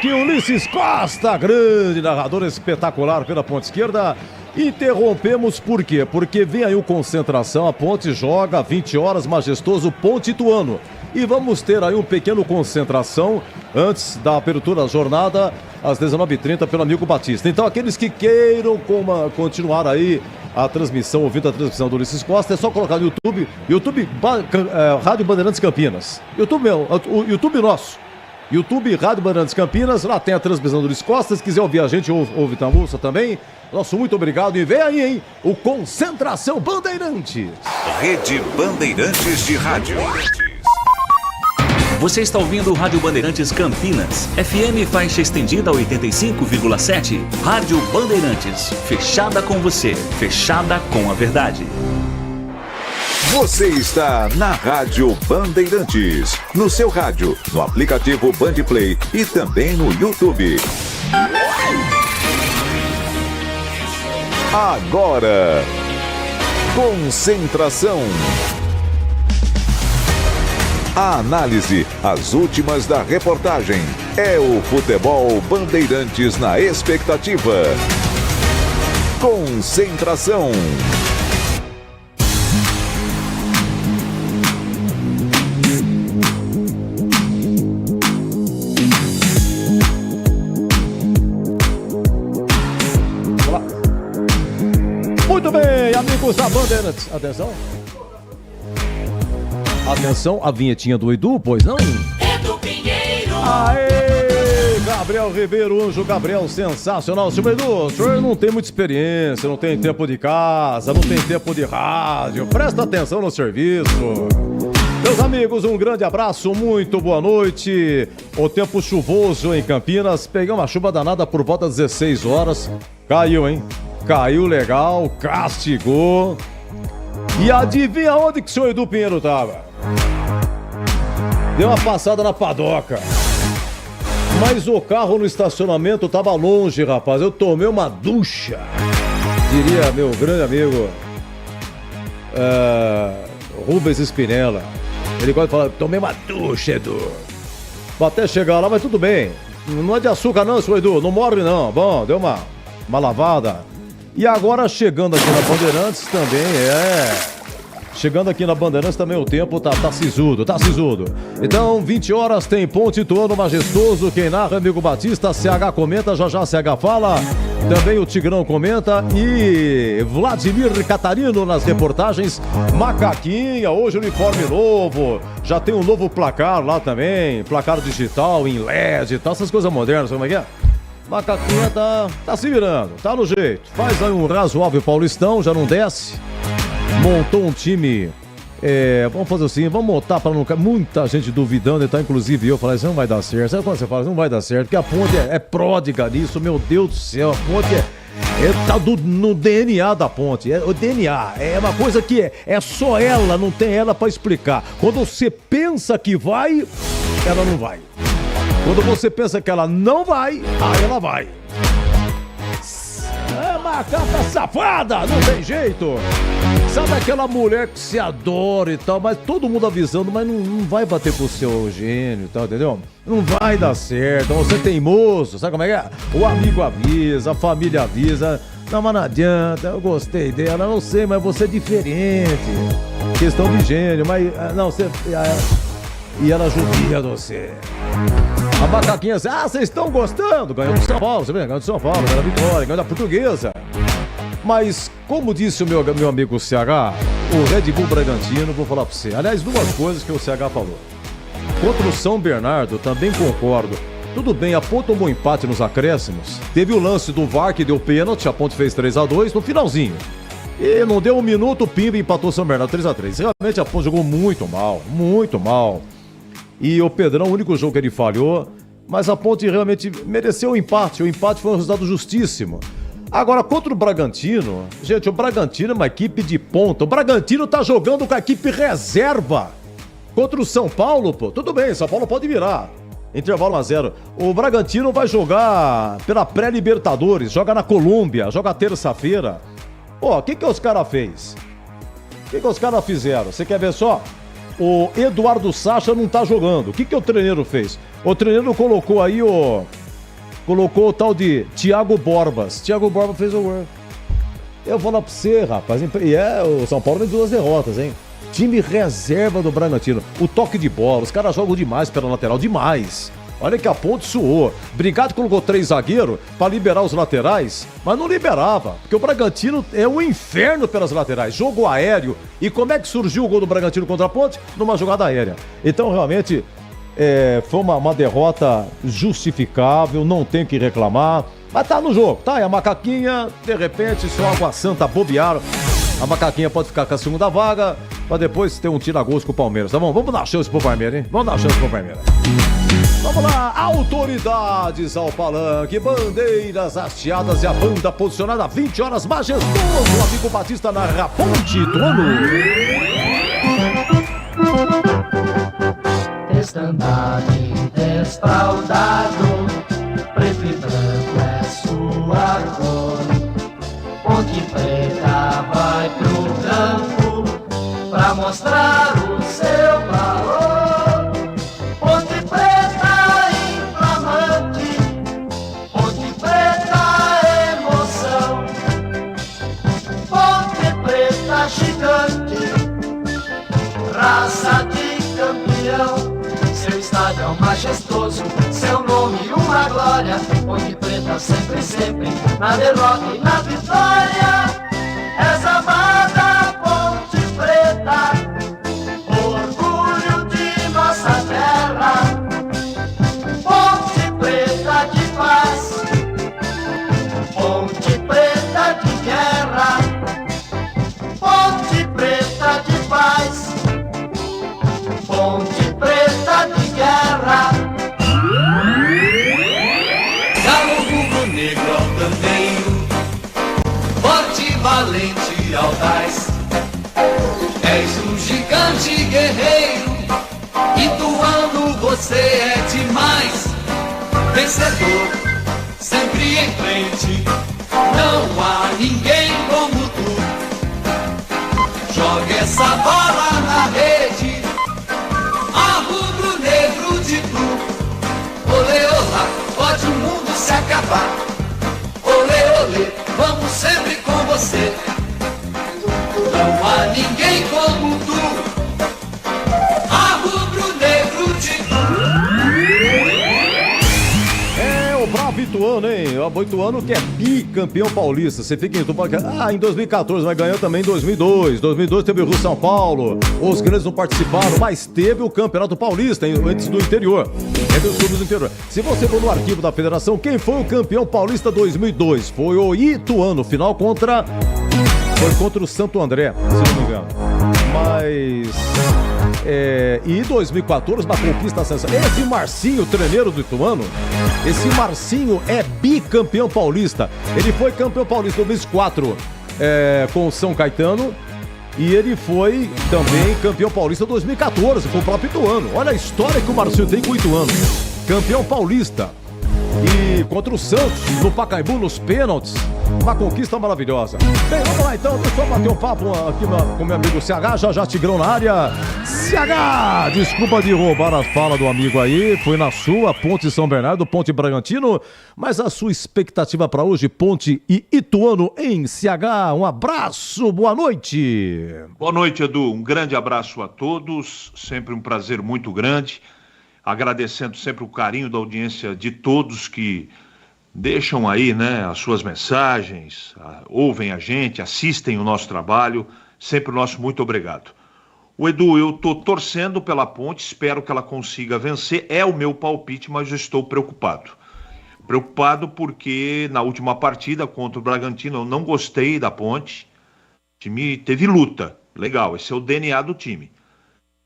aqui Ulisses Costa, grande narrador espetacular pela ponta esquerda. Interrompemos por quê? Porque vem aí o Concentração, a Ponte joga 20 horas, majestoso Ponte Ituano. E vamos ter aí um pequeno Concentração antes da abertura da jornada, às 19h30, pelo amigo Batista. Então, aqueles que queiram continuar aí a transmissão, ouvindo a transmissão do Ulisses Costa, é só colocar no YouTube Rádio Bandeirantes Campinas. YouTube nosso. YouTube Rádio Bandeirantes Campinas, lá tem a transmissão do Ulisses Costa. Se quiser ouvir a gente, ouve Tambuça também. Nosso muito obrigado. E vem aí, hein? O Concentração Bandeirantes. Rede Bandeirantes de Rádio. Você está ouvindo o Rádio Bandeirantes Campinas, FM faixa estendida 85,7. Rádio Bandeirantes, fechada com você, fechada com a verdade. Você está na Rádio Bandeirantes, no seu rádio, no aplicativo Bandplay e também no YouTube. Agora, Concentração. A análise, as últimas da reportagem. É o futebol Bandeirantes na expectativa. Concentração. Muito bem, amigos da Bandeirantes. Atenção. Atenção, a vinhetinha do Edu, pois não? Edu Pinheiro. Aê, Gabriel Ribeiro, Anjo Gabriel, sensacional. Senhor Edu, o senhor não tem muita experiência, não tem tempo de casa, não tem tempo de rádio. Presta atenção no serviço. Meus amigos, um grande abraço, muito boa noite. O tempo chuvoso em Campinas, peguei uma chuva danada por volta das 16 horas. Caiu, hein? Caiu legal, castigou. E adivinha onde que o senhor Edu Pinheiro tava? Deu uma passada na padoca. Mas o carro no estacionamento tava longe, rapaz. Eu tomei uma ducha. Diria meu grande amigo Rubens Spinella. Ele gosta de falar, tomei uma ducha, Edu. Vou até chegar lá, mas tudo bem. Não é de açúcar não, senhor Edu. Não morre não. Bom, deu uma lavada. E agora chegando aqui na Bandeirantes também Chegando aqui na Bandeirantes também o tempo tá sisudo. Então, 20 horas tem Ponte Ituano majestoso. Quem narra, amigo Batista, CH comenta, já CH fala. Também o Tigrão comenta e Vladimir Catarino nas reportagens. Macaquinha, hoje uniforme novo. Já tem um novo placar lá também. Placar digital, em LED e tal, essas coisas modernas, como é que é? Macaquinha tá se virando, tá no jeito. Faz aí um razoável Paulistão, já não desce. Montou um time, vamos fazer assim, vamos montar para não... Muita gente duvidando, então inclusive eu falei, isso não vai dar certo. Sabe quando você fala, não vai dar certo? Porque a Ponte é pródiga nisso, meu Deus do céu. A Ponte tá no DNA da Ponte. O DNA é uma coisa que é só ela, não tem ela para explicar. Quando você pensa que vai, ela não vai. Quando você pensa que ela não vai, aí ela vai. É macaca safada, não tem jeito. Sabe aquela mulher que se adora e tal, mas todo mundo avisando, mas não vai bater pro seu gênio e tal, entendeu? Não vai dar certo, você é teimoso, sabe como é que é? O amigo avisa, a família avisa. Não, mas não adianta, eu gostei dela, não sei, mas você é diferente. Questão de gênio, mas não, você... E ela judia você. A macaquinha assim, vocês estão gostando? Ganhou do São Paulo, você vê? Ganhou do São Paulo, ganhou da Vitória, ganhou da Portuguesa. Mas, como disse o meu amigo CH, o Red Bull Bragantino, vou falar pra você. Aliás, duas coisas que o CH falou. Contra o São Bernardo, também concordo. Tudo bem, a Ponte tomou empate nos acréscimos. Teve o lance do VAR que deu pênalti, a Ponte fez 3-2 no finalzinho. E não deu um minuto, o Pimba empatou o São Bernardo 3-3. Realmente a Ponte jogou muito mal, muito mal. E o Pedrão, o único jogo que ele falhou, mas a Ponte realmente mereceu o empate. O empate foi um resultado justíssimo. Agora, contra o Bragantino, gente, o Bragantino é uma equipe de ponta. O Bragantino tá jogando com a equipe reserva. Contra o São Paulo, pô, tudo bem, São Paulo pode virar. Intervalo 1-0. O Bragantino vai jogar pela pré-Libertadores, joga na Colômbia, joga terça-feira. Pô, o que os caras fez? O que os caras fizeram? Você quer ver só? O Eduardo Sacha não tá jogando. O que o treineiro fez? O treineiro colocou aí o colocou o tal de Thiago Borbas. Thiago Borbas fez o gol. Eu vou lá pra você, rapaz. E o São Paulo tem 2 derrotas, hein? Time reserva do Bragantino. O toque de bola, os caras jogam demais pela lateral, demais. Olha que a Ponte suou. Brigado colocou 3 zagueiros pra liberar os laterais, mas não liberava, porque o Bragantino é um inferno pelas laterais. Jogo aéreo. E como é que surgiu o gol do Bragantino contra a Ponte? Numa jogada aérea. Então, realmente, foi uma derrota justificável, não tem que reclamar. Mas tá no jogo, tá? E a Macaquinha, de repente, se o Água Santa bobear, a Macaquinha pode ficar com a segunda vaga, pra depois ter um tira-gosto com o Palmeiras, tá bom? Vamos dar chance pro Palmeiras, hein? Vamos dar chance pro Palmeiras. Vamos lá, autoridades ao palanque, bandeiras hasteadas e a banda posicionada 20 horas, majestoso, o amigo Batista na Ponte do ano. Estandarte desfraldado, preto e branco é sua cor. Ponte Preta vai pro campo pra mostrar o seu valor. Ponte Preta inflamante, Ponte Preta emoção, Ponte Preta gigante, raça de campeão. Seu estádio é um majestoso, seu nome uma glória. Ponte Preta sempre, sempre, na derrota e na vitória. És amada Ponte Preta, orgulho de nossa terra. Ponte Preta de paz, Ponte Preta de guerra. Ponte Preta de paz, Ponte Preta de guerra. Galo rubro-negro altaneiro, forte, valente e audaz. És um gigante guerreiro, Ituano você é demais. Vencedor, sempre em frente, não há ninguém como tu. Joga essa bola na rede, a rubro-negro de tu. Olê, olá, pode o mundo se acabar. Olê, olê, vamos sempre com você. Não há ninguém como tu. A rubro-negro de tu. É o bravo Ituano, hein? O Ituano que é bicampeão paulista. Você fica em 2014, mas ganhou também em 2002. 2002 teve o Rio São Paulo. Os grandes não participaram, mas teve o Campeonato Paulista antes do interior. Teve os clubes do interior. Se você for no arquivo da federação, quem foi o campeão paulista 2002? Foi o Ituano. Final contra o Santo André, se não me engano. Mas... e 2014 na conquista da sensação. Esse Marcinho, treneiro do Ituano, esse Marcinho é bicampeão paulista. Ele foi campeão paulista em 2004 com o São Caetano. E ele foi também campeão paulista em 2014 com o próprio Ituano. Olha a história que o Marcinho tem com o Ituano. Campeão paulista. E contra o Santos, no Pacaembu, nos pênaltis. Uma conquista maravilhosa. Bem, vamos lá então. Deixa eu bater um papo aqui com meu amigo CH. Já Tigrão na área. CH, desculpa de roubar a fala do amigo aí. Foi na sua, Ponte São Bernardo, Ponte Bragantino. Mas a sua expectativa para hoje, Ponte e Ituano em CH. Um abraço, boa noite. Boa noite, Edu. Um grande abraço a todos. Sempre um prazer muito grande. Agradecendo sempre o carinho da audiência de todos que deixam aí, né, as suas mensagens, ouvem a gente, assistem o nosso trabalho. Sempre o nosso muito obrigado. O Edu, eu estou torcendo pela Ponte, espero que ela consiga vencer. É o meu palpite, mas eu estou preocupado. Preocupado porque na última partida contra o Bragantino eu não gostei da Ponte. O time teve luta, legal, esse é o DNA do time.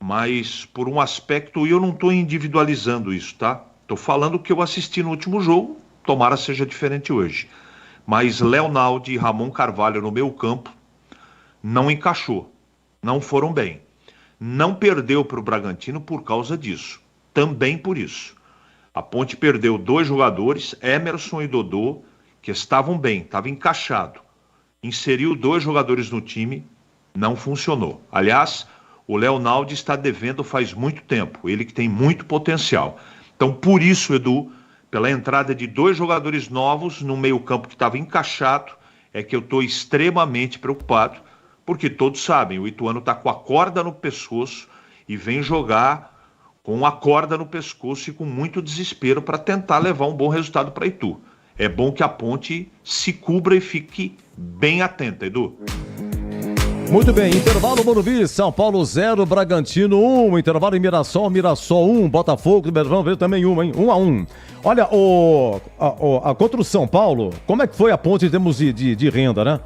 Mas por um aspecto, e eu não estou individualizando isso, tá? Estou falando o que eu assisti no último jogo, tomara seja diferente hoje. Mas Leonaldo e Ramon Carvalho no meio campo não encaixou, não foram bem. Não perdeu para o Bragantino por causa disso, também por isso. A Ponte perdeu 2 jogadores, Emerson e Dodô, que estavam bem, estavam encaixados. Inseriu 2 jogadores no time, não funcionou. Aliás, o Leonaldo está devendo faz muito tempo, ele que tem muito potencial. Então, por isso, Edu, pela entrada de 2 jogadores novos no meio-campo que estava encaixado, é que eu estou extremamente preocupado, porque todos sabem, o Ituano está com a corda no pescoço e vem jogar com a corda no pescoço e com muito desespero para tentar levar um bom resultado para Itu. É bom que a Ponte se cubra e fique bem atenta, Edu. Muito bem, intervalo Morumbi, São Paulo 0, Bragantino 1, intervalo em Mirassol 1, Botafogo, Ribeirão Preto também 1, hein? 1-1. Olha, contra o São Paulo, como é que foi a Ponte em termos de renda, né?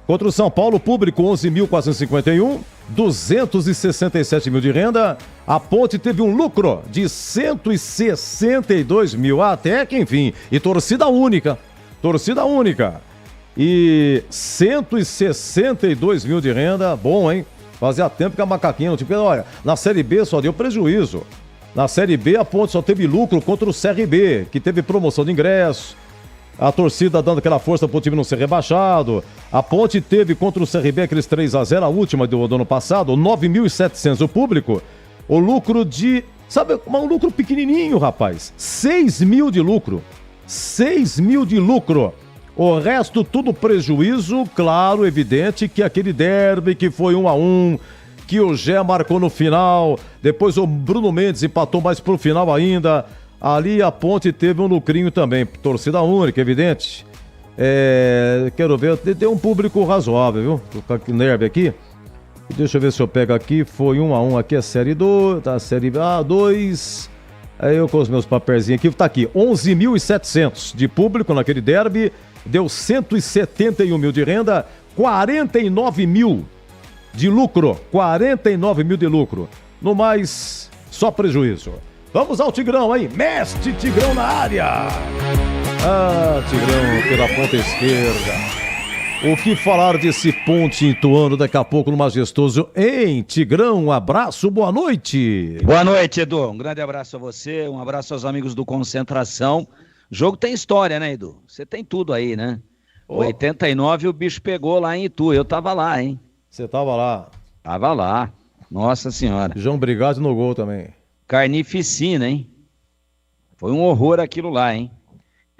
Contra o São Paulo, público 11.451, 267 mil de renda. A Ponte teve um lucro de 162 mil, até que enfim. E torcida única. E 162 mil de renda, bom, hein? Fazia tempo que a Macaquinha não tinha. Olha, na Série B só deu prejuízo. Na Série B a Ponte só teve lucro contra o CRB, que teve promoção de ingresso. A torcida dando aquela força pro time não ser rebaixado. A Ponte teve contra o CRB aqueles 3-0, a última do ano passado, 9.700 o público. O lucro de... Sabe, um lucro pequenininho, rapaz. 6 mil de lucro. 6 mil de lucro. O resto tudo prejuízo, claro, evidente que aquele derby que foi 1-1, que o Gé marcou no final, depois o Bruno Mendes empatou mais pro final ainda. Ali a Ponte teve um lucrinho também, torcida única, evidente. Quero ver, tem um público razoável, viu? Vou ficar aqui nerve aqui. Deixa eu ver se eu pego aqui, foi 1-1, aqui é Série 2, tá, Série A2. Aí eu com os meus papelzinhos aqui, tá aqui, 11.700 de público naquele derby, deu 171 mil de renda, 49 mil de lucro, 49 mil de lucro. No mais, só prejuízo. Vamos ao Tigrão aí, mestre Tigrão na área. Ah, Tigrão pela ponta esquerda. O que falar desse Ponte Ituano daqui a pouco no Majestoso? Hein, Tigrão, um abraço, boa noite. Boa noite, Edu. Um grande abraço a você, um abraço aos amigos do Concentração. O jogo tem história, né, Edu? Você tem tudo aí, né? 89 o bicho pegou lá em Itu, eu tava lá, hein? Você tava lá? Tava lá, nossa senhora. João Brigatti no gol também. Carnificina, hein? Foi um horror aquilo lá, hein?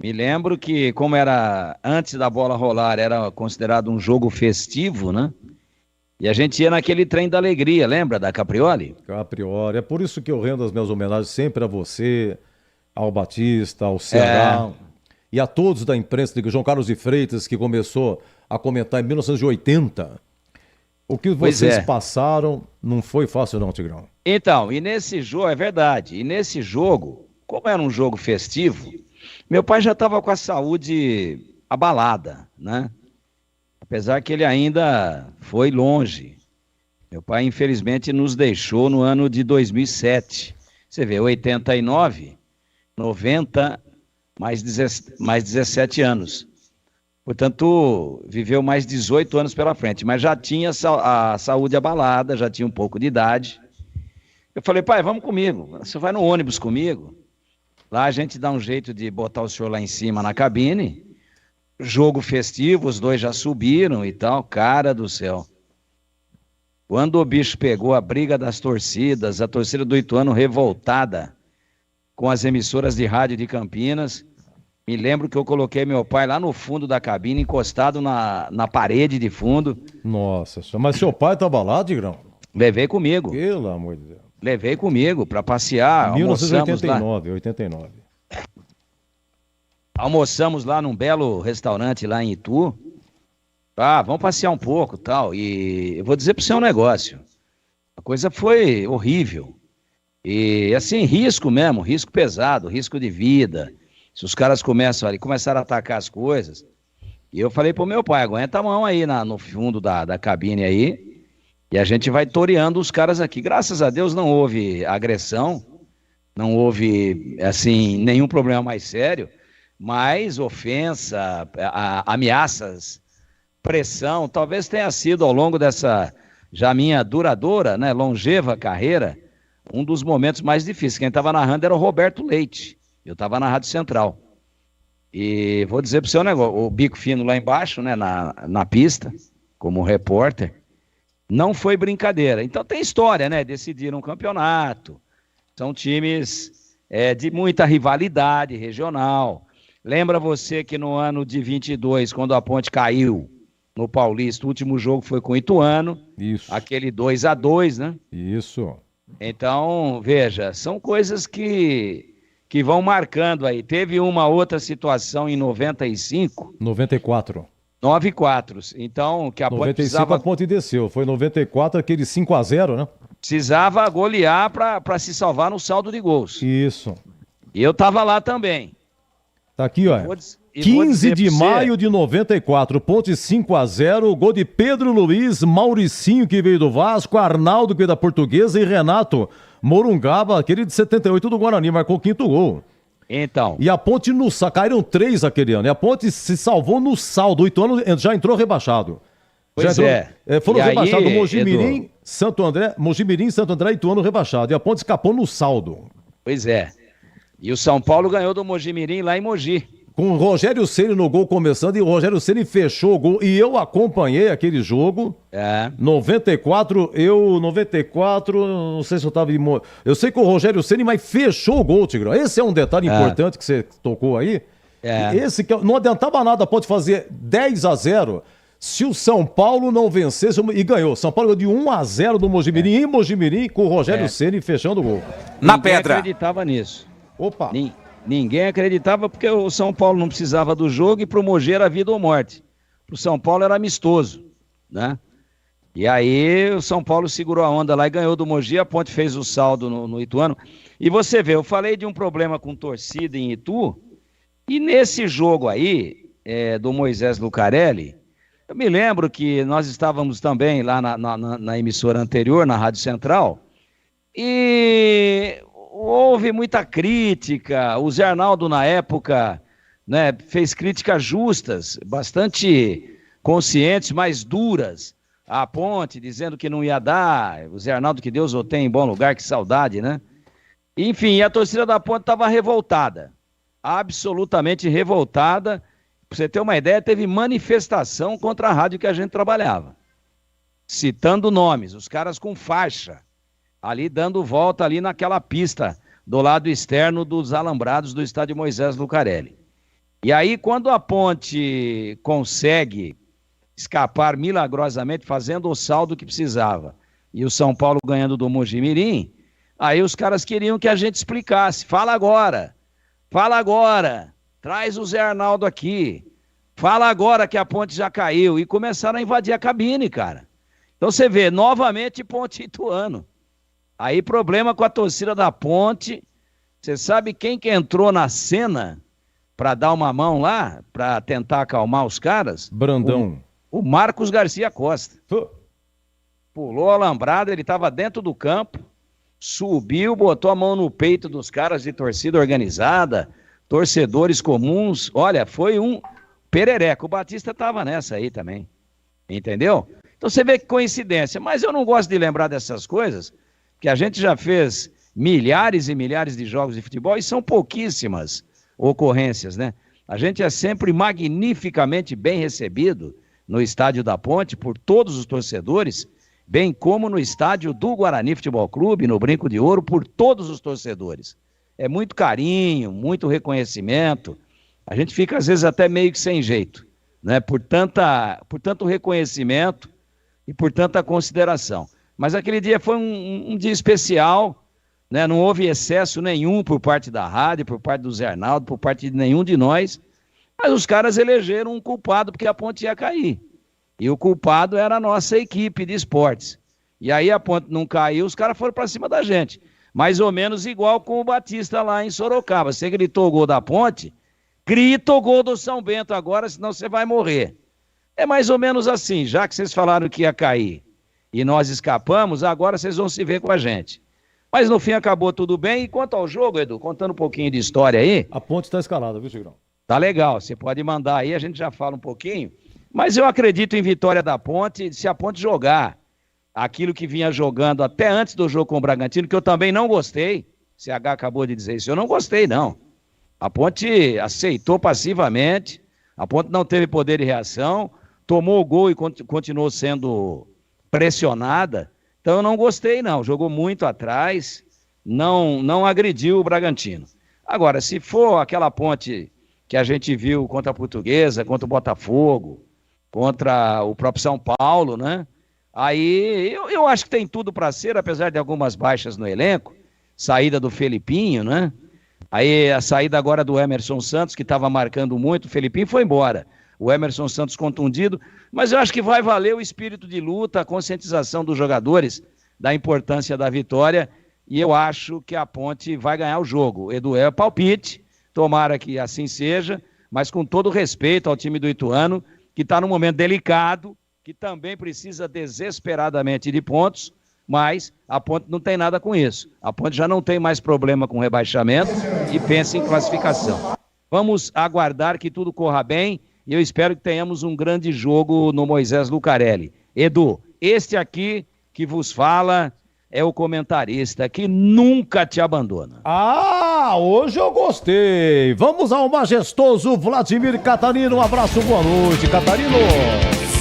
Me lembro que, como era antes da bola rolar, era considerado um jogo festivo, né? E a gente ia naquele trem da alegria, lembra da Caprioli? Caprioli, é por isso que eu rendo as minhas homenagens sempre a você, ao Batista, ao Ceará e a todos da imprensa, de João Carlos de Freitas, que começou a comentar em 1980. O que vocês passaram não foi fácil não, Tigrão. Então, e nesse jogo, é verdade, e nesse jogo, como era um jogo festivo, meu pai já estava com a saúde abalada, né? Apesar que ele ainda foi longe. Meu pai, infelizmente, nos deixou no ano de 2007. Você vê, 89, 90, mais 17 anos. Portanto, viveu mais 18 anos pela frente, mas já tinha a saúde abalada, já tinha um pouco de idade. Eu falei, pai, vamos comigo, você vai no ônibus comigo. Lá a gente dá um jeito de botar o senhor lá em cima na cabine. Jogo festivo, os dois já subiram e tal, cara do céu. Quando o bicho pegou a briga das torcidas, a torcida do Ituano revoltada com as emissoras de rádio de Campinas, me lembro que eu coloquei meu pai lá no fundo da cabine, encostado na parede de fundo. Nossa, mas seu pai estava lá, Tigrão? Levei comigo. Pelo amor de Deus. Levei comigo para passear. 1989, 89. Almoçamos lá num belo restaurante lá em Itu. Vamos passear um pouco e tal. E eu vou dizer para você um negócio. A coisa foi horrível. E assim, risco mesmo, risco pesado, risco de vida. Se os caras começaram a atacar as coisas. E eu falei pro meu pai, aguenta a mão aí no fundo da cabine aí. E a gente vai toreando os caras aqui. Graças a Deus não houve agressão, não houve, assim, nenhum problema mais sério, mas ofensa, ameaças, pressão, talvez tenha sido ao longo dessa, já minha duradoura, né, longeva carreira, um dos momentos mais difíceis. Quem estava narrando era o Roberto Leite, eu estava na Rádio Central. E vou dizer para o seu negócio, o bico fino lá embaixo, né, na pista, como repórter, não foi brincadeira. Então tem história, né? Decidiram um campeonato. São times de muita rivalidade regional. Lembra você que no ano de 22, quando a Ponte caiu no Paulista, o último jogo foi com o Ituano. Isso. Aquele 2-2, né? Isso. Então, veja, são coisas que vão marcando aí. Teve uma outra situação em 95. 94. 9-4. Então, que a Ponte 95 precisava... a Ponte desceu. Foi 94, aquele 5-0, né? Precisava golear para se salvar no saldo de gols. Isso. E eu tava lá também. Tá aqui, ó. 15 de maio de 94, Ponte 5-0, gol de Pedro Luiz, Mauricinho, que veio do Vasco, Arnaldo, que veio da Portuguesa, e Renato Morungaba, aquele de 78 do Guarani, marcou o 5º gol. Então. E a Ponte caíram 3 aquele ano, e a Ponte se salvou no saldo, o Ituano já entrou rebaixado. Pois foram e rebaixados aí, Mojimirim, Santo André, Santo André e Ituano rebaixado, e a Ponte escapou no saldo. Pois é. E o São Paulo ganhou do Mojimirim lá em Mogi. Com o Rogério Ceni no gol começando, e o Rogério Ceni fechou o gol, e eu acompanhei aquele jogo. 94, não sei se eu tava... Eu sei que o Rogério Ceni, mas fechou o gol, Tigrão. Esse é um detalhe importante que você tocou aí. Esse que não adiantava nada, pode fazer 10-0 se o São Paulo não vencesse e ganhou. São Paulo ganhou de 1-0 do Mojimirim, em Mojimirim, com o Rogério Ceni fechando o gol. Na pedra. Ninguém acreditava nisso. Opa! Ninguém acreditava porque o São Paulo não precisava do jogo e pro Mogi era vida ou morte. Pro São Paulo era amistoso, né? E aí o São Paulo segurou a onda lá e ganhou do Mogi, a Ponte fez o saldo no Ituano. E você vê, eu falei de um problema com torcida em Itu, e nesse jogo aí, do Moisés Lucarelli, eu me lembro que nós estávamos também lá na emissora anterior, na Rádio Central, e... houve muita crítica, o Zé Arnaldo na época, né, fez críticas justas, bastante conscientes, mas duras, à Ponte, dizendo que não ia dar, o Zé Arnaldo, que Deus o tenha em bom lugar, que saudade, né? Enfim, a torcida da Ponte estava revoltada, absolutamente revoltada. Para você ter uma ideia, teve manifestação contra a rádio que a gente trabalhava, citando nomes, os caras com faixa, ali dando volta ali naquela pista do lado externo dos alambrados do estádio Moisés Lucarelli. E aí, quando a Ponte consegue escapar milagrosamente, fazendo o saldo que precisava, e o São Paulo ganhando do Mojimirim, aí os caras queriam que a gente explicasse. Fala agora, traz o Zé Arnaldo aqui, fala agora que a Ponte já caiu, e começaram a invadir a cabine, cara. Então você vê, novamente Ponte e Ituano. Aí problema com a torcida da Ponte. Você sabe quem que entrou na cena para dar uma mão lá, para tentar acalmar os caras? Brandão. O Marcos Garcia Costa. Pulou a alambrada, ele estava dentro do campo, subiu, botou a mão no peito dos caras de torcida organizada, torcedores comuns. Olha, foi um perereco. O Batista estava nessa aí também, entendeu? Então você vê que coincidência. Mas eu não gosto de lembrar dessas coisas, que a gente já fez milhares e milhares de jogos de futebol e são pouquíssimas ocorrências, né? A gente é sempre magnificamente bem recebido no estádio da Ponte por todos os torcedores, bem como no estádio do Guarani Futebol Clube, no Brinco de Ouro, por todos os torcedores. É muito carinho, muito reconhecimento. A gente fica às vezes até meio que sem jeito, né? Por tanto reconhecimento e por tanta consideração. Mas aquele dia foi um dia especial, né? Não houve excesso nenhum por parte da rádio, por parte do Zé Arnaldo, por parte de nenhum de nós, mas os caras elegeram um culpado porque a Ponte ia cair. E o culpado era a nossa equipe de esportes. E aí a Ponte não caiu, os caras foram para cima da gente. Mais ou menos igual com o Batista lá em Sorocaba. Você gritou o gol da Ponte, grita o gol do São Bento agora, senão você vai morrer. É mais ou menos assim, já que vocês falaram que ia cair e nós escapamos, agora vocês vão se ver com a gente. Mas no fim acabou tudo bem. E quanto ao jogo, Edu, contando um pouquinho de história aí... A Ponte está escalada, viu, Tigrão? Tá legal, você pode mandar aí, a gente já fala um pouquinho. Mas eu acredito em vitória da Ponte, se a Ponte jogar aquilo que vinha jogando até antes do jogo com o Bragantino, que eu também não gostei. CH acabou de dizer isso, eu não gostei, não. A Ponte aceitou passivamente, a Ponte não teve poder de reação, tomou o gol e continuou sendo pressionada. Então eu não gostei, não. Jogou muito atrás, não agrediu o Bragantino. Agora, se for aquela Ponte que a gente viu contra a Portuguesa, contra o Botafogo, contra o próprio São Paulo, né? Aí eu acho que tem tudo para ser, apesar de algumas baixas no elenco, saída do Felipinho, né? Aí a saída agora do Emerson Santos, que estava marcando muito, o Felipinho foi embora. O Emerson Santos contundido, mas eu acho que vai valer o espírito de luta, a conscientização dos jogadores da importância da vitória, e eu acho que a Ponte vai ganhar o jogo. Edu, é palpite, tomara que assim seja, mas com todo respeito ao time do Ituano, que está num momento delicado, que também precisa desesperadamente de pontos, mas a Ponte não tem nada com isso. A Ponte já não tem mais problema com rebaixamento e pensa em classificação. Vamos aguardar que tudo corra bem e eu espero que tenhamos um grande jogo no Moisés Lucarelli. Edu, este aqui que vos fala é o comentarista que nunca te abandona. Ah, hoje eu gostei. Vamos ao majestoso Vladimir Catarino. Um abraço, boa noite, Catarino.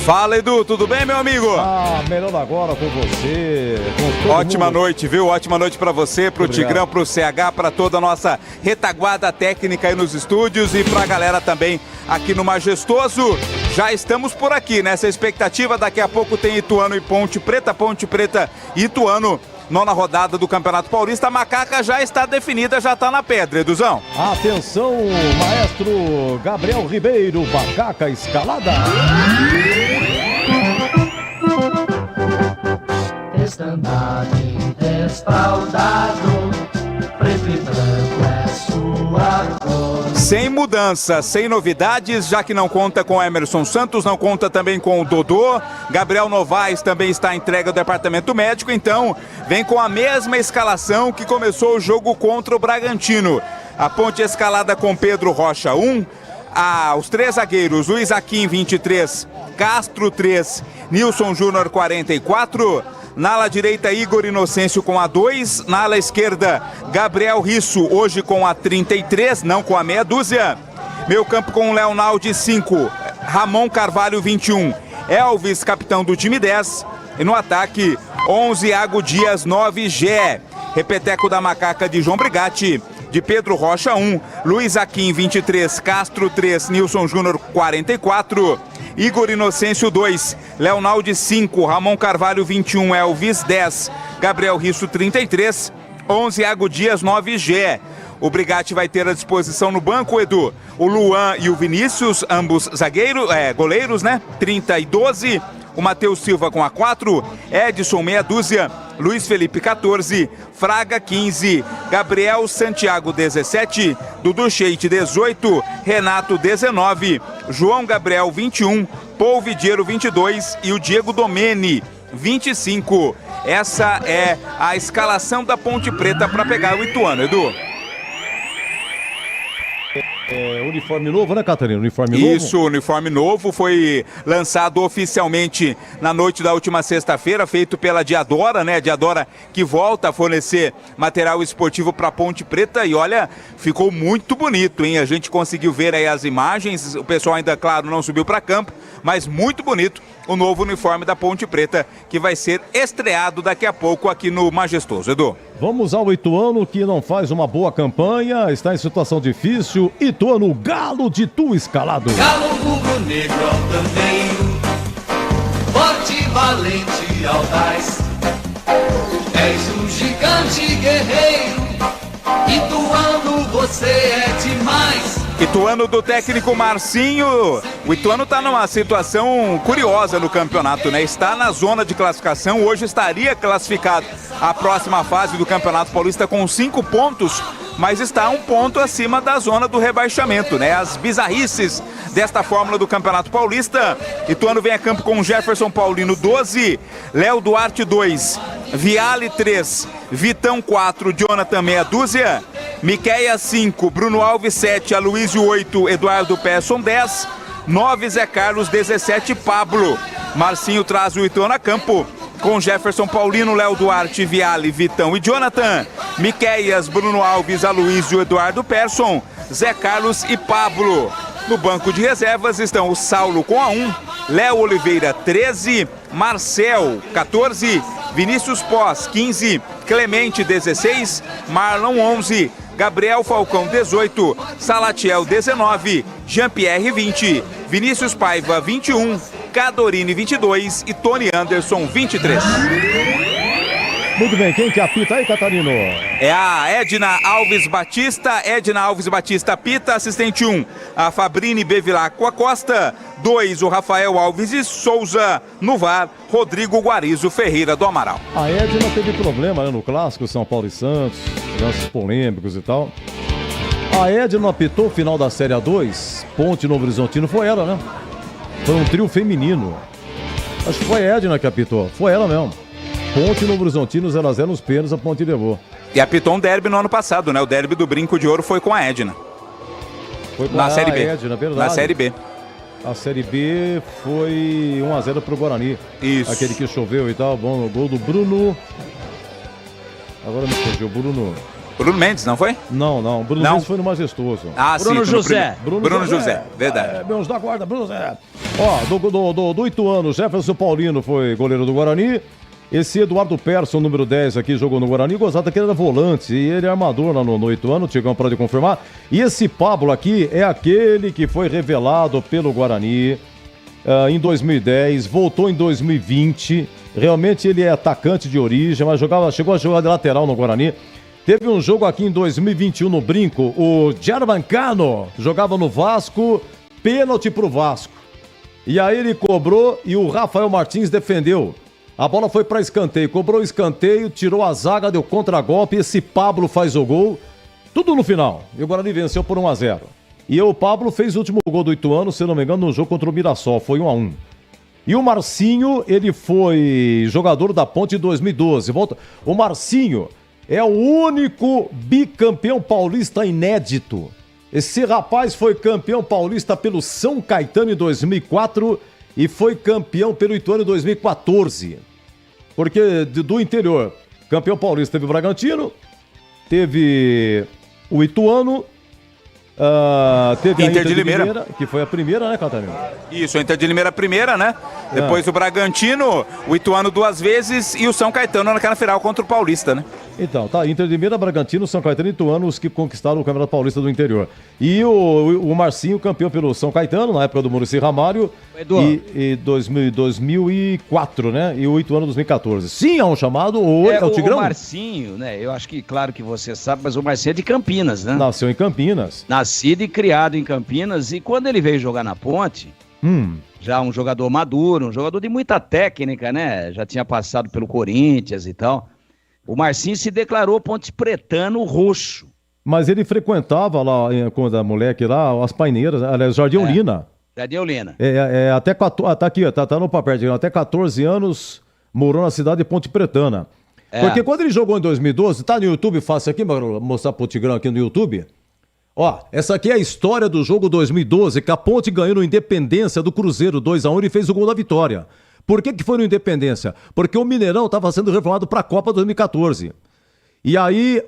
Fala, Edu, tudo bem, meu amigo? Ah, melhor agora com você. Com Ótima noite, viu? Ótima noite pra você, pro Obrigado. Tigrão, pro CH, pra toda a nossa retaguarda técnica aí nos estúdios e pra galera também aqui no Majestoso. Já estamos por aqui, nessa expectativa. Daqui a pouco tem Ituano e Ponte Preta e Ituano. Nona rodada do Campeonato Paulista. A macaca já está definida, já está na pedra, Eduzão. Atenção, maestro Gabriel Ribeiro, macaca escalada. Estandarte desfraldado, preto e branco é sua cor. Sem mudança, sem novidades, já que não conta com Emerson Santos, não conta também com o Dodô. Gabriel Novaes também está entregue ao departamento médico, então vem com a mesma escalação que começou o jogo contra o Bragantino. A Ponte escalada com Pedro Rocha 1, os três zagueiros, Luiz Aquim 23, Castro 3, Nilson Júnior 44, na ala direita Igor Inocêncio com a 2, na ala esquerda Gabriel Risso, hoje com a 33, não com a meia dúzia. Meio campo com o Leonaldi 5, Ramon Carvalho 21, Elvis capitão do time 10, e no ataque 11 Iago Dias 9 Gé, repeteco da macaca de João Brigatti, de Pedro Rocha 1, Luiz Aquim 23, Castro 3, Nilson Júnior 44, Igor Inocêncio 2, Leonaldi 5, Ramon Carvalho 21, Elvis 10, Gabriel Risso 33, 11 Iago Dias 9 Gé. O Brigatti vai ter à disposição no banco, Edu, o Luan e o Vinícius, ambos goleiros, né? 30 e 12. O Matheus Silva com a 4, Edson meia dúzia, Luiz Felipe 14, Fraga 15, Gabriel Santiago 17, Dudu Sheite 18, Renato 19, João Gabriel 21, Paul Vidiero 22 e o Diego Domene 25. Essa é a escalação da Ponte Preta para pegar o Ituano, Edu. Uniforme novo, né, Catarina? Uniforme novo? Isso, uniforme novo, foi lançado oficialmente na noite da última sexta-feira, feito pela Diadora, né? Diadora que volta a fornecer material esportivo para Ponte Preta e olha, ficou muito bonito, hein? A gente conseguiu ver aí as imagens, o pessoal ainda, claro, não subiu para campo, mas muito bonito o novo uniforme da Ponte Preta que vai ser estreado daqui a pouco aqui no Majestoso, Edu. Vamos ao Ituano, que não faz uma boa campanha, está em situação difícil. Ituano, galo de tu escalado. Galo rubro-negro altaneiro, forte, valente, audaz. És um gigante guerreiro, Ituano, você é demais. Ituano do técnico Marcinho. O Ituano está numa situação curiosa no campeonato, né? Está na zona de classificação, hoje estaria classificado à próxima fase do Campeonato Paulista com 5 pontos, mas está um ponto acima da zona do rebaixamento, né? As bizarrices desta fórmula do Campeonato Paulista. Ituano vem a campo com Jefferson Paulino 12, Léo Duarte 2, Viale 3, Vitão 4, Jonathan meia dúzia, Miquéia 5, Bruno Alves 7, Aloysio 8, Eduardo Pesson 10, 9 Zé Carlos 17, Pablo. Marcinho traz o Ituano a campo com Jefferson Paulino, Léo Duarte, Viale, Vitão e Jonathan, Miquéias, Bruno Alves, Aloysio, Eduardo Persson, Zé Carlos e Pablo. No banco de reservas estão o Saulo com a 1, Léo Oliveira 13, Marcel 14, Vinícius Pós 15, Clemente 16, Marlon 11, Gabriel Falcão 18, Salatiel 19, Jean-Pierre 20, Vinícius Paiva 21, Cadorini 22 e Tony Anderson 23. Muito bem, quem que apita aí, Catarino? É a Edna Alves Batista apita, assistente 1, a Fabrini Bevilacqua Costa, 2, o Rafael Alves de Souza, no VAR, Rodrigo Guarizo Ferreira do Amaral. A Edna teve problema, né, no clássico São Paulo e Santos, lances polêmicos e tal. A Edna apitou o final da Série A2, Ponte Novo Horizontino, foi ela, né? Foi um trio feminino. Acho que foi a Edna que apitou, foi ela mesmo. Ponte Novo Horizontino 0x0 nos pênaltis, a Ponte levou. E apitou um derby no ano passado, né? O derby do Brinco de Ouro foi com a Edna. Foi com na Série B. Edna, verdade. Na Série B. A Série B foi 1x0 pro Guarani. Isso. Aquele que choveu e tal. Bom, o gol do Bruno. Agora me fugiu, Bruno Mendes, não foi? Não. Bruno Mendes foi no Majestoso. Ah, Bruno sim. José. Bruno José, verdade. Meus da guarda, Bruno José. Ó, do Ituano, Jefferson Paulino foi goleiro do Guarani. Esse Eduardo Persson, número 10 aqui, jogou no Guarani. Gozada que ele era volante e ele é armador lá no Ituano, o Tigão pode confirmar. E esse Pablo aqui é aquele que foi revelado pelo Guarani em 2010, voltou em 2020. Realmente ele é atacante de origem, mas chegou a jogar de lateral no Guarani. Teve um jogo aqui em 2021 no Brinco, o Germancano jogava no Vasco, pênalti pro Vasco. E aí ele cobrou e o Rafael Martins defendeu. A bola foi para escanteio, cobrou o escanteio, tirou a zaga, deu contragolpe, esse Pablo faz o gol, tudo no final. E o Guarani venceu por 1x0. E o Pablo fez o último gol do Ituano, se não me engano, no jogo contra o Mirassol, foi 1x1. E o Marcinho, ele foi jogador da Ponte em 2012. O Marcinho é o único bicampeão paulista inédito. Esse rapaz foi campeão paulista pelo São Caetano em 2004 e foi campeão pelo Ituano em 2014. Porque do interior, campeão paulista teve o Bragantino, teve o Ituano, teve Inter a de Limeira, que foi a primeira, né, Catarina? Isso, a Inter de Limeira a primeira, né? Depois o Bragantino, o Ituano 2 vezes e o São Caetano na final contra o Paulista, né? Então, tá, Inter de Limeira, Bragantino, São Caetano e Ituano, os que conquistaram o Campeonato Paulista do interior. E o Marcinho, campeão pelo São Caetano, na época do Muricy Ramalho, e 2004, né? E o Ituano 2014. Sim, é um chamado, é o Tigrão? O Marcinho, né? Eu acho que, claro que você sabe, mas o Marcinho é de Campinas, né? Nasceu em Campinas. Nascido e criado em Campinas, e quando ele veio jogar na Ponte, já um jogador maduro, um jogador de muita técnica, né? Já tinha passado pelo Corinthians e tal. O Marcinho se declarou ponte pretano roxo. Mas ele frequentava lá, quando a moleque lá, as paineiras, aliás, Jardim Olina. Jardim Olina. Até 14, tá aqui, tá no papel, até 14 anos morou na cidade de Ponte Pretana. Porque quando ele jogou em 2012, tá no YouTube, faço aqui, vou mostrar pro Tigrão aqui no YouTube. Ó, essa aqui é a história do jogo 2012, que a Ponte ganhou no Independência do Cruzeiro 2x1 e fez o gol da vitória. Por que foi no Independência? Porque o Mineirão estava sendo reformado para a Copa 2014. E aí,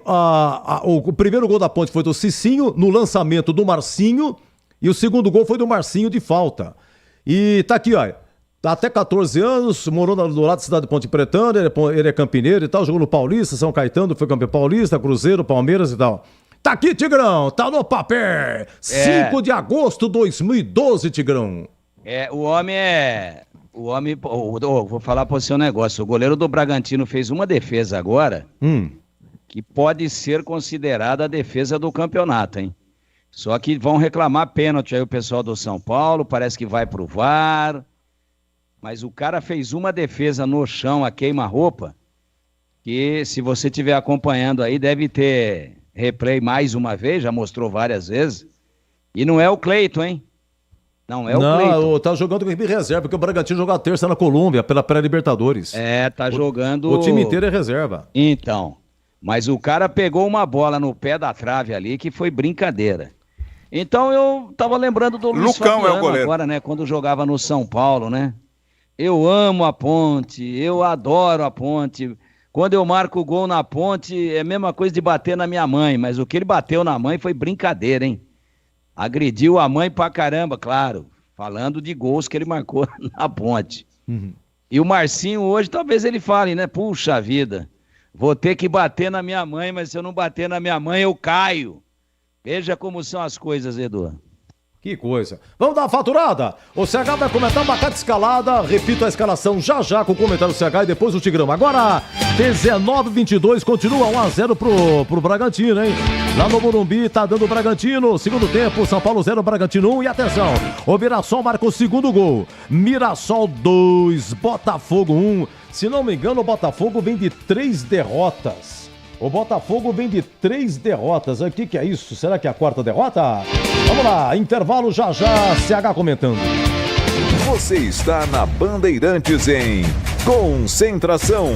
o primeiro gol da Ponte foi do Cicinho, no lançamento do Marcinho, e o segundo gol foi do Marcinho de falta. E tá aqui, ó. Até 14 anos, morou do lado da cidade de Ponte Pretana, ele é campineiro e tal, jogou no Paulista, São Caetano, foi campeão paulista, Cruzeiro, Palmeiras e tal. Tá aqui, Tigrão, tá no papel. 5 de agosto de 2012, Tigrão. Vou falar para você um negócio. O goleiro do Bragantino fez uma defesa agora que pode ser considerada a defesa do campeonato, hein? Só que vão reclamar pênalti aí o pessoal do São Paulo, parece que vai pro VAR. Mas o cara fez uma defesa no chão, a queima-roupa, que se você estiver acompanhando aí, deve ter replay mais uma vez, já mostrou várias vezes. E não é o Cleiton, hein? Não, é o Cleiton. Não, tá jogando com equipe reserva, porque o Bragantino joga a terça na Colômbia, pela pré-Libertadores. Jogando... O time inteiro é reserva. Então, mas o cara pegou uma bola no pé da trave ali, que foi brincadeira. Então eu tava lembrando do Luiz Fabiano agora, né, quando jogava no São Paulo, né? Eu amo a Ponte, eu adoro a Ponte. Quando eu marco o gol na Ponte, é a mesma coisa de bater na minha mãe, mas o que ele bateu na mãe foi brincadeira, hein? Agrediu a mãe pra caramba, claro, falando de gols que ele marcou na Ponte. E o Marcinho hoje, talvez ele fale, né? Puxa vida, Vou ter que bater na minha mãe, mas se eu não bater na minha mãe, eu caio. Veja como são as coisas, Edu. Que coisa. Vamos dar uma faturada? O CH vai comentar uma carta escalada. Repito a escalação já com o comentário do CH e depois o Tigrão. Agora, 19-22, continua 1-0 pro Bragantino, hein? Lá no Morumbi, tá dando o Bragantino. Segundo tempo, São Paulo 0, Bragantino 1. E atenção, o Mirassol marca o segundo gol. Mirassol 2, Botafogo 1. Se não me engano, o Botafogo vem de 3 derrotas. O Botafogo vem de 3 derrotas. O que é isso? Será que é a 4ª derrota? Vamos lá, intervalo já, CH comentando. Você está na Bandeirantes em Concentração.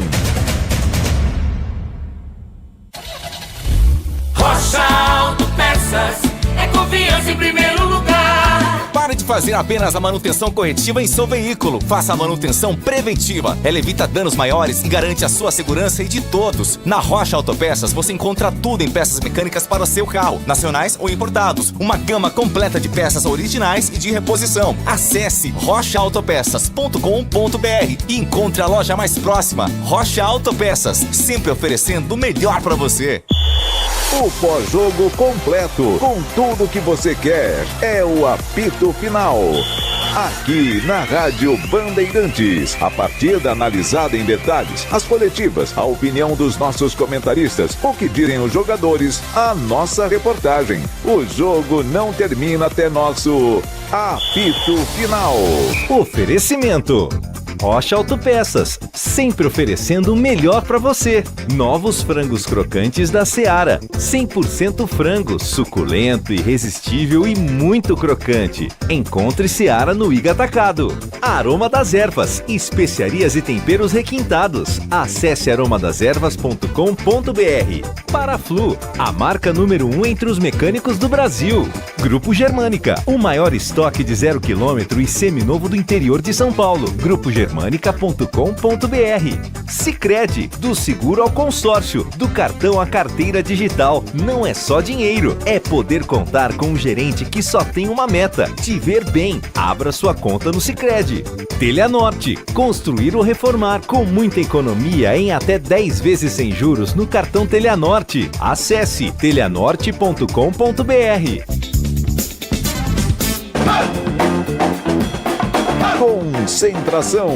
Rocha Autopeças é confiança em primeiro lugar. Pare de fazer apenas a manutenção corretiva em seu veículo. Faça a manutenção preventiva. Ela evita danos maiores e garante a sua segurança e de todos. Na Rocha Autopeças você encontra tudo em peças mecânicas para o seu carro, nacionais ou importados. Uma gama completa de peças originais e de reposição. Acesse rochaautopeças.com.br e encontre a loja mais próxima. Rocha Autopeças, sempre oferecendo o melhor para você. O pós-jogo completo, com tudo que você quer, é o apito final. Aqui na Rádio Bandeirantes, a partida analisada em detalhes, as coletivas, a opinião dos nossos comentaristas, o que dizem os jogadores, a nossa reportagem. O jogo não termina até nosso apito final. Oferecimento Rocha Autopeças, sempre oferecendo o melhor para você. Novos frangos crocantes da Seara, 100% frango, suculento, irresistível e muito crocante. Encontre Seara no Iga Atacado. Aroma das Ervas, especiarias e temperos requintados. Acesse aromadeservas.com.br. Paraflu, a marca número 1 entre os mecânicos do Brasil. Grupo Germânica, o maior estoque de 0 km e seminovo do interior de São Paulo. Grupo germânica.com.br. Sicredi, do seguro ao consórcio, do cartão à carteira digital. Não é só dinheiro, é poder contar com um gerente que só tem uma meta: te ver bem. Abra sua conta no Sicredi. Telhanorte, construir ou reformar com muita economia em até 10 vezes sem juros no cartão Telhanorte. Acesse telhanorte.com.br. Concentração.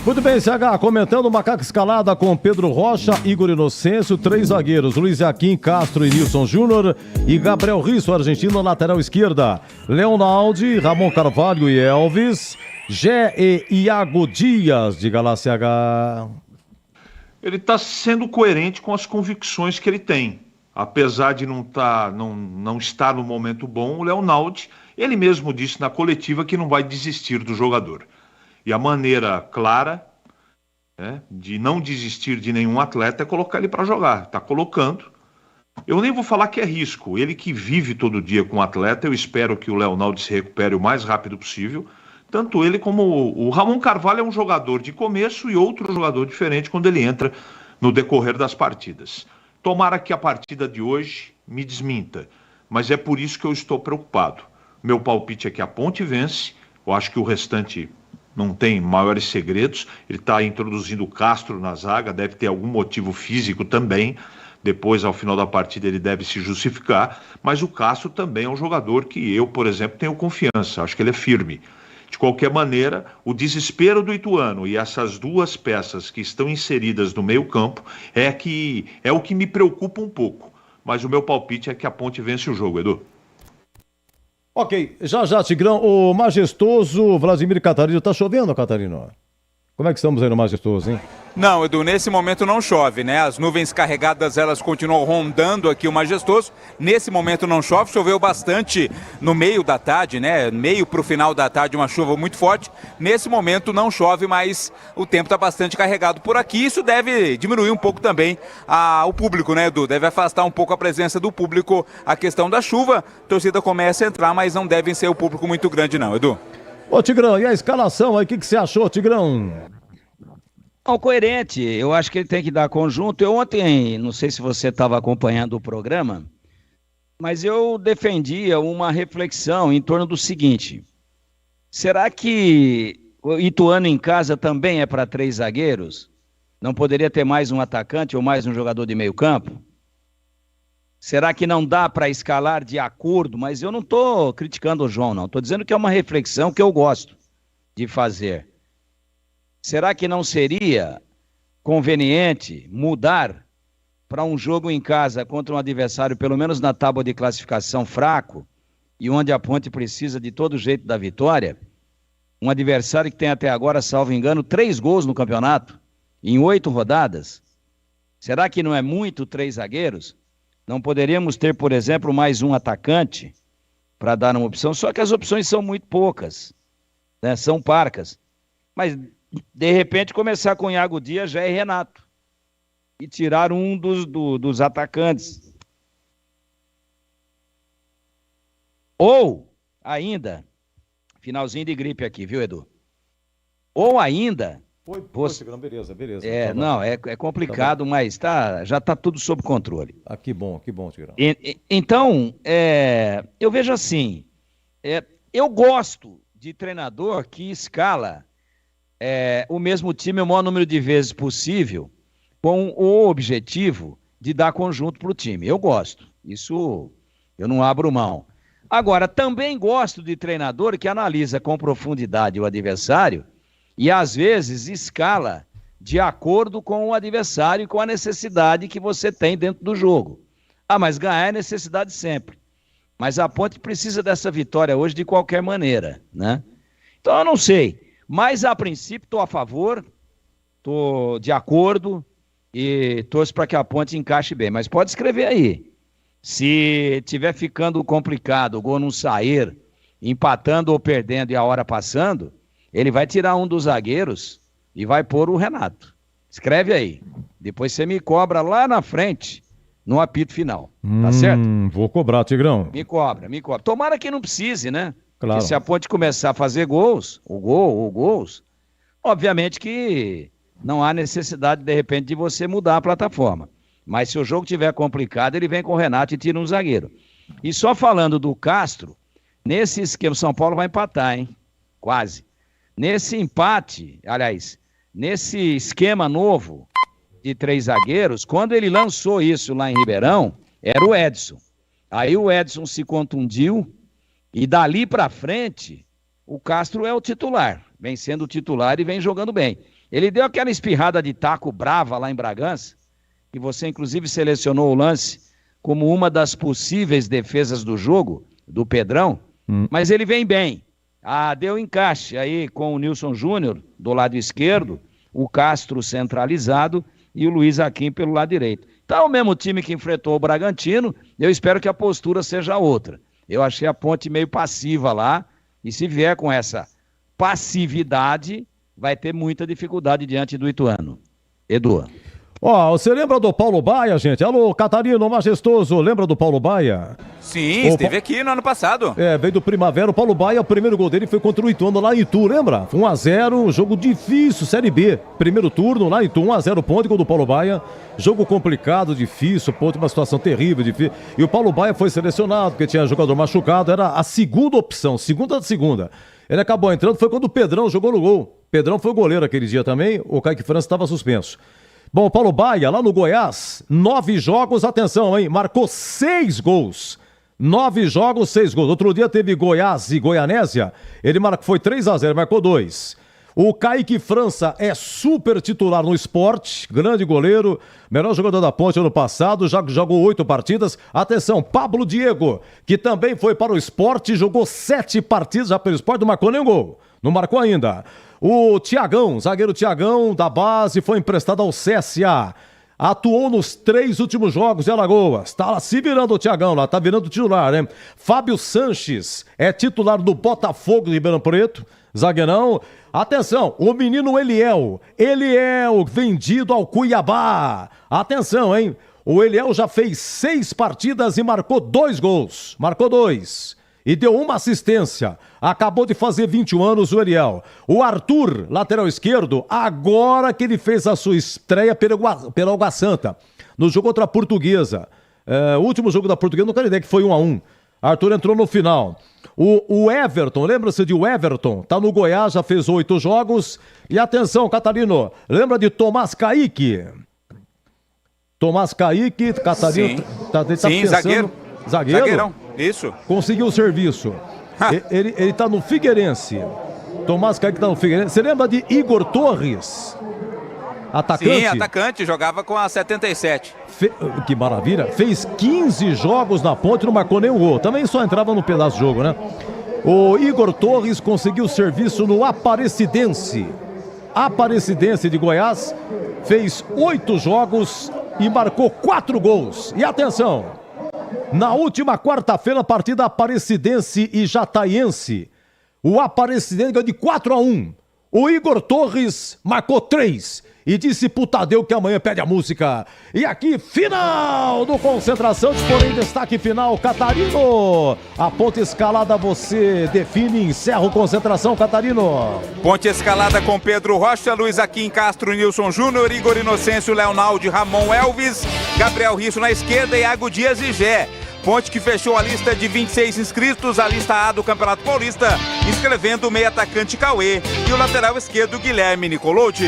Muito bem, CH, comentando uma carta escalada com Pedro Rocha, Igor Inocêncio, 3 zagueiros, Luiz Joaquim, Castro e Nilson Júnior e Gabriel Risso, argentino, na lateral esquerda, Leonaldi, Ramon Carvalho e Elvis, Gé e Iago Dias, diga lá, CH. Ele está sendo coerente com as convicções que ele tem. Apesar de não estar no momento bom, o Leonaldi, ele mesmo disse na coletiva que não vai desistir do jogador. E a maneira clara, né, de não desistir de nenhum atleta é colocar ele para jogar. Está colocando. Eu nem vou falar que é risco. Ele que vive todo dia com o atleta, eu espero que o Leonaldi se recupere o mais rápido possível. Tanto ele como o Ramon Carvalho é um jogador de começo e outro jogador diferente quando ele entra no decorrer das partidas. Tomara que a partida de hoje me desminta, mas é por isso que eu estou preocupado. Meu palpite é que a Ponte vence. Eu acho que o restante não tem maiores segredos. Ele está introduzindo o Castro na zaga, deve ter algum motivo físico também. Depois, ao final da partida, ele deve se justificar. Mas o Castro também é um jogador que eu, por exemplo, tenho confiança. Acho que ele é firme. De qualquer maneira, o desespero do Ituano e essas duas peças que estão inseridas no meio-campo é o que me preocupa um pouco. Mas o meu palpite é que a Ponte vence o jogo, Edu. Ok, já, Tigrão, o majestoso Vladimir Catarino, tá chovendo, Catarino? Como é que estamos aí no majestoso, hein? Não, Edu, nesse momento não chove, né? As nuvens carregadas, elas continuam rondando aqui o Majestoso. Nesse momento não chove, choveu bastante no meio da tarde, né? Meio pro final da tarde, uma chuva muito forte. Nesse momento não chove, mas o tempo está bastante carregado por aqui. Isso deve diminuir um pouco também o público, né, Edu? Deve afastar um pouco a presença do público, a questão da chuva. A torcida começa a entrar, mas não deve ser o público muito grande não, Edu. Ô, Tigrão, e a escalação aí, o que você achou, Tigrão? Não, coerente, eu acho que ele tem que dar conjunto. Eu ontem, não sei se você estava acompanhando o programa, mas eu defendia uma reflexão em torno do seguinte: será que o Ituano em casa também é para 3 zagueiros? Não poderia ter mais um atacante ou mais um jogador de meio campo? Será que não dá para escalar de acordo? Mas eu não estou criticando o João, não. Estou dizendo que é uma reflexão que eu gosto de fazer. Será que não seria conveniente mudar para um jogo em casa contra um adversário, pelo menos na tábua de classificação, fraco, e onde a Ponte precisa de todo jeito da vitória? Um adversário que tem até agora, salvo engano, 3 gols no campeonato, em 8 rodadas. Será que não é muito 3 zagueiros? Não poderíamos ter, por exemplo, mais um atacante para dar uma opção? Só que as opções são muito poucas, né? São parcas. Mas, de repente, começar com Iago Dias já é Renato. E tirar um dos atacantes. Ou, ainda, finalzinho de gripe aqui, viu, Edu? Ou ainda... Beleza. Não, é complicado, mas já está tudo sob controle. Que bom, Tigrão. Então, eu vejo assim, eu gosto de treinador que escala o mesmo time o maior número de vezes possível, com o objetivo de dar conjunto para o time. Eu gosto, isso eu não abro mão. Agora, também gosto de treinador que analisa com profundidade o adversário e, às vezes, escala de acordo com o adversário e com a necessidade que você tem dentro do jogo. Mas ganhar é necessidade sempre. Mas a Ponte precisa dessa vitória hoje de qualquer maneira, né? Então, eu não sei. Mas, a princípio, estou a favor, estou de acordo e torço para que a Ponte encaixe bem. Mas pode escrever aí. Se tiver ficando complicado, o gol não sair, empatando ou perdendo e a hora passando, ele vai tirar um dos zagueiros e vai pôr o Renato. Escreve aí. Depois você me cobra lá na frente, no apito final. Tá certo? Vou cobrar, Tigrão. Me cobra. Tomara que não precise, né? Claro. Porque se a Ponte começar a fazer gols, gols, obviamente que não há necessidade, de repente, de você mudar a plataforma. Mas se o jogo estiver complicado, ele vem com o Renato e tira um zagueiro. E só falando do Castro, nesse esquema, o São Paulo vai empatar, hein? Quase. Nesse empate, aliás, nesse esquema novo de 3 zagueiros, quando ele lançou isso lá em Ribeirão, era o Edson. Aí o Edson se contundiu e dali pra frente, o Castro é o titular. Vem sendo o titular e vem jogando bem. Ele deu aquela espirrada de taco brava lá em Bragança, e você inclusive selecionou o lance como uma das possíveis defesas do jogo, do Pedrão, mas ele vem bem. Deu encaixe aí com o Nilson Júnior do lado esquerdo, o Castro centralizado e o Luiz Aquim pelo lado direito. Então, o mesmo time que enfrentou o Bragantino, eu espero que a postura seja outra. Eu achei a Ponte meio passiva lá, e se vier com essa passividade, vai ter muita dificuldade diante do Ituano. Edu. Você lembra do Paulo Baia, gente? Alô, Catarino Majestoso, lembra do Paulo Baia? Sim, esteve aqui no ano passado. Veio do Primavera. O Paulo Baia, o primeiro gol dele foi contra o Ituano lá em Itu, lembra? 1-0, jogo difícil, Série B. Primeiro turno lá em Itu, 1-0 Ponte, gol do Paulo Baia. Jogo complicado, difícil, Ponte, uma situação terrível, difícil. E o Paulo Baia foi selecionado, porque tinha jogador machucado, era a segunda opção, segunda. Ele acabou entrando, foi quando o Pedrão jogou no gol. Pedrão foi o goleiro aquele dia também, o Kaique França estava suspenso. Bom, Paulo Baia, lá no Goiás, 9 jogos, atenção, hein? Marcou 6 gols. 9 jogos, 6 gols. Outro dia teve Goiás e Goianésia, ele foi 3-0, marcou 2. O Kaique França é super titular no Sport, grande goleiro, melhor jogador da Ponte ano passado, já jogou 8 partidas. Atenção, Pablo Diego, que também foi para o Sport, jogou 7 partidas já pelo Sport, não marcou nenhum gol. Não marcou ainda. O Thiagão, zagueiro Thiagão, da base, foi emprestado ao CSA. Atuou nos 3 últimos jogos de Alagoas. Tá se virando o Thiagão lá, tá virando titular, né? Fábio Sanches é titular do Botafogo de Ribeirão Preto, zagueirão. Atenção, o menino Eliel vendido ao Cuiabá. Atenção, hein? O Eliel já fez 6 partidas e marcou 2 gols. Marcou 2. E deu 1 assistência. Acabou de fazer 21 anos o Eliel. O Arthur, lateral esquerdo, agora que ele fez a sua estreia pela Água Santa, no jogo contra a Portuguesa. O último jogo da Portuguesa, não quero dizer que foi 1-1. Arthur entrou no final. O Everton, lembra-se de o Everton? Tá no Goiás, já fez 8 jogos. E atenção, Catarino, lembra de Tomás Caíque? Tomás Caíque, Catarino... Sim, tá sim, pensando... Zagueirão, isso. Conseguiu o serviço. Ele tá no Figueirense. Tomás Caíque tá no Figueirense. Você lembra de Igor Torres? Atacante? Sim, atacante, jogava com a 77. Que maravilha. Fez 15 jogos na Ponte e não marcou nenhum gol. Também só entrava no pedaço de jogo, né? O Igor Torres conseguiu serviço no Aparecidense. Aparecidense de Goiás. Fez 8 jogos e marcou 4 gols. E atenção, na última quarta-feira, partida Aparecidense e Jataiense. O Aparecidense ganhou de 4-1. O Igor Torres marcou 3. E disse pro Tadeu que amanhã pede a música. E aqui, final do Concentração, porém destaque final, Catarino. A ponte escalada você define e encerra o Concentração, Catarino. Ponte escalada com Pedro Rocha, Luiz Aquim Castro, Nilson Júnior, Igor Inocêncio, Leonaldo, Ramon Elvis, Gabriel Risso na esquerda, Iago Dias e Gé. Ponte que fechou a lista de 26 inscritos, a lista A do Campeonato Paulista, inscrevendo o meio atacante Cauê e o lateral esquerdo Guilherme Nicolodi.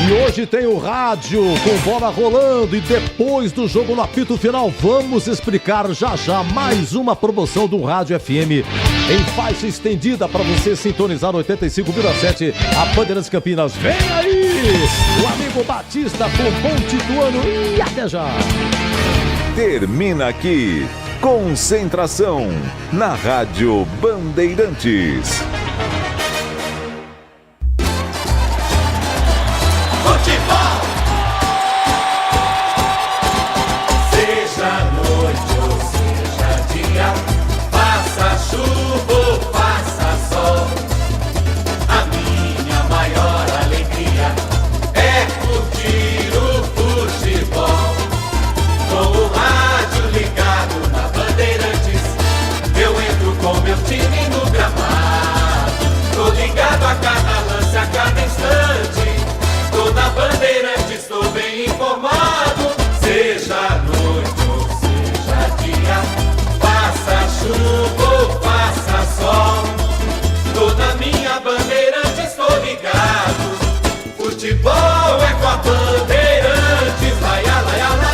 E hoje tem o rádio com bola rolando e depois do jogo no apito final vamos explicar já mais uma promoção do Rádio FM em faixa estendida para você sintonizar 85,7 a Bandeirantes Campinas. Vem aí o amigo Batista com Ponte do Ano e até já. Termina aqui Concentração na Rádio Bandeirantes. Futebol! Seja noite ou seja dia, faça chuva ou faça sol, a minha maior alegria é curtir o futebol. Com o rádio ligado na Bandeirantes, eu entro com meu time no gramado. Tô ligado a cada lance, a cada instante. Tô na Bandeirantes, tô bem informado. Seja noite ou seja dia, faça chuva ou faça sol, tô na minha Bandeirantes, tô ligado. Futebol é com a Bandeirantes, laia, laia, laia.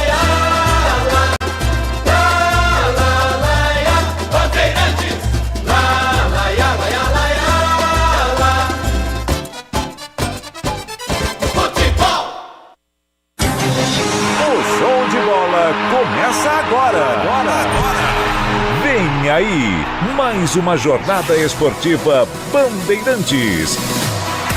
Começa agora. Vem aí, mais uma jornada esportiva Bandeirantes.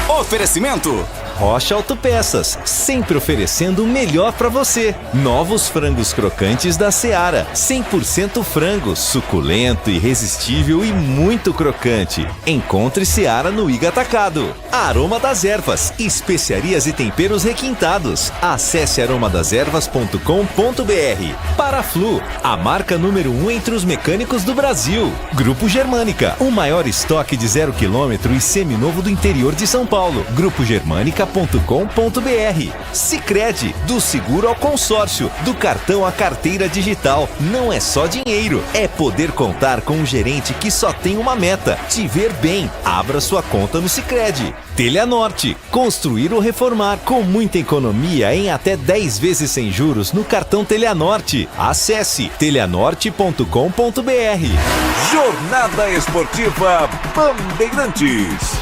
Oferecimento Rocha Autopeças, sempre oferecendo o melhor para você. Novos frangos crocantes da Seara, 100% frango, suculento, irresistível e muito crocante. Encontre Seara no Iga Atacado. Aroma das Ervas, especiarias e temperos requintados. Acesse aromadeservas.com.br. Paraflu, a marca número 1 entre os mecânicos do Brasil. Grupo Germânica, o maior estoque de 0 km e seminovo do interior de São Paulo. Grupo Germânica.com.br. Sicredi, do seguro ao consórcio, do cartão à carteira digital. Não é só dinheiro, é poder contar com um gerente que só tem uma meta: te ver bem. Abra sua conta no Sicredi. Teleanorte, construir ou reformar com muita economia em até 10 vezes sem juros no cartão Teleanorte. Acesse teleanorte.com.br. Jornada Esportiva Bandeirantes.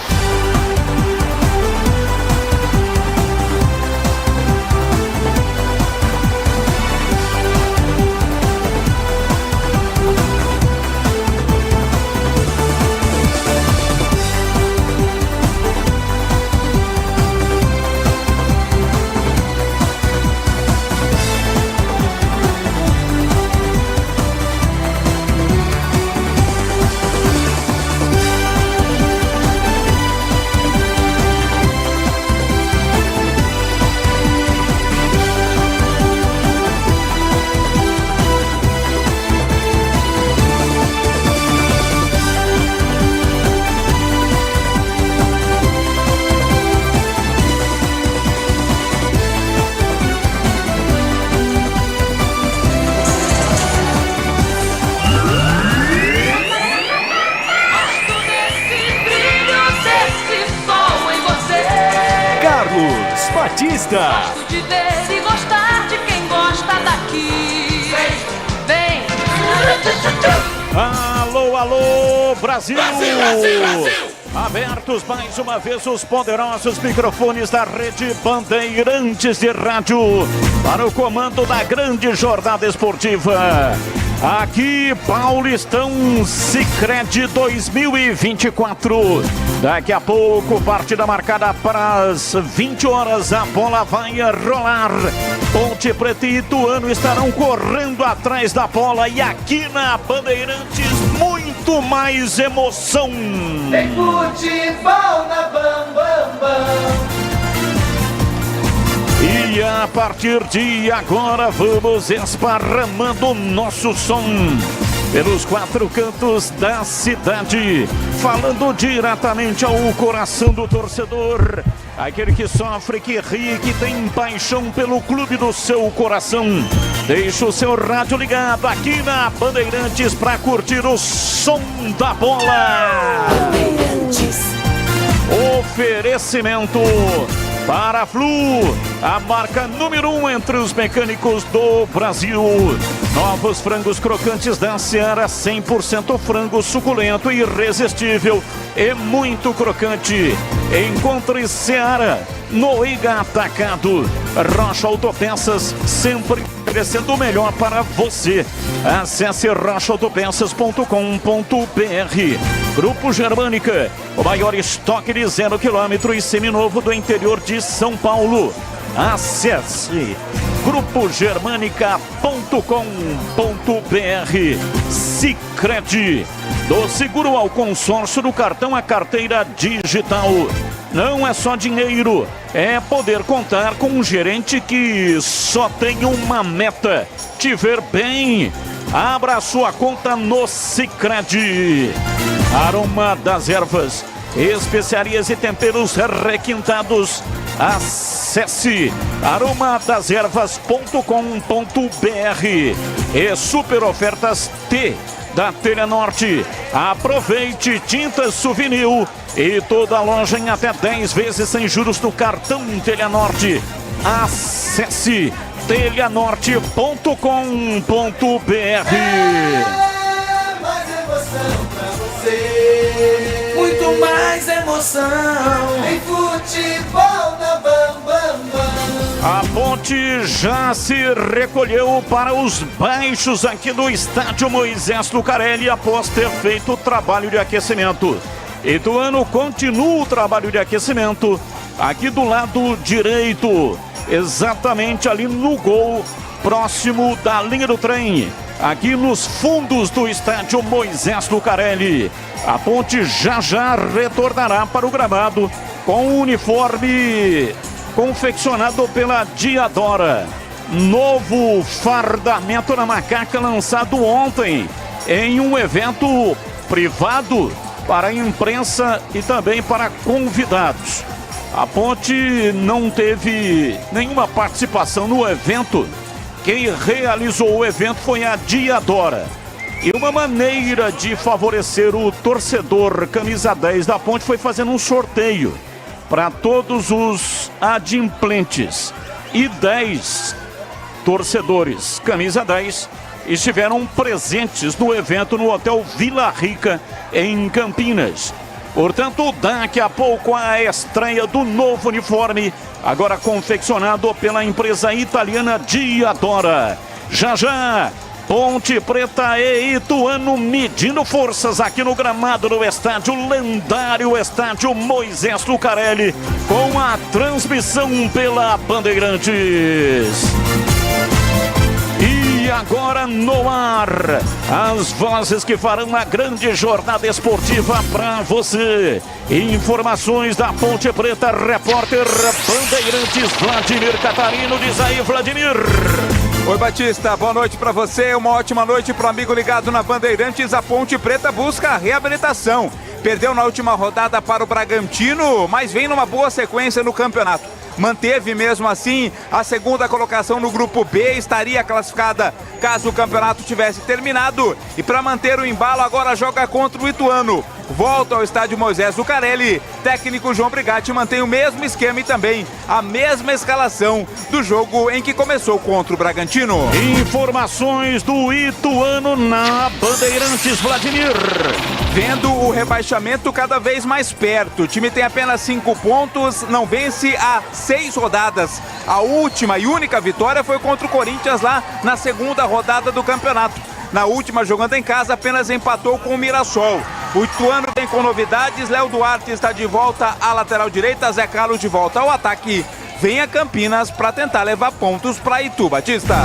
Batista. Gosto de ver e gostar de quem gosta daqui. Vem. Alô, alô, Brasil! Brasil, Brasil, Brasil! Abertos mais uma vez os poderosos microfones da Rede Bandeirantes de Rádio para o comando da grande jornada esportiva. Aqui, Paulistão Sicredi 2024. Daqui a pouco, partida marcada para as 20 horas. A bola vai rolar. Ponte Preta e Ituano estarão correndo atrás da bola. E aqui na Bandeirantes, muito mais emoção. Tem futebol na Bam Bam Bam. E a partir de agora vamos esparramando o nosso som pelos 4 cantos da cidade, falando diretamente ao coração do torcedor, aquele que sofre, que ri, que tem paixão pelo clube do seu coração. Deixa o seu rádio ligado aqui na Bandeirantes para curtir o som da bola. Bandeirantes. Oferecimento para Flu, a marca número 1 entre os mecânicos do Brasil. Novos frangos crocantes da Seara, 100% frango suculento, irresistível e muito crocante. Encontre Seara no Iga Atacado. Rocha Autopeças, sempre oferecendo o melhor para você. Acesse rochaautopeças.com.br. Grupo Germânica, o maior estoque de 0 km e seminovo do interior de São Paulo. Acesse grupogermanica.com.br. Sicredi, do seguro ao consórcio, do cartão à carteira digital. Não é só dinheiro, é poder contar com um gerente que só tem uma meta: te ver bem. Abra sua conta no Sicredi. Aroma das Ervas, especiarias e temperos requintados. Acesse aromadaservas.com.br. E super ofertas T da Telenorte. Aproveite tintas Souvenir e toda a loja em até 10 vezes sem juros no cartão Telenorte. Acesse telenorte.com.br. Mais emoção pra você. Muito mais emoção. Tem futebol na Bam Bam Bam. A Ponte já se recolheu para os baixos aqui do estádio Moisés Lucarelli após ter feito o trabalho de aquecimento. Ituano continua o trabalho de aquecimento aqui do lado direito, exatamente ali no gol, próximo da linha do trem, aqui nos fundos do estádio Moisés Lucarelli. A Ponte já retornará para o gramado com o uniforme confeccionado pela Diadora. Novo fardamento na macaca lançado ontem em um evento privado para a imprensa e também para convidados. A Ponte não teve nenhuma participação no evento. Quem realizou o evento foi a Diadora. E uma maneira de favorecer o torcedor camisa 10 da Ponte foi fazendo um sorteio para todos os adimplentes. E 10 torcedores camisa 10 estiveram presentes no evento no Hotel Vila Rica, em Campinas. Portanto, daqui a pouco a estreia do novo uniforme, agora confeccionado pela empresa italiana Diadora. Já, Ponte Preta e Ituano medindo forças aqui no gramado do estádio lendário, estádio Moisés Lucarelli, com a transmissão pela Bandeirantes. E agora no ar, as vozes que farão a grande jornada esportiva para você. Informações da Ponte Preta, repórter Bandeirantes Vladimir Catarino. Diz aí, Vladimir. Oi, Batista, boa noite para você, uma ótima noite para o amigo ligado na Bandeirantes. A Ponte Preta busca a reabilitação. Perdeu na última rodada para o Bragantino, mas vem numa boa sequência no campeonato. Manteve mesmo assim a segunda colocação no grupo B, estaria classificada caso o campeonato tivesse terminado. E para manter o embalo agora joga contra o Ituano. volta ao estádio Moisés Zucarelli. Técnico João Brigatti mantém o mesmo esquema e também a mesma escalação do jogo em que começou contra o Bragantino. Informações do Ituano na Bandeirantes, Vladimir. Vendo o rebaixamento cada vez mais perto. O time tem apenas 5 pontos, não vence há 6 rodadas. A última e única vitória foi contra o Corinthians lá na segunda rodada do campeonato. Na última, jogando em casa, apenas empatou com o Mirassol. O Ituano tem com novidades, Léo Duarte está de volta à lateral direita, Zé Carlos de volta ao ataque. Vem a Campinas para tentar levar pontos para Itu, Batista.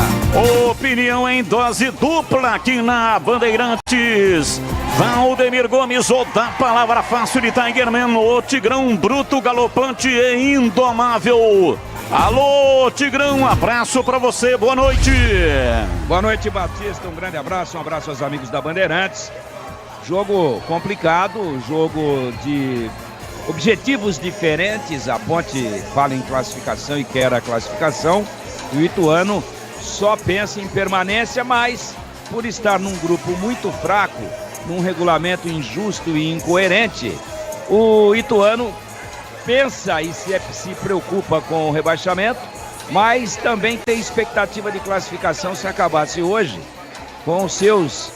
Opinião em dose dupla aqui na Bandeirantes. Valdemir Gomes, ou da palavra fácil de Tigerman, o Tigrão bruto, galopante e indomável. Alô, Tigrão, abraço pra você, boa noite. Boa noite, Batista, um grande abraço, um abraço aos amigos da Bandeirantes. Jogo complicado, jogo de objetivos diferentes. A Ponte fala em classificação e quer a classificação. E o Ituano só pensa em permanência, mas por estar num grupo muito fraco, num regulamento injusto e incoerente, o Ituano pensa e se preocupa com o rebaixamento, mas também tem expectativa de classificação. Se acabasse hoje com os seus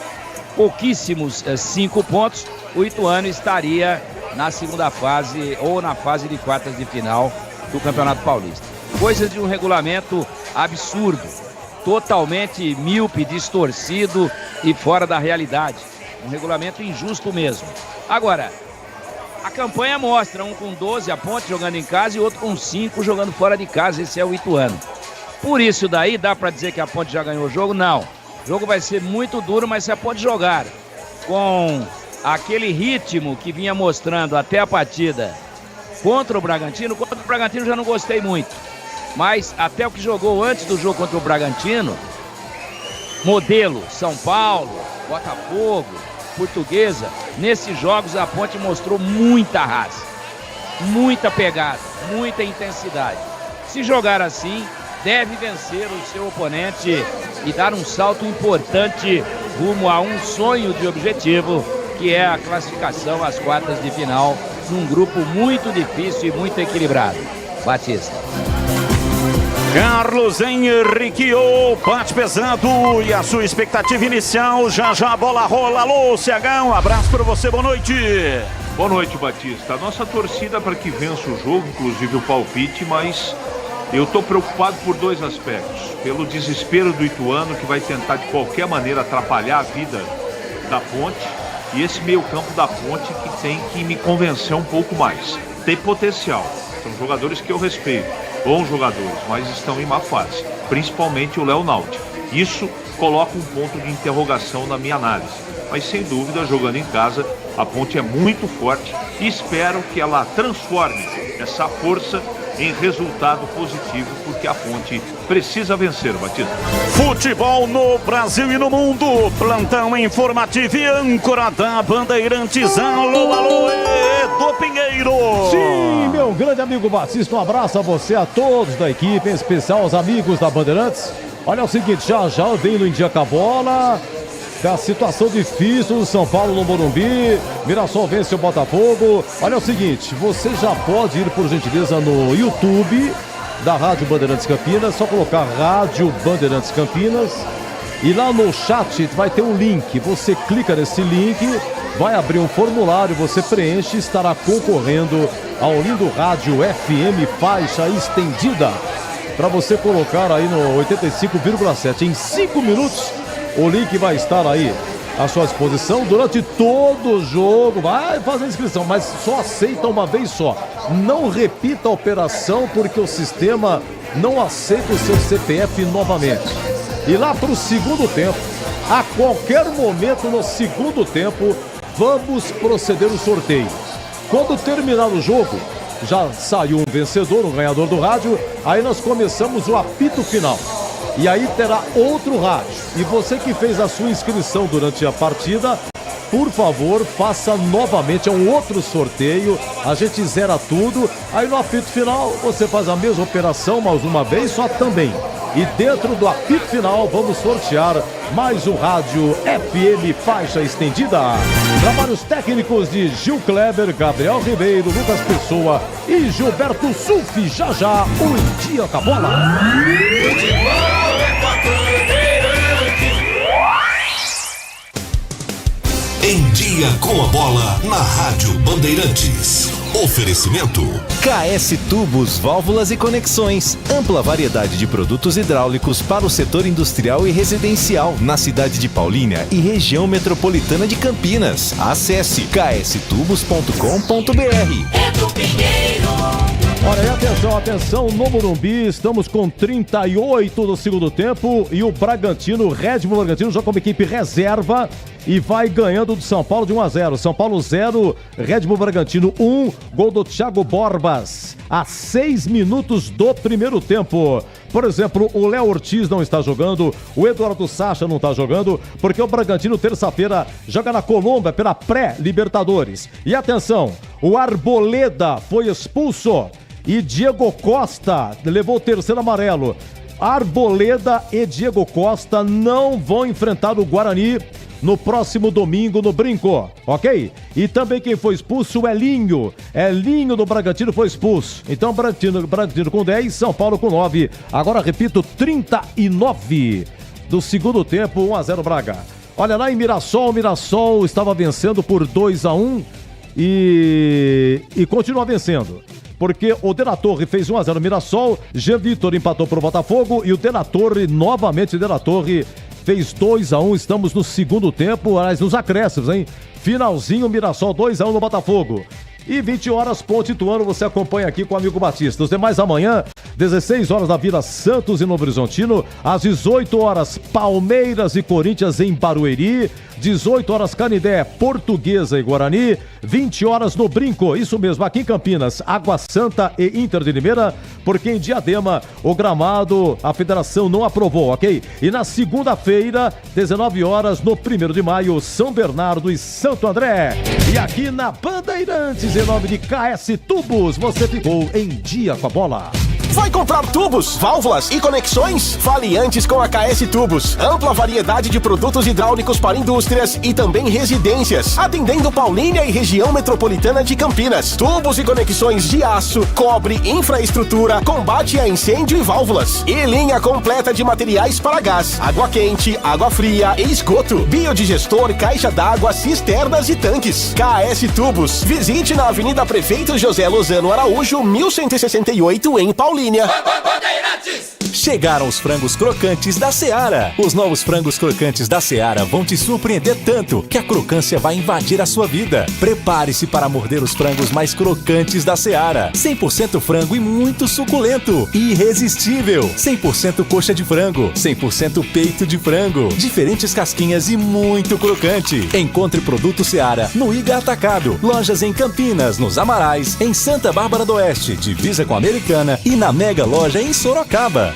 pouquíssimos 5 pontos, o Ituano estaria na segunda fase ou na fase de quartas de final do Campeonato Paulista. Coisas de um regulamento absurdo, totalmente míope, distorcido e fora da realidade. Um regulamento injusto mesmo. Agora, a campanha mostra, um com 12, a Ponte jogando em casa, e outro com 5 jogando fora de casa. Esse é o Ituano. Por isso daí, dá para dizer que a Ponte já ganhou o jogo? Não. O jogo vai ser muito duro, mas se a Ponte jogar com aquele ritmo que vinha mostrando até a partida contra o Bragantino já não gostei muito. Mas até o que jogou antes do jogo contra o Bragantino, modelo São Paulo, Botafogo, Portuguesa, nesses jogos a Ponte mostrou muita raça, muita pegada, muita intensidade. Se jogar assim, deve vencer o seu oponente e dar um salto importante rumo a um sonho de objetivo, que é a classificação às quartas de final, num grupo muito difícil e muito equilibrado. Batista. Carlos Henrique, o bate pesado e a sua expectativa inicial, já a bola rola. Alô, CH, um abraço para você, boa noite. Boa noite, Batista. A nossa torcida para que vença o jogo, inclusive o palpite, mas eu estou preocupado por 2 aspectos. Pelo desespero do Ituano, que vai tentar de qualquer maneira atrapalhar a vida da Ponte, e esse meio campo da Ponte que tem que me convencer um pouco mais. Tem potencial, são jogadores que eu respeito, bons jogadores, mas estão em má fase, principalmente o Léo Duarte. Isso coloca um ponto de interrogação na minha análise, mas sem dúvida, jogando em casa, a Ponte é muito forte e espero que ela transforme essa força em resultado positivo, porque a Ponte precisa vencer, Batista. Futebol no Brasil e no mundo, plantão informativo e âncora da Bandeirantes. Alô, Edu Pinheiro. Sim, meu grande amigo Batista, um abraço a você, a todos da equipe, em especial aos amigos da Bandeirantes. Olha o seguinte, já vem no India com a bola. A situação difícil do São Paulo no Morumbi. Mirassol vence o Botafogo. Olha o seguinte, você já pode ir, por gentileza, no YouTube da Rádio Bandeirantes Campinas. Só colocar Rádio Bandeirantes Campinas. E lá no chat vai ter um link. Você clica nesse link, vai abrir um formulário, você preenche e estará concorrendo ao lindo rádio FM faixa estendida, para você colocar aí no 85,7. Em 5 minutos o link vai estar aí à sua disposição durante todo o jogo. Vai fazer inscrição, mas só aceita uma vez só. Não repita a operação, porque o sistema não aceita o seu CPF novamente. E lá para o segundo tempo, a qualquer momento no segundo tempo, vamos proceder o sorteio. Quando terminar o jogo, já saiu um vencedor, um ganhador do rádio, aí nós começamos o apito final. E aí terá outro rádio. E você que fez a sua inscrição durante a partida, por favor, faça novamente, é um outro sorteio, a gente zera tudo, aí no apito final você faz a mesma operação mais uma vez, só também E dentro do apito final, vamos sortear mais um rádio FM faixa estendida. Trabalhos técnicos de Gil Kleber, Gabriel Ribeiro, Lucas Pessoa e Gilberto Sulfi. Já já, o Em Dia com a Bola. Em Dia com a Bola, na Rádio Bandeirantes. Oferecimento KS Tubos, Válvulas e Conexões. Ampla variedade de produtos hidráulicos para o setor industrial e residencial na cidade de Paulínia e região metropolitana de Campinas. Acesse kstubos.com.br. Olha aí, atenção, no Morumbi, estamos com 38 do segundo tempo e o Bragantino, Red Bull Bragantino, joga como equipe reserva e vai ganhando do São Paulo de 1-0. São Paulo 0, Red Bull Bragantino 1, gol do Thiago Borbas, a 6 minutos do primeiro tempo. Por exemplo, o Léo Ortiz não está jogando, o Eduardo Sacha não está jogando, porque o Bragantino terça-feira joga na Colômbia pela pré-Libertadores. E atenção, o Arboleda foi expulso e Diego Costa levou o terceiro amarelo. Arboleda e Diego Costa não vão enfrentar o Guarani no próximo domingo no Brinco, ok? E também quem foi expulso, o Elinho do Bragantino foi expulso. Então Bragantino com 10, São Paulo com 9. Agora repito, 39 do segundo tempo, 1-0 Braga. Olha lá em Mirassol, o Mirassol estava vencendo por 2-1 e continua vencendo. Porque o De La Torre fez 1-0 no Mirassol, Jean Vitor empatou para o Botafogo e o De La Torre, novamente De La Torre, fez 2-1, estamos no segundo tempo, aliás, nos acréscimos, hein? Finalzinho, Mirassol 2-1 no Botafogo. E 20 horas, Ponte Ituano, você acompanha aqui com o amigo Batista. Os demais amanhã, 16 horas na Vila Santos e Novo Horizontino, às 18 horas, Palmeiras e Corinthians em Barueri, 18 horas Canindé, Portuguesa e Guarani, 20 horas no Brinco, isso mesmo, aqui em Campinas, Água Santa e Inter de Limeira, porque em Diadema o gramado a federação não aprovou, ok? E na segunda-feira, 19 horas, no 1º de maio, São Bernardo e Santo André. E aqui na Bandeirantes, em nome de KS Tubos, você ficou em Dia com a Bola. Vai comprar tubos, válvulas e conexões? Fale antes com a KS Tubos. Ampla variedade de produtos hidráulicos para indústrias e também residências. Atendendo Paulínia e região metropolitana de Campinas. Tubos e conexões de aço, cobre, infraestrutura, combate a incêndio e válvulas. E linha completa de materiais para gás, água quente, água fria e esgoto. Biodigestor, caixa d'água, cisternas e tanques. KS Tubos. Visite na Avenida Prefeito José Lozano Araújo, 1168 em Paulínia. Chegaram os frangos crocantes da Seara. Os novos frangos crocantes da Seara vão te surpreender tanto que a crocância vai invadir a sua vida. Prepare-se para morder os frangos mais crocantes da Seara. 100% frango e muito suculento. Irresistível. 100% coxa de frango. 100% peito de frango. Diferentes casquinhas e muito crocante. Encontre produto Seara no Iga Atacado. Lojas em Campinas, nos Amarais, em Santa Bárbara do Oeste, divisa com a Americana e na Mega Loja em Sorocaba.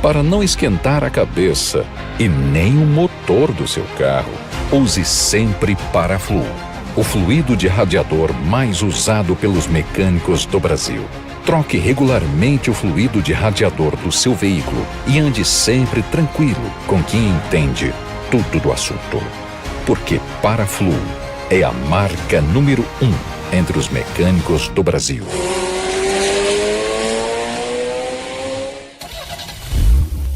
Para não esquentar a cabeça e nem o motor do seu carro, use sempre Paraflu, o fluido de radiador mais usado pelos mecânicos do Brasil. Troque regularmente o fluido de radiador do seu veículo e ande sempre tranquilo com quem entende tudo do assunto. Porque Paraflu é a marca número 1 entre os mecânicos do Brasil.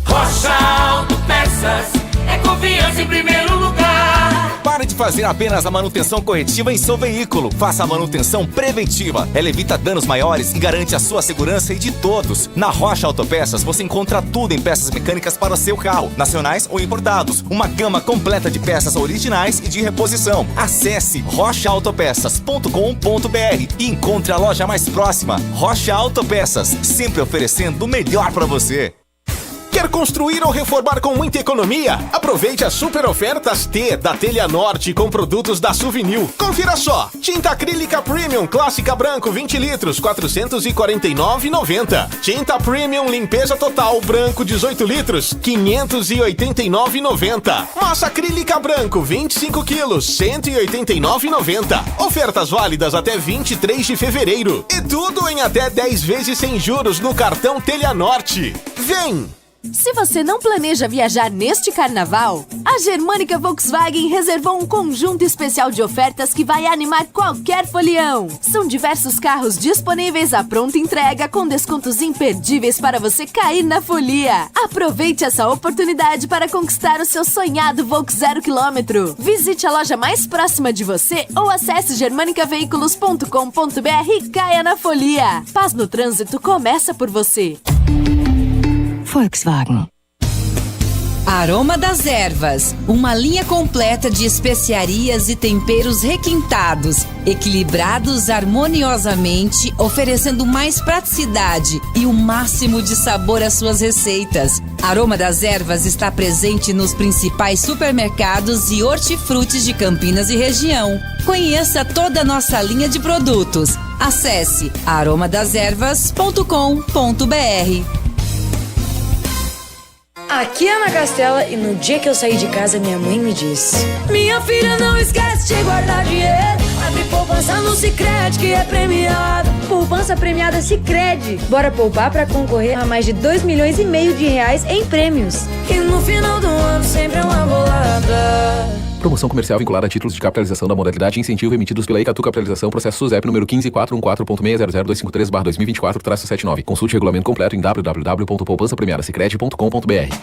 Rocha Autopeças é confiança em primeiro lugar. Pare de fazer apenas a manutenção corretiva em seu veículo. Faça a manutenção preventiva. Ela evita danos maiores e garante a sua segurança e de todos. Na Rocha Autopeças você encontra tudo em peças mecânicas para o seu carro, nacionais ou importados. Uma gama completa de peças originais e de reposição. Acesse rochaautopeças.com.br e encontre a loja mais próxima. Rocha Autopeças, sempre oferecendo o melhor para você. Quer construir ou reformar com muita economia? Aproveite as super ofertas T da Telha Norte com produtos da Suvinil. Confira só. Tinta acrílica Premium Clássica Branco 20 litros, R$ 449,90. Tinta Premium Limpeza Total Branco 18 litros, R$ 589,90. Massa acrílica branco 25 quilos, R$ 189,90. Ofertas válidas até 23 de fevereiro. E tudo em até 10 vezes sem juros no cartão Telha Norte. Vem! Se você não planeja viajar neste carnaval, a Germânica Volkswagen reservou um conjunto especial de ofertas que vai animar qualquer folião. São diversos carros disponíveis à pronta entrega com descontos imperdíveis para você cair na folia. Aproveite essa oportunidade para conquistar o seu sonhado Volks 0 km. Visite a loja mais próxima de você ou acesse germanicaveículos.com.br e caia na folia. Paz no trânsito começa por você. Volkswagen. Aroma das Ervas, uma linha completa de especiarias e temperos requintados, equilibrados harmoniosamente, oferecendo mais praticidade e o máximo de sabor às suas receitas. Aroma das Ervas está presente nos principais supermercados e hortifrutis de Campinas e região. Conheça toda a nossa linha de produtos. Acesse aromadeservas.com.br. Aqui é Ana Castela e no dia que eu saí de casa minha mãe me disse: minha filha, não esquece de guardar dinheiro. Abre poupança no Sicredi que é premiado. Poupança premiada Sicredi. Bora poupar pra concorrer a mais de 2,5 milhões de reais em prêmios. E no final do ano sempre é uma bolada. Promoção comercial vinculada a títulos de capitalização da modalidade incentivo emitidos pela Icatu Capitalização, processo SUSEP número 15414.600.253/2024-79. Consulte o regulamento completo em www.poupançapremiadasicredi.com.br.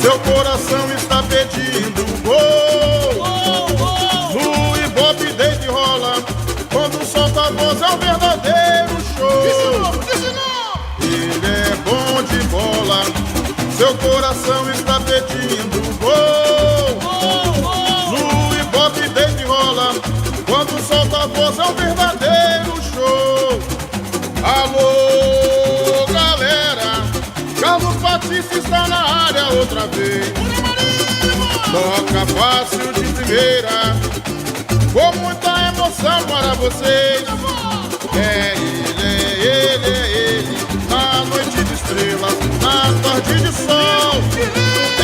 Seu coração está pedindo gol. No Ibope desde rola, quando solta a voz é um verdadeiro show. Ele é bom de bola, seu coração está pedindo gol. No Ibope desde rola, quando solta a voz é um verdadeiro show. Alô, galera, Carlos Batista está na área outra vez. Toca fácil de primeira, com muita emoção para vocês. É ele, na noite de estrelas, na tarde de sol. É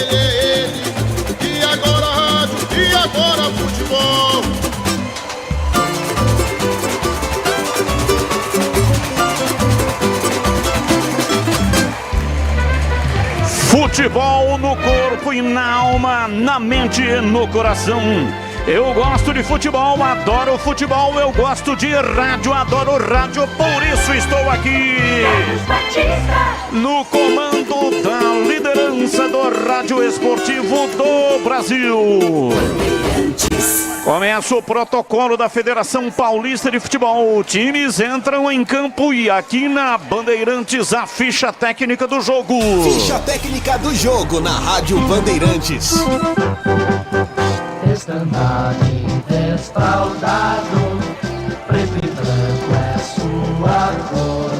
ele, e agora rádio, e agora futebol. Futebol no corpo e na alma, na mente e no coração. Eu gosto de futebol, adoro futebol, eu gosto de rádio, adoro rádio, por isso estou aqui no comando da liderança do rádio esportivo do Brasil. Começa o protocolo da Federação Paulista de Futebol. Times entram em campo e aqui na Bandeirantes a ficha técnica do jogo. Ficha técnica do jogo na Rádio Bandeirantes. Estandarte desfraldado, preto e branco é sua cor.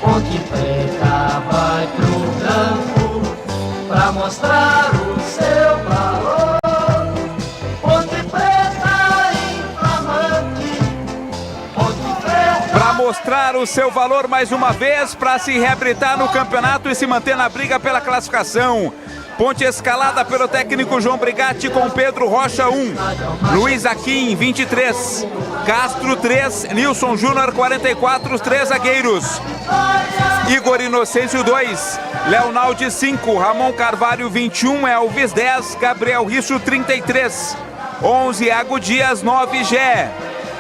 Ponte preta vai pro campo pra mostrar o seu valor. Ponte preta inflamante, ponte preta. Pra mostrar o seu valor mais uma vez, pra se reabilitar no campeonato e se manter na briga pela classificação. Ponte escalada pelo técnico João Brigatti com Pedro Rocha 1, Luiz Aquim 23, Castro 3, Nilson Júnior 44, os 3 zagueiros, Igor Inocêncio 2, Leonaldi 5, Ramon Carvalho 21, Elvis 10, Gabriel Risso 33, 11 Iago Dias 9 Gé.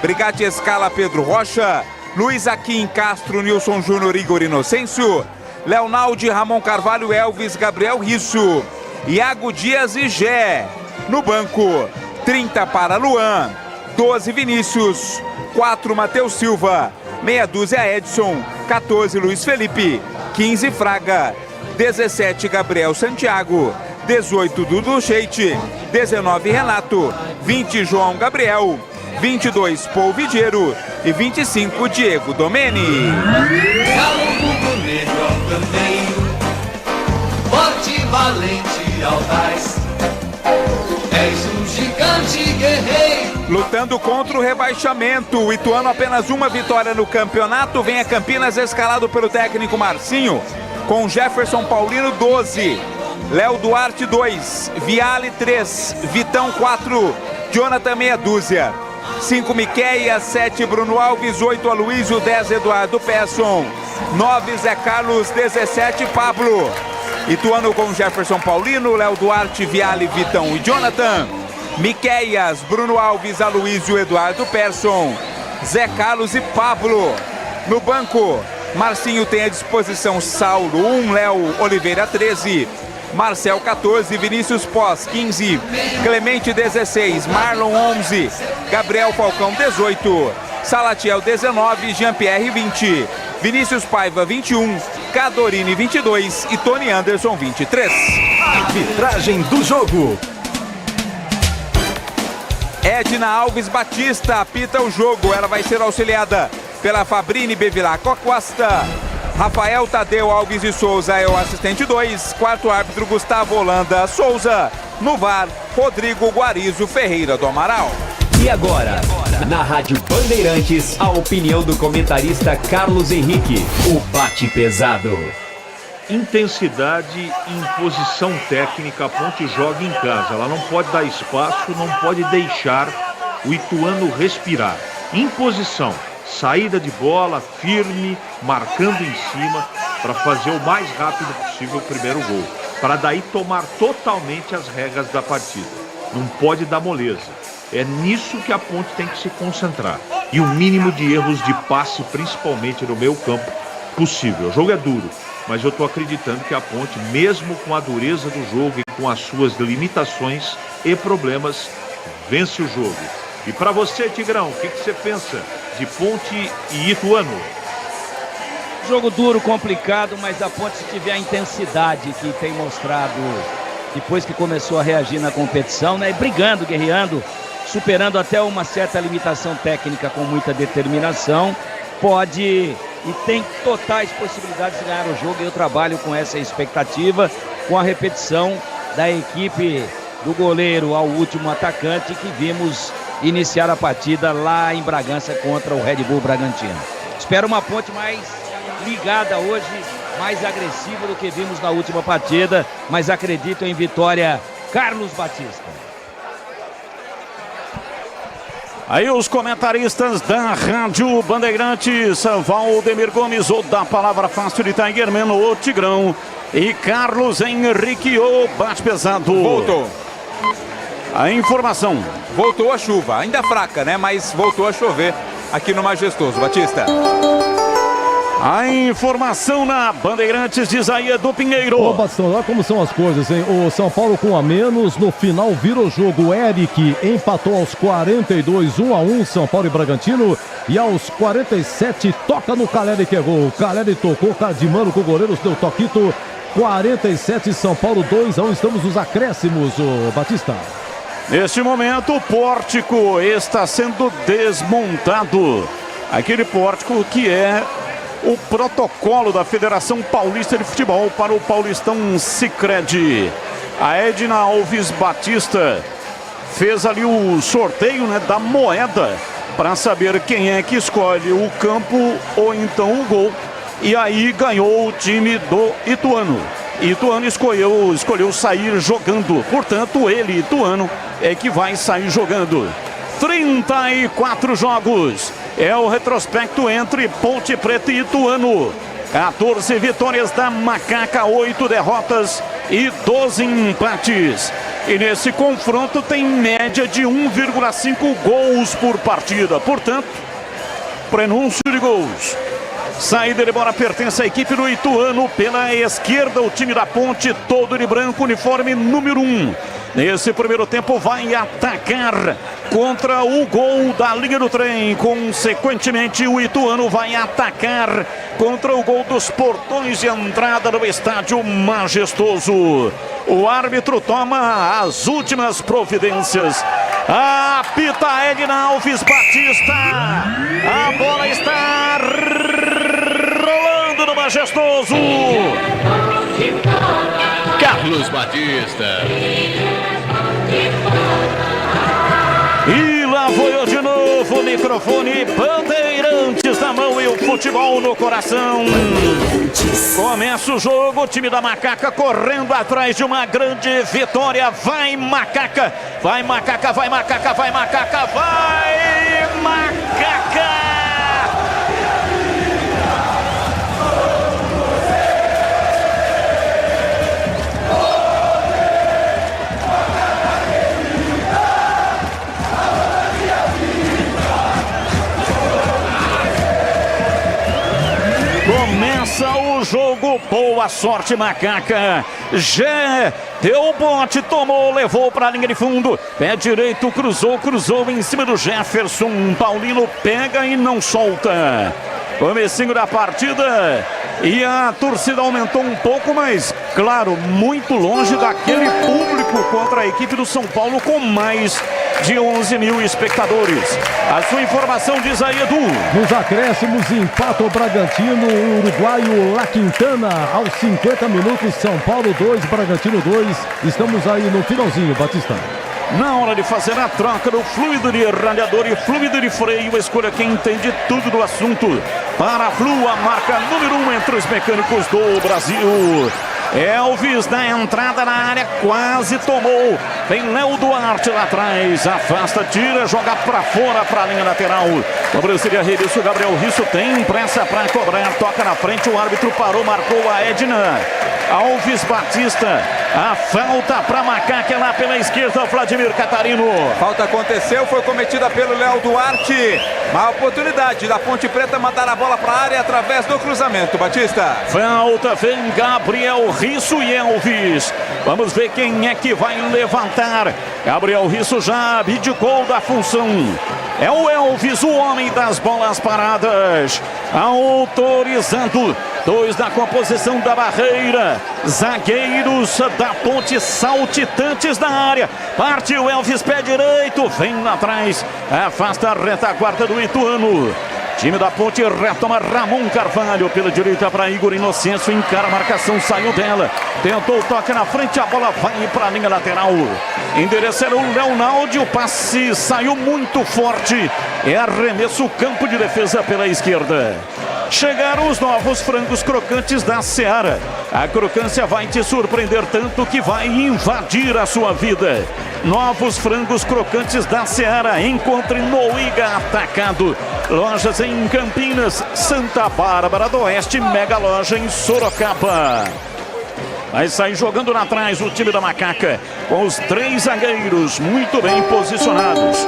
Brigatti escala Pedro Rocha, Luiz Aquim, Castro, Nilson Júnior, Igor Inocêncio, Leonaldi, Ramon Carvalho, Elvis, Gabriel Risso, Iago Dias e Gé. No banco, 30 para Luan, 12 Vinícius, 4 Matheus Silva, meia dúzia Edson, 14 Luiz Felipe, 15 Fraga, 17 Gabriel Santiago, 18 Dudu Sheite, 19 Renato, 20 João Gabriel, 22 Paul Vigeiro e 25 Diego Domeni. Galo rubro-negro altaneiro, forte, valente, audaz, és um gigante guerreiro. Lutando contra o rebaixamento, o Ituano apenas uma vitória no campeonato, vem a Campinas escalado pelo técnico Marcinho, com Jefferson Paulino 12, Léo Duarte 2, Viale 3, Vitão 4, Jonathan meia dúzia, 5 Miquéia, 7 Bruno Alves, 8 Aloysio, 10 Eduardo Pesson, 9 Zé Carlos, 17 Pablo. Ituano com Jefferson Paulino, Léo Duarte, Viale, Vitão e Jonathan. Miquéias, Bruno Alves, Aloysio, Eduardo Persson, Zé Carlos e Pablo. No banco, Marcinho tem à disposição Saulo 1, Léo Oliveira 13, Marcel 14, Vinícius Pós 15, Clemente 16, Marlon 11, Gabriel Falcão 18, Salatiel 19, Jean-Pierre 20, Vinícius Paiva 21, Cadorini 22 e Tony Anderson 23. Arbitragem do jogo. Edna Alves Batista apita o jogo. Ela vai ser auxiliada pela Fabrini Bevilacqua Costa. Rafael Tadeu Alves de Souza é o assistente 2. Quarto árbitro Gustavo Holanda Souza. No VAR, Rodrigo Guarizo Ferreira do Amaral. E agora, na Rádio Bandeirantes, a opinião do comentarista Carlos Henrique, o bate pesado. Intensidade e imposição técnica, a Ponte joga em casa. Ela não pode dar espaço, não pode deixar o Ituano respirar. Imposição, saída de bola, firme, marcando em cima, para fazer o mais rápido possível o primeiro gol. Para daí tomar totalmente as regras da partida. Não pode dar moleza. É nisso que a Ponte tem que se concentrar. E o mínimo de erros de passe, principalmente no meio campo, possível. O jogo é duro, mas eu estou acreditando que a Ponte, mesmo com a dureza do jogo e com as suas limitações e problemas, vence o jogo. E para você, Tigrão, o que você pensa de Ponte e Ituano? Jogo duro, complicado, mas a Ponte, se tiver a intensidade que tem mostrado depois que começou a reagir na competição, né, brigando, guerreando, superando até uma certa limitação técnica com muita determinação, pode e tem totais possibilidades de ganhar o jogo. E eu trabalho com essa expectativa, com a repetição da equipe do goleiro ao último atacante que vimos iniciar a partida lá em Bragança contra o Red Bull Bragantino. Espero uma Ponte mais ligada hoje, mais agressiva do que vimos na última partida, mas acredito em vitória. Carlos Batista. Aí os comentaristas da Rádio Bandeirantes, Valdemir Gomes, o da Palavra Fácil de Tiger Man, o Tigrão, e Carlos Henrique, o bate pesado. Voltou. A informação. Voltou a chuva, ainda fraca, né? Mas voltou a chover aqui no Majestoso. Batista. A informação na Bandeirantes de Isaías do Pinheiro. Ô, Bastão, olha como são as coisas, hein? O São Paulo com a menos, no final vira o jogo. Eric empatou aos 42, 1-1, São Paulo e Bragantino. E aos 47, toca no Caleri, que é gol. Caleri tocou, Cardimano com o goleiro, deu toquito. 47, São Paulo 2-1, estamos nos acréscimos, ô Batista. Neste momento, o pórtico está sendo desmontado. Aquele pórtico que é o protocolo da Federação Paulista de Futebol para o Paulistão Sicredi. A Edna Alves Batista fez ali o sorteio, né, da moeda para saber quem é que escolhe o campo ou então o gol. E aí ganhou o time do Ituano. Ituano escolheu sair jogando. Portanto, ele, Ituano, é que vai sair jogando. 34 jogos. É o retrospecto entre Ponte Preta e Ituano. 14 vitórias da Macaca, 8 derrotas e 12 empates. E nesse confronto tem média de 1,5 gols por partida. Portanto, prenúncio de gols. Saída de bola pertence à equipe do Ituano. Pela esquerda, o time da Ponte, todo de branco, uniforme número 1. nesse primeiro tempo vai atacar contra o gol da linha do trem. Consequentemente, o Ituano vai atacar contra o gol dos portões de entrada do estádio Majestoso. O árbitro toma as últimas providências. Apita Edna Alves Batista. A bola está rolando no Majestoso. Carlos Batista. E lá foi eu de novo, microfone Bandeirantes na mão e o futebol no coração. Começa o jogo, o time da Macaca correndo atrás de uma grande vitória. Vai Macaca, vai Macaca, vai Macaca, vai Macaca, vai Macaca! Começa o jogo, boa sorte Macaca. Gé deu o bote, tomou, levou para a linha de fundo. Pé direito, cruzou em cima do Jefferson. Paulino pega e não solta. Comecinho da partida e a torcida aumentou um pouco, mas claro, muito longe daquele público contra a equipe do São Paulo com mais de 11 mil espectadores. A sua informação diz aí, Edu. Nos acréscimos, empata o Bragantino, o uruguaio La Quintana aos 50 minutos, São Paulo 2, Bragantino 2. Estamos aí no finalzinho, Batista. Na hora de fazer a troca do fluido de radiador e fluido de freio, escolha quem entende tudo do assunto. Para a Flu, a marca número 1 entre os mecânicos do Brasil. Elvis na entrada na área, quase tomou. Vem Léo Duarte lá atrás, afasta, tira, joga pra fora, pra linha lateral. Cobrança de arremesso, o Gabriel Risso tem pressa pra cobrar, toca na frente, o árbitro parou, marcou a Edna. Alves Batista, a falta pra Macaca lá pela esquerda, o Vladimir Catarino. Falta aconteceu, foi cometida pelo Léo Duarte. Uma oportunidade da Ponte Preta mandar a bola pra área através do cruzamento, Batista. Falta, vem Gabriel Risso e Elvis. Vamos ver quem é que vai levantar. Gabriel Risso já abdicou da função. É o Elvis, o homem das bolas paradas. Autorizando. 2 da composição da barreira. Zagueiros da Ponte saltitantes da área. Partiu Elvis, pé direito. Vem lá atrás. Afasta a retaguarda do Ituano. Time da Ponte retoma Ramon Carvalho pela direita para Igor Inocêncio. Encara a marcação, saiu dela. Tentou o toque na frente, a bola vai para a linha lateral. Endereçaram o Leonaldo, o passe saiu muito forte. É arremesso, campo de defesa pela esquerda. Chegaram os novos frangos crocantes da Seara. A crocância vai te surpreender tanto que vai invadir a sua vida. Novos frangos crocantes da Seara. Encontre no Iga Atacado. Lojas em Campinas, Santa Bárbara do Oeste, mega loja em Sorocaba. Vai sair jogando lá atrás o time da Macaca, com os 3 zagueiros muito bem posicionados.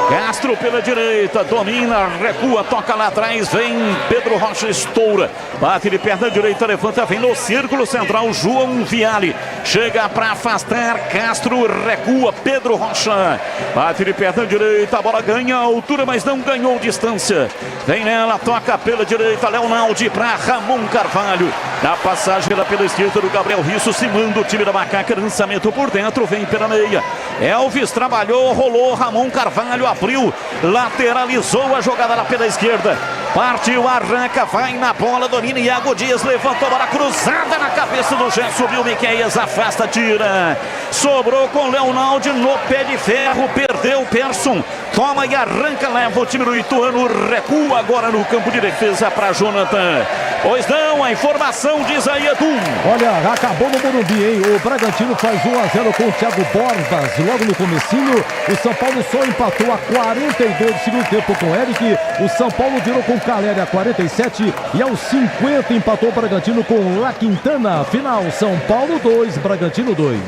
Castro pela direita, domina, recua, toca lá atrás, vem Pedro Rocha, estoura, bate de perna direita, levanta, vem no círculo central, João Viale, chega para afastar, Castro recua, Pedro Rocha, bate de perna direita, a bola ganha altura, mas não ganhou distância, vem nela, toca pela direita, Leonaldo para Ramon Carvalho, na passagem pela esquerda do Gabriel Risso, se manda o time da Macaca, lançamento por dentro, vem pela meia, Elvis trabalhou, rolou, Ramon Carvalho abriu, lateralizou a jogada lá pela esquerda, partiu, arranca, vai na bola, domina Iago Dias, levantou a bola cruzada na cabeça do Gé, subiu Miqueias, afasta, tira, sobrou com Leonaldo no pé de ferro, perdeu Persson, toma e arranca, leva o time do Ituano, recua agora no campo de defesa para Jonathan. Pois não, a informação diz aí, Edu. Olha, acabou no Morumbi, hein? O Bragantino faz 1-0 com o Thiago Borbas. Logo no comecinho, o São Paulo só empatou a 42 do segundo tempo com o Eric. O São Paulo virou com o Caleri a 47 e aos 50 empatou o Bragantino com o La Quintana. Final, São Paulo 2, Bragantino 2.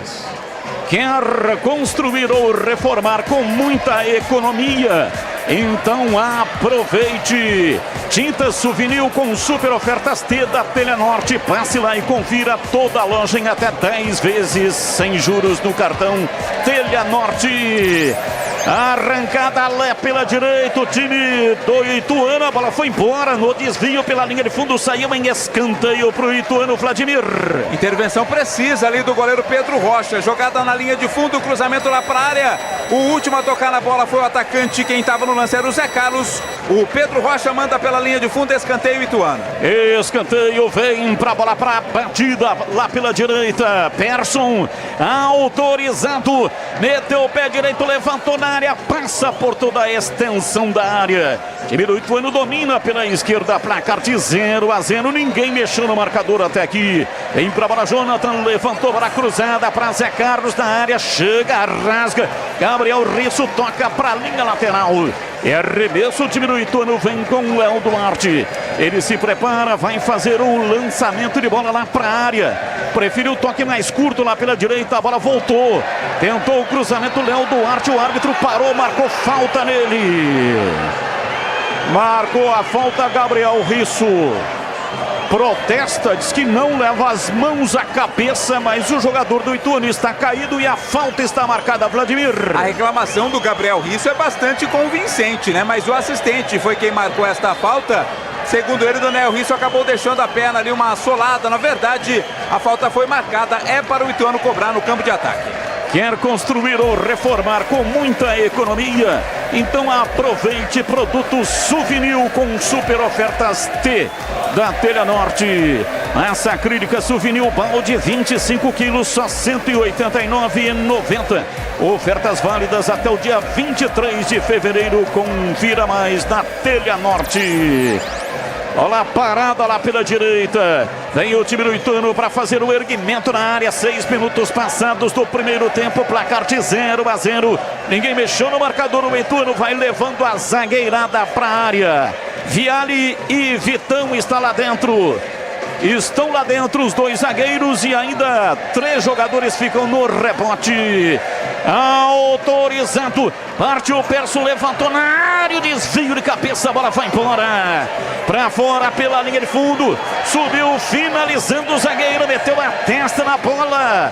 Quer construir ou reformar com muita economia? Então aproveite! Tintas Souvenir com super ofertas T da Telenorte. Passe lá e confira toda a loja em até 10 vezes sem juros no cartão Telenorte. Arrancada lá pela direita, o time do Ituano, a bola foi embora no desvio pela linha de fundo, saiu em escanteio para o Ituano, Vladimir. Intervenção precisa ali do goleiro Pedro Rocha, jogada na linha de fundo, cruzamento lá para a área. O último a tocar na bola foi o atacante, quem estava no lance era o Zé Carlos. O Pedro Rocha manda pela linha de fundo, escanteio Ituano. Escanteio, vem para a bola, para a batida lá pela direita. Persson, autorizado, meteu o pé direito, levantou na área, passa por toda a extensão da área. Time do Ituano domina pela esquerda, placar de 0-0, ninguém mexeu no marcador até aqui. Vem pra bola, Jonathan, levantou para a cruzada, para Zé Carlos na área, chega, rasga, Gabriel Risso toca para a linha lateral. É arremesso, o time do Ituano vem com o Léo Duarte. Ele se prepara, vai fazer um lançamento de bola lá para a área. Preferiu o toque mais curto lá pela direita, a bola voltou. Tentou o cruzamento, Léo Duarte, o árbitro parou, marcou falta nele. Marcou a falta Gabriel Risso. Protesta, diz que não leva as mãos à cabeça, mas o jogador do Ituano está caído e a falta está marcada, Vladimir. A reclamação do Gabriel Risso é bastante convincente, né? Mas o assistente foi quem marcou esta falta. Segundo ele, Daniel Risso acabou deixando a perna ali, uma solada. Na verdade, a falta foi marcada, é para o Ituano cobrar no campo de ataque. Quer construir ou reformar com muita economia? Então aproveite produtos Souvenir com super ofertas T da Telenorte. Massa acrílica Souvenir balde 25 quilos, só R$ 189,90. Ofertas válidas até o dia 23 de fevereiro. Confira mais na Telenorte. Olha a parada lá pela direita. Vem o time do Ituano para fazer o erguimento na área. 6 minutos passados do primeiro tempo. Placar de 0-0. Ninguém mexeu no marcador. O Ituano vai levando a zagueirada para a área. Viali e Vitão está lá dentro. Estão lá dentro os dois zagueiros e ainda 3 jogadores ficam no rebote. Autorizado, partiu o Persson, levantou na área, o desvio de cabeça, a bola vai embora. Pra fora pela linha de fundo, subiu finalizando o zagueiro, meteu a testa na bola.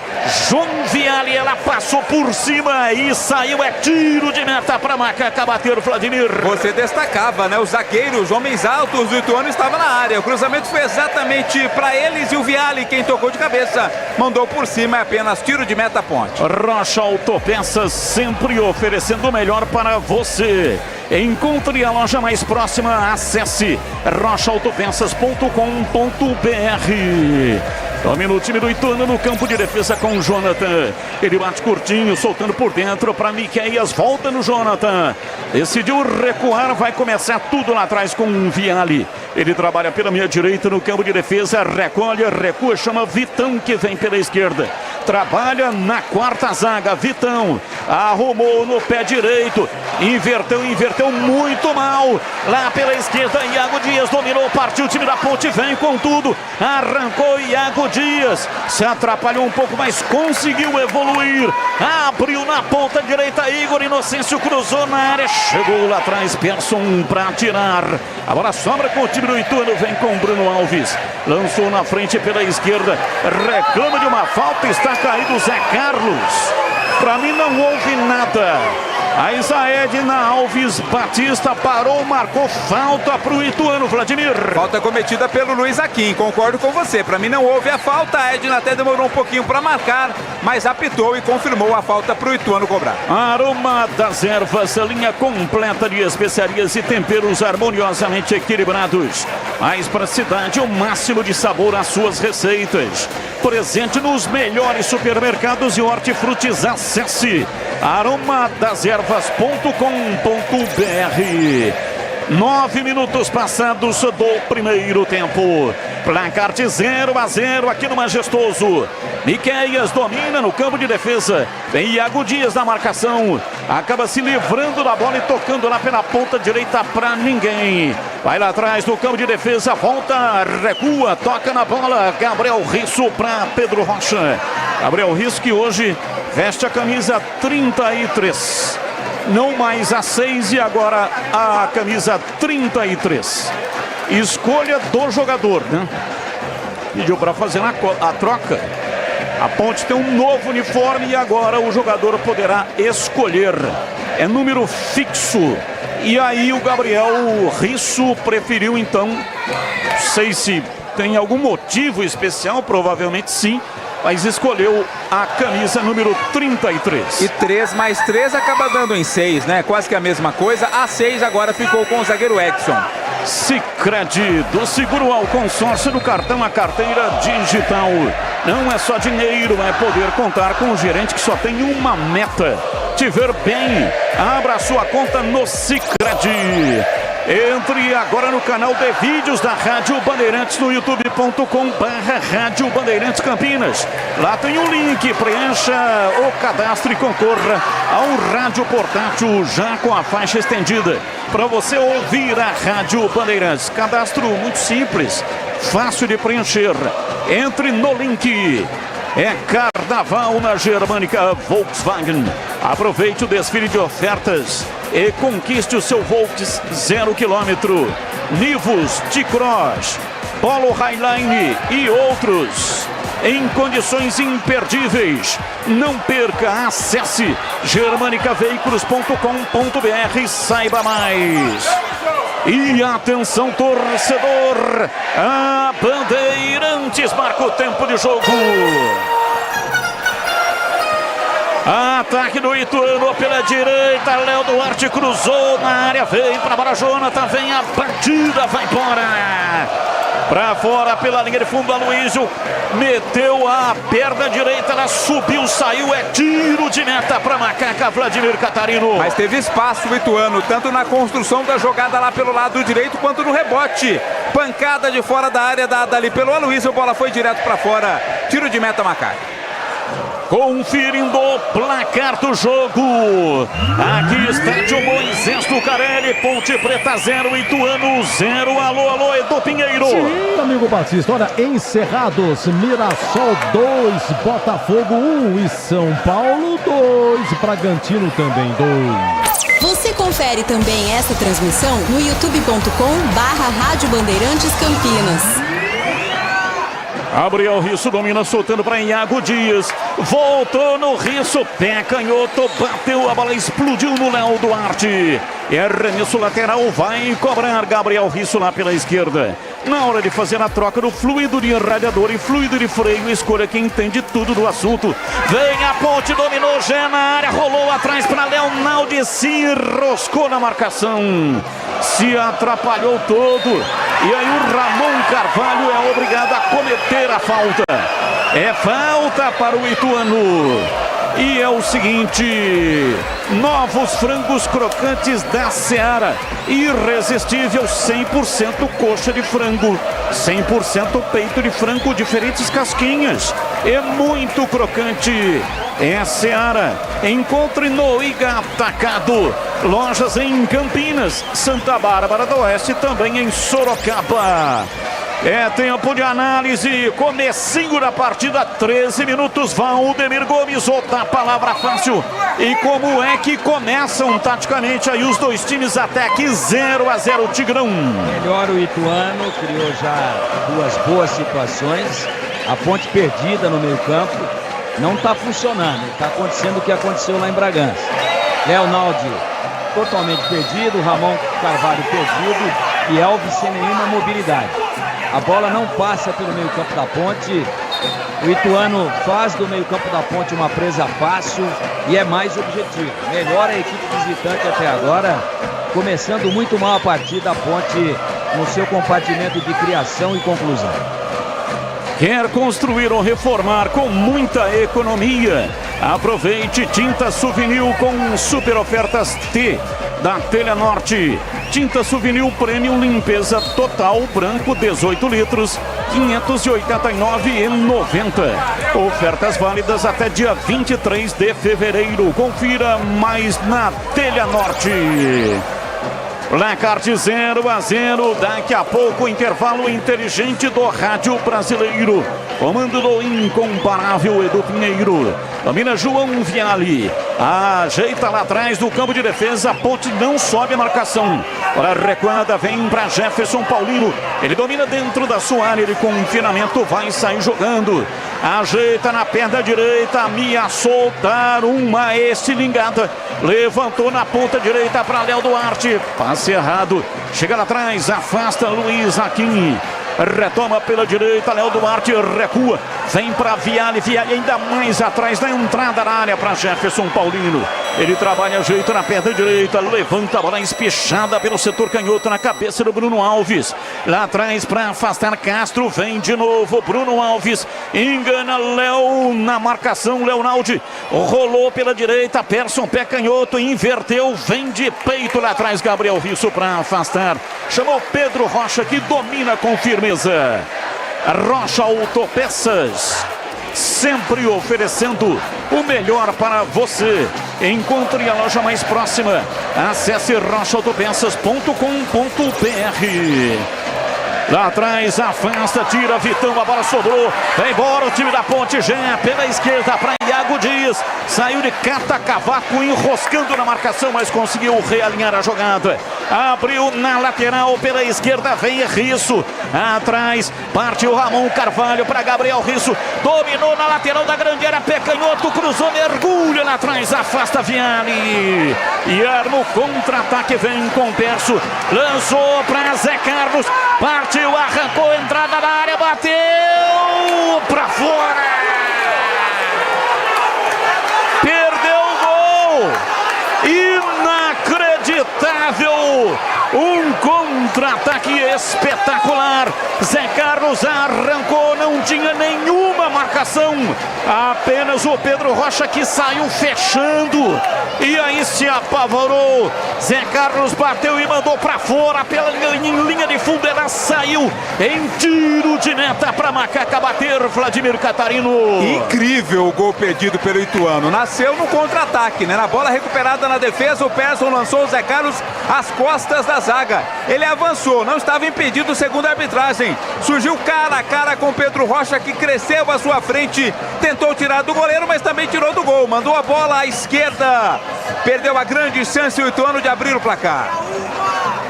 João Viali, ela passou por cima e saiu, é tiro de meta pra Macaca bater o Vladimir. Você destacava, né? Os zagueiros, homens altos do Ituano estavam na área. O cruzamento foi exatamente para eles e o Viali, quem tocou de cabeça, mandou por cima, é apenas tiro de meta ponte. Rocha Autopeças, sempre oferecendo o melhor para você. Encontre a loja mais próxima, acesse rochaautopeças.com.br. Domina o time do Ituano no campo de defesa com o Jonathan. Ele bate curtinho, soltando por dentro para Miqueias. Volta no Jonathan. Decidiu recuar, vai começar tudo lá atrás com o Viali. Ele trabalha pela minha direita no campo de defesa. Recolhe, recua, chama Vitão que vem pela esquerda. Trabalha na quarta zaga. Vitão arrumou no pé direito. Inverteu muito mal. Lá pela esquerda, Iago Dias dominou, partiu o time da Ponte, vem com tudo. Arrancou Iago Dias. Se atrapalhou um pouco, mas conseguiu evoluir. Abriu na ponta direita, Igor Inocêncio cruzou na área. Chegou lá atrás, Persson para tirar. A bola sobra com o time do Ituano, vem com Bruno Alves. Lançou na frente pela esquerda. Reclama de uma falta, está caído Zé Carlos. Para mim não houve nada. A Isaedna Alves Batista parou, marcou falta para o Ituano, Vladimir. Falta cometida pelo Luiz Aquim, concordo com você. Para mim não houve a falta, a Edna até demorou um pouquinho para marcar, mas apitou e confirmou a falta para o Ituano cobrar. Aroma das Ervas, linha completa de especiarias e temperos harmoniosamente equilibrados. Mais praticidade, o máximo de sabor às suas receitas. Presente nos melhores supermercados e hortifrutis. Acesse aromadazervas.com.br. 9 minutos passados do primeiro tempo. Placar de 0-0 aqui no Majestoso. Miqueias domina no campo de defesa. Vem Iago Dias na marcação. Acaba se livrando da bola e tocando lá pela ponta direita para ninguém. Vai lá atrás do campo de defesa. Volta, recua, toca na bola. Gabriel Risso para Pedro Rocha. Gabriel Risso que hoje veste a camisa 33. Não mais a 6 e agora a camisa 33. escolha do jogador, né? Pediu para fazer a troca. A Ponte tem um novo uniforme e agora o jogador poderá escolher. É número fixo. E aí o Gabriel Risso preferiu então, não sei se tem algum motivo especial, provavelmente sim, mas escolheu a camisa número 33. E 3 mais 3 acaba dando em 6, né? Quase que a mesma coisa. A 6 agora ficou com o zagueiro Edson. Sicredi, do seguro ao consórcio, do cartão à carteira digital. Não é só dinheiro, é poder contar com um gerente que só tem uma meta: te ver bem. Abra sua conta no Sicredi. Entre agora no canal de vídeos da Rádio Bandeirantes no youtube.com/Rádio Bandeirantes Campinas. Lá tem um link, preencha o cadastro e concorra ao rádio portátil já com a faixa estendida para você ouvir a Rádio Bandeirantes. Cadastro muito simples, fácil de preencher. Entre no link. É Carnaval na Germânica Volkswagen. Aproveite o desfile de ofertas e conquiste o seu Volks 0 km. Nivus, T-Cross, Polo Highline e outros em condições imperdíveis. Não perca, acesse germanicaveículos.com.br e saiba mais. E atenção, torcedor, a Bandeirantes marca o tempo de jogo. Ataque do Ituano pela direita, Léo Duarte cruzou na área, veio para bola, Jonathan, vem a batida, vai embora. Para fora pela linha de fundo, Aloysio meteu a perna direita, ela subiu, saiu, é tiro de meta para Macaca, Vladimir Catarino. Mas teve espaço o Ituano, tanto na construção da jogada lá pelo lado direito, quanto no rebote. Pancada de fora da área dada ali pelo Aloysio, a bola foi direto para fora, tiro de meta Macaca. Conferindo o placar do jogo. Aqui estádio Moisés Lucarelli, Ponte Preta 0, Ituano 0. Alô, Edu Pinheiro. Sim, amigo Batista. Olha, encerrados, Mirassol 2, Botafogo 1 e São Paulo 2, Bragantino também 2. Você confere também essa transmissão no youtube.com/Rádio Bandeirantes Campinas. Gabriel Risso domina, soltando para Iago Dias. Voltou no Risso, pé canhoto, bateu, a bola explodiu no Léo Duarte. É arremesso lateral, vai cobrar Gabriel Risso lá pela esquerda. Na hora de fazer a troca do fluido de radiador e fluido de freio, escolha quem entende tudo do assunto. Vem a Ponte, dominou já na área, rolou atrás para Leonaldi, se enroscou na marcação, se atrapalhou todo. E aí o Ramon Carvalho é obrigado a cometer a falta. É falta para o Ituano. E é o seguinte: novos frangos crocantes da Seara. Irresistível, 100% coxa de frango, 100% peito de frango, diferentes casquinhas. É muito crocante. É Seara. Encontre no Iga Atacado. Lojas em Campinas, Santa Bárbara do Oeste, também em Sorocaba. É tempo de análise, comecinho da partida, 13 minutos, Valdemir Gomes, outra palavra fácil. E como é que começam taticamente aí os dois times até aqui, 0-0, Tigrão? Melhor o Ituano, criou já duas boas situações, a Ponte perdida no meio campo, não está funcionando, está acontecendo o que aconteceu lá em Bragança. Leonaldi totalmente perdido, Ramon Carvalho perdido e Elvis sem nenhuma mobilidade. A bola não passa pelo meio campo da Ponte. O Ituano faz do meio campo da Ponte uma presa fácil e é mais objetivo. Melhor a equipe visitante até agora, começando muito mal a partida, a Ponte no seu compartimento de criação e conclusão. Quer construir ou reformar com muita economia? Aproveite Tinta Souvenir com super ofertas T da Telha Norte. Tinta Souvenir Premium Limpeza Total Branco 18 litros, R$ 589,90. Ofertas válidas até dia 23 de fevereiro. Confira mais na Telha Norte. Placar de 0-0, daqui a pouco intervalo inteligente do rádio brasileiro. Comando do incomparável Edu Pinheiro. Domina João Viale. Ajeita lá atrás do campo de defesa. A Ponte não sobe a marcação. Para a recuada, vem para Jefferson Paulino. Ele domina dentro da sua área de confinamento. Vai sair jogando. Ajeita na perna direita. Mia soltar uma estilingada. Levantou na ponta direita para Léo Duarte. Passe errado. Chega lá atrás. Afasta Luiz Aquim. Retoma pela direita, Léo Duarte recua, vem para Viale, Viale ainda mais atrás da entrada da área para Jefferson Paulino. Ele trabalha, ajeita na perna direita, levanta a bola espichada pelo setor canhoto na cabeça do Bruno Alves. Lá atrás para afastar Castro, vem de novo Bruno Alves, engana Léo na marcação, Leonaldi rolou pela direita, Persson pé canhoto, inverteu, vem de peito lá atrás, Gabriel Risso para afastar. Chamou Pedro Rocha que domina com firmeza. Rocha Autopeças, sempre oferecendo o melhor para você. Encontre a loja mais próxima. Acesse rochaautopeças.com.br. Lá atrás, afasta, tira Vitão, a bola sobrou. Vai embora o time da Ponte já pela esquerda para Iago Dias. Saiu de cata-cavaco, enroscando na marcação, mas conseguiu realinhar a jogada. Abriu na lateral pela esquerda, vem Risso. Atrás, partiu Ramon Carvalho para Gabriel Risso. Dominou na lateral da grande área, pé canhoto, cruzou, mergulha lá atrás, afasta Viale. E arma o contra-ataque, vem com Perso. Lançou para Zé Carlos. Partiu, arrancou, entrada na área, bateu para fora. Perdeu o gol. Inacreditável. Um contra-ataque espetacular. Zé Carlos arrancou, não tinha nenhuma marcação. Apenas o Pedro Rocha que saiu fechando. E aí se apavorou. Zé Carlos bateu e mandou para fora pela linha de fundo. Ela saiu em tiro de meta para Macaca bater. Vladimir Catarino. Incrível o gol pedido pelo Ituano. Nasceu no contra-ataque, né? Na bola recuperada na defesa, o Persson lançou o Zé Carlos às costas da zaga. Ele avançou, não estava impedido segundo a arbitragem. Surgiu cara a cara com Pedro Rocha, que cresceu à sua frente. Tentou tirar do goleiro, mas também tirou do gol. Mandou a bola à esquerda. Perdeu a grande chance o Ituano de abrir o placar.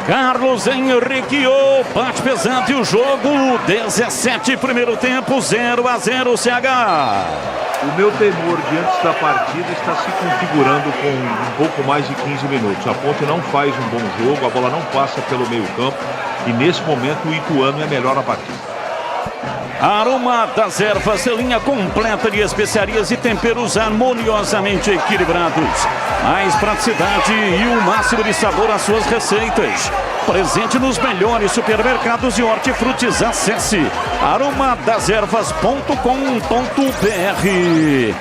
Carlos Henrique, bate pesado e o jogo 17, primeiro tempo, 0-0 CH. O meu temor diante da partida está se configurando com um pouco mais de 15 minutos. A Ponte não faz um bom jogo, a bola não passa pelo meio campo e nesse momento o Ituano é melhor na partida. Aroma das Ervas, linha completa de especiarias e temperos harmoniosamente equilibrados. Mais praticidade e o máximo de sabor às suas receitas. Presente nos melhores supermercados e hortifrutis. Acesse aromadeservas.com.br.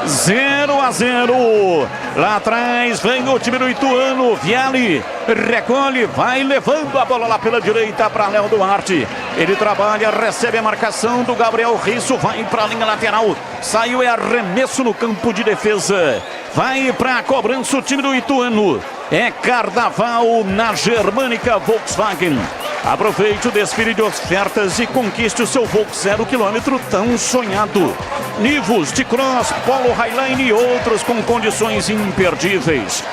0-0. Lá atrás vem o time do Ituano. Viale recolhe, vai levando a bola lá pela direita para Léo Duarte. Ele trabalha, recebe a marcação do Gabriel Risso, vai para a linha lateral. Saiu, é arremesso no campo de defesa. Vai para a cobrança o time do Ituano. É carnaval na Germânica Volkswagen. Aproveite o desfile de ofertas e conquiste o seu Volks 0 km tão sonhado. Nivus, T-Cross, Polo Highline e outros com condições imperdíveis.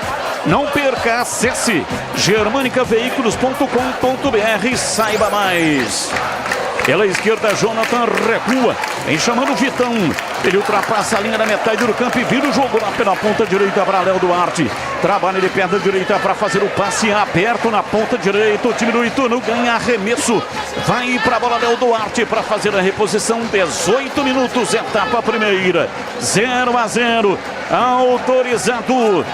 Não perca, acesse germanicaveículos.com.br e saiba mais. Pela esquerda, Jonathan recua, vem chamando o Vitão. Ele ultrapassa a linha da metade do campo e vira o jogo lá pela ponta direita para Léo Duarte. Trabalha de perna direita para fazer o passe aberto na ponta direita. O time do Ituano ganha arremesso. Vai para a bola Léo Duarte para fazer a reposição. 18 minutos, etapa primeira. 0-0. Autorizado.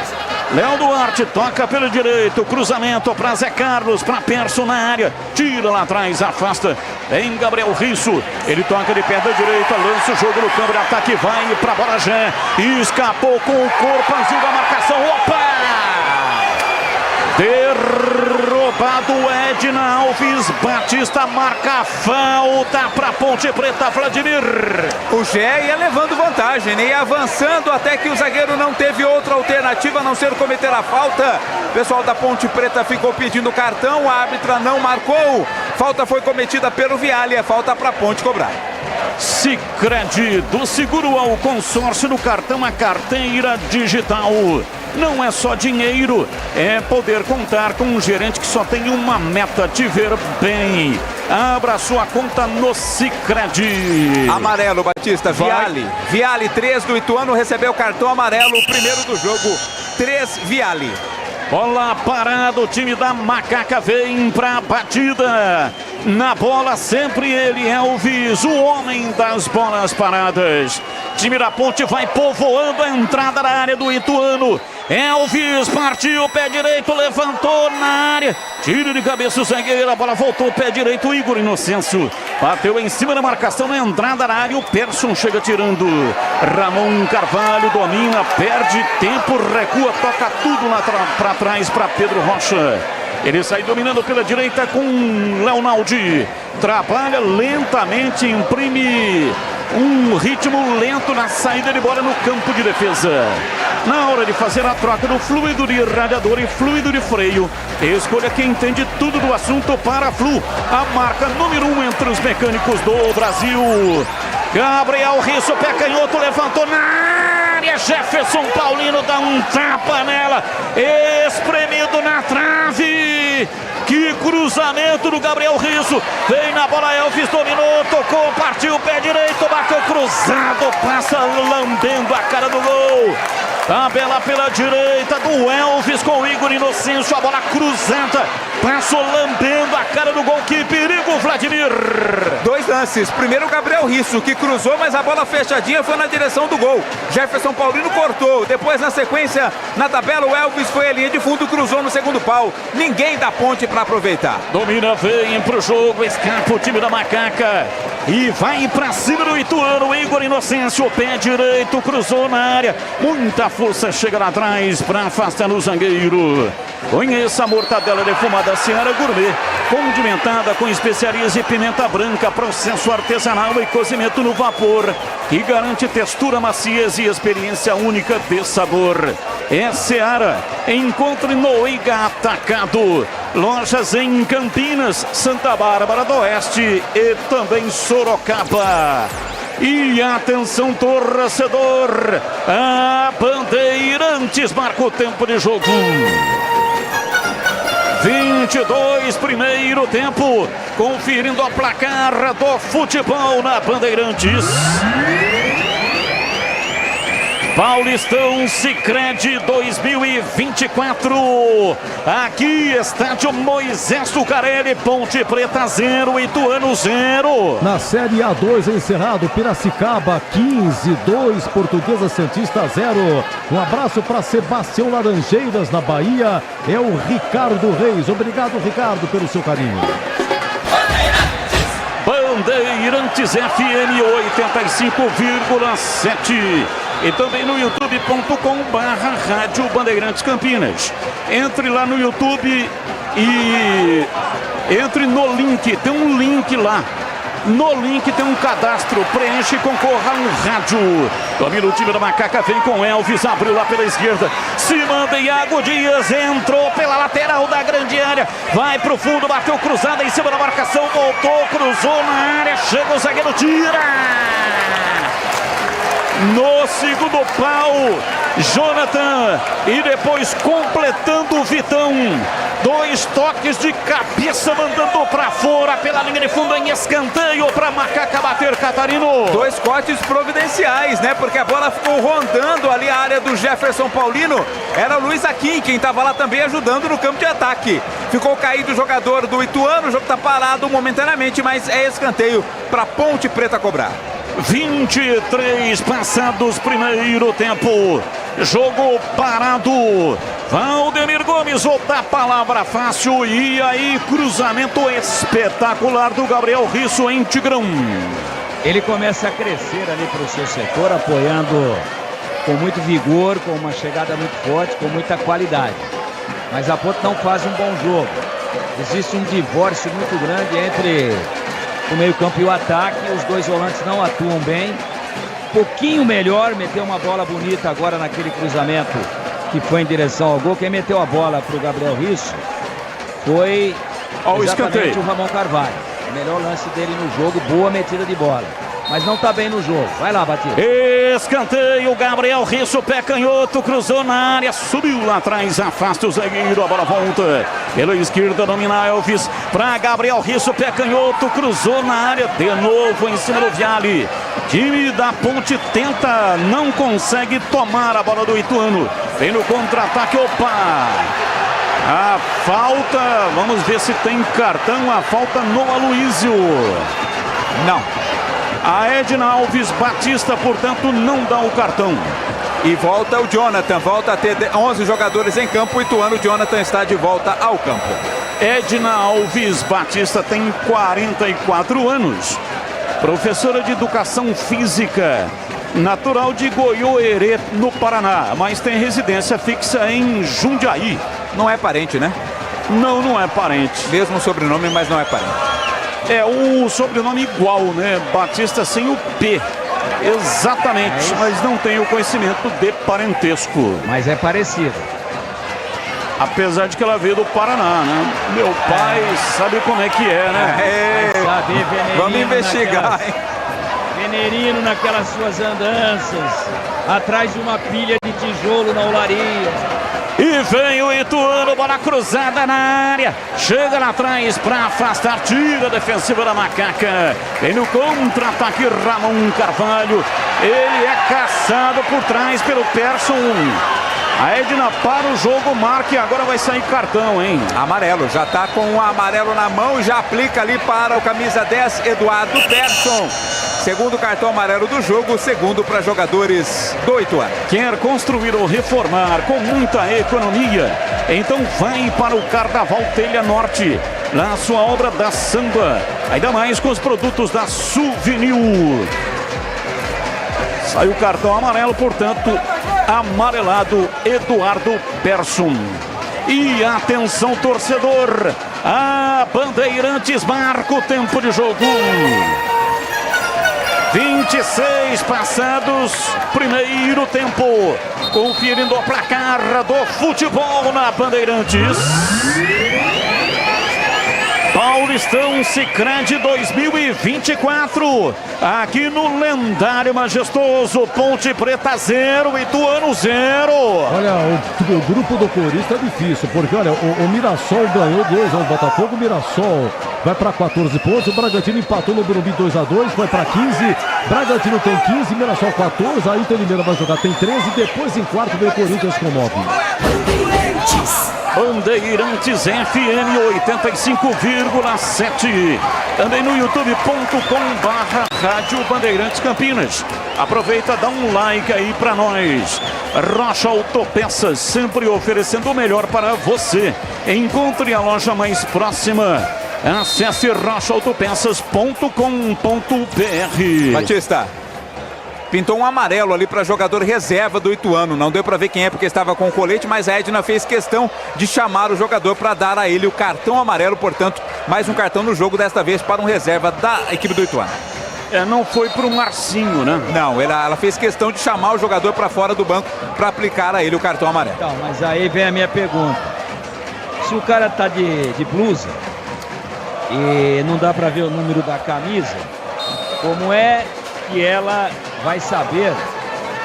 Léo Duarte toca pelo direito, cruzamento para Zé Carlos, para Persson na área, tira lá atrás, afasta, em Gabriel Risso, ele toca de perna direita, lança o jogo no campo de ataque, vai para a bola já, escapou com o corpo, azul da marcação, opa! Derrubado Edna Alves, Batista marca falta para Ponte Preta, Vladimir. O Gé ia levando vantagem, né? Ia avançando até que o zagueiro não teve outra alternativa a não ser cometer a falta. O pessoal da Ponte Preta ficou pedindo cartão, a árbitra não marcou. Falta foi cometida pelo Viale, é falta para Ponte cobrar. Sicredi, do seguro ao consórcio, do cartão à carteira digital. Não é só dinheiro, é poder contar com um gerente que só tem uma meta: te ver bem. Abra sua conta no Sicredi. Amarelo, Batista, Viale. Viale 3 do Ituano recebeu o cartão amarelo, o primeiro do jogo. 3, Viale. Bola parada, o time da Macaca vem pra batida. Na bola sempre ele, Elvis, o homem das bolas paradas. Time da Ponte vai povoando a entrada da área do Ituano. Elvis partiu, pé direito, levantou na área. Tiro de cabeça o zagueiro, a bola voltou, pé direito, Igor Inocêncio. Bateu em cima da marcação na entrada da área, o Persson chega tirando. Ramon Carvalho domina, perde tempo, recua, toca tudo lá pra trás para Pedro Rocha. Ele sai dominando pela direita com Leonaldi. Trabalha lentamente, imprime um ritmo lento na saída de bola no campo de defesa. Na hora de fazer a troca do fluido de radiador e fluido de freio, escolha quem entende tudo do assunto para a Flu, a marca número 1 entre os mecânicos do Brasil. Gabriel Risso, pé canhoto, levantou na área. Jefferson Paulino dá um tapa nela, espremido na trave. Que cruzamento do Gabriel Risso. Vem na bola, Elvis dominou, tocou, partiu, pé direito, bateu cruzado, passa lambendo a cara do gol. Tabela pela direita do Elvis com o Igor Inocêncio, a bola cruzada, passou lambendo a cara do gol. Que perigo, Vladimir! 2 lances. Primeiro o Gabriel Risso, que cruzou, mas a bola fechadinha foi na direção do gol. Jefferson Paulino cortou. Depois, na sequência, na tabela, o Elvis foi a linha de fundo, cruzou no segundo pau. Ninguém da Ponte para aproveitar. Domina, vem pro jogo, escapa o time da Macaca e vai pra cima do Ituano. Igor Inocêncio, pé direito, cruzou na área. Muita força, chega lá atrás para afastar o zagueiro. Conheça a mortadela defumada Seara Gourmet, condimentada com especiarias e pimenta branca, processo artesanal e cozimento no vapor, que garante textura, maciez e experiência única de sabor. É Seara. Encontre no Iga Atacado. Lojas em Campinas, Santa Bárbara do Oeste e também Sorocaba. E atenção, torcedor, a Bandeirantes marca o tempo de jogo. 22, primeiro tempo, conferindo a placar do futebol na Bandeirantes. Paulistão Sicredi 2024. Aqui, estádio Moisés Tucarelli, Ponte Preta 0, Ituano 0. Na Série A2 encerrado, Piracicaba 15-2, Portuguesa Santista 0. Um abraço para Sebastião Laranjeiras na Bahia. É o Ricardo Reis. Obrigado, Ricardo, pelo seu carinho. Bandeirantes FM 85,7. E também no youtube.com/Rádio Bandeirantes Campinas. Entre lá no YouTube e entre no link, tem um link lá. No link tem um cadastro, preenche e concorra a um rádio. Domina o time da Macaca, vem com Elvis, abriu lá pela esquerda. Se manda Iago Dias, entrou pela lateral da grande área. Vai pro fundo, bateu cruzada em cima da marcação, voltou, cruzou na área, chega o zagueiro, tira! No segundo pau, Jonathan, e depois completando o Vitão. 2 toques de cabeça, mandando pra fora pela linha de fundo em escanteio pra Macaca bater, Catarino. 2 cortes providenciais, né? Porque a bola ficou rondando ali a área do Jefferson Paulino. Era o Luiz Aquim quem tava lá também ajudando no campo de ataque. Ficou caído o jogador do Ituano, o jogo tá parado momentaneamente, mas é escanteio pra Ponte Preta cobrar. 23 passados, primeiro tempo, jogo parado. Valdemir Gomes, outra palavra fácil, e aí cruzamento espetacular do Gabriel Risso em Tigrão. Ele começa a crescer ali para o seu setor, apoiando com muito vigor, com uma chegada muito forte, com muita qualidade. Mas a Ponte não faz um bom jogo. Existe um divórcio muito grande entre o meio-campo e o ataque. Os 2 volantes não atuam bem. Um pouquinho melhor, meteu uma bola bonita agora naquele cruzamento que foi em direção ao gol. Quem meteu a bola para o Gabriel Risso foi exatamente o Ramon Carvalho. O melhor lance dele no jogo, boa metida de bola. mas não tá bem no jogo. Vai lá, Batista. Escanteio, Gabriel Risso, pé canhoto, cruzou na área, subiu lá atrás, afasta o zagueiro, a bola volta. Pela esquerda, domina Elvis, para Gabriel Risso, pé canhoto, cruzou na área, de novo em cima do Viale. Time da Ponte tenta, não consegue tomar a bola do Ituano. Vem no contra-ataque, opa! A falta, vamos ver se tem cartão, a falta no Aloísio. Não. A Edna Alves Batista, portanto, não dá o cartão. E volta o Jonathan, volta a ter 11 jogadores em campo. O Ituano, Jonathan está de volta ao campo. Edna Alves Batista tem 44 anos. Professora de Educação Física, natural de Goiôerê, no Paraná, mas tem residência fixa em Jundiaí. Não é parente, né? Não, não é parente. Mesmo sobrenome, mas não é parente. É o sobrenome igual, né? Batista sem o P. Exatamente, mas não tem o conhecimento de parentesco. Mas é parecido. Apesar de que ela veio do Paraná, né? Meu pai sabe como é que é, né? Vamos investigar, hein? Venerino naquelas suas andanças, atrás de uma pilha de tijolo na olaria. E vem o Ituano, bola cruzada na área. Chega lá atrás para afastar, tira a defensiva da Macaca. Vem no contra-ataque Ramon Carvalho. Ele é caçado por trás pelo Persson. A Edna para o jogo, marca e agora vai sair cartão, hein? Amarelo, já tá com o amarelo na mão e já aplica ali para o camisa 10, Eduardo Persson. Segundo cartão amarelo do jogo, segundo para jogadores do Ituano. Quer construir ou reformar com muita economia? Então vai para o Carnaval Telha Norte. Lá a sua obra da samba. Ainda mais com os produtos da Souvenir. Sai o cartão amarelo, portanto, amarelado Eduardo Persson. E atenção, torcedor. A Bandeirantes marca o tempo de jogo. 26 passados, primeiro tempo. Conferindo o placar do futebol na Bandeirantes. Paulistão Sicredi 2024. Aqui no lendário majestoso Ponte Preta 0, Ituano 0. Olha, o grupo do Corinthians tá difícil, porque olha, o Mirassol ganhou 2 ao Botafogo, o Mirassol vai para 14 pontos, o Bragantino empatou no Morumbi 2-2, foi para 15, Bragantino tem 15, Mirassol 14, a Inter Limeira vai jogar, tem 13, depois em quarto vem o Corinthians com 9. Bandeirantes FM 85,7. Também no youtube.com/Rádio Bandeirantes Campinas. Aproveita, dá um like aí pra nós. Rocha Autopeças, sempre oferecendo o melhor para você. Encontre a loja mais próxima. Acesse rochaautopeças.com.br. Batista, pintou um amarelo ali para jogador reserva do Ituano. Não deu para ver quem é porque estava com o colete, mas a Edna fez questão de chamar o jogador para dar a ele o cartão amarelo. Portanto, mais um cartão no jogo, desta vez para um reserva da equipe do Ituano. Não foi para o Marcinho, né? Não, ela fez questão de chamar o jogador para fora do banco para aplicar a ele o cartão amarelo. Então, mas aí vem a minha pergunta. Se o cara tá de blusa e não dá para ver o número da camisa, como é que ela vai saber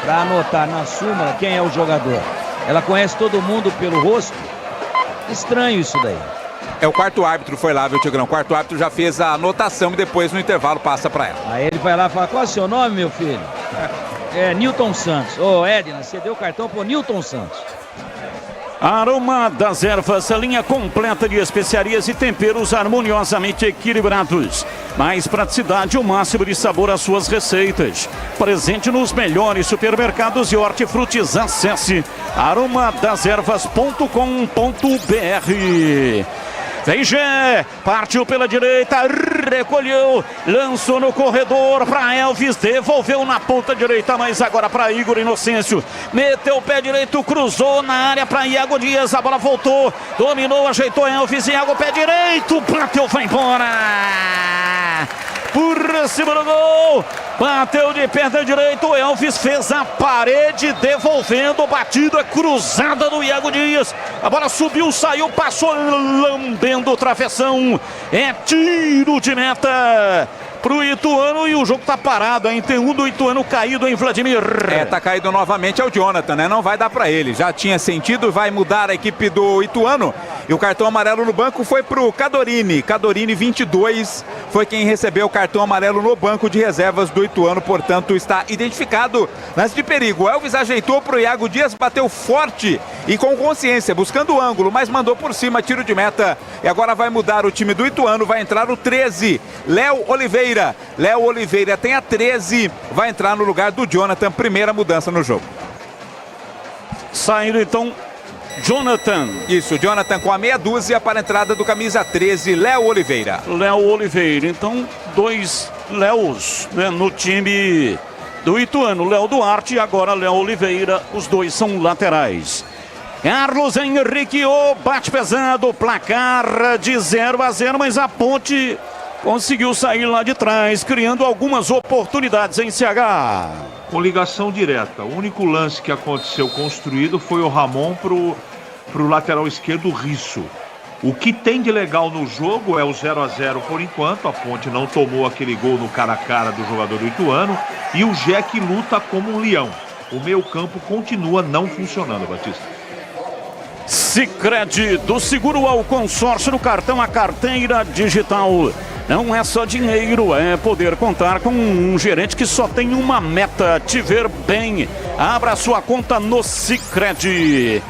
para anotar na súmula quem é o jogador? Ela conhece todo mundo pelo rosto? Estranho isso daí. O quarto árbitro foi lá, viu, Tigrão? O quarto árbitro já fez a anotação e depois no intervalo passa para ela. Aí ele vai lá e fala: qual é o seu nome, meu filho? É Nilton Santos. Ô, Edna, você deu o cartão pro Nilton Santos. Aroma das Ervas, a linha completa de especiarias e temperos harmoniosamente equilibrados. Mais praticidade, o máximo de sabor às suas receitas. Presente nos melhores supermercados e hortifrutis. Acesse aromadeservas.com.br. Vem Gé, partiu pela direita, recolheu, lançou no corredor para Elvis, devolveu na ponta direita, mas agora para Igor Inocêncio, meteu o pé direito, cruzou na área para Iago Dias, a bola voltou, dominou, ajeitou Elvis, Iago pé direito, bateu, vai embora, por cima do gol, bateu de perna direita, o Elvis fez a parede, devolvendo, batida cruzada do Iago Dias, a bola subiu, saiu, passou, lambendo o travessão, é tiro de meta pro Ituano e o jogo tá parado, hein? Tem um do Ituano caído, hein, Vladimir? Tá caído novamente, é o Jonathan, né? Não vai dar pra ele. Já tinha sentido, vai mudar a equipe do Ituano. E o cartão amarelo no banco foi pro Cadorini. Cadorini, 22, foi quem recebeu o cartão amarelo no banco de reservas do Ituano. Portanto, está identificado. Lance de perigo. O Elvis ajeitou pro Iago Dias, bateu forte e com consciência, buscando o ângulo, mas mandou por cima, tiro de meta. E agora vai mudar o time do Ituano, vai entrar o 13, Léo Oliveira. Léo Oliveira tem a 13, vai entrar no lugar do Jonathan, primeira mudança no jogo. Saindo então Jonathan. Isso, Jonathan com a meia dúzia para a entrada do camisa 13, Léo Oliveira. Léo Oliveira, então 2 Léos, né, no time do Ituano. Léo Duarte e agora Léo Oliveira, os dois são laterais. Carlos Henrique, o bate pesado, placar de 0-0, mas a Ponte conseguiu sair lá de trás, criando algumas oportunidades em CH. Com ligação direta, o único lance que aconteceu construído foi o Ramon pro lateral esquerdo, Risso. O que tem de legal no jogo é o 0-0 por enquanto, a Ponte não tomou aquele gol no cara a cara do jogador do Ituano e o Jack luta como um leão. O meio campo continua não funcionando, Batista. Sicredi, do seguro ao consórcio no cartão, a carteira digital. Não é só dinheiro, é poder contar com um gerente que só tem uma meta, te ver bem. Abra sua conta no Sicredi.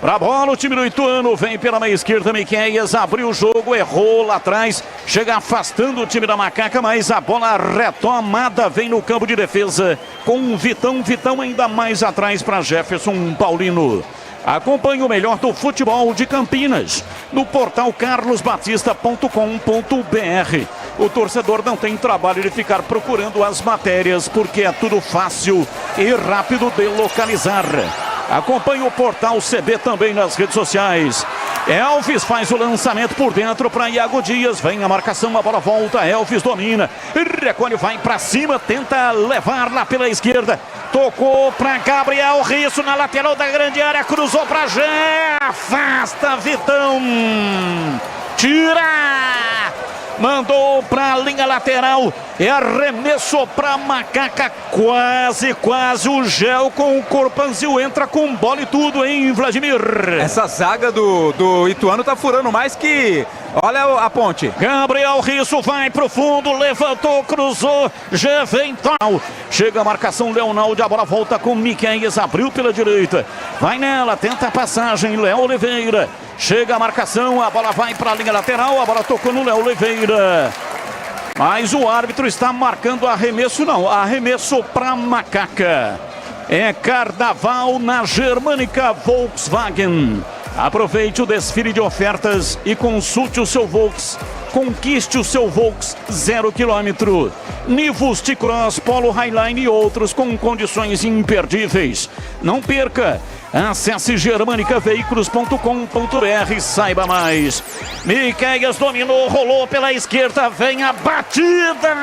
Pra bola, o time do Ituano vem pela meia esquerda, Miqueias abriu o jogo, errou lá atrás, chega afastando o time da Macaca, mas a bola retomada vem no campo de defesa com o Vitão ainda mais atrás para Jefferson Paulino. Acompanhe o melhor do futebol de Campinas no portal carlosbatista.com.br. O torcedor não tem trabalho de ficar procurando as matérias porque é tudo fácil e rápido de localizar. Acompanhe o portal CB também nas redes sociais. Elvis faz o lançamento por dentro para Iago Dias. Vem a marcação, a bola volta. Elvis domina. Recolhe, vai para cima. Tenta levar lá pela esquerda. Tocou para Gabriel Risso na lateral da grande área. Cruzou para Jé. Afasta Vitão. Tira. Mandou para a linha lateral. É arremesso para Macaca. Quase o Gel com o Corpanzil entra com bola e tudo, hein, Vladimir? Essa zaga do Ituano tá furando mais que... Olha a Ponte. Gabriel Risso vai pro fundo, levantou, cruzou, já vem tal. Chega a marcação, Leonaldo, a bola volta com Miqueias, abriu pela direita. Vai nela, tenta a passagem, Léo Oliveira. Chega a marcação, a bola vai para a linha lateral, a bola tocou no Léo Oliveira. Mas o árbitro está marcando arremesso, não, arremesso para Macaca. É carnaval na Germânica Volkswagen. Aproveite o desfile de ofertas e consulte o seu Volks. Conquiste o seu Volks 0 km. Nivus, T-Cross, Polo Highline e outros com condições imperdíveis. Não perca! Acesse germanicaveículos.com.br, saiba mais. Miqueias dominou, rolou pela esquerda, vem a batida.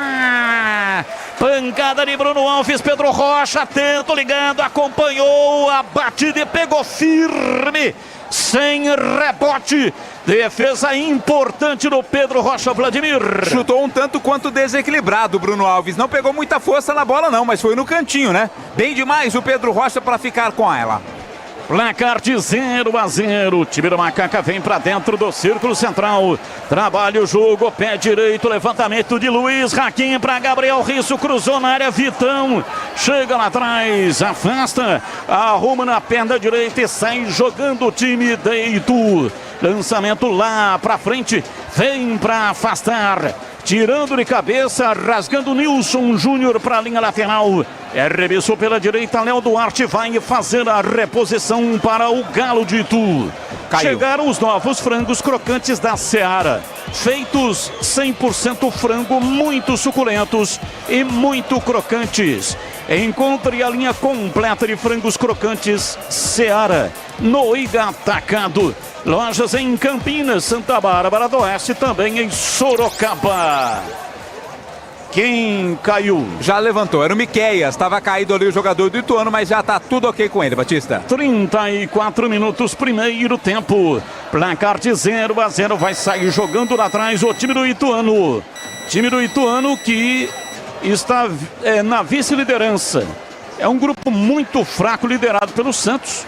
Pancada de Bruno Alves, Pedro Rocha, atento, ligando, acompanhou a batida e pegou firme. Sem rebote, defesa importante do Pedro Rocha, Vladimir. Chutou um tanto quanto desequilibrado, Bruno Alves. Não pegou muita força na bola não, mas foi no cantinho, né? Bem demais o Pedro Rocha para ficar com ela. Placar de 0-0. O time do Macaca vem para dentro do círculo central. Trabalha o jogo, pé direito, levantamento de Luiz Raquim para Gabriel Risso, cruzou na área, Vitão. Chega lá atrás, afasta, arruma na perna direita e sai jogando o time de Itu. Lançamento lá para frente, vem para afastar. Tirando de cabeça, rasgando Nilson Júnior para a linha lateral. Arremessou pela direita, Léo Duarte vai fazer a reposição para o Galo de Itu. Caiu. Chegaram os novos frangos crocantes da Seara. Feitos 100% frango, muito suculentos e muito crocantes. Encontre a linha completa de frangos crocantes Seara no Ida Atacado. Lojas em Campinas, Santa Bárbara do Oeste, também em Sorocaba. Quem caiu? Já levantou, era o Miqueias, estava caído ali o jogador do Ituano, mas já está tudo ok com ele, Batista. 34 minutos, primeiro tempo. Placar de 0-0, vai sair jogando lá atrás o time do Ituano. Time do Ituano que está na vice-liderança. É um grupo muito fraco, liderado pelo Santos.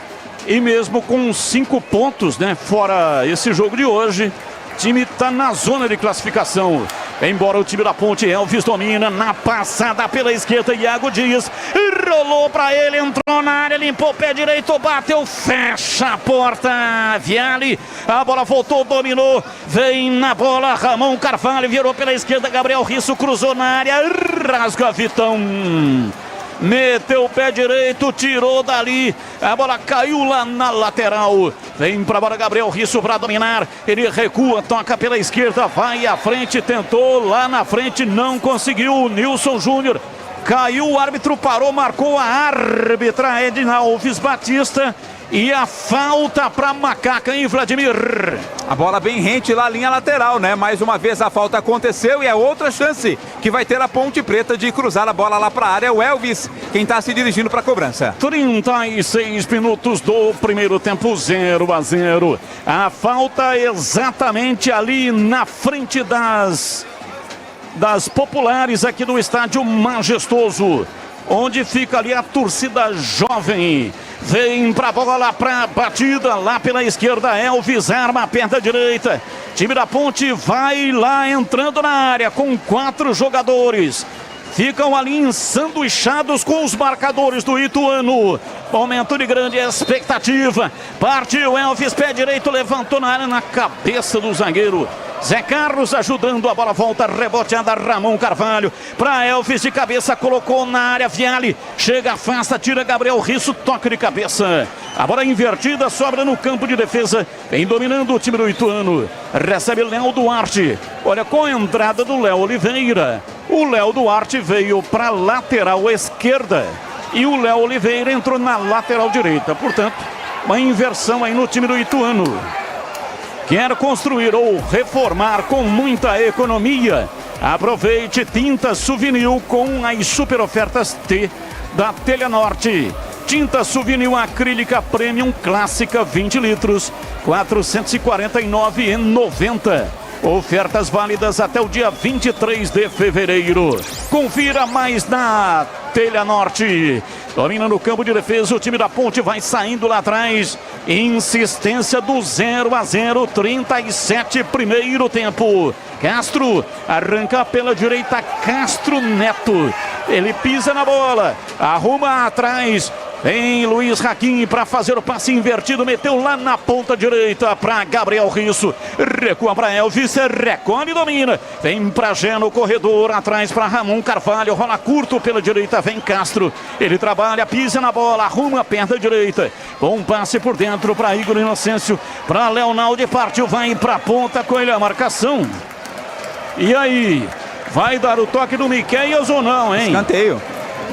E mesmo com 5 pontos, né, fora esse jogo de hoje, o time está na zona de classificação. Embora o time da Ponte, Elvis domina na passada pela esquerda, Iago Dias rolou para ele, entrou na área, limpou o pé direito, bateu, fecha a porta, Viale, a bola voltou, dominou, vem na bola, Ramon Carvalho, virou pela esquerda, Gabriel Risso cruzou na área, rasga Vitão. Meteu o pé direito, tirou dali, a bola caiu lá na lateral. Vem pra bola Gabriel Risso para dominar. Ele recua, toca pela esquerda, vai à frente, tentou lá na frente, não conseguiu. Nilson Júnior caiu, o árbitro parou, marcou a árbitra Edna Alves Batista. E a falta para Macaca, hein, Vladimir? A bola bem rente lá, linha lateral, né? Mais uma vez a falta aconteceu e é outra chance que vai ter a Ponte Preta de cruzar a bola lá para a área. O Elvis, quem está se dirigindo para a cobrança. 36 minutos do primeiro tempo, 0-0. A falta exatamente ali na frente das populares aqui do estádio Majestoso, onde fica ali a torcida jovem. Vem pra bola, pra batida lá pela esquerda, Elvis arma a perna direita. Time da Ponte vai lá entrando na área com 4 jogadores. Ficam ali ensanduichados com os marcadores do Ituano. Momento de grande expectativa. Partiu Elvis, pé direito, levantou na área, na cabeça do zagueiro Zé Carlos ajudando, a bola volta, reboteada, Ramon Carvalho para Elvis de cabeça, colocou na área, Viale, chega, afasta, tira Gabriel Risso, toque de cabeça. A bola invertida, sobra no campo de defesa, vem dominando o time do Ituano. Recebe Léo Duarte, olha, com a entrada do Léo Oliveira. O Léo Duarte veio para a lateral esquerda e o Léo Oliveira entrou na lateral direita. Portanto, uma inversão aí no time do Ituano. Quer construir ou reformar com muita economia? Aproveite Tinta Souvenir com as super ofertas T da Telenorte. Tinta Souvenir acrílica Premium Clássica 20 litros, R$ 449,90. Ofertas válidas até o dia 23 de fevereiro. Confira mais na Telenorte. Domina no campo de defesa, o time da Ponte vai saindo lá atrás. Insistência do 0-0, 37 primeiro tempo. Castro arranca pela direita, Castro Neto. Ele pisa na bola, arruma atrás. Vem Luiz Raquim para fazer o passe invertido, meteu lá na ponta direita para Gabriel Risso, recua para Elvis, recolhe e domina, vem para Gé no corredor, atrás para Ramon Carvalho, rola curto pela direita, vem Castro, ele trabalha, pisa na bola, arruma a perna direita, bom passe por dentro para Igor Inocêncio, para Leonaldo, partiu, vai para a ponta com ele a marcação. E aí, vai dar o toque do Miqueias ou não, hein? Escanteio.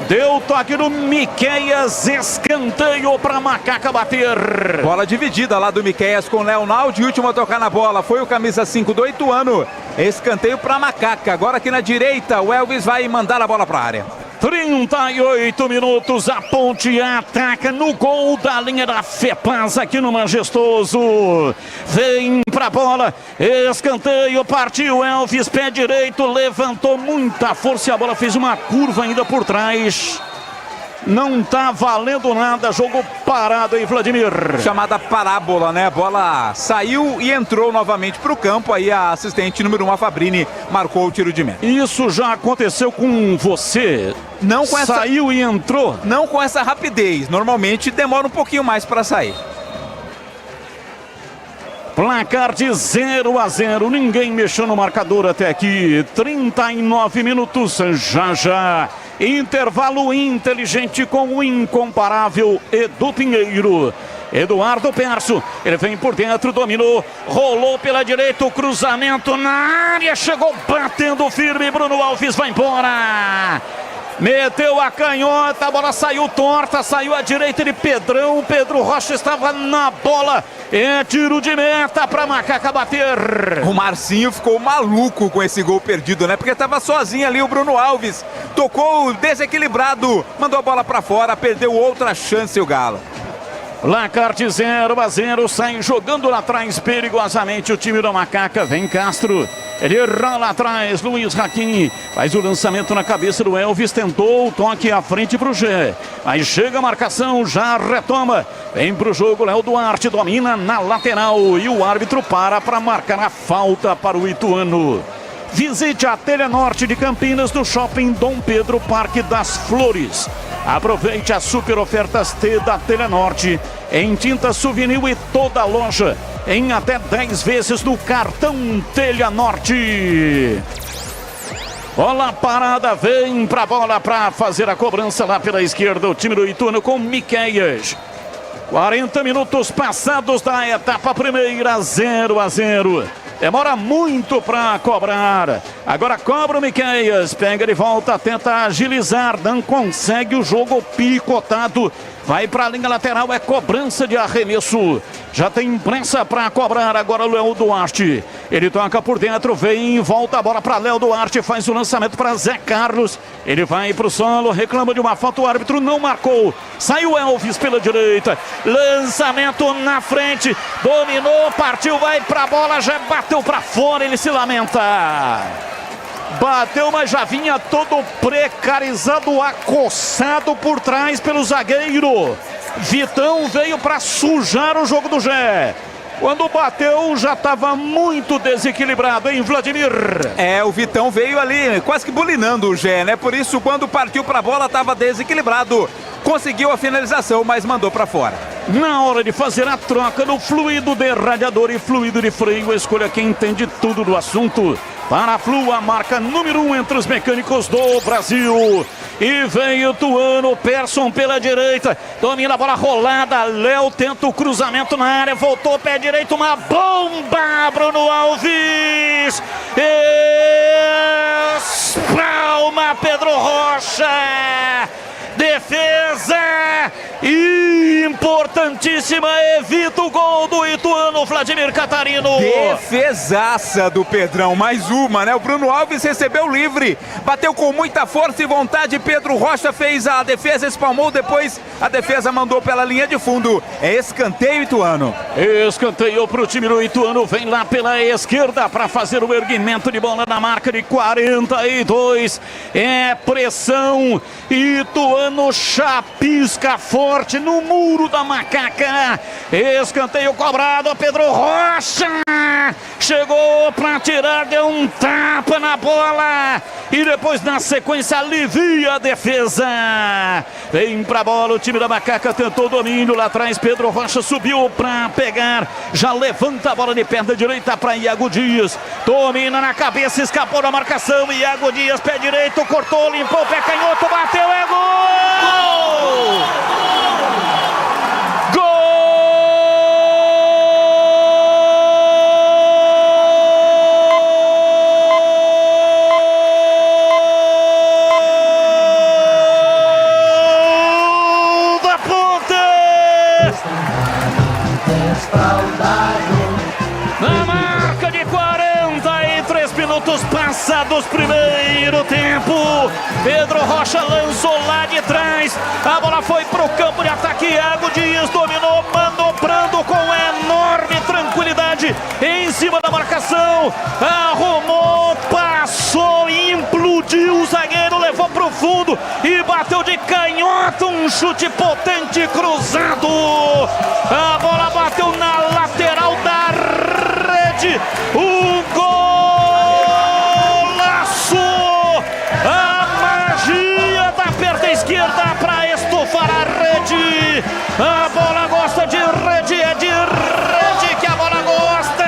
Deu o toque do Miqueias, escanteio para Macaca bater. Bola dividida lá do Miqueias com o Leonaldo, e último a tocar na bola foi o camisa 5 do Ituano. Escanteio para Macaca, agora aqui na direita o Elvis vai mandar a bola para a área. 38 minutos, a Ponte ataca no gol da linha da FEPAS aqui no Majestoso. Vem pra bola, escanteio, partiu Elvis, pé direito, levantou muita força e a bola fez uma curva ainda por trás. Não tá valendo nada, jogo parado aí, Vladimir. Chamada parábola, né? A bola saiu e entrou novamente para o campo. Aí a assistente número 1, a Fabrini, marcou o tiro de meta. Isso já aconteceu com você? Não com essa... Saiu e entrou? Não com essa rapidez. Normalmente demora um pouquinho mais para sair. Placar de 0-0, ninguém mexeu no marcador até aqui. 39 minutos, já. Intervalo inteligente com o incomparável Edu Pinheiro. Eduardo Perso, ele vem por dentro, dominou, rolou pela direita, o cruzamento na área, chegou batendo firme, Bruno Alves vai embora. Meteu a canhota, a bola saiu torta, saiu à direita de Pedrão. Pedro Rocha estava na bola. É tiro de meta para Macaca bater. O Marcinho ficou maluco com esse gol perdido, né? Porque estava sozinho ali o Bruno Alves. Tocou desequilibrado, mandou a bola para fora, perdeu outra chance o Galo. Placar de 0-0, sai jogando lá atrás perigosamente o time da Macaca. Vem Castro, Ele rola atrás, Luiz Raquim. Faz o lançamento na cabeça do Elvis. Tentou o toque à frente pro Gé. Aí chega a marcação, já retoma. Vem pro jogo, Léo Duarte domina na lateral. E o árbitro para marcar a falta para o Ituano. Visite a Telenorte de Campinas no Shopping Dom Pedro, Parque das Flores. Aproveite as super ofertas T da Telenorte em tinta souvenir e toda a loja em até 10 vezes no cartão Telenorte. Bola parada, vem pra bola para fazer a cobrança lá pela esquerda o time do Ituano com Miqueias. 40 minutos passados da etapa primeira, 0-0. Demora muito para cobrar. Agora cobra o Miqueias. Pega de volta, tenta agilizar. Não consegue o jogo picotado. Vai para a linha lateral, é cobrança de arremesso. Já tem pressa para cobrar agora o Léo Duarte. Ele toca por dentro, vem, volta a bola para Léo Duarte, faz o lançamento para Zé Carlos. Ele vai para o solo, reclama de uma falta, o árbitro não marcou. Saiu Elvis pela direita, lançamento na frente, dominou, partiu, vai para a bola, já bateu para fora, ele se lamenta. Bateu, mas já vinha todo precarizado, acossado por trás pelo zagueiro. Vitão veio para sujar o jogo do Gé. Quando bateu, já estava muito desequilibrado, hein, Vladimir? O Vitão veio ali quase que bulinando o Gé, né? Por isso, quando partiu para a bola, estava desequilibrado. Conseguiu a finalização, mas mandou para fora. Na hora de fazer a troca do fluido de radiador e fluido de freio, escolha quem entende tudo do assunto. Para a Flu, a marca número 1 entre os mecânicos do Brasil. E vem o Ituano, Persson pela direita, domina a bola rolada, Léo tenta o cruzamento na área, voltou pé direito, uma bomba, Bruno Alves. Espalma Pedro Rocha. Defesa importantíssima, evita o gol do Ituano, Vladimir Catarino. Defesaça do Pedrão, mais uma, né? O Bruno Alves recebeu livre, bateu com muita força e vontade, Pedro Rocha fez a defesa, espalmou, depois a defesa mandou pela linha de fundo. É escanteio Ituano. Escanteio para o time do Ituano, vem lá pela esquerda para fazer o erguimento de bola na marca de 42. É pressão, Ituano chapisca forte no muro da Macaca. Escanteio cobrado, Pedro Rocha chegou para tirar, deu um tapa na bola e depois na sequência alivia a defesa. Vem pra bola o time da Macaca, tentou domínio lá atrás, Pedro Rocha subiu para pegar, já levanta a bola de perna direita para Iago Dias, domina na cabeça, escapou da marcação, Iago Dias, pé direito, cortou, limpou o pé canhoto, bateu, é gol! Na marca de 43 minutos passados, primeiro tempo, Pedro Rocha lançou lá de trás, a bola foi pro campo de ataque, Iago Dias dominou, manobrando com enorme tranquilidade em cima da marcação, arrumou, passou, implodiu o zagueiro, levou pro fundo e bateu de canhota, um chute potente cruzado, a bola bateu na lateral da rede, o golaço, a magia da perna esquerda para estufar a rede, a bola gosta de rede, é de rede que a bola gosta,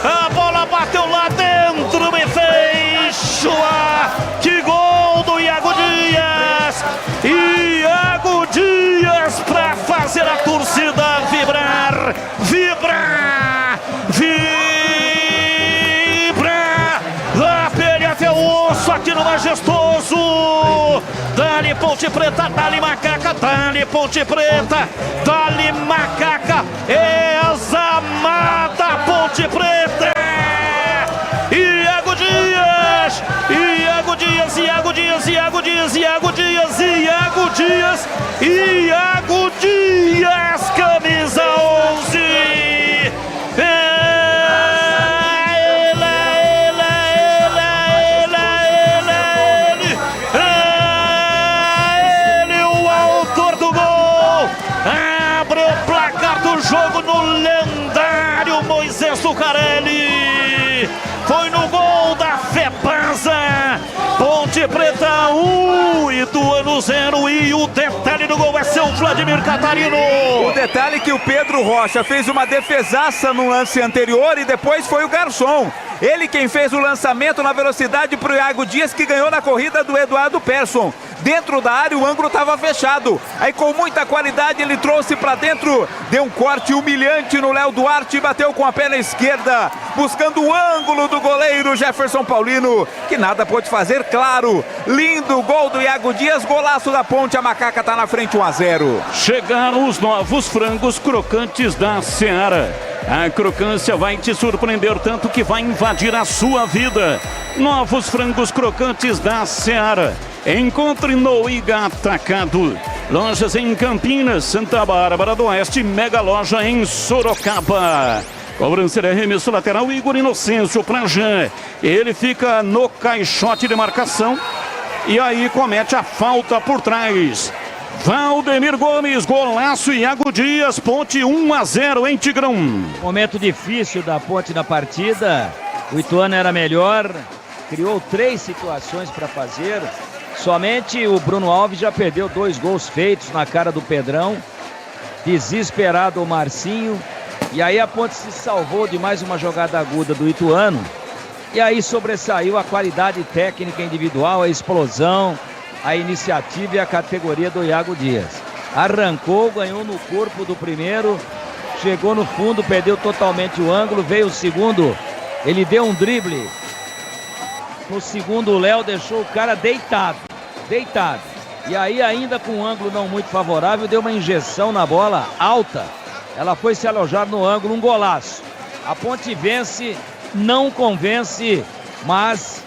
a bola bateu lá dentro e fez chua, que gol do Iago Dias, Iago Dias para fazer a torcida vibrar, vibrar, lá pele até o osso aqui no Majestoso, dali Ponte Preta, dali Macaca, dali Ponte Preta, dali Macaca, é amada Ponte Preta, Iago Dias, Iago Dias, Iago Dias, Iago Dias, Iago Dias, Iago Dias, Iago Dias, camisa 11, jogo no lendário Moisés Lucarelli. Foi no gol da Fepasa. Ponte Preta 1, Ituano 0. E o detalhe do gol é seu Vladimir Catarino. O detalhe é que o Pedro Rocha fez uma defesaça no lance anterior e depois foi o garçom. Ele quem fez o lançamento na velocidade para o Iago Dias, que ganhou na corrida do Eduardo Persson. Dentro da área o ângulo estava fechado. Aí com muita qualidade ele trouxe para dentro. Deu um corte humilhante no Léo Duarte e bateu com a perna esquerda. Buscando o ângulo do goleiro Jefferson Paulino, que nada pôde fazer, claro. Lindo gol do Iago Dias, golaço da Ponte. A Macaca está na frente 1-0. Chegaram os novos frangos crocantes da Seara. A crocância vai te surpreender tanto que vai invadir a sua vida. Novos frangos crocantes da Seara. Encontre no Iga Atacado. Lojas em Campinas, Santa Bárbara do Oeste, mega loja em Sorocaba. Cobrança de arremesso lateral, Igor Inocêncio para Jean. Ele fica no caixote de marcação e aí comete a falta por trás. Valdemir Gomes, golaço, Iago Dias, Ponte 1-0 em Tigrão. Momento difícil da Ponte na partida. O Ituano era melhor, criou 3 situações para fazer. Somente o Bruno Alves já perdeu 2 gols feitos na cara do Pedrão. Desesperado o Marcinho. E aí a Ponte se salvou de mais uma jogada aguda do Ituano. E aí sobressaiu a qualidade técnica individual, a explosão, a iniciativa e a categoria do Iago Dias. Arrancou, ganhou no corpo do primeiro, chegou no fundo, perdeu totalmente o ângulo, veio o segundo, ele deu um drible. No segundo o Léo deixou o cara deitado. E aí ainda com um ângulo não muito favorável, deu uma injeção na bola alta. Ela foi se alojar no ângulo, um golaço. A Ponte vence, não convence, mas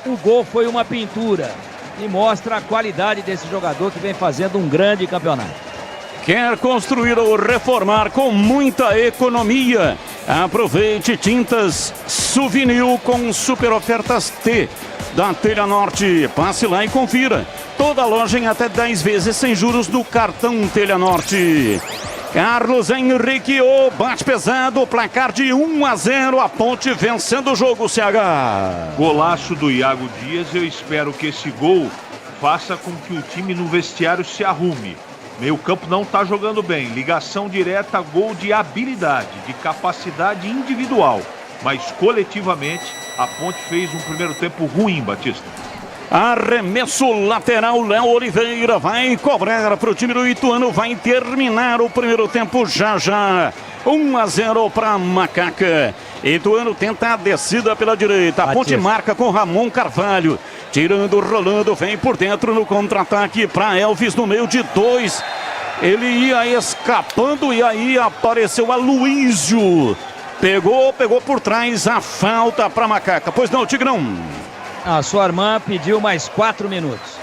o gol foi uma pintura. E mostra a qualidade desse jogador que vem fazendo um grande campeonato. Quer construir ou reformar com muita economia? Aproveite Tintas Souvenir com super ofertas T da Telha Norte. Passe lá e confira. Toda loja em até 10 vezes sem juros do cartão Telha Norte. Carlos Henrique, o bate pesado, placar de 1-0, a Ponte vencendo o jogo, CH. Golaço do Iago Dias, eu espero que esse gol faça com que o time no vestiário se arrume. Meio campo não está jogando bem, ligação direta, gol de habilidade, de capacidade individual. Mas coletivamente, a Ponte fez um primeiro tempo ruim, Batista. Arremesso lateral, Léo Oliveira vai cobrar para o time do Ituano, vai terminar o primeiro tempo já. 1-0 para Macaca. Ituano tenta a descida pela direita, a Ponte marca com Ramon Carvalho, tirando, rolando, vem por dentro no contra-ataque para Elvis no meio de 2. Ele ia escapando e aí apareceu a Luísio. Pegou por trás a falta para Macaca. Pois não, Tigrão? A sua irmã pediu mais 4 minutos.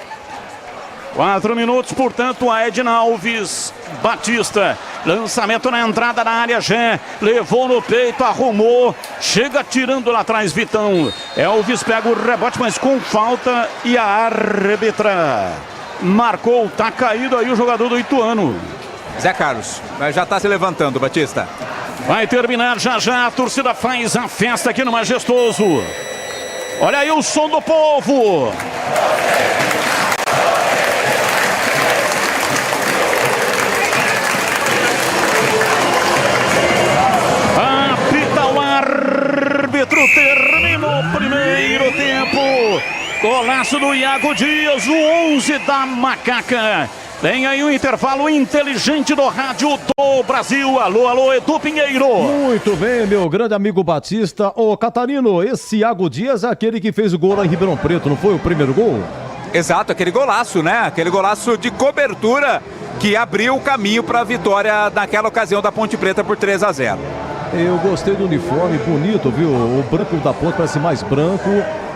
4 minutos, portanto, a Edna Alves Batista. Lançamento na entrada da área, Gé. Levou no peito, arrumou. Chega tirando lá atrás, Vitão. Elvis pega o rebote, mas com falta. E a árbitra marcou. Tá caído aí o jogador do Ituano. Zé Carlos, já tá se levantando, Batista. Vai terminar já. A torcida faz a festa aqui no Majestoso. Olha aí o som do povo. Apita o árbitro, terminou o primeiro tempo. Golaço do Iago Dias, o 11 da Macaca. Tem aí o intervalo inteligente do rádio do Brasil. Alô, Edu Pinheiro. Muito bem, meu grande amigo Batista. Ô, Catarino, esse Iago Dias é aquele que fez o gol lá em Ribeirão Preto, não foi o primeiro gol? Exato, aquele golaço, né? Aquele golaço de cobertura que abriu o caminho para a vitória naquela ocasião da Ponte Preta por 3-0. Eu gostei do uniforme, bonito, viu? O branco da Ponte parece mais branco.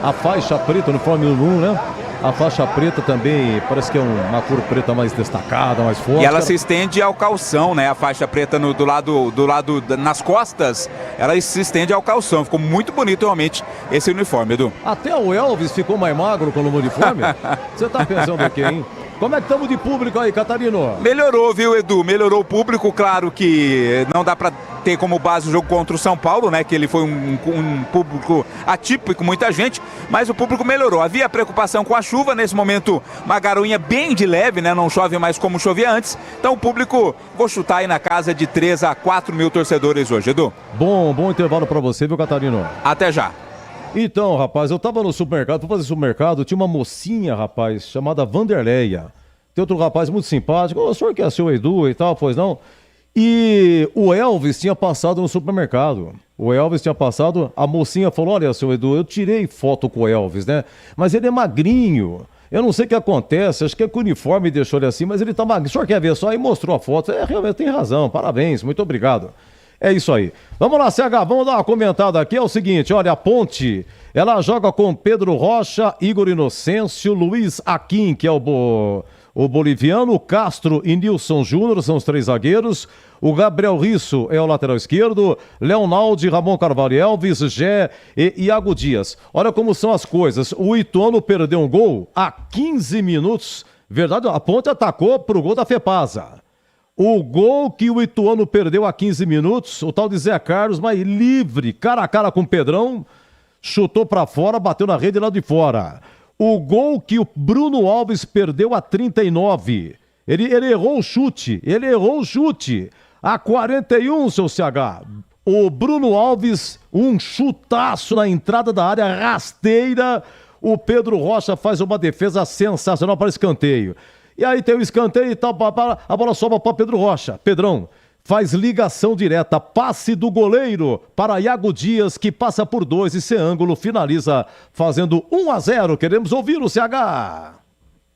A faixa preta, o uniforme 1, né? A faixa preta também parece que é uma cor preta mais destacada, mais forte. E ela se estende ao calção, né? A faixa preta do lado nas costas, ela se estende ao calção. Ficou muito bonito realmente esse uniforme, Edu. Até o Elvis ficou mais magro com o uniforme. Você tá pensando o quê, hein? Como é que estamos de público aí, Catarino? Melhorou, viu, Edu? Melhorou o público. Claro que não dá pra ter como base o jogo contra o São Paulo, né? Que ele foi um público atípico, muita gente, mas o público melhorou. Havia preocupação com a chuva, nesse momento uma garoinha bem de leve, né? Não chove mais como chovia antes. Então o público, vou chutar aí na casa de 3 a 4 mil torcedores hoje, Edu. Bom intervalo pra você, viu, Catarino? Até já. Então, rapaz, eu tava no supermercado, fui fazer supermercado, tinha uma mocinha, rapaz, chamada Vanderleia. Tem outro rapaz muito simpático, o senhor que é seu Edu e tal, pois não? E o Elvis tinha passado no supermercado. O Elvis tinha passado, a mocinha falou, olha, seu Edu, eu tirei foto com o Elvis, né? Mas ele é magrinho. Eu não sei o que acontece, acho que é que o uniforme deixou ele assim, mas ele tá magrinho. O senhor quer ver só? Aí mostrou a foto. Realmente tem razão, parabéns, muito obrigado. É isso aí. Vamos lá, CH, vamos dar uma comentada aqui. É o seguinte, olha, a Ponte, ela joga com Pedro Rocha, Igor Inocêncio, Luiz Aquim, que é o boliviano, o Castro e Nilson Júnior, são os 3 zagueiros. O Gabriel Risso é o lateral esquerdo, Leonaldi, Ramon Carvalho, Elvis, Gé e Iago Dias. Olha como são as coisas. O Ituano perdeu um gol há 15 minutos. Verdade, a Ponte atacou pro gol da Fepasa. O gol que o Ituano perdeu há 15 minutos, o tal de Zé Carlos, mas livre, cara a cara com o Pedrão, chutou pra fora, bateu na rede lá de fora. O gol que o Bruno Alves perdeu a 39. Ele errou o chute. A 41, seu CH. O Bruno Alves, um chutaço na entrada da área, rasteira. O Pedro Rocha faz uma defesa sensacional para escanteio. E aí tem o escanteio e tal, a bola sobra para Pedro Rocha. Pedrão faz ligação direta, passe do goleiro para Iago Dias, que passa por 2 e esse ângulo finaliza fazendo 1-0. Queremos ouvir o CH.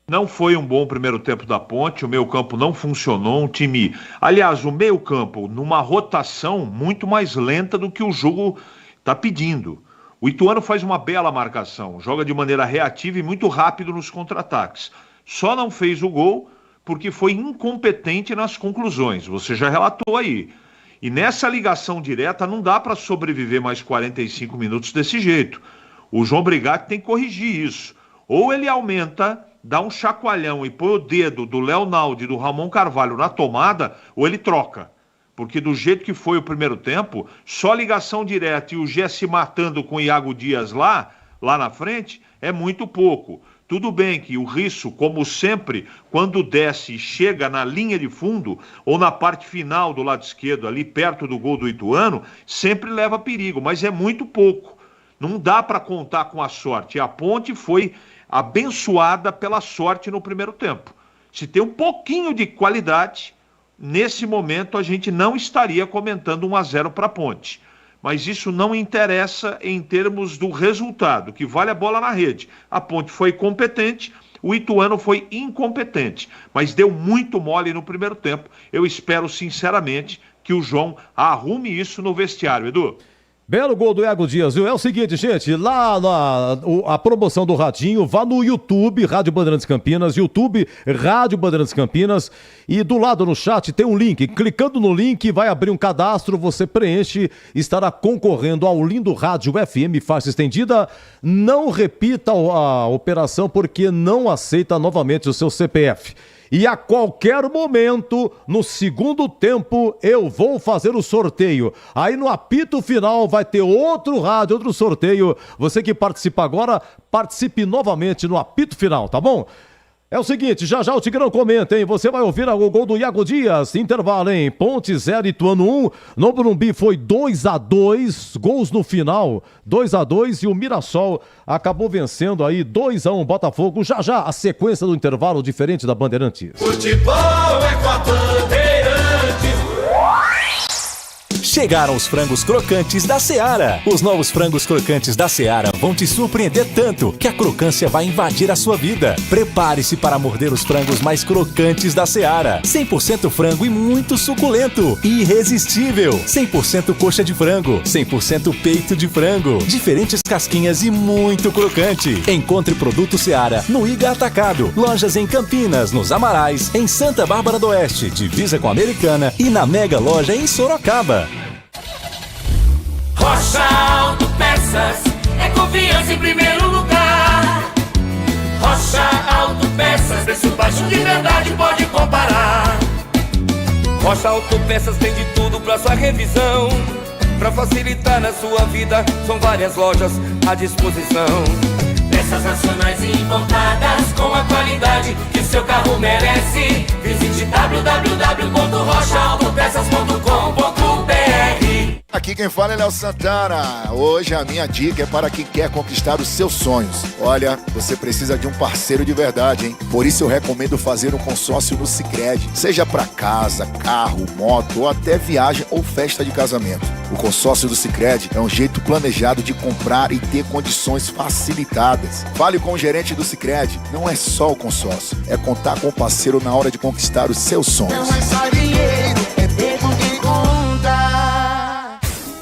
Não foi um bom primeiro tempo da Ponte, o meio-campo não funcionou, um time... Aliás, o meio-campo, numa rotação muito mais lenta do que o jogo está pedindo. O Ituano faz uma bela marcação, joga de maneira reativa e muito rápido nos contra-ataques. Só não fez o gol porque foi incompetente nas conclusões, você já relatou aí. E nessa ligação direta não dá para sobreviver mais 45 minutos desse jeito. O João Brigatti tem que corrigir isso. Ou ele aumenta, dá um chacoalhão e põe o dedo do Leonaldi e do Ramon Carvalho na tomada, ou ele troca. Porque do jeito que foi o primeiro tempo, só ligação direta e o Gé se matando com o Iago Dias lá na frente, é muito pouco. Tudo bem que o Risso, como sempre, quando desce e chega na linha de fundo ou na parte final do lado esquerdo, ali perto do gol do Ituano, sempre leva perigo, mas é muito pouco. Não dá para contar com a sorte. A Ponte foi abençoada pela sorte no primeiro tempo. Se tem um pouquinho de qualidade, nesse momento a gente não estaria comentando 1-0 para a Ponte. Mas isso não interessa em termos do resultado, que vale a bola na rede. A Ponte foi competente, o Ituano foi incompetente, mas deu muito mole no primeiro tempo. Eu espero sinceramente que o João arrume isso no vestiário, Edu. Belo gol do Iago Dias, viu? É o seguinte, gente, lá a promoção do Radinho, vá no YouTube, Rádio Bandeirantes Campinas, YouTube, Rádio Bandeirantes Campinas, e do lado no chat tem um link, clicando no link vai abrir um cadastro, você preenche, estará concorrendo ao lindo Rádio FM faixa estendida. Não repita a operação porque não aceita novamente o seu CPF. E a qualquer momento, no segundo tempo, eu vou fazer o sorteio. Aí no apito final vai ter outro rádio, outro sorteio. Você que participa agora, participe novamente no apito final, tá bom? É o seguinte, já o Tigrão comenta, hein? Você vai ouvir o gol do Iago Dias, intervalo, hein? Ponte 0, Ituano 1, no Morumbi foi 2-2, gols no final, 2-2 e o Mirassol acabou vencendo aí 2-1 Botafogo. Já a sequência do intervalo diferente da Bandeirantes. Futebol é com a Bandeirantes. Chegaram os frangos crocantes da Seara. Os novos frangos crocantes da Seara vão te surpreender tanto que a crocância vai invadir a sua vida. Prepare-se para morder os frangos mais crocantes da Seara. 100% frango e muito suculento. Irresistível. 100% coxa de frango. 100% peito de frango. Diferentes casquinhas e muito crocante. Encontre produto Seara no Iga Atacado. Lojas em Campinas, nos Amarais, em Santa Bárbara do Oeste, divisa com a Americana e na Mega Loja em Sorocaba. Rocha Autopeças é confiança em primeiro lugar. Rocha Autopeças, preço baixo de verdade, pode comparar. Rocha Autopeças tem de tudo pra sua revisão. Pra facilitar na sua vida, são várias lojas à disposição. Peças nacionais e importadas com a qualidade que o seu carro merece. Visite www.rochaautopeças.com.br. Aqui quem fala é Léo Santana. Hoje a minha dica é para quem quer conquistar os seus sonhos. Olha, você precisa de um parceiro de verdade, hein? Por isso eu recomendo fazer um consórcio no Sicredi. Seja para casa, carro, moto ou até viagem ou festa de casamento. O consórcio do Sicredi é um jeito planejado de comprar e ter condições facilitadas. Fale com o gerente do Sicredi. Não é só o consórcio, é contar com o parceiro na hora de conquistar os seus sonhos. Não é só dinheiro, é ter com quem conta.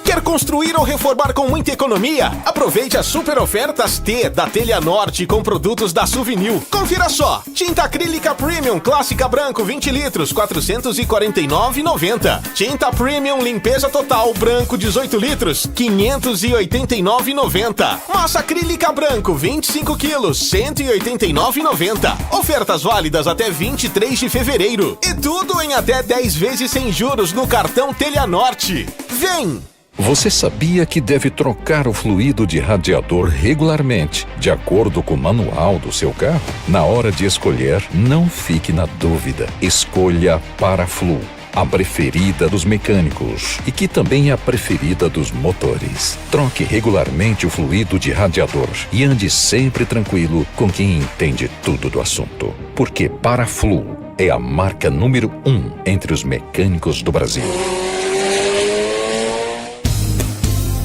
Quer construir ou reformar com muita economia? Aproveite as super ofertas T da Telha Norte com produtos da Souvenir. Confira só: tinta acrílica Premium Clássica Branco 20 litros, R$ 449,90. Tinta Premium Limpeza Total Branco 18 litros, R$ 589,90. Massa acrílica Branco 25 quilos, R$ 189,90. Ofertas válidas até 23 de fevereiro. E tudo em até 10 vezes sem juros no cartão Telha Norte. Vem! Você sabia que deve trocar o fluido de radiador regularmente, de acordo com o manual do seu carro? Na hora de escolher, não fique na dúvida. Escolha Paraflu, a preferida dos mecânicos e que também é a preferida dos motores. Troque regularmente o fluido de radiador e ande sempre tranquilo com quem entende tudo do assunto. Porque Paraflu é a marca número 1 entre os mecânicos do Brasil.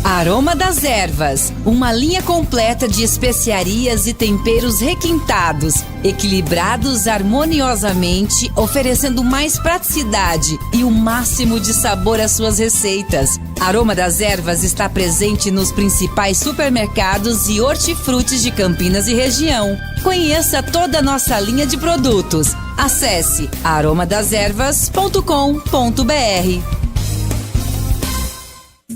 Aroma das Ervas, uma linha completa de especiarias e temperos requintados, equilibrados harmoniosamente, oferecendo mais praticidade e o máximo de sabor às suas receitas. Aroma das Ervas está presente nos principais supermercados e hortifrutis de Campinas e região. Conheça toda a nossa linha de produtos. Acesse aromadeservas.com.br.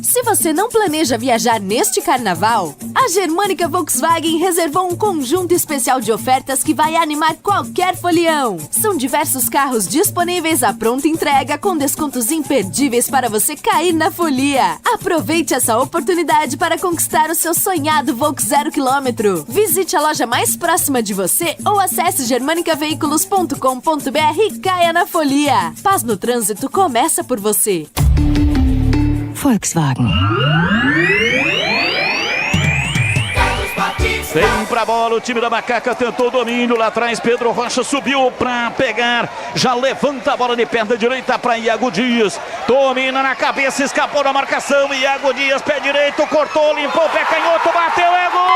Se você não planeja viajar neste carnaval, a Germânica Volkswagen reservou um conjunto especial de ofertas que vai animar qualquer folião. São diversos carros disponíveis à pronta entrega com descontos imperdíveis para você cair na folia. Aproveite essa oportunidade para conquistar o seu sonhado Volks 0 km. Visite a loja mais próxima de você ou acesse germanicaveículos.com.br e caia na folia. Paz no trânsito começa por você. Volkswagen. Vem pra bola, o time da Macaca tentou o domínio lá atrás. Pedro Rocha subiu pra pegar. Já levanta a bola de perna direita pra Iago Dias. Domina na cabeça, escapou da marcação. Iago Dias, pé direito, cortou, limpou o pé canhoto, bateu, é gol!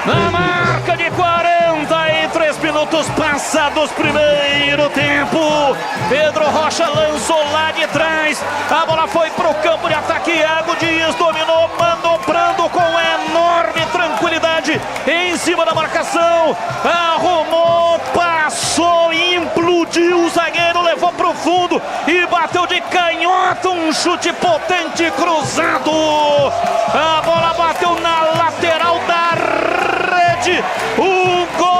Na marca de 43 minutos passados, primeiro tempo. Pedro Rocha lançou lá de trás. A bola foi pro campo de ataque. Iago Dias dominou, manobrando com enorme tranquilidade em cima da marcação. Arrumou, passou, implodiu o zagueiro, levou pro fundo e bateu de canhota. Um chute potente, cruzado. A bola bateu na lateral da rede. Um golaço!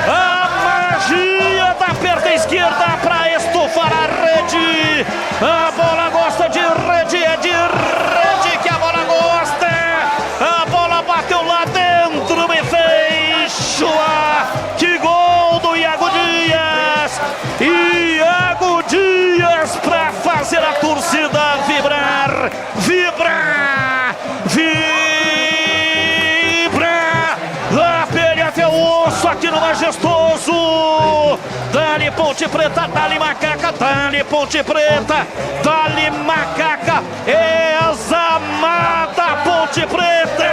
A magia da perna esquerda para estufar a rede. A bola gosta de rede, é de rede que a bola gosta. A bola bateu lá dentro e fez chua. Que gol do Iago Dias! Iago Dias para fazer a torcida vibrar, vibrar, vibra. Lapele até o osso aqui no Majestoso. Dali Ponte Preta, dali Macaca, dali Ponte Preta, dali Macaca. É amada Ponte Preta.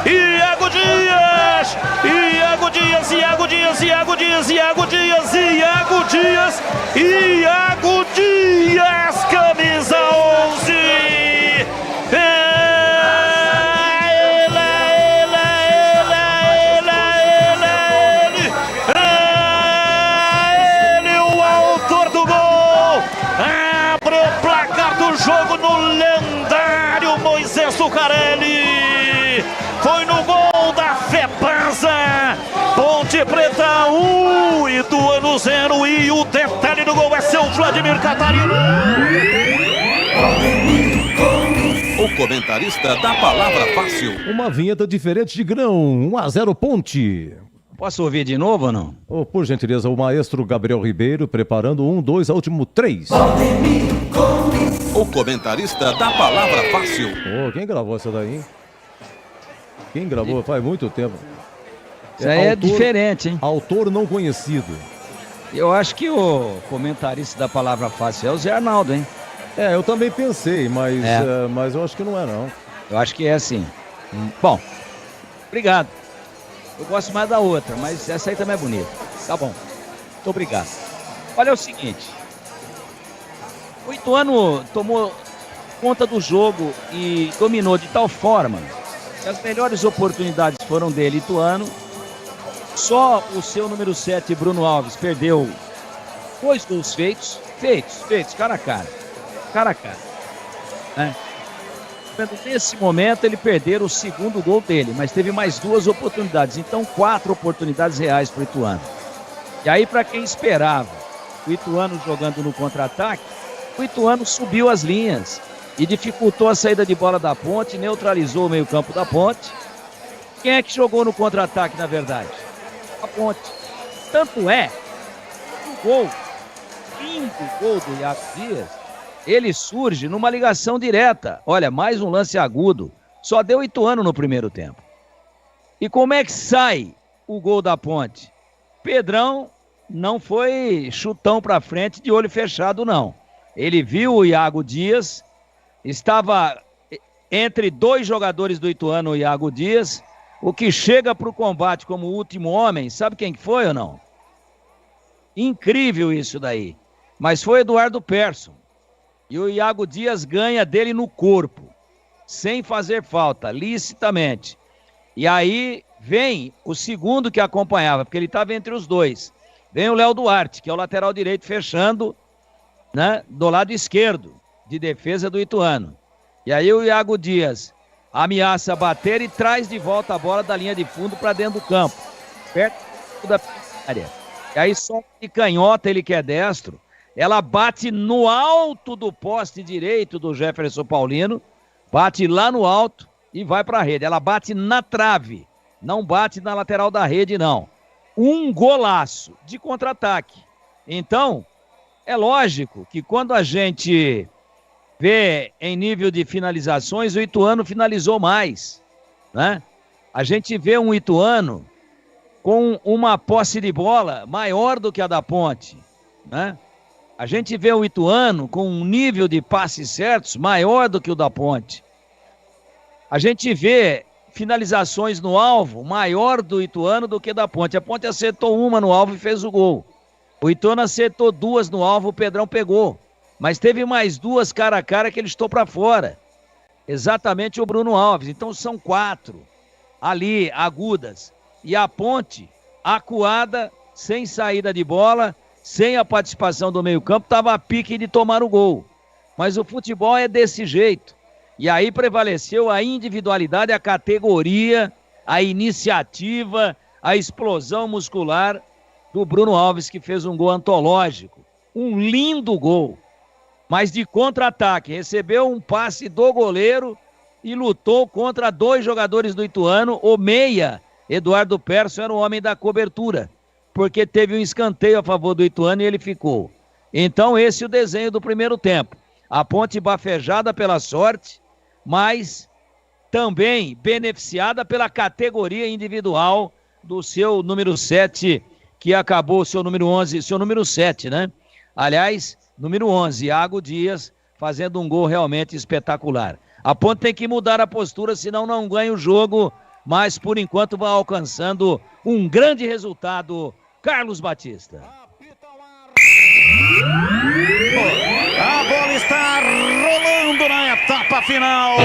Iago Dias, Iago Dias, Iago Dias, Iago Dias, Iago Dias, Iago Dias, Iago Dias. Zucarelli. Foi no gol da Fepasa. Ponte Preta 1, Ituano 0. E o detalhe do gol é seu Vladimir Catarino. O comentarista da palavra fácil. Uma vinheta diferente de grão. 1-0 Ponte. Posso ouvir de novo ou não? Oh, por gentileza, o maestro Gabriel Ribeiro preparando 1-2 ao último 3. O comentarista da palavra fácil. Oh, quem gravou essa daí, hein? Quem gravou? Faz muito tempo. Isso aí é diferente, hein? Autor não conhecido. Eu acho que o comentarista da palavra fácil é o Zé Arnaldo, hein? É, eu também pensei, mas eu acho que não é, não. Eu acho que é sim. Bom, obrigado. Eu gosto mais da outra, mas essa aí também é bonita. Tá bom. Muito obrigado. Olha o seguinte. O Ituano tomou conta do jogo e dominou de tal forma que as melhores oportunidades foram dele, Ituano. Só o seu número 7, Bruno Alves, perdeu 2 gols feitos, cara a cara. Cara a cara. Nesse momento ele perdeu o segundo gol dele, mas teve mais 2 oportunidades, então 4 oportunidades reais para o Ituano. E aí, para quem esperava o Ituano jogando no contra-ataque, o Ituano subiu as linhas e dificultou a saída de bola da Ponte, neutralizou o meio-campo da Ponte. Quem é que jogou no contra-ataque, na verdade? A Ponte. Tanto é que o gol, lindo gol do Iago Dias, ele surge numa ligação direta. Olha, mais um lance agudo. Só deu Ituano no primeiro tempo. E como é que sai o gol da Ponte? Pedrão não foi chutão pra frente de olho fechado, não. Ele viu o Iago Dias, estava entre 2 jogadores do Ituano, o Iago Dias. O que chega pro combate como último homem, sabe quem que foi ou não? Incrível isso daí. Mas foi Eduardo Persson. E o Iago Dias ganha dele no corpo, sem fazer falta, licitamente. E aí vem o segundo que acompanhava, porque ele estava entre os 2. Vem o Léo Duarte, que é o lateral direito, fechando, né, do lado esquerdo, de defesa do Ituano. E aí o Iago Dias ameaça bater e traz de volta a bola da linha de fundo para dentro do campo, perto da área. E aí só de canhota, ele que é destro, ela bate no alto do poste direito do Jefferson Paulino, bate lá no alto e vai para a rede. Ela bate na trave, não bate na lateral da rede, não. Um golaço de contra-ataque. Então, é lógico que quando a gente vê em nível de finalizações, o Ituano finalizou mais, né? A gente vê um Ituano com uma posse de bola maior do que a da Ponte, né? A gente vê o Ituano com um nível de passes certos maior do que o da Ponte. A gente vê finalizações no alvo maior do Ituano do que da Ponte. A Ponte acertou uma no alvo e fez o gol. O Ituano acertou 2 no alvo, o Pedrão pegou. Mas teve mais 2 cara a cara que ele estou para fora. Exatamente o Bruno Alves. Então são 4 ali, agudas. E a Ponte, acuada, sem saída de bola, sem a participação do meio-campo, estava a pique de tomar o gol. Mas o futebol é desse jeito. E aí prevaleceu a individualidade, a categoria, a iniciativa, a explosão muscular do Bruno Alves, que fez um gol antológico. Um lindo gol, mas de contra-ataque. Recebeu um passe do goleiro e lutou contra 2 jogadores do Ituano. O meia, Eduardo Persson, era o homem da cobertura, porque teve um escanteio a favor do Ituano e ele ficou. Então esse é o desenho do primeiro tempo. A Ponte bafejada pela sorte, mas também beneficiada pela categoria individual do seu número 7, que acabou seu número 11, seu número 7, né? Aliás, número 11, Iago Dias, fazendo um gol realmente espetacular. A Ponte tem que mudar a postura, senão não ganha o jogo, mas por enquanto vai alcançando um grande resultado. Carlos Batista. A bola está rolando na etapa final.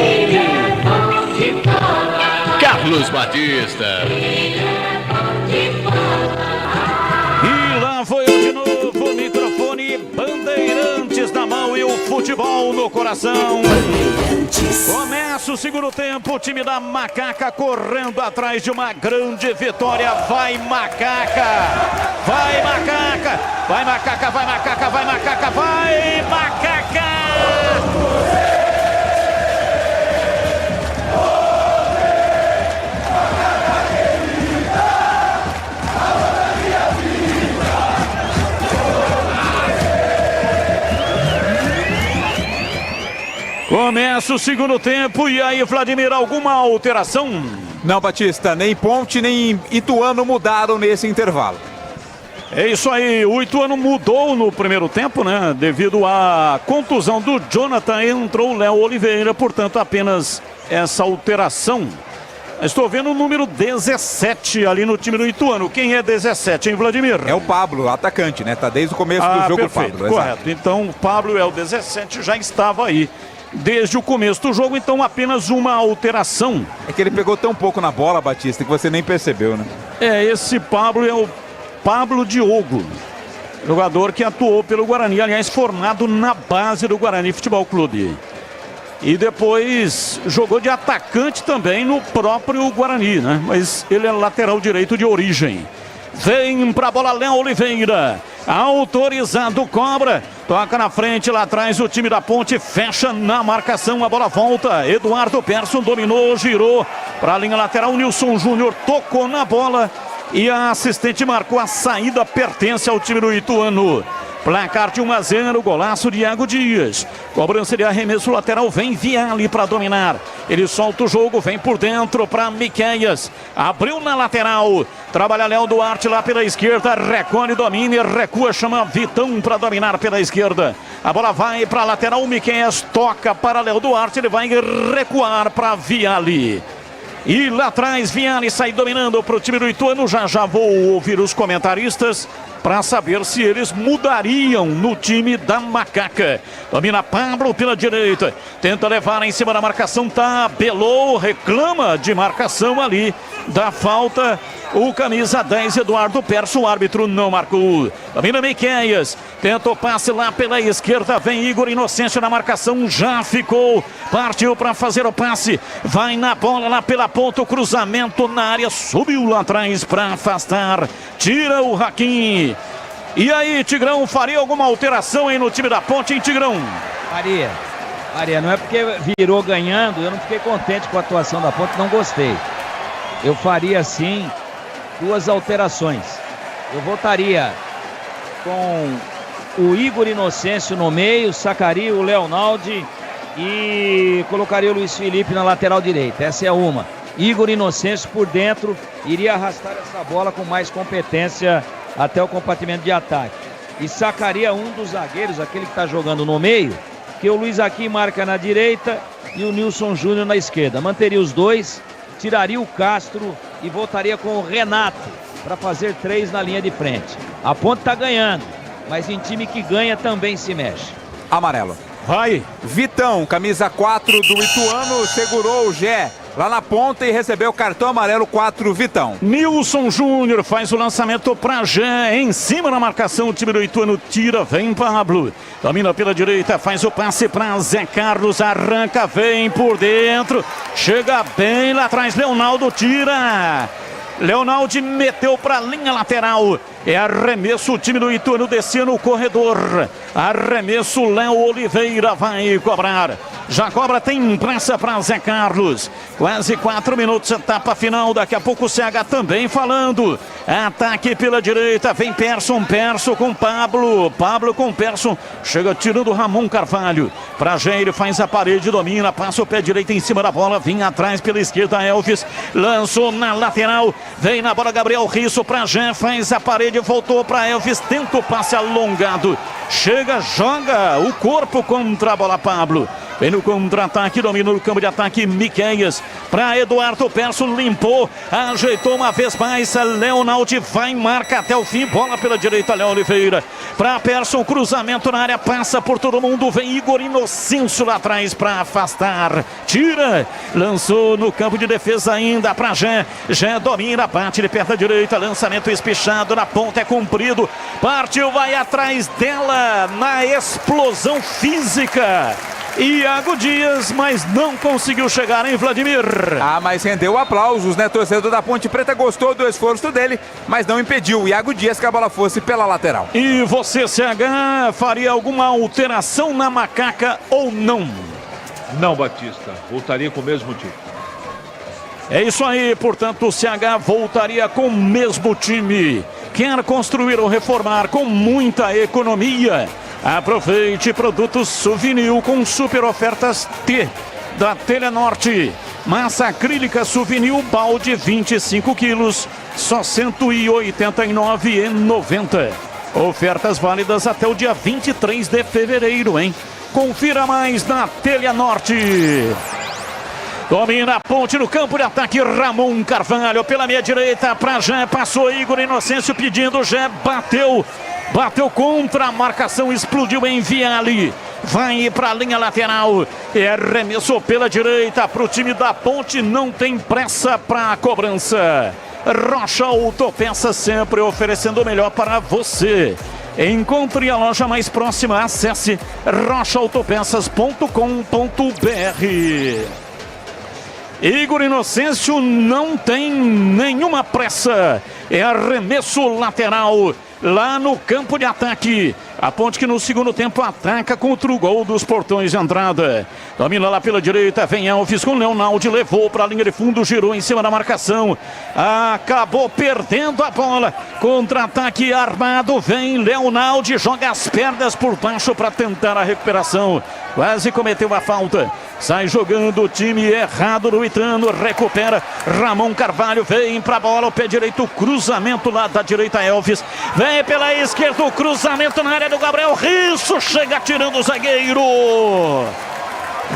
Carlos Batista. E lá foi eu de novo, o microfone, Bandeirantes na mão e o futebol no coração. Começa Começa o segundo tempo, o time da Macaca correndo atrás de uma grande vitória. Vai Macaca! Vai Macaca! Vai Macaca, vai Macaca, vai Macaca, vai Macaca! Começa o segundo tempo, e aí, Vladimir, alguma alteração? Não, Batista, nem Ponte nem Ituano mudaram nesse intervalo. É isso aí, o Ituano mudou no primeiro tempo, né? Devido à contusão do Jonathan, entrou o Léo Oliveira, portanto, apenas essa alteração. Estou vendo o número 17 ali no time do Ituano. Quem é 17, hein, Vladimir? É o Pablo, atacante, né? Tá desde o começo do jogo, perfeito, o Pablo. correto. Exato. Então, o Pablo é o 17, já estava aí desde o começo do jogo, então apenas uma alteração. É que ele pegou tão pouco na bola, Batista, que você nem percebeu, né? Esse Pablo é o Pablo Diogo, jogador que atuou pelo Guarani, aliás, formado na base do Guarani Futebol Clube. E depois jogou de atacante também no próprio Guarani, né? Mas ele é lateral direito de origem. Vem pra bola Léo Oliveira. Autorizado, cobra. Toca na frente, lá atrás o time da Ponte fecha na marcação. A bola volta. Eduardo Persson dominou, girou para a linha lateral. Nilson Júnior tocou na bola e a assistente marcou a saída. Pertence ao time do Ituano. Placar de 1-0, golaço de Iago Dias. Cobrança de arremesso lateral, vem Viali para dominar. Ele solta o jogo, vem por dentro para Miqueias. Abriu na lateral. Trabalha Léo Duarte lá pela esquerda. Recolhe, domina e recua, chama Vitão para dominar pela esquerda. A bola vai para a lateral, Miqueias toca para Léo Duarte. Ele vai recuar para Viali. E lá atrás, Viali sai dominando para o time do Ituano. Já vou ouvir os comentaristas para saber se eles mudariam no time da Macaca. Domina Pablo pela direita, tenta levar em cima da marcação, tabelou, reclama de marcação ali, dá falta o camisa 10 Eduardo Persson, o árbitro não marcou. Domina Miqueias, tenta o passe lá pela esquerda, vem Igor Inocêncio na marcação, já ficou, partiu para fazer o passe, vai na bola lá pela ponta, o cruzamento na área, subiu lá atrás para afastar, tira o Hakim. E aí, Tigrão, faria alguma alteração aí no time da Ponte, hein, Tigrão? Faria, não é porque virou ganhando, eu não fiquei contente com a atuação da Ponte, não gostei. Eu faria sim 2 alterações. Eu voltaria com o Igor Inocêncio no meio, sacaria o Leonaldi e colocaria o Luiz Felipe na lateral direita. Essa é uma. Igor Inocêncio por dentro, iria arrastar essa bola com mais competência até o compartimento de ataque. E sacaria um dos zagueiros, aquele que está jogando no meio, que o Luiz Aquim marca na direita e o Nilson Júnior na esquerda. Manteria os dois, tiraria o Castro e voltaria com o Renato para fazer 3 na linha de frente. A Ponte está ganhando, mas em time que ganha também se mexe. Amarelo. Vai. Vitão, camisa 4 do Ituano, segurou o Gé lá na ponta e recebeu cartão amarelo 4, Vitão. Nilson Júnior faz o lançamento para Gé, em cima da marcação, o time do Ituano tira, vem Pablo, domina pela direita, faz o passe para Zé Carlos, arranca, vem por dentro, chega bem lá atrás, Leonaldo tira. Leonaldo meteu para a linha lateral. É arremesso, o time do Ituano descia no corredor. Arremesso, Léo Oliveira vai cobrar. Já cobra, tem pressa para Zé Carlos. Quase 4 minutos, etapa final. Daqui a pouco o CH também falando. Ataque pela direita, vem Persson com Pablo com Persson. Chega tirando Ramon Carvalho. Pra Jair, faz a parede, domina, passa o pé direito em cima da bola. Vem atrás pela esquerda, Elvis. Lançou na lateral. Vem na bola Gabriel Risso pra Jair, faz a parede, voltou pra Elvis. Tenta o passe alongado. Chega, joga o corpo contra a bola Pablo. Vem no contra-ataque, domina no campo de ataque Miqueias. Para Eduardo Persson, limpou, ajeitou uma vez mais. Leonaldi vai, marca até o fim. Bola pela direita, Léo Oliveira. Para Persson, cruzamento na área, passa por todo mundo. Vem Igor Inocêncio lá atrás para afastar. Tira, lançou no campo de defesa ainda para Gé. Gé domina, bate de perna direita. Lançamento espichado na ponta, é cumprido. Partiu, vai atrás dela na explosão física. Iago Dias, mas não conseguiu chegar em Vladimir. Ah, mas rendeu aplausos, né? Torcedor da Ponte Preta gostou do esforço dele, mas não impediu o Iago Dias que a bola fosse pela lateral. E você, CH, faria alguma alteração na macaca ou não? Não, Batista. Voltaria com o mesmo time. É isso aí, portanto, o CH voltaria com o mesmo time. Quer construir ou reformar com muita economia? Aproveite produtos Souvenir com super ofertas T da Telenorte. Massa acrílica Souvenir balde 25 quilos, só R$ 189,90. Ofertas válidas até o dia 23 de fevereiro, hein? Confira mais na Telenorte. Domina a Ponte no campo de ataque, Ramon Carvalho pela meia direita para Jé, passou Igor Inocêncio pedindo, Jé bateu contra a marcação, explodiu em Viale, vai para a linha lateral, arremessou pela direita para o time da Ponte, não tem pressa para a cobrança. Rocha Autopeças sempre oferecendo o melhor para você. Encontre a loja mais próxima, acesse rochaautopeças.com.br. Igor Inocêncio não tem nenhuma pressa, é arremesso lateral lá no campo de ataque. A Ponte que no segundo tempo ataca contra o gol dos portões de entrada. Domina lá pela direita, vem Elvis com Leonaldo, levou para a linha de fundo, girou em cima da marcação. Acabou perdendo a bola. Contra-ataque armado, vem Leonaldo, joga as pernas por baixo para tentar a recuperação. Quase cometeu a falta. Sai jogando o time errado do Ituano, recupera. Ramon Carvalho vem para a bola, o pé direito, cruzamento lá da direita, Elvis. Vem pela esquerda, o cruzamento na área do Gabriel Risso, chega tirando o zagueiro.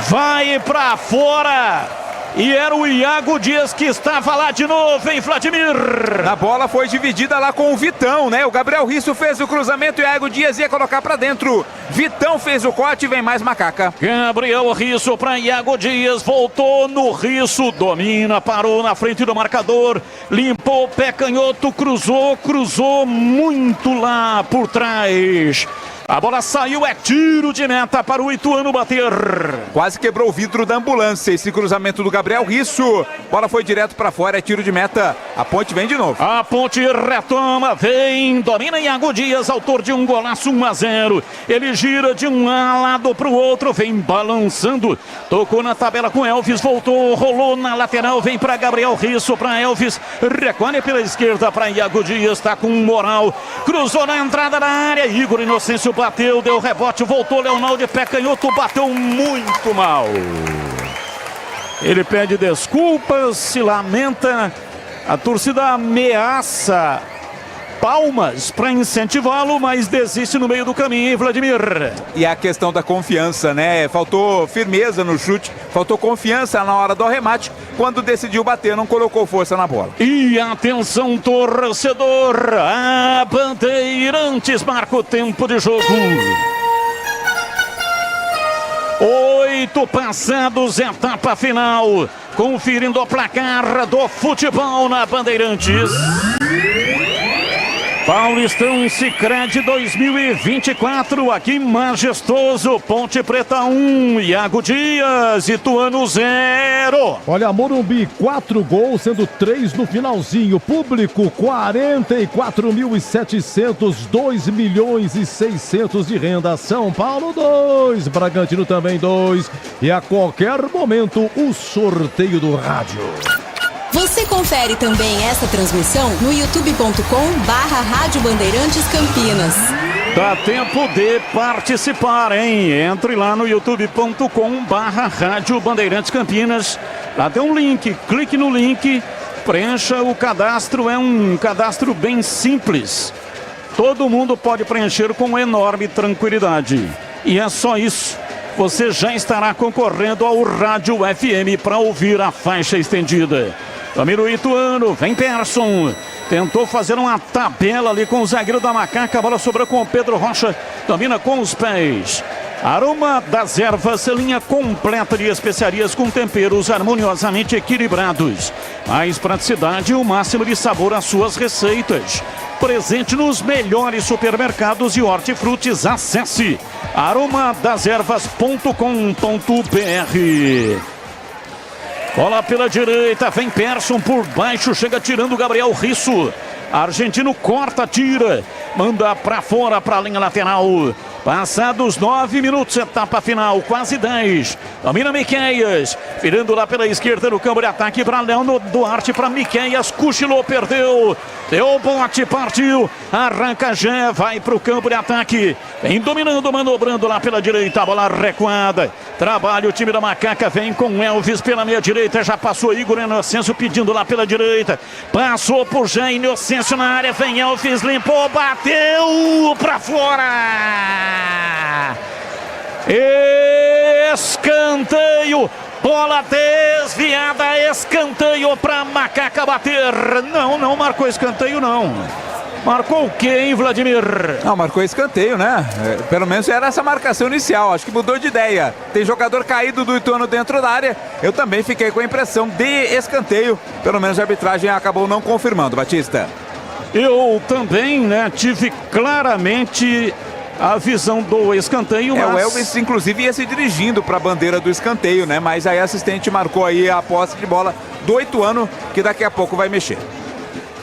Vai para fora. E era o Iago Dias que estava lá de novo, hein, Vladimir? A bola foi dividida lá com o Vitão, né? O Gabriel Risso fez o cruzamento e o Iago Dias ia colocar pra dentro. Vitão fez o corte e vem mais macaca. Gabriel Risso para Iago Dias, voltou no Risso, domina, parou na frente do marcador, limpou o pé canhoto, cruzou muito lá por trás. A bola saiu, é tiro de meta para o Ituano bater. Quase quebrou o vidro da ambulância esse cruzamento do Gabriel Risso. Bola foi direto para fora, é tiro de meta. A Ponte vem de novo. A Ponte retoma, vem, domina Iago Dias, autor de um golaço 1-0. Ele gira de um lado para o outro, vem balançando. Tocou na tabela com Elvis, voltou, rolou na lateral, vem para Gabriel Risso, para Elvis. Recolhe pela esquerda para Iago Dias, está com moral. Cruzou na entrada da área, Igor Inocêncio bateu, deu rebote, voltou Leonardo de pé canhoto, bateu muito mal. Ele pede desculpas, se lamenta, a torcida ameaça palmas para incentivá-lo, mas desiste no meio do caminho, hein, Vladimir? E a questão da confiança, né? Faltou firmeza no chute, faltou confiança na hora do arremate. Quando decidiu bater, não colocou força na bola. E atenção, torcedor, a Bandeirantes marca o tempo de jogo. 8 passados, etapa final. Conferindo o placar do futebol na Bandeirantes. Paulistão Sicredi 2024, aqui majestoso, Ponte Preta 1, Iago Dias, Ituano 0. Olha, Morumbi, 4 gols, sendo 3 no finalzinho. Público, 44.700, 2.600.000 de renda. São Paulo 2, Bragantino também 2. E a qualquer momento, o sorteio do rádio. Você confere também essa transmissão no youtube.com/Rádio Bandeirantes Campinas. Dá tempo de participar, hein? Entre lá no youtube.com/Rádio Bandeirantes Campinas. Lá tem um link, clique no link, preencha o cadastro, é um cadastro bem simples. Todo mundo pode preencher com enorme tranquilidade. E é só isso. Você já estará concorrendo ao Rádio FM para ouvir a faixa estendida. Domina o Ituano, vem Persson. Tentou fazer uma tabela ali com o zagueiro da Macaca. A bola sobrou com o Pedro Rocha. Domina com os pés. Aroma das Ervas, linha completa de especiarias com temperos harmoniosamente equilibrados. Mais praticidade e o máximo de sabor às suas receitas. presente nos melhores supermercados e hortifrutis. Acesse aromadeservas.com.br. Bola pela direita, vem Persson por baixo, chega tirando o Gabriel Risso. Argentino corta, tira, manda pra fora, pra linha lateral. Passados 9 minutos, etapa final, quase 10. Domina Miqueias, virando lá pela esquerda no campo de ataque para Léo Duarte, para Miqueias, cochilou, perdeu. Deu bote, partiu, arranca já, vai para o campo de ataque. Vem dominando, manobrando lá pela direita, a bola recuada. Trabalha o time da Macaca, vem com Elvis pela meia direita, já passou Igor Inocêncio pedindo lá pela direita. Passou por Jean Inocêncio na área, vem Elvis, limpou, bateu para fora. Escanteio, bola desviada, escanteio para Macaca bater. Não marcou escanteio não. Marcou o quê, hein, Vladimir? Não, marcou escanteio, né? Pelo menos era essa marcação inicial, acho que mudou de ideia. Tem jogador caído do Ituano dentro da área. Eu também fiquei com a impressão de escanteio. Pelo menos a arbitragem acabou não confirmando, Batista. Eu também, né, tive claramente a visão do escanteio, mas... O Elvis, inclusive, ia se dirigindo para a bandeira do escanteio, né? Mas aí a assistente marcou aí a posse de bola do Ituano, que daqui a pouco vai mexer.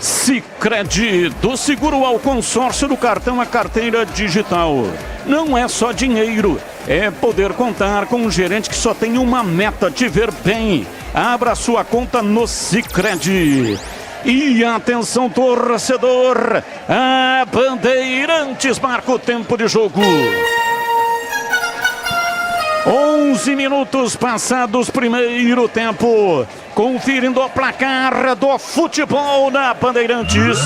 Sicredi, do seguro ao consórcio do cartão à carteira digital. Não é só dinheiro, é poder contar com um gerente que só tem uma meta, te ver bem. Abra sua conta no Sicredi. E atenção, torcedor, a Bandeirantes marca o tempo de jogo. 11 minutos passados, primeiro tempo. Conferindo o placar do futebol na Bandeirantes.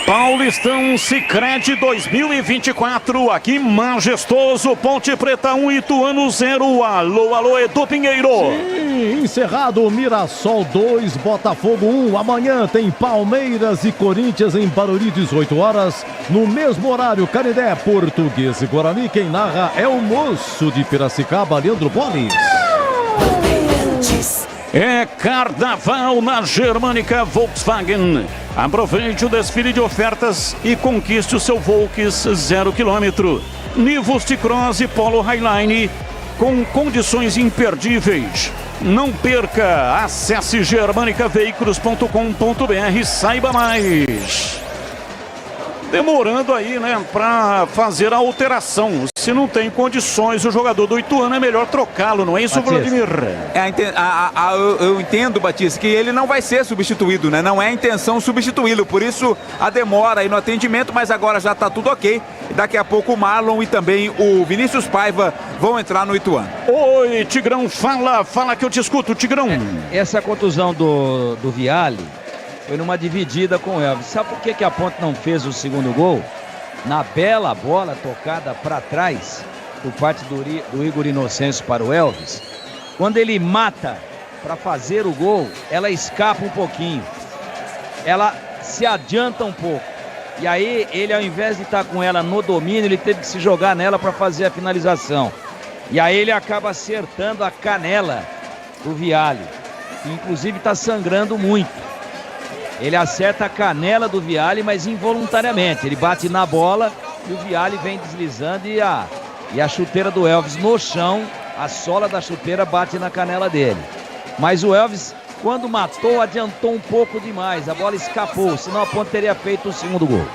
Paulistão Sicredi 2024, aqui majestoso, Ponte Preta 1, Ituano 0. Alô, Edu Pinheiro. Sim, encerrado, Mirassol 2, Botafogo 1. Amanhã tem Palmeiras e Corinthians em Barueri, 18 horas. No mesmo horário, Canindé, Português e Guarani. Quem narra é o moço de Piracicaba, Leandro Bolis. É carnaval na Germânica Volkswagen. Aproveite o desfile de ofertas e conquiste o seu Volks 0 km. Nivus T-Cross e Polo Highline com condições imperdíveis. Não perca, acesse germanicaveículos.com.br, saiba mais. Demorando aí, né, para fazer a alteração. Se não tem condições, o jogador do Ituano é melhor trocá-lo, não é isso, Vladimir? Eu entendo, Batista, que ele não vai ser substituído, né? Não é a intenção substituí-lo, por isso a demora aí no atendimento, mas agora já tá tudo ok. Daqui a pouco o Marlon e também o Vinícius Paiva vão entrar no Ituano. Oi, Tigrão, fala que eu te escuto, Tigrão. Essa contusão do Vialli foi numa dividida com o Elvis. Sabe por que a Ponte não fez o segundo gol? Na bela bola tocada para trás, por parte do Igor Inocêncio para o Elvis, quando ele mata para fazer o gol, ela escapa um pouquinho. Ela se adianta um pouco. E aí, ele, ao invés de estar com ela no domínio, ele teve que se jogar nela para fazer a finalização. E aí ele acaba acertando a canela do Vialli, que inclusive está sangrando muito. Ele acerta a canela do Vialli, mas involuntariamente. Ele bate na bola e o Vialli vem deslizando e a chuteira do Elvis no chão, a sola da chuteira bate na canela dele. Mas o Elvis, quando matou, adiantou um pouco demais. A bola escapou, senão a Ponte teria feito o segundo gol.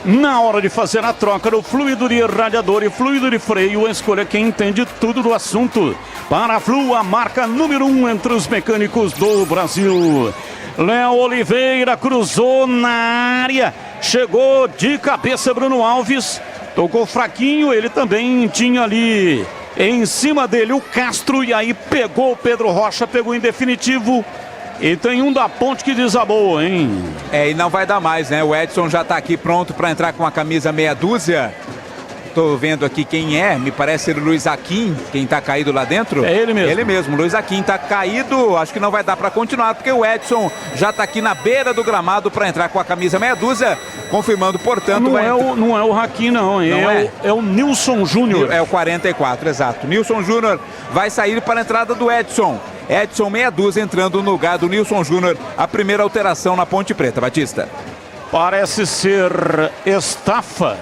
Na hora de fazer a troca do fluido de radiador e fluido de freio, escolha quem entende tudo do assunto. Para a Flu, a marca número 1 entre os mecânicos do Brasil. Léo Oliveira cruzou na área, chegou de cabeça Bruno Alves, tocou fraquinho, ele também tinha ali em cima dele o Castro, e aí pegou o Pedro Rocha, pegou em definitivo. E tem um da Ponte que desabou, hein? E não vai dar mais, né? O Edson já tá aqui pronto para entrar com a camisa meia dúzia. Tô vendo aqui quem é, me parece ser o Luiz Aquim, quem tá caído lá dentro. É ele mesmo. Ele mesmo, Luiz Aquim tá caído, acho que não vai dar para continuar, porque o Edson já tá aqui na beira do gramado para entrar com a camisa meia dúzia, confirmando, portanto... Não é o Aquim, não, é o Nilson Júnior. É o 44, exato. Nilson Júnior vai sair para a entrada do Edson. Edson meia dúzia entrando no lugar do Nilson Júnior. A primeira alteração na Ponte Preta, Batista. Parece ser estafa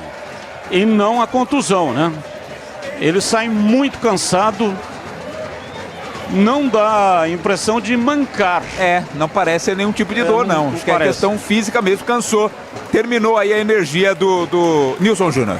e não a contusão, né? Ele sai muito cansado. Não dá a impressão de mancar. Não parece nenhum tipo de dor, não. Acho que é questão física mesmo, cansou. Terminou aí a energia do Nilson Júnior.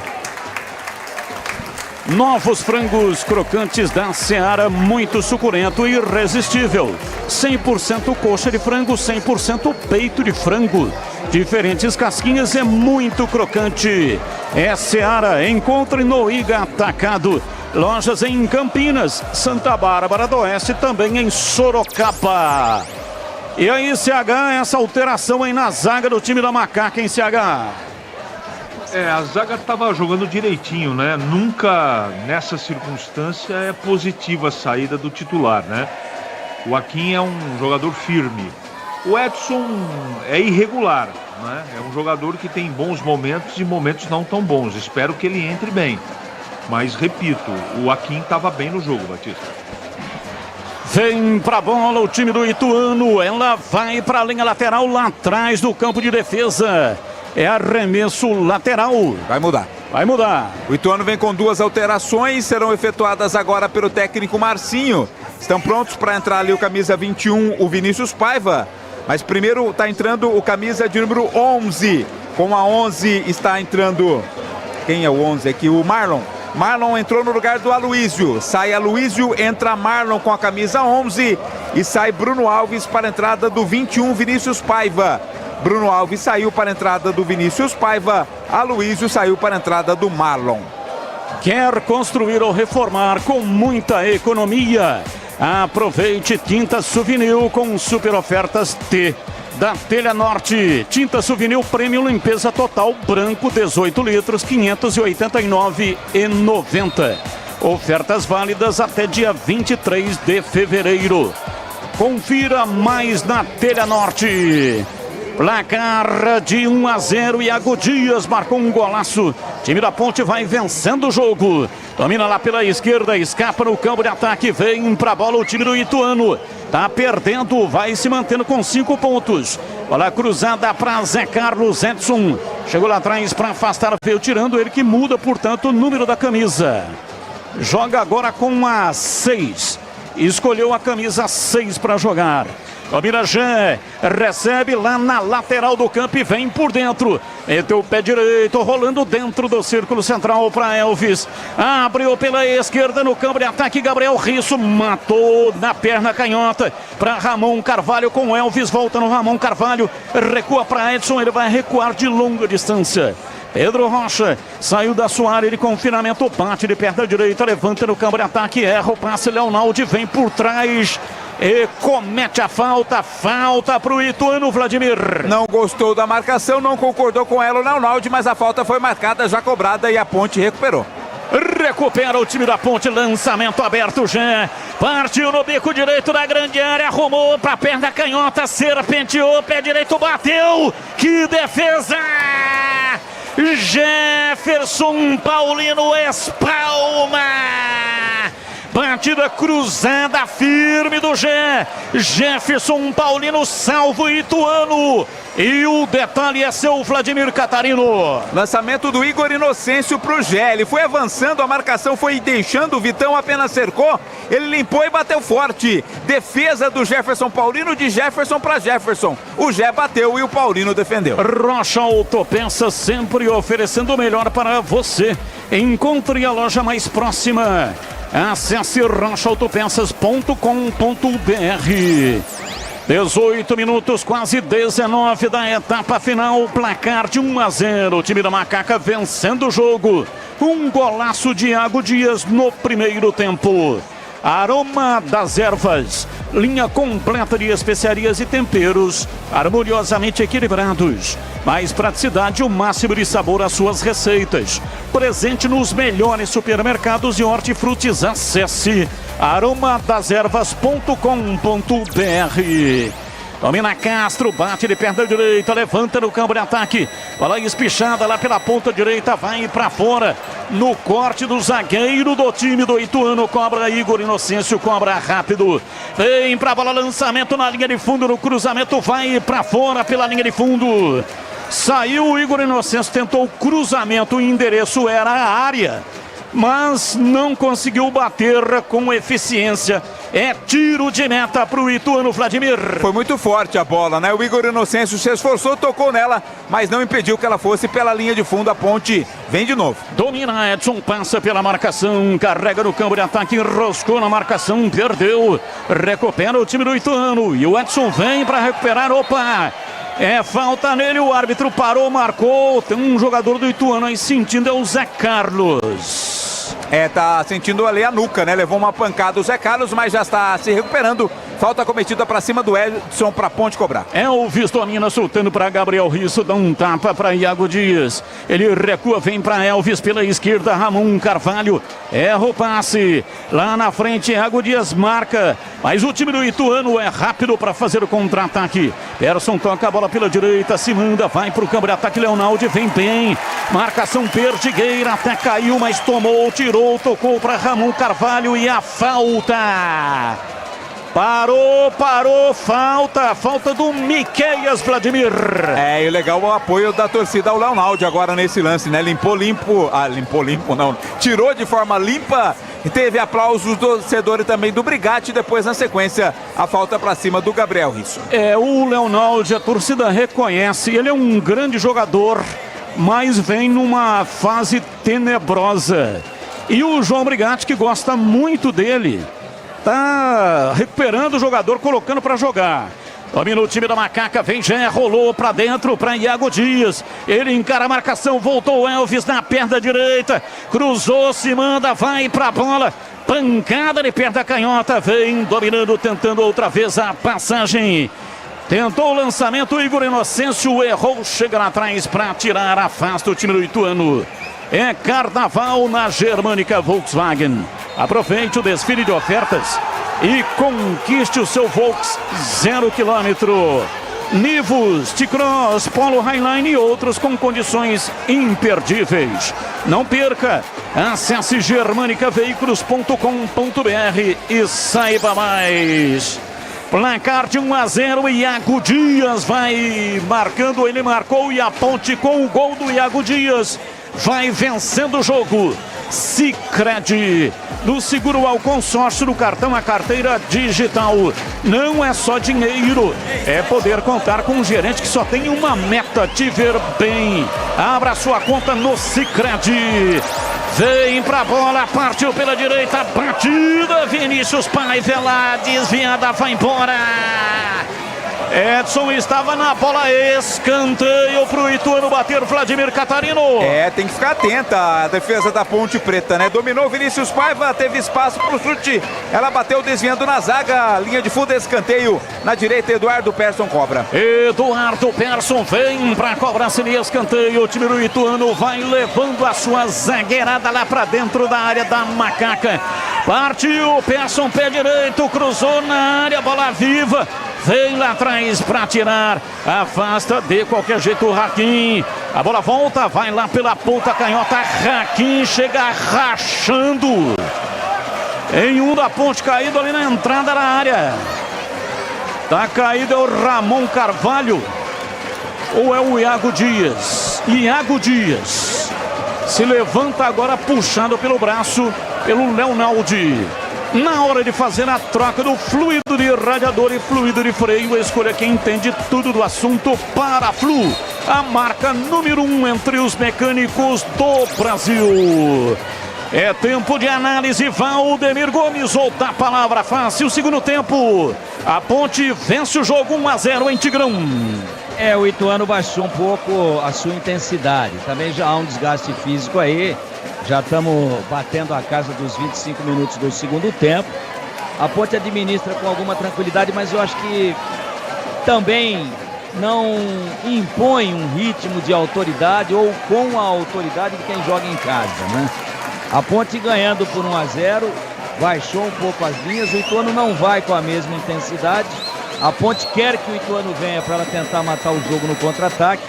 Novos frangos crocantes da Seara, muito suculento e irresistível. 100% coxa de frango, 100% peito de frango. Diferentes casquinhas, é muito crocante. É Seara, encontre no Iga Atacado. Lojas em Campinas, Santa Bárbara do Oeste, também em Sorocaba. E aí, CH, essa alteração aí na zaga do time da Macaca, hein, CH? A zaga estava jogando direitinho, né? Nunca nessa circunstância é positiva a saída do titular, né? O Akin é um jogador firme. O Edson é irregular, né? É um jogador que tem bons momentos e momentos não tão bons. Espero que ele entre bem. Mas, repito, o Akin estava bem no jogo, Batista. Vem pra bola o time do Ituano. Ela vai pra linha lateral lá atrás do campo de defesa. É arremesso lateral. Vai mudar. Vai mudar. O Ituano vem com 2 alterações, serão efetuadas agora pelo técnico Marcinho. Estão prontos para entrar ali o camisa 21, o Vinícius Paiva. Mas primeiro está entrando o camisa de número 11. Com a 11 está entrando... Quem é o 11 aqui? O Marlon. Marlon entrou no lugar do Aloísio. Sai Aloísio, entra Marlon com a camisa 11. E sai Bruno Alves para a entrada do 21, Vinícius Paiva. Bruno Alves saiu para a entrada do Vinícius Paiva. Aloísio saiu para a entrada do Marlon. Quer construir ou reformar com muita economia? Aproveite Tinta Souvenir com super ofertas T da Telha Norte. Tinta Souvenir Premium Limpeza Total Branco 18 litros, R$ 589,90. Ofertas válidas até dia 23 de fevereiro. Confira mais na Telha Norte. Placar de 1-0, Iago Dias marcou um golaço. Time da Ponte vai vencendo o jogo. Domina lá pela esquerda, escapa no campo de ataque, vem pra bola o time do Ituano. Tá perdendo, vai se mantendo com 5 pontos. Bola cruzada para Zé Carlos. Edson chegou lá atrás para afastar, veio tirando ele, que muda, portanto, o número da camisa. Joga agora com a 6. Escolheu a camisa 6 para jogar. Domina Jean, recebe lá na lateral do campo e vem por dentro. Meteu o pé direito, rolando dentro do círculo central para Elvis. Abriu pela esquerda no campo de ataque. Gabriel Risso matou na perna canhota para Ramon Carvalho com Elvis. Volta no Ramon Carvalho, recua para Edson. Ele vai recuar de longa distância. Pedro Rocha saiu da sua área de confinamento, bate de perna direita, levanta no campo de ataque, erra o passe. Leonaldi vem por trás e comete a falta para o Ituano, Vladimir. Não gostou da marcação, não concordou com ela o Leonaldi, mas a falta foi marcada, já cobrada, e a Ponte recuperou. Recupera o time da Ponte, lançamento aberto, Jean. Partiu no bico direito da grande área, arrumou para a perna canhota, serpenteou, pé direito, bateu. Que defesa! Jefferson Paulino espalma. Batida cruzada firme do Jefferson Paulino salva o Ituano. E o detalhe é seu, Vladimir Catarino. Lançamento do Igor Inocêncio pro Gé. Ele foi avançando, a marcação foi deixando, o Vitão apenas cercou. Ele limpou e bateu forte. Defesa do Jefferson Paulino, de Jefferson para Jefferson. O Gé bateu e o Paulino defendeu. Rocha Autopeças, sempre oferecendo o melhor para você. Encontre a loja mais próxima. Acesse rochaautopeças.com.br. 18 minutos, quase 19 da etapa final. Placar de 1-0. O time da Macaca vencendo o jogo. Um golaço de Iago Dias no primeiro tempo. Aroma das Ervas. Linha completa de especiarias e temperos harmoniosamente equilibrados. Mais praticidade, o máximo de sabor às suas receitas. Presente nos melhores supermercados e hortifrutis. Acesse aromadazervas.com.br. Domina Castro, bate de perna direita, levanta no campo de ataque. Bola espichada lá pela ponta direita, vai para fora. no corte do zagueiro do time do Ituano. Cobra Igor Inocêncio, cobra rápido. Vem pra bola, lançamento na linha de fundo, no cruzamento, vai pra fora pela linha de fundo. Saiu o Igor Inocêncio, tentou o cruzamento, o endereço era a área, mas não conseguiu bater com eficiência. É tiro de meta pro Ituano, Vladimir. Foi muito forte a bola, né? O Igor Inocêncio se esforçou, tocou nela, mas não impediu que ela fosse pela linha de fundo. A Ponte vem de novo. Domina Edson, passa pela marcação, carrega no campo de ataque, enroscou na marcação, perdeu. Recupera o time do Ituano e o Edson vem para recuperar. Opa! É falta nele, o árbitro parou, marcou. Tem um jogador do Ituano aí sentindo, é o Zé Carlos. Tá sentindo ali a nuca, né? Levou uma pancada o Zé Carlos, mas já está se recuperando. Falta cometida para cima do Edson para Ponte cobrar. Elvis domina, soltando para Gabriel Risso, dá um tapa para Iago Dias. Ele recua, vem para Elvis pela esquerda, Ramon Carvalho erra o passe. Lá na frente, Iago Dias marca, mas o time do Ituano é rápido para fazer o contra-ataque. Persson toca a bola pela direita, se manda, vai para o campo de ataque. Leonaldi vem bem, marcação perdigueira, até caiu, mas tomou, tirou, tocou para Ramon Carvalho e a falta. Parou, falta do Miqueias, Vladimir. E legal o apoio da torcida ao Leonaldi agora nesse lance, né? Limpou limpo, não, tirou de forma limpa e teve aplausos do torcedor e também do Brigatti. Depois, na sequência, a falta para cima do Gabriel Risso. O Leonaldi, a torcida reconhece, ele é um grande jogador, mas vem numa fase tenebrosa. E o João Brigatti, que gosta muito dele, tá recuperando o jogador, colocando para jogar. Domina o time da Macaca, vem já, rolou para dentro para Iago Dias. Ele encara a marcação, voltou o Elvis na perna direita, cruzou, se manda, vai para a bola. Pancada de perna canhota, vem dominando, tentando outra vez a passagem. Tentou o lançamento, Igor Inocêncio errou, chega lá atrás para tirar, afasta o time do Ituano. É carnaval na Germânica Volkswagen. Aproveite o desfile de ofertas e conquiste o seu Volks 0 km. Nivus, T-Cross, Polo Highline e outros com condições imperdíveis. Não perca, acesse germanicaveículos.com.br e saiba mais. Placar de 1-0, Iago Dias vai marcando, ele marcou e a Ponte com o gol do Iago Dias vai vencendo o jogo. Sicredi, do seguro ao consórcio, do cartão à carteira digital. Não é só dinheiro, é poder contar com um gerente que só tem uma meta: te ver bem. Abra sua conta no Sicredi. Vem pra bola, partiu pela direita, batida, Vinícius Paiva, lá desviada, vai embora. Edson estava na bola, escanteio pro Ituano bater, Vladimir Catarino. Tem que ficar atenta a defesa da Ponte Preta, né? Dominou Vinícius Paiva, teve espaço pro chute, ela bateu desviando na zaga, linha de fundo, escanteio na direita, Eduardo Persson cobra. Eduardo Persson vem pra cobrança de escanteio, o time do Ituano vai levando a sua zagueirada lá pra dentro da área da Macaca. Partiu, Persson, pé direito, cruzou na área, bola viva. Vem lá atrás para tirar, afasta de qualquer jeito o Raquim. A bola volta, vai lá pela ponta canhota, Raquim chega rachando em um da Ponte, caído ali na entrada da área. Tá caído, é o Ramon Carvalho ou é o Iago Dias? Iago Dias se levanta agora, puxado pelo braço pelo Leonaldi. Na hora de fazer a troca do fluido de radiador e fluido de freio, escolha quem entende tudo do assunto. Paraflu, a marca número 1 entre os mecânicos do Brasil. É tempo de análise, Valdemir Gomes, outra palavra fácil. Segundo tempo, a Ponte vence o jogo 1-0 em Tigrão. O Ituano baixou um pouco a sua intensidade, também já há um desgaste físico aí. Já estamos batendo a casa dos 25 minutos do segundo tempo. A Ponte administra com alguma tranquilidade, mas eu acho que também não impõe um ritmo de autoridade ou com a autoridade de quem joga em casa, né? A Ponte ganhando por 1-0, baixou um pouco as linhas. O Ituano não vai com a mesma intensidade. A Ponte quer que o Ituano venha para ela tentar matar o jogo no contra-ataque.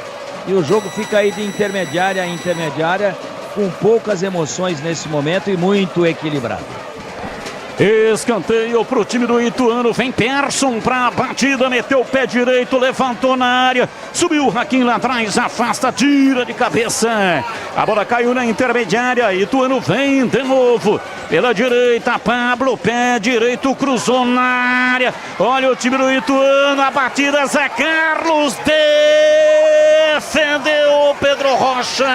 E o jogo fica aí de intermediária a intermediária. com poucas emoções nesse momento e muito equilibrado. Escanteio pro time do Ituano, vem Persson pra batida, meteu o pé direito, levantou na área, subiu o Raquinho lá atrás, afasta, tira de cabeça, a bola caiu na intermediária, Ituano vem de novo, pela direita, Pablo, pé direito, cruzou na área, olha o time do Ituano, a batida, Zé Carlos, defendeu Pedro Rocha,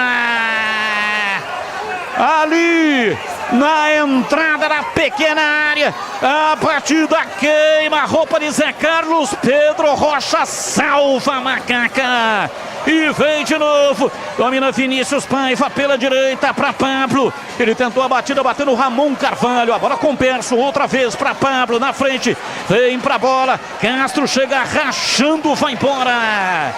ali na entrada da pequena área, a batida queima a roupa de Zé Carlos, Pedro Rocha salva a macaca e vem de novo, domina Vinícius Paiva pela direita para Pablo, ele tentou a batida, bateu no Ramon Carvalho, a bola com Persson, outra vez para Pablo, na frente, vem pra bola, Castro chega rachando, vai embora.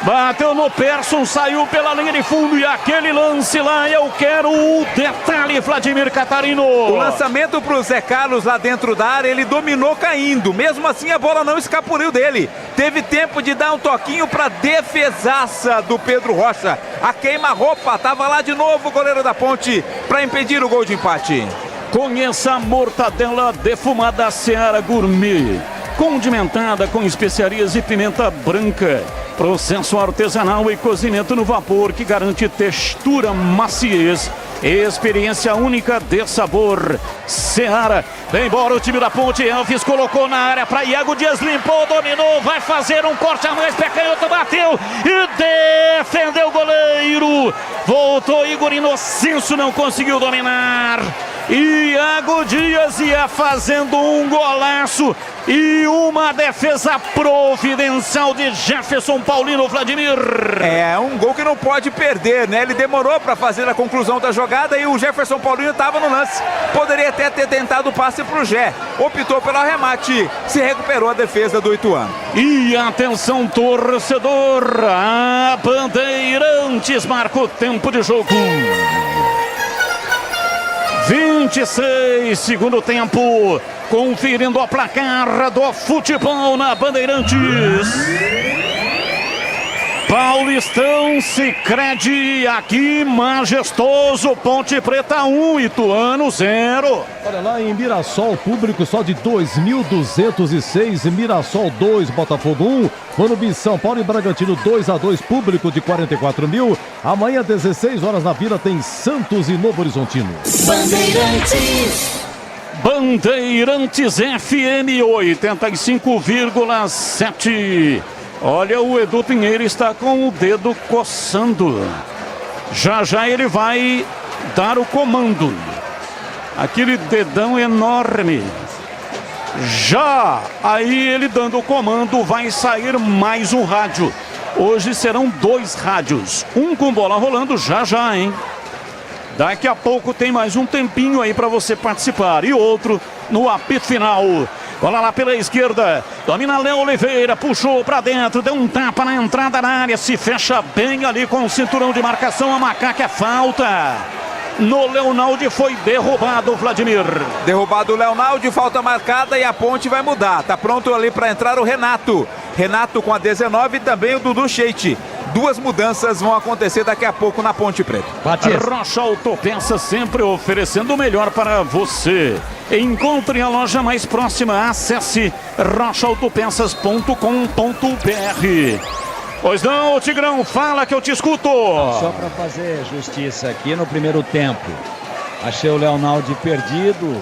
Bateu no Persson, saiu pela linha de fundo e aquele lance lá, eu quero o detalhe, Vladimir Catarino. O lançamento pro Zé Carlos lá dentro da área, ele dominou caindo. Mesmo assim, a bola não escapuliu dele. Teve tempo de dar um toquinho pra defesaça do Pedro Rocha. A queima-roupa, tava lá de novo o goleiro da Ponte pra impedir o gol de empate. Conheça a mortadela defumada Seara Gourmet, condimentada com especiarias e pimenta branca. Processo artesanal e cozimento no vapor que garante textura, maciez, experiência única de sabor. Seara, vem embora o time da Ponte, Elvis colocou na área para Iago Dias, limpou, dominou, vai fazer um corte a mais, pé canhoto, bateu e defendeu o goleiro. Voltou Igor Inocêncio, não conseguiu dominar. Iago Dias ia fazendo um golaço e uma defesa providencial de Jefferson Paulino, Vladimir. É um gol que não pode perder, né? Ele demorou para fazer a conclusão da jogada e o Jefferson Paulino estava no lance. Poderia até ter tentado o passe para o Gé. Optou pelo arremate, se recuperou a defesa do Ituano. E atenção, torcedor, a Bandeirantes marca o tempo de jogo. 26, segundo tempo, conferindo a placar do futebol na Bandeirantes. Paulistão, Sicredi, aqui majestoso, Ponte Preta 1, Ituano 0. Olha lá em Mirassol, público só de 2.206, Mirassol 2, Botafogo 1, Morumbi, São Paulo e Bragantino 2-2, público de 44 mil. Amanhã 16 horas na Vila tem Santos e Novo Horizontino. Bandeirantes. Bandeirantes FM 85,7. Olha, o Edu Pinheiro está com o dedo coçando. Já já ele vai dar o comando. Aquele dedão enorme. Já aí ele dando o comando, vai sair mais um rádio. Hoje serão 2 rádios. Um com bola rolando já, hein? Daqui a pouco tem mais um tempinho aí para você participar. E outro no apito final. Bola lá pela esquerda, domina Léo Oliveira, puxou pra dentro, deu um tapa na entrada da área, se fecha bem ali com o cinturão de marcação, a macaca é falta. No Leonaldi foi derrubado, Vladimir. Derrubado o Leonaldi, falta marcada e a Ponte vai mudar. Tá pronto ali para entrar o Renato. Renato com a 19 e também o Dudu Sheiti. 2 mudanças vão acontecer daqui a pouco na Ponte Preta. Rocha Autopeças sempre oferecendo o melhor para você. Encontre a loja mais próxima. Acesse rochaautopeças.com.br. Pois não, Tigrão, fala que eu te escuto. Só para fazer justiça aqui no primeiro tempo. Achei o Leonaldi perdido,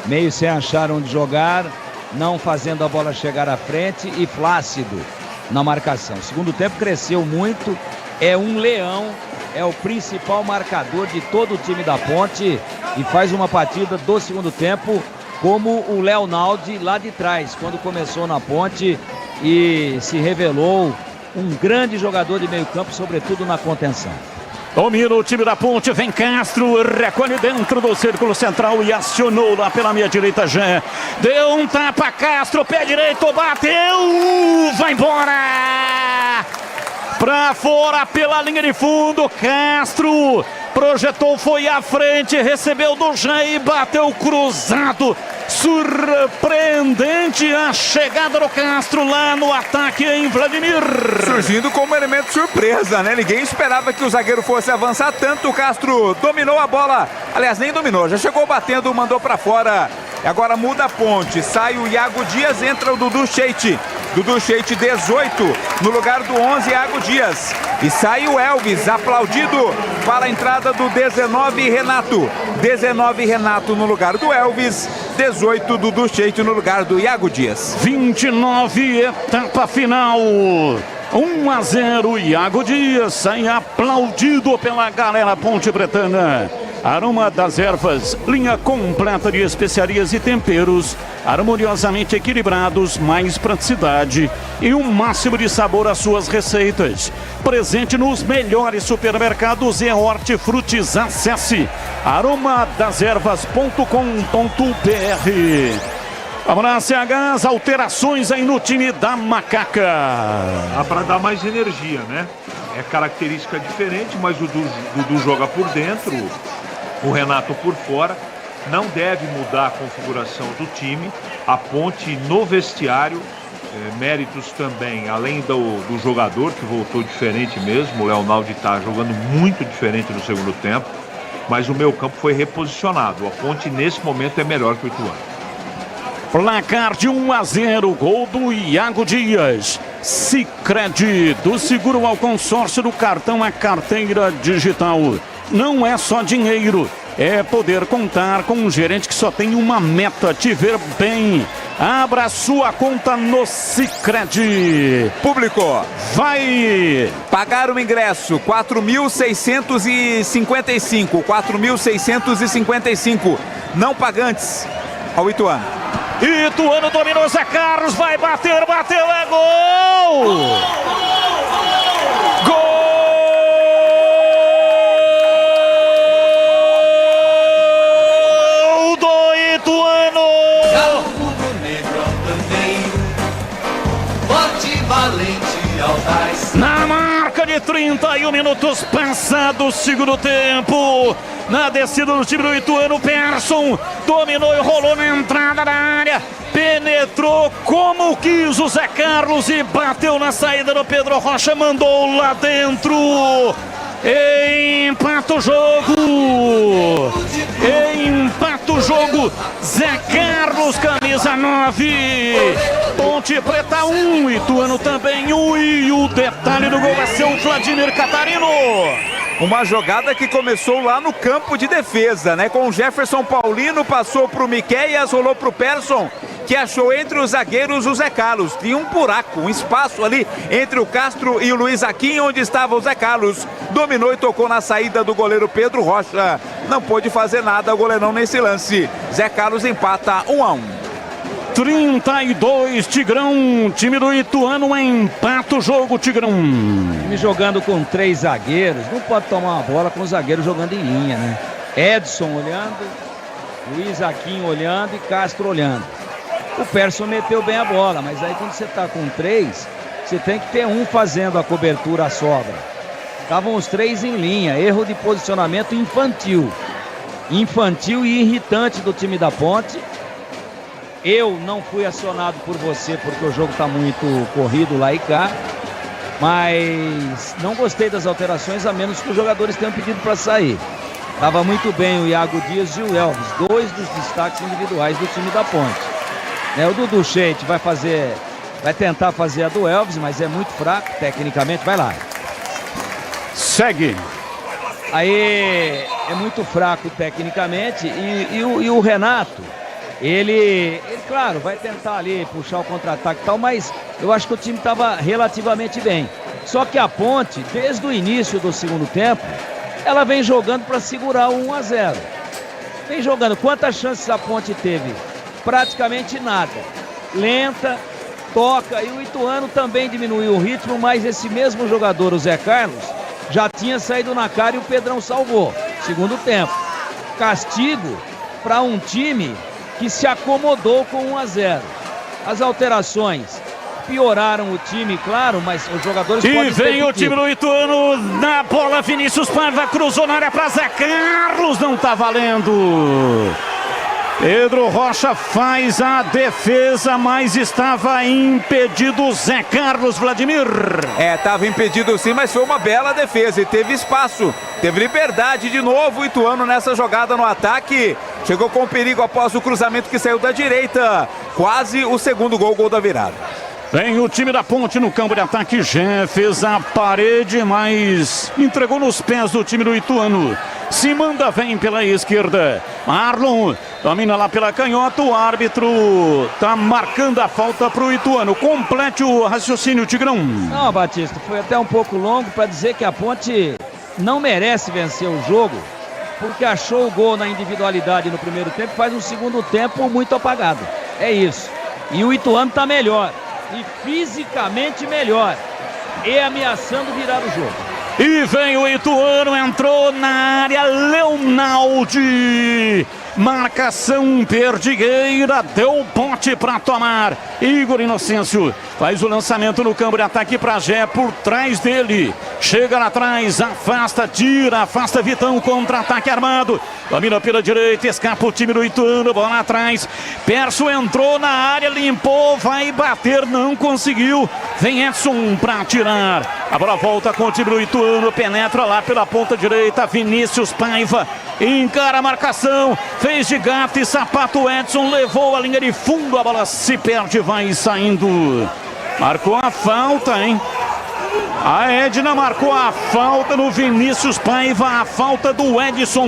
meio sem achar onde jogar, não fazendo a bola chegar à frente e flácido na marcação. Segundo tempo cresceu muito, é um leão, é o principal marcador de todo o time da Ponte e faz uma partida do segundo tempo como o Leonaldi lá de trás, quando começou na Ponte e se revelou um grande jogador de meio campo, sobretudo na contenção. Domina o time da Ponte, vem Castro, recolhe dentro do círculo central e acionou lá pela meia direita já. Deu um tapa, Castro, pé direito, bateu, vai embora! Pra fora pela linha de fundo, Castro projetou, foi à frente, recebeu do Jair, bateu cruzado Surpreendente a chegada do Castro lá no ataque em Vladimir. Surgindo como elemento surpresa, né? Ninguém esperava que o zagueiro fosse avançar tanto. O Castro dominou a bola. Aliás, nem dominou, já chegou batendo, mandou pra fora. E agora muda a ponte. Sai o Iago Dias, entra o Dudu Sheiti. Dudu Sheiti 18, no lugar do 11, Iago Dias. E sai o Elvis, aplaudido para a entrada do 19, Renato. 19, Renato no lugar do Elvis. 18, Dudu Sheiti no lugar do Iago Dias. 29, etapa final. 1-0, Iago Dias sai aplaudido pela galera Ponte Pretana. Aroma das Ervas, linha completa de especiarias e temperos, harmoniosamente equilibrados, mais praticidade e um máximo de sabor às suas receitas. Presente nos melhores supermercados e hortifrutis. Acesse aromadeservas.com.br. Vamos lá, CH, alterações aí no time da Macaca. Para dar mais energia, né? É característica diferente, mas o Dudu joga por dentro, o Renato por fora. Não deve mudar a configuração do time. A Ponte no vestiário, méritos também, além do jogador que voltou diferente mesmo. O Leonardo está jogando muito diferente no segundo tempo, mas o meio campo foi reposicionado. A Ponte nesse momento é melhor que o Ituano. Placar de 1-0, gol do Iago Dias. Sicredi, do seguro ao consórcio, do cartão à carteira digital. Não é só dinheiro, é poder contar com um gerente que só tem uma meta: te ver bem. Abra sua conta no Sicredi. Público, vai pagar o ingresso, 4.655. 4.655. Não pagantes ao Ituano. Ituano dominou, Zé Carlos, vai bater, bateu, é gol! Gol do Ituano! Forte, valente, audaz. Na marca de 31 minutos passados, segundo tempo. Na descida do time do Ituano, Persson dominou e rolou na entrada da área. Penetrou como quis o Zé Carlos e bateu na saída do Pedro Rocha. Mandou lá dentro. Empata o jogo. Empata o jogo. Zé Carlos, camisa 9. Ponte Preta 1, Ituano também 1. E o detalhe do gol vai ser o Vladimir Catarino. Uma jogada que começou lá no campo de defesa, né? Com o Jefferson Paulino, passou pro Miqueias, rolou pro Persson, que achou entre os zagueiros o Zé Carlos. Tinha um buraco, um espaço ali entre o Castro e o Luiz Aquim, onde estava o Zé Carlos. Dominou e tocou na saída do goleiro Pedro Rocha. Não pôde fazer nada o goleirão nesse lance. Zé Carlos empata 1-1. 32, Tigrão, time do Ituano empata o jogo, Tigrão. Time jogando com 3 zagueiros, não pode tomar uma bola com o zagueiro jogando em linha, né? Edson olhando, Luiz Aquim olhando e Castro olhando. O Persson meteu bem a bola, mas aí quando você tá com 3, você tem que ter um fazendo a cobertura à sobra. Estavam os 3 em linha, erro de posicionamento infantil. Infantil e irritante do time da Ponte. Eu não fui acionado por você porque o jogo está muito corrido lá e cá, mas não gostei das alterações, a menos que os jogadores tenham pedido para sair. Estava muito bem o Iago Dias e o Elvis, 2 dos destaques individuais do time da Ponte. O Dudu Sheiti vai tentar fazer a do Elvis, mas é muito fraco tecnicamente. Vai lá. Segue. Aí é muito fraco tecnicamente e o Renato, ele, claro, vai tentar ali puxar o contra-ataque e tal, mas eu acho que o time estava relativamente bem. Só que a Ponte, desde o início do segundo tempo, ela vem jogando para segurar o 1-0. Vem jogando. Quantas chances a Ponte teve? Praticamente nada. Lenta, toca, e o Ituano também diminuiu o ritmo, mas esse mesmo jogador, o Zé Carlos, já tinha saído na cara e o Pedrão salvou. Segundo tempo. Castigo para um time que se acomodou com 1-0. As alterações pioraram o time, claro, mas os jogadores podem... E vem o time do Ituano na bola, Vinícius Paiva cruzou na área para Zé Carlos, não tá valendo. Pedro Rocha faz a defesa, mas estava impedido Zé Carlos, Vladimir. Estava impedido sim, mas foi uma bela defesa e teve espaço, teve liberdade de novo o Ituano nessa jogada no ataque. Chegou com perigo após o cruzamento que saiu da direita. Quase o segundo gol da virada. Vem o time da Ponte no campo de ataque, já fez a parede, mas entregou nos pés do time do Ituano. Se manda, vem pela esquerda. Marlon domina lá pela canhota, o árbitro tá marcando a falta pro Ituano. Complete o raciocínio, Tigrão. Não, Batista, foi até um pouco longo para dizer que a Ponte não merece vencer o jogo, porque achou o gol na individualidade no primeiro tempo, faz um segundo tempo muito apagado. É isso. E o Ituano tá melhor. E fisicamente melhor, e ameaçando virar o jogo. E vem o Ituano, entrou na área, Leonaldi. Marcação perdigueira, deu bote para tomar. Igor Inocêncio faz o lançamento no campo de ataque para Gé, por trás dele. Chega lá atrás, afasta, tira, afasta Vitão, contra-ataque armado. Domina pela direita, escapa o time do Ituano, bola atrás. Perso entrou na área, limpou, vai bater, não conseguiu. Vem Edson para tirar. A bola volta com o time do Ituano, penetra lá pela ponta direita. Vinícius Paiva encara a marcação. Fez de gato e sapato, Edson levou a linha de fundo, a bola se perde, vai saindo. Marcou a falta, hein? A Edna marcou a falta no Vinícius Paiva, a falta do Edson.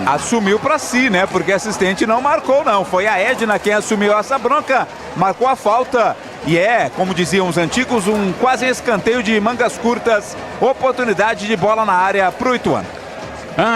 Assumiu pra si, né? Porque assistente não marcou, não. Foi a Edna quem assumiu essa bronca, marcou a falta. E como diziam os antigos, um quase escanteio de mangas curtas. Oportunidade de bola na área pro Ituano.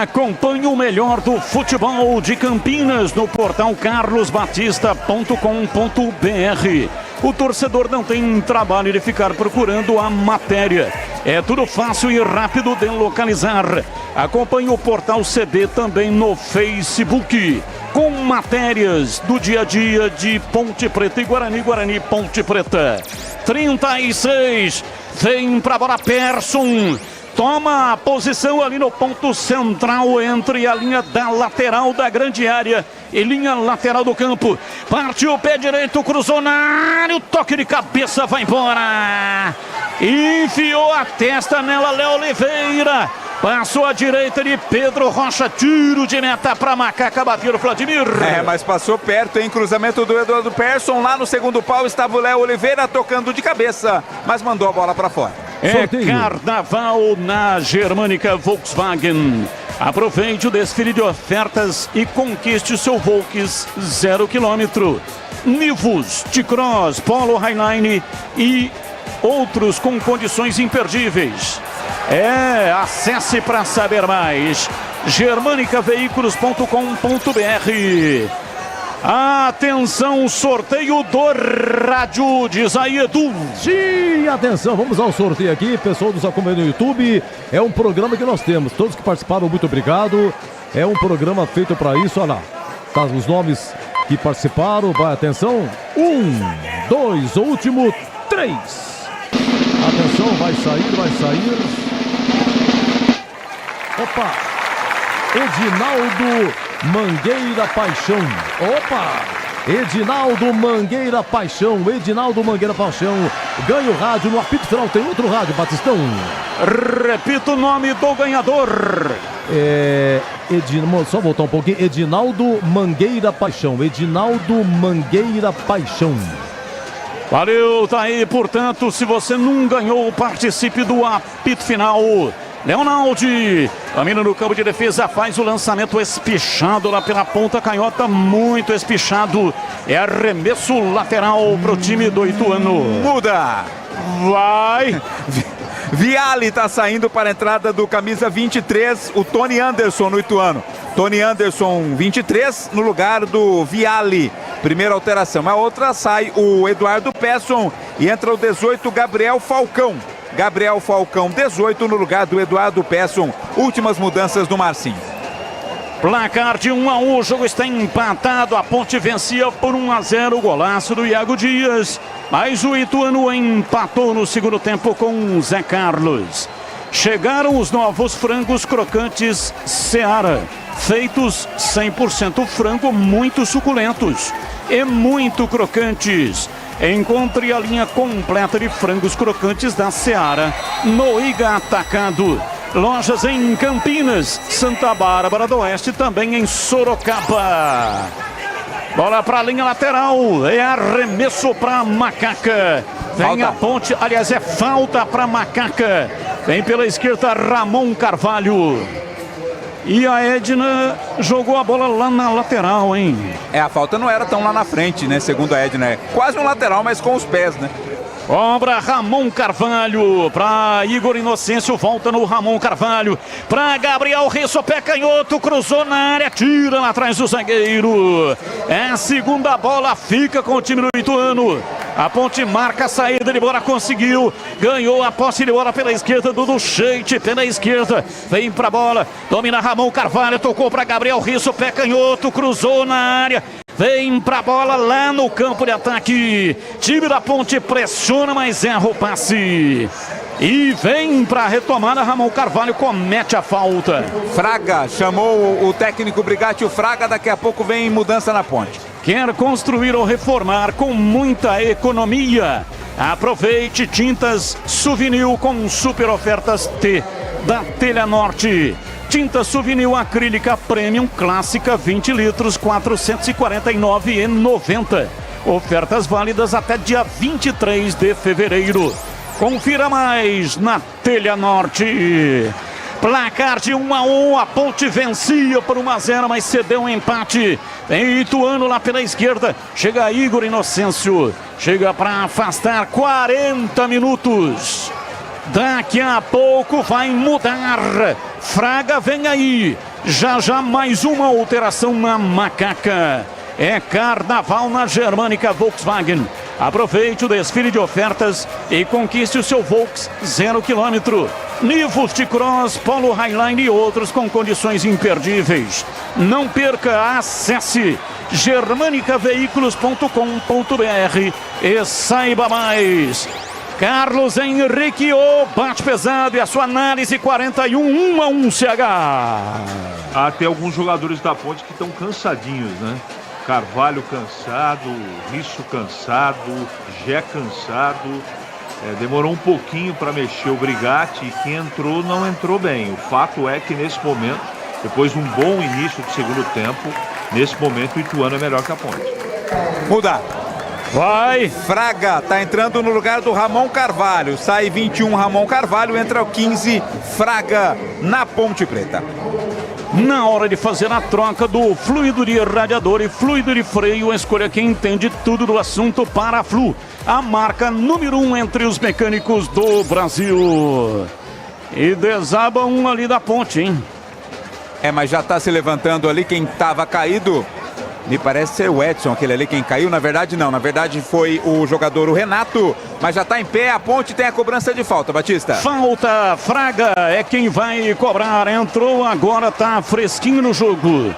Acompanhe o melhor do futebol de Campinas no portal carlosbatista.com.br. O torcedor não tem trabalho de ficar procurando a matéria. É tudo fácil e rápido de localizar. Acompanhe o portal CB também no Facebook, com matérias do dia a dia de Ponte Preta e Guarani, Guarani Ponte Preta. 36, vem pra bola Persson. Toma a posição ali no ponto central entre a linha da lateral da grande área e linha lateral do campo. Partiu o pé direito, cruzou na área, o toque de cabeça vai embora. Enfiou a testa nela, Léo Oliveira. Passou à direita de Pedro Rocha, tiro de meta para Macaca bater o Vladimir. Mas passou perto, hein? Cruzamento do Eduardo Persson. Lá no segundo pau estava o Léo Oliveira tocando de cabeça, mas mandou a bola para fora. Carnaval na Germânica Volkswagen. Aproveite o desfile de ofertas e conquiste o seu Volks 0 km. Nivus, T-Cross, Polo Highline e outros com condições imperdíveis. Acesse para saber mais. germanicaveículos.com.br. Atenção, sorteio do rádio, diz aí, Edu. Sim, atenção, vamos ao sorteio aqui, pessoal nos acompanhando no YouTube. É um programa que nós temos, todos que participaram, muito obrigado. É um programa feito para isso, olha lá. Tá os nomes que participaram, vai, atenção. 1, 2, o último, 3. Atenção, vai sair. Opa! Edinaldo Mangueira Paixão. Edinaldo Mangueira Paixão. Ganha o rádio no apito final. Tem outro rádio, Batistão. Repita o nome do ganhador. Só voltar um pouquinho. Edinaldo Mangueira Paixão. Valeu, tá aí. Portanto, se você não ganhou, participe do apito final. Leonaldi, domina no campo de defesa, faz o lançamento espichado lá pela ponta canhota, muito espichado. É arremesso lateral pro time do Ituano. Muda! Vai! Viale tá saindo para a entrada do camisa 23, o Tony Anderson no Ituano. Tony Anderson, 23, no lugar do Viale. Primeira alteração. A outra sai o Eduardo Persson e entra o 18, Gabriel Falcão. 18 no lugar do Eduardo Persson. Últimas mudanças do Marcinho. Placar de 1-1, o jogo está empatado. A Ponte vencia por 1-0, o golaço do Iago Dias. Mas o Ituano empatou no segundo tempo com o Zé Carlos. Chegaram os novos frangos crocantes Seara, feitos 100% frango, muito suculentos e muito crocantes. Encontre a linha completa de frangos crocantes da Seara no Iga Atacado. Lojas em Campinas, Santa Bárbara do Oeste, também em Sorocaba. Bola para a linha lateral, é arremesso para Macaca. Vem a ponte, aliás, é falta para Macaca. Vem pela esquerda Ramon Carvalho. E a Edna jogou a bola lá na lateral, hein? A falta não era tão lá na frente, né? Segundo a Edna, é quase um lateral, mas com os pés, né? Cobra Ramon Carvalho para Igor Inocêncio, volta no Ramon Carvalho para Gabriel Risso, pé canhoto, cruzou na área, tira lá atrás do zagueiro. É a segunda bola, fica com o time do Ituano. A ponte marca a saída de bola, conseguiu, ganhou a posse de bola pela esquerda, Dudu Sheite pela esquerda, vem pra bola, domina Ramon Carvalho, tocou para Gabriel Risso, pé canhoto, cruzou na área. Vem pra bola lá no campo de ataque. Time da ponte pressiona, mas erra o passe. E vem pra retomada, Ramon Carvalho comete a falta. Fraga chamou o técnico Brigatti, o Fraga, daqui a pouco vem mudança na ponte. Quer construir ou reformar com muita economia? Aproveite tintas Souvenir com super ofertas T da Telha Norte. Tinta Souvenir acrílica Premium Clássica 20 litros, R$ 449,90. Ofertas válidas até dia 23 de fevereiro. Confira mais na Telha Norte. Placar de 1-1, a ponte vencia por 1-0, mas cedeu um empate. Tem Ituano lá pela esquerda. Chega Igor Inocêncio. Chega para afastar 40 minutos. Daqui a pouco vai mudar. Fraga vem aí. Já já mais uma alteração na Macaca. É carnaval na Germânica Volkswagen. Aproveite o desfile de ofertas e conquiste o seu Volks 0 km. Nivus T-Cross, Polo Highline e outros com condições imperdíveis. Não perca, acesse germanicaveículos.com.br e saiba mais. Carlos Henrique, o bate pesado e a sua análise 41, 1-1 CH. Tem alguns jogadores da ponte que estão cansadinhos, né? Carvalho cansado, Risso cansado, Gé cansado. Demorou um pouquinho para mexer o Brigatti e quem entrou não entrou bem. O fato é que nesse momento, depois de um bom início de segundo tempo, nesse momento o Ituano é melhor que a ponte. Muda. Vai. Fraga tá entrando no lugar do Ramon Carvalho. Sai 21 Ramon Carvalho, entra o 15 Fraga na Ponte Preta. Na hora de fazer a troca do fluido de radiador e fluido de freio, escolha quem entende tudo do assunto para a Flu, a marca número 1 entre os mecânicos do Brasil. E desaba um ali da ponte, hein? Mas já tá se levantando ali quem tava caído. Me parece ser o Edson, aquele ali quem caiu. Na verdade não, na verdade foi o jogador, o Renato. Mas já está em pé, a ponte tem a cobrança de falta, Batista. Falta, Fraga é quem vai cobrar. Entrou agora, tá fresquinho no jogo.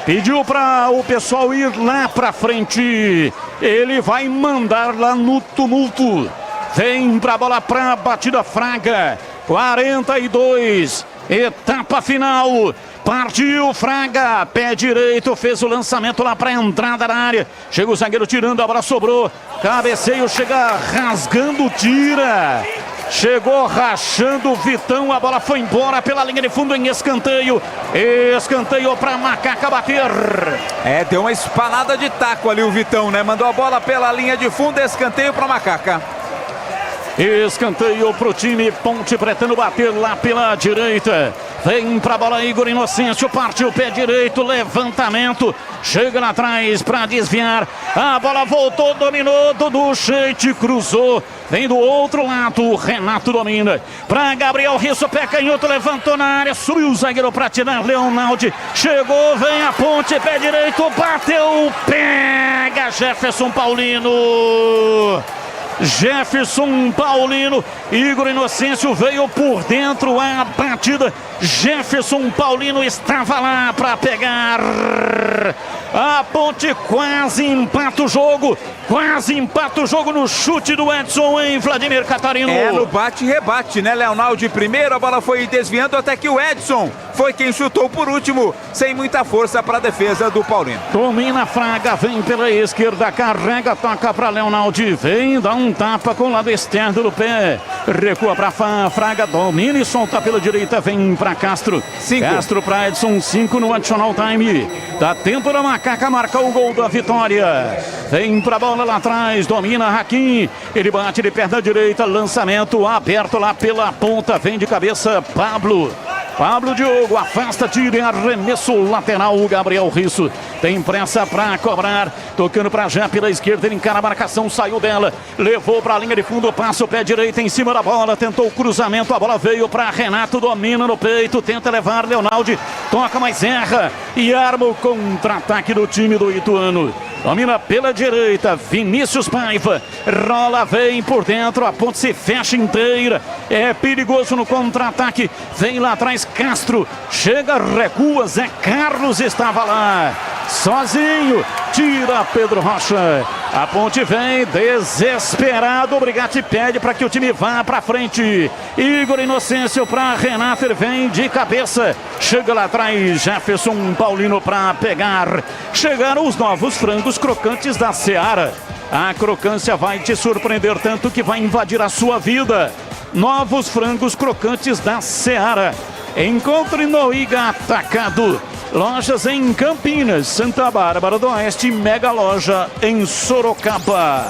Pediu para o pessoal ir lá para frente. Ele vai mandar lá no tumulto. Vem pra bola pra batida, Fraga. 42, etapa final. Partiu Fraga, pé direito, fez o lançamento lá para a entrada da área. Chega o zagueiro tirando, a bola sobrou. Cabeceio, chega rasgando, tira. Chegou rachando o Vitão, a bola foi embora pela linha de fundo em escanteio. Escanteio para Macaca bater. Deu uma espanada de taco ali o Vitão, né? Mandou a bola pela linha de fundo, escanteio para Macaca. Escanteio pro time Ponte Pretano bater lá pela direita. Vem pra bola Igor Inocêncio, partiu o pé direito, levantamento. Chega lá atrás pra desviar. A bola voltou, dominou, Dudu Sheite cruzou. Vem do outro lado, Renato domina. Pra Gabriel Risso, pé canhoto, levantou na área. Subiu o zagueiro pra tirar, Leonaldi. Chegou, vem a ponte, pé direito, bateu, pega Jefferson Paulino. Jefferson Paulino, Igor Inocêncio veio por dentro a batida. Jefferson Paulino estava lá para pegar. A Ponte quase empata o jogo. Quase empata o jogo no chute do Edson, hein, Vladimir Catarino? É, no bate-rebate, né, Leonaldi? Primeiro a bola foi desviando até que o Edson foi quem chutou por último, sem muita força para a defesa do Paulino. Domina a Fraga, vem pela esquerda, carrega, toca para Leonaldi, vem, dá um tapa com o lado externo do pé, recua para Fraga, domina e solta pela direita, vem para Castro. 5. Castro para Edson, 5 no additional time. Dá tempo da Macaca marcar o gol da vitória. Vem para a bola lá atrás, domina Hakim, ele bate de perna direita, lançamento aberto lá pela ponta, vem de cabeça Pablo Diogo, afasta, tira e arremesso lateral, o Gabriel Risso tem pressa para cobrar, tocando para já pela esquerda, ele encara a marcação, saiu dela, levou para a linha de fundo, passa o pé direito em cima da bola, tentou o cruzamento, a bola veio para Renato, domina no peito, tenta levar Leonaldi, toca, mas erra e arma o contra-ataque do time do Ituano. Domina pela direita, Vinícius Paiva, rola, vem por dentro, a ponte se fecha inteira, é perigoso no contra-ataque, vem lá atrás Castro, chega, recua, Zé Carlos estava lá, sozinho, tira Pedro Rocha, a ponte vem desesperado, o Brigatti pede para que o time vá para frente, Igor Inocêncio para Renato, ele vem de cabeça, chega lá atrás, Jefferson Paulino para pegar, chegaram os novos frangos crocantes da Seara, a crocância vai te surpreender tanto que vai invadir a sua vida, novos frangos crocantes da Seara, encontre no Iga Atacado, lojas em Campinas, Santa Bárbara do Oeste, mega loja em Sorocaba.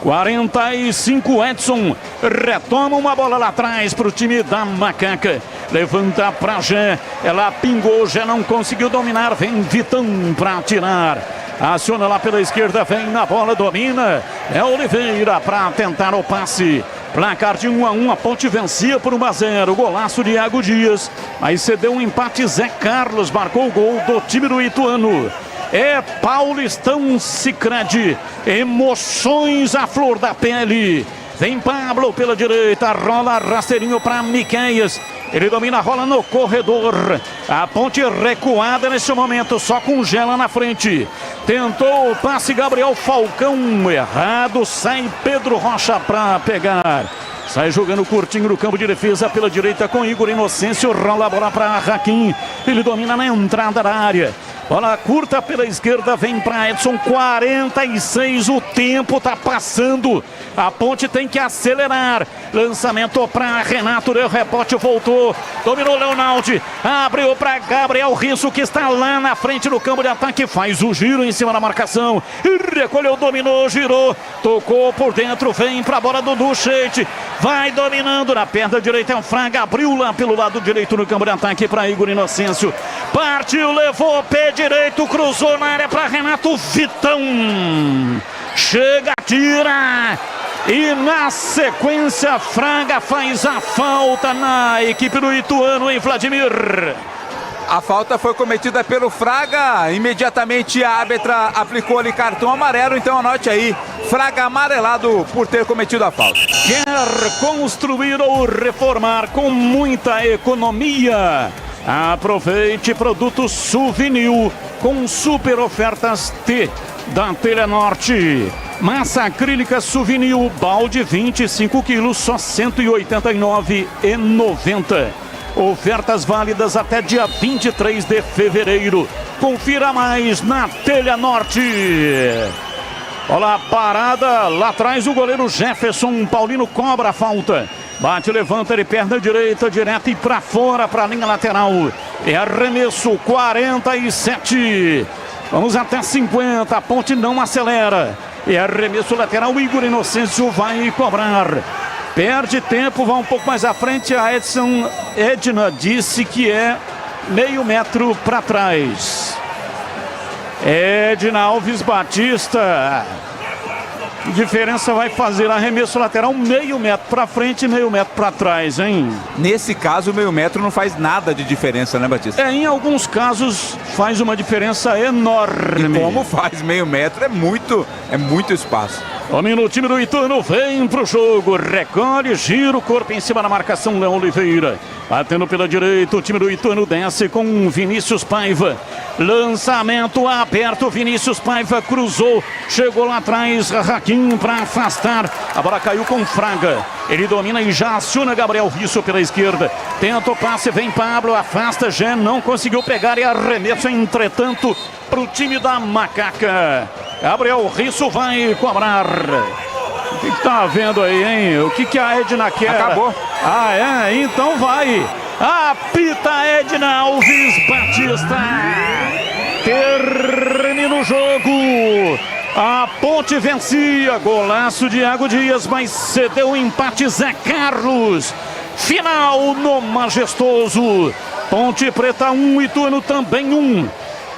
45, Edson retoma uma bola lá atrás para o time da Macaca, levanta para Gé, ela pingou, Gé não conseguiu dominar, vem Vitão para tirar, aciona lá pela esquerda, vem na bola, domina, é Oliveira para tentar o passe. Placar de 1-1, a Ponte vencia por 1-0, golaço de Iago Dias, aí cedeu um empate, Zé Carlos marcou o gol do time do Ituano. É Paulistão Sicredi, emoções à flor da pele. Vem Pablo pela direita, rola rasteirinho para Miqueias. Ele domina, rola no corredor. A Ponte recuada nesse momento, só com Gela na frente. Tentou o passe, Gabriel Falcão, errado, sai Pedro Rocha para pegar. Sai jogando curtinho no campo de defesa pela direita com Igor Inocêncio, rola a bola para Hakim. Ele domina na entrada da área. Bola curta pela esquerda, vem para Edson, 46, o tempo tá passando, a Ponte tem que acelerar, lançamento para Renato, deu rebote, voltou, dominou Leonaldi, abriu para Gabriel Risso, que está lá na frente do campo de ataque, faz o giro em cima da marcação, recolheu, dominou, girou, tocou por dentro, vem para a bola do Duchete, vai dominando na perna direita, é o Fraga, abriu lá pelo lado direito no campo de ataque para Igor Inocêncio, partiu, levou, pé direito, cruzou na área para Renato, Vitão chega, tira e na sequência Fraga faz a falta na equipe do Ituano, em Vladimir. A falta foi cometida pelo Fraga, imediatamente a árbitra aplicou ali cartão amarelo, então anote aí, Fraga amarelado por ter cometido a falta. Quer construir ou reformar com muita economia? Aproveite produtos Souvenir com super ofertas T da Telenorte. Massa acrílica Souvenir, balde 25 quilos, só R$ 189,90. Ofertas válidas até dia 23 de fevereiro. Confira mais na Telenorte. Olha a parada lá atrás, o goleiro Jefferson Paulino cobra a falta. Bate, levanta de perna direita, direto e para fora, para a linha lateral. É arremesso, 47. Vamos até 50, a Ponte não acelera. É arremesso lateral, Igor Inocêncio vai cobrar. Perde tempo, vai um pouco mais à frente. A Edna disse que é meio metro para trás. Edna Alves Batista. Que diferença vai fazer? Arremesso lateral, meio metro para frente e meio metro para trás, hein? Nesse caso, meio metro não faz nada de diferença, né, Batista? Em alguns casos faz uma diferença enorme. E como faz meio metro, é muito espaço. Domina o time do Ituano, vem pro jogo, recolhe, gira o corpo em cima da marcação, Léo Oliveira. Batendo pela direita, o time do Ituano desce com Vinícius Paiva. Lançamento aberto, Vinícius Paiva cruzou, chegou lá atrás, Raquinho para afastar. A bola caiu com Fraga. Ele domina e já aciona Gabriel Risso pela esquerda. Tenta o passe, vem Pablo, afasta, já não conseguiu pegar e arremessa, entretanto, para o time da Macaca. Gabriel Risso vai cobrar. O que tá vendo aí, hein? O que a Edna quer? Acabou. Ah, é? Então vai. Apita Edna Alves Batista. Termina o jogo. A Ponte vencia. Golaço de Iago Dias, mas cedeu o empate Zé Carlos. Final no Majestoso. Ponte Preta 1, Ituano também 1.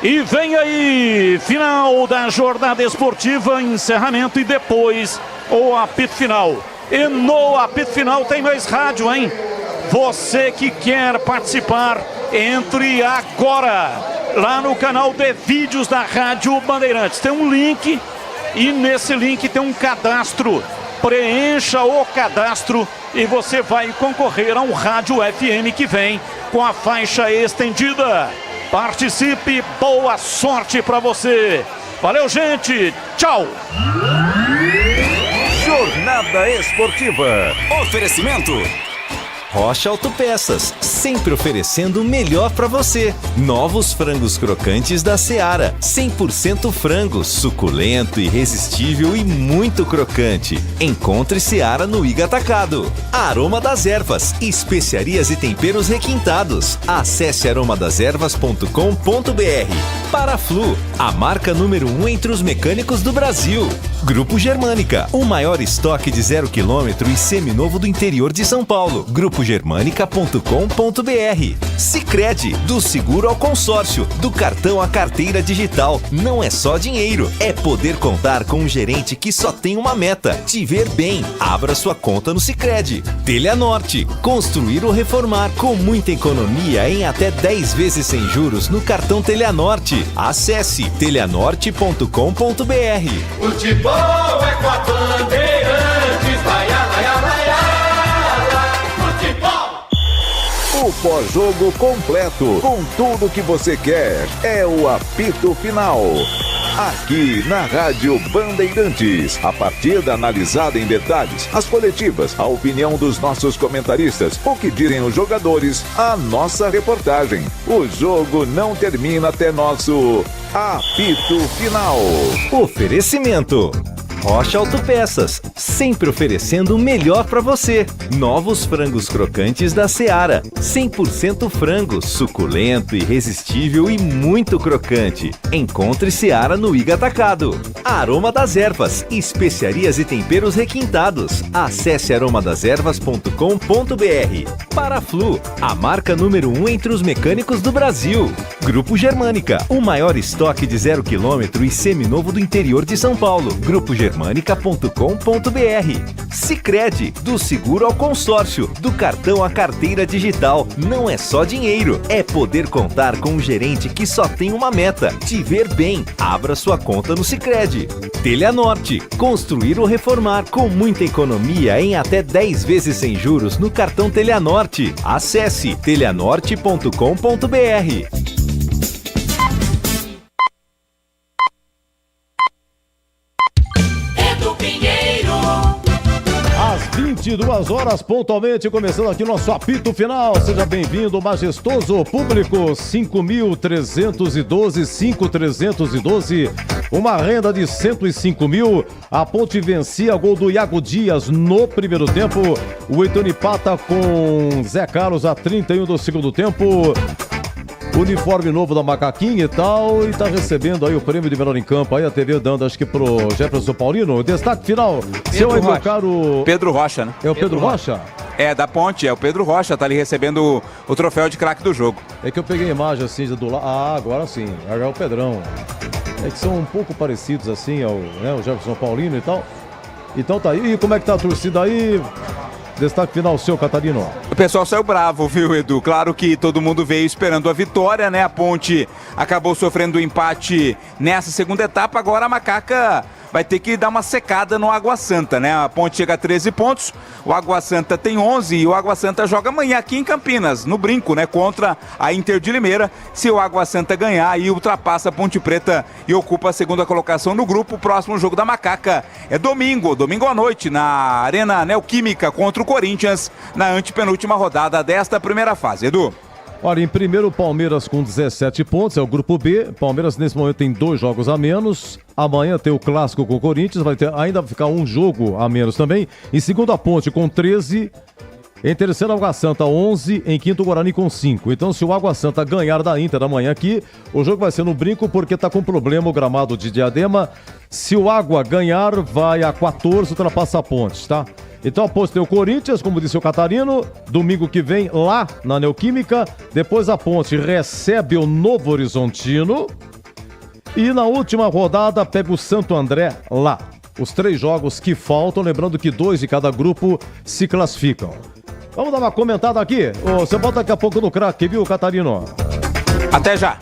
E vem aí, final da jornada esportiva, encerramento e depois o apito final. E no apito final tem mais rádio, hein? Você que quer participar, entre agora lá no canal de vídeos da Rádio Bandeirantes. Tem um link e nesse link tem um cadastro. Preencha o cadastro e você vai concorrer a um rádio FM que vem com a faixa estendida. Participe, boa sorte pra você. Valeu, gente. Tchau. Jornada Esportiva. Oferecimento Rocha Autopeças, sempre oferecendo o melhor para você. Novos frangos crocantes da Seara, 100% frango, suculento, irresistível e muito crocante. Encontre Seara no Iga Atacado. Aroma das Ervas, especiarias e temperos requintados. Acesse aromadeservas.com.br. Paraflu, a marca número 1 entre os mecânicos do Brasil. Grupo Germânica, o maior estoque de 0 km e seminovo do interior de São Paulo. Grupogermânica.com.br. Sicredi, do seguro ao consórcio, do cartão à carteira digital. Não é só dinheiro, é poder contar com um gerente que só tem uma meta: te ver bem. Abra sua conta no Sicredi. Telha Norte, construir ou reformar com muita economia em até 10 vezes sem juros no cartão Telha Norte. Acesse telhanorte.com.br. Futebol é com a Bandeirantes, vai, futebol. O pós-jogo completo, com tudo que você quer, é o apito final. Aqui na Rádio Bandeirantes, a partida analisada em detalhes, as coletivas, a opinião dos nossos comentaristas, o que dizem os jogadores, a nossa reportagem. O jogo não termina até nosso apito final. Oferecimento Rocha Autopeças, sempre oferecendo o melhor para você. Novos frangos crocantes da Seara, 100% frango, suculento, irresistível e muito crocante. Encontre Seara no Iga Atacado. Aroma das Ervas, especiarias e temperos requintados. Acesse aromadeservas.com.br. Paraflu, a marca número 1 entre os mecânicos do Brasil. Grupo Germânica, o maior estoque de 0 km e seminovo do interior de São Paulo. Grupo Germânica.com.br. Sicredi, do seguro ao consórcio, do cartão à carteira digital. Não é só dinheiro, é poder contar com um gerente que só tem uma meta: te ver bem. Abra sua conta no Sicredi. Telha Norte, construir ou reformar com muita economia em até 10 vezes sem juros no cartão Telha Norte. Acesse telhanorte.com.br. Às 22 horas, pontualmente, começando aqui nosso apito final. Seja bem-vindo, majestoso público. 5.312, uma renda de 105 mil. A Ponte vencia, gol do Iago Dias no primeiro tempo. O Ituano empata com Zé Carlos a 31 do segundo tempo. Uniforme novo da Macaquinha e tal, e tá recebendo aí o prêmio de melhor em campo, aí a TV dando, acho que pro Jefferson Paulino. Destaque final, seu aí, meu caro... Pedro Rocha, né? É o Pedro Rocha? É, da Ponte, é o Pedro Rocha, tá ali recebendo o troféu de craque do jogo. É que eu peguei a imagem assim do lado, agora sim, agora é o Pedrão. É que são um pouco parecidos assim ao, né, o Jefferson Paulino e tal. Então tá aí, e como é que tá a torcida aí? Destaque final seu, Catarino. O pessoal saiu bravo, viu, Edu? Claro que todo mundo veio esperando a vitória, né? A Ponte acabou sofrendo o empate nessa segunda etapa. Agora a Macaca vai ter que dar uma secada no Água Santa, né? A Ponte chega a 13 pontos, o Água Santa tem 11 e o Água Santa joga amanhã aqui em Campinas, no Brinco, né? Contra a Inter de Limeira. Se o Água Santa ganhar, aí ultrapassa a Ponte Preta e ocupa a segunda colocação no grupo. O próximo jogo da Macaca é domingo à noite, na Arena Neoquímica contra o Corinthians, na antepenúltima rodada desta primeira fase. Edu. Olha, em primeiro o Palmeiras com 17 pontos, é o grupo B. Palmeiras nesse momento tem 2 jogos a menos. Amanhã tem o clássico com o Corinthians, ainda vai ficar um jogo a menos também. Em segundo a Ponte com 13. Em terceiro, Água Santa, 11. Em quinto, o Guarani com 5. Então, se o Água Santa ganhar da Inter amanhã aqui, o jogo vai ser no Brinco, porque tá com problema o gramado de Diadema. Se o Água ganhar, vai a 14, ultrapassa a Ponte, tá? Então, a Ponte tem o Corinthians, como disse o Catarino, domingo que vem, lá na Neoquímica. Depois, a Ponte recebe o Novo Horizontino. E na última rodada, pega o Santo André lá. Os 3 jogos que faltam, lembrando que 2 de cada grupo se classificam. Vamos dar uma comentada aqui. Você volta daqui a pouco no craque, viu, Catarino? Até já.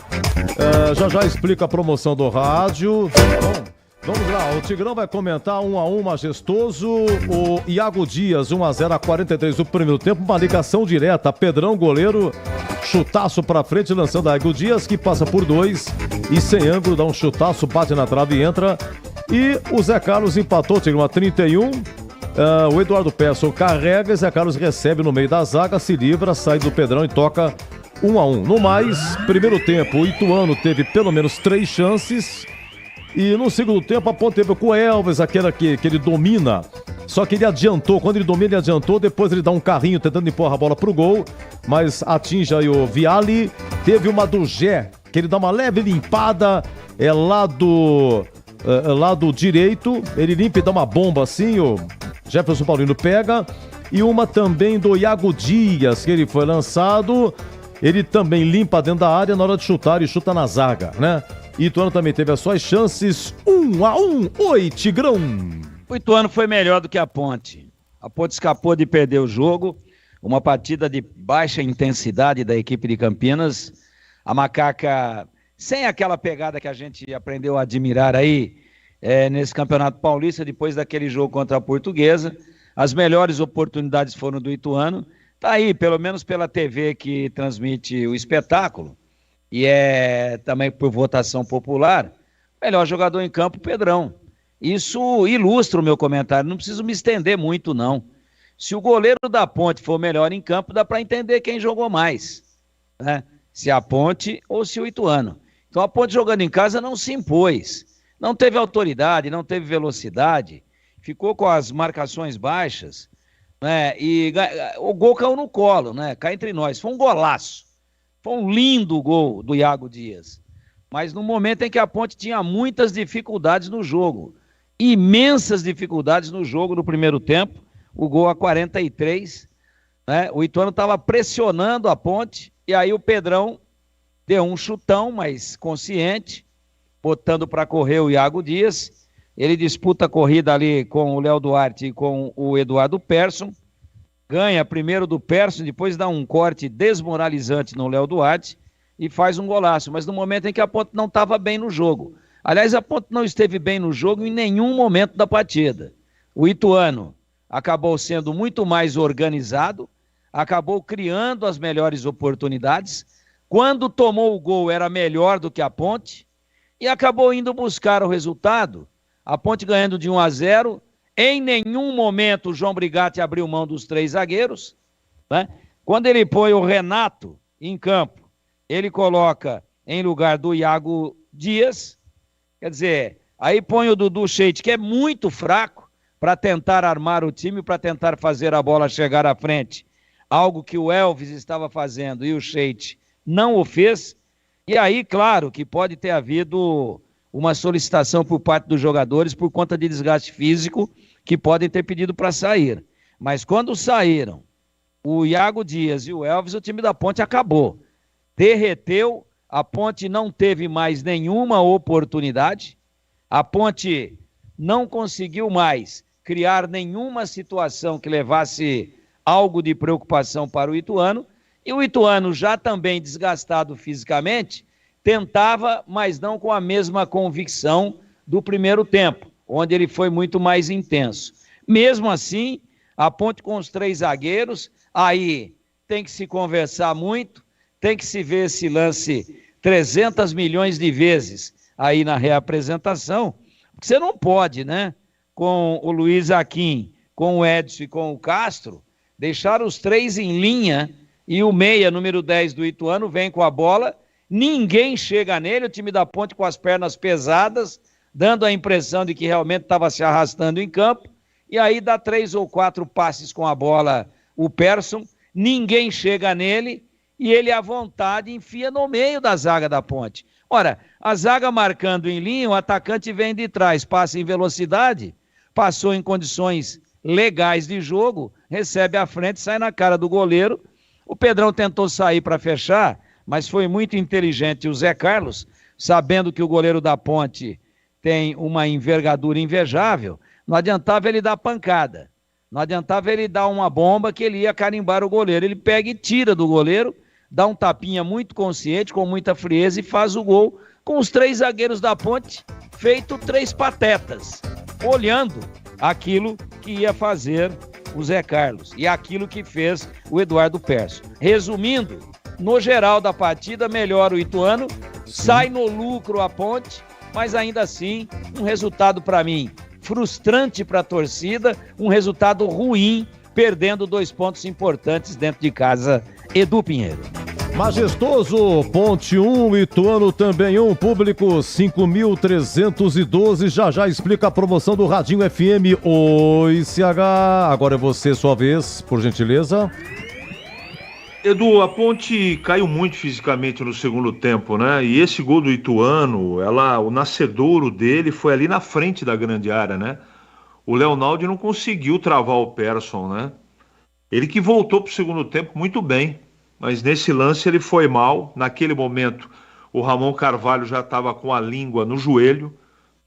Já explica a promoção do rádio. Vamos lá, o Tigrão vai comentar 1-1 majestoso. O Iago Dias, 1-0 a 43 do primeiro tempo. Uma ligação direta. Pedrão, goleiro, chutaço pra frente, lançando a Iago Dias, que passa por 2. E sem ângulo, dá um chutaço, bate na trave e entra. E o Zé Carlos empatou, Tigrão, a 31. O Eduardo Peço carrega e Zé Carlos recebe no meio da zaga, se livra, sai do Pedrão e toca 1-1. No mais, primeiro tempo, o Ituano teve pelo menos 3 chances. E no segundo tempo, a Ponte teve com o Elvis, aquela que ele domina. Só que ele adiantou, quando ele domina, ele adiantou. Depois ele dá um carrinho tentando empurrar a bola pro gol, mas atinge aí o Vialli. Teve uma do Gé, que ele dá uma leve limpada, lado direito. Ele limpa e dá uma bomba assim, o Jefferson Paulino pega. E uma também do Iago Dias, que ele foi lançado. Ele também limpa dentro da área na hora de chutar e chuta na zaga, né? E Ituano também teve as suas chances. 1-1. Oi, Tigrão. O Ituano foi melhor do que a Ponte. A Ponte escapou de perder o jogo. Uma partida de baixa intensidade da equipe de Campinas. A Macaca, sem aquela pegada que a gente aprendeu a admirar aí nesse Campeonato Paulista, depois daquele jogo contra a Portuguesa. As melhores oportunidades foram do Ituano. Tá aí, pelo menos pela TV que transmite o espetáculo. E é também por votação popular, melhor jogador em campo, Pedrão. Isso ilustra o meu comentário, não preciso me estender muito, não. Se o goleiro da Ponte for melhor em campo, dá para entender quem jogou mais, né? Se a Ponte ou se o Ituano. Então a Ponte jogando em casa não se impôs, não teve autoridade, não teve velocidade, ficou com as marcações baixas, né? E o gol caiu no colo, né? Cá entre nós, foi um golaço. Foi um lindo gol do Iago Dias. Mas no momento em que a Ponte tinha muitas dificuldades no jogo, imensas dificuldades no jogo no primeiro tempo, o gol a 43, né? O Ituano estava pressionando a Ponte, e aí o Pedrão deu um chutão, mas consciente, botando para correr o Iago Dias. Ele disputa a corrida ali com o Léo Duarte e com o Eduardo Persson. Ganha primeiro do Persson, depois dá um corte desmoralizante no Léo Duarte e faz um golaço. Mas no momento em que a Ponte não estava bem no jogo. Aliás, a Ponte não esteve bem no jogo em nenhum momento da partida. O Ituano acabou sendo muito mais organizado, acabou criando as melhores oportunidades. Quando tomou o gol era melhor do que a Ponte e acabou indo buscar o resultado. A Ponte ganhando de 1-0. Em nenhum momento o João Brigatti abriu mão dos 3 zagueiros, né? Quando ele põe o Renato em campo, ele coloca em lugar do Iago Dias, quer dizer, aí põe o Dudu Sheik, que é muito fraco, para tentar armar o time, para tentar fazer a bola chegar à frente, algo que o Elvis estava fazendo e o Sheik não o fez. E aí, claro, que pode ter havido uma solicitação por parte dos jogadores por conta de desgaste físico, que podem ter pedido para sair. Mas quando saíram o Iago Dias e o Elvis, o time da Ponte acabou. Derreteu, a Ponte não teve mais nenhuma oportunidade, a Ponte não conseguiu mais criar nenhuma situação que levasse algo de preocupação para o Ituano, e o Ituano, já também desgastado fisicamente, tentava, mas não com a mesma convicção do primeiro tempo. onde ele foi muito mais intenso. Mesmo assim, a Ponte com os 3 zagueiros, aí tem que se conversar muito, tem que se ver esse lance 300 milhões de vezes aí na reapresentação, porque você não pode, né, com o Luiz Aquim, com o Edson e com o Castro, deixar os 3 em linha e o meia, número 10 do Ituano, vem com a bola, ninguém chega nele, o time da Ponte com as pernas pesadas, dando a impressão de que realmente estava se arrastando em campo, e aí dá 3 ou 4 passes com a bola o Persson, ninguém chega nele, e ele à vontade enfia no meio da zaga da Ponte. Ora, a zaga marcando em linha, o atacante vem de trás, passa em velocidade, passou em condições legais de jogo, recebe à frente, sai na cara do goleiro. O Pedrão tentou sair para fechar, mas foi muito inteligente o Zé Carlos, sabendo que o goleiro da Ponte tem uma envergadura invejável, não adiantava ele dar pancada, não adiantava ele dar uma bomba que ele ia carimbar o goleiro. Ele pega e tira do goleiro, dá um tapinha muito consciente, com muita frieza, e faz o gol com os 3 zagueiros da Ponte, feito 3 patetas, olhando aquilo que ia fazer o Zé Carlos e aquilo que fez o Eduardo Persson. Resumindo, no geral da partida, melhora o Ituano, sai no lucro a Ponte, mas ainda assim, um resultado para mim frustrante para a torcida, um resultado ruim, perdendo 2 pontos importantes dentro de casa. Edu Pinheiro. Majestoso, Ponte 1, Ituano também 1, público 5.312. Já explica a promoção do Radinho FM. Oi, CH, agora é você, sua vez, por gentileza. Edu, a Ponte caiu muito fisicamente no segundo tempo, né? E esse gol do Ituano, o nascedouro dele foi ali na frente da grande área, né? O Leonaldo não conseguiu travar o Persson, né? Ele que voltou para o segundo tempo muito bem, mas nesse lance ele foi mal. Naquele momento, o Ramon Carvalho já estava com a língua no joelho,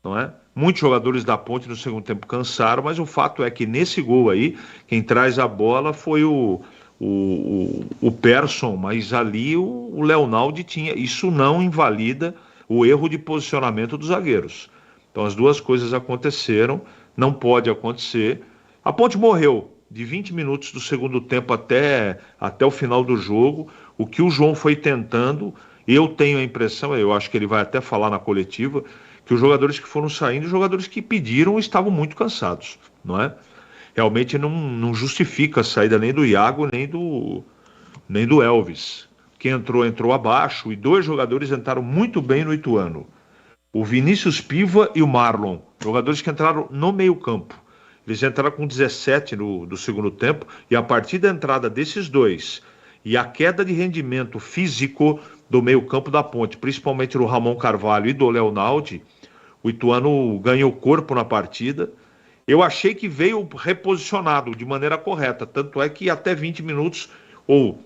não é? Muitos jogadores da Ponte no segundo tempo cansaram, mas o fato é que nesse gol aí, quem traz a bola foi o Persson, mas ali o Leonaldo tinha. Isso não invalida o erro de posicionamento dos zagueiros. Então as duas coisas aconteceram, não pode acontecer. A Ponte morreu de 20 minutos do segundo tempo até o final do jogo. O que o João foi tentando, eu tenho a impressão, eu acho que ele vai até falar na coletiva, que os jogadores que foram saindo, os jogadores que pediram, estavam muito cansados, não é? Realmente não justifica a saída nem do Iago, nem do Elvis. Quem entrou abaixo, e 2 jogadores entraram muito bem no Ituano. O Vinícius Piva e o Marlon, jogadores que entraram no meio campo. Eles entraram com 17 do segundo tempo, e a partir da entrada desses 2 e a queda de rendimento físico do meio campo da Ponte, principalmente do Ramon Carvalho e do Leonaldo, o Ituano ganhou corpo na partida. Eu achei que veio reposicionado de maneira correta, tanto é que até 20 minutos ou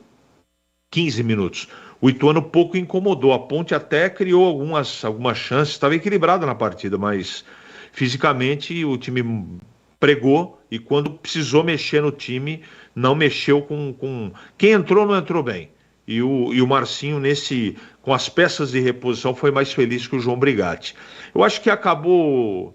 15 minutos, o Ituano pouco incomodou. A Ponte até criou algumas chances, estava equilibrada na partida, mas fisicamente o time pregou, e quando precisou mexer no time, não mexeu com... Quem entrou não entrou bem. E o Marcinho, com as peças de reposição, foi mais feliz que o João Brigatti. Eu acho que acabou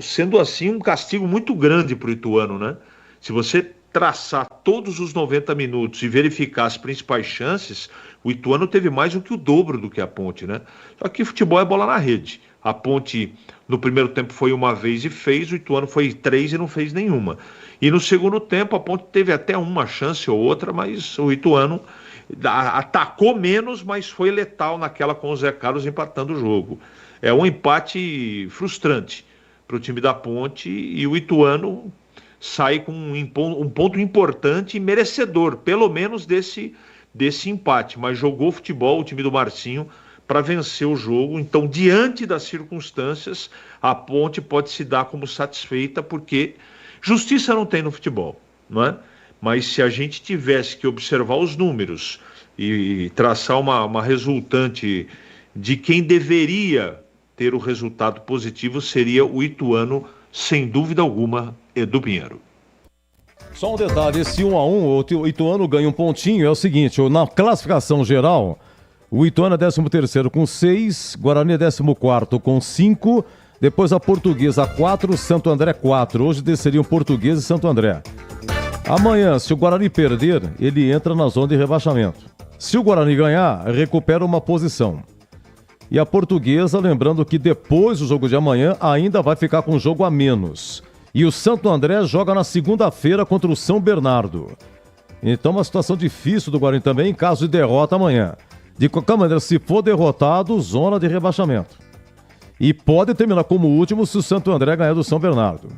sendo assim um castigo muito grande para o Ituano, né? Se você traçar todos os 90 minutos e verificar as principais chances, o Ituano teve mais do que o dobro do que a Ponte, né? Só que futebol é bola na rede. A Ponte no primeiro tempo foi uma vez e fez, o Ituano foi 3 e não fez nenhuma. E no segundo tempo a Ponte teve até uma chance ou outra, mas o Ituano atacou menos, mas foi letal naquela com o Zé Carlos empatando o jogo. É um empate frustrante para o time da Ponte, e o Ituano sai com um ponto importante e merecedor, pelo menos desse empate, mas jogou futebol o time do Marcinho para vencer o jogo. Então, diante das circunstâncias, a Ponte pode se dar como satisfeita, porque justiça não tem no futebol, não é? Mas se a gente tivesse que observar os números e traçar uma resultante de quem deveria ter o resultado positivo, seria o Ituano, sem dúvida alguma, Edu Pinheiro. Só um detalhe, esse 1-1, o Ituano ganha um pontinho, é o seguinte, na classificação geral, o Ituano é 13º com 6, Guarani é 14º com 5, Depois a Portuguesa 4, Santo André 4. Hoje desceriam Portuguesa e Santo André. Amanhã, se o Guarani perder, ele entra na zona de rebaixamento. Se o Guarani ganhar, recupera uma posição. E a Portuguesa, lembrando que depois do jogo de amanhã, ainda vai ficar com um jogo a menos. E o Santo André joga na segunda-feira contra o São Bernardo. Então uma situação difícil do Guarani também, em caso de derrota amanhã. De qualquer maneira, se for derrotado, zona de rebaixamento. E pode terminar como último se o Santo André ganhar do São Bernardo.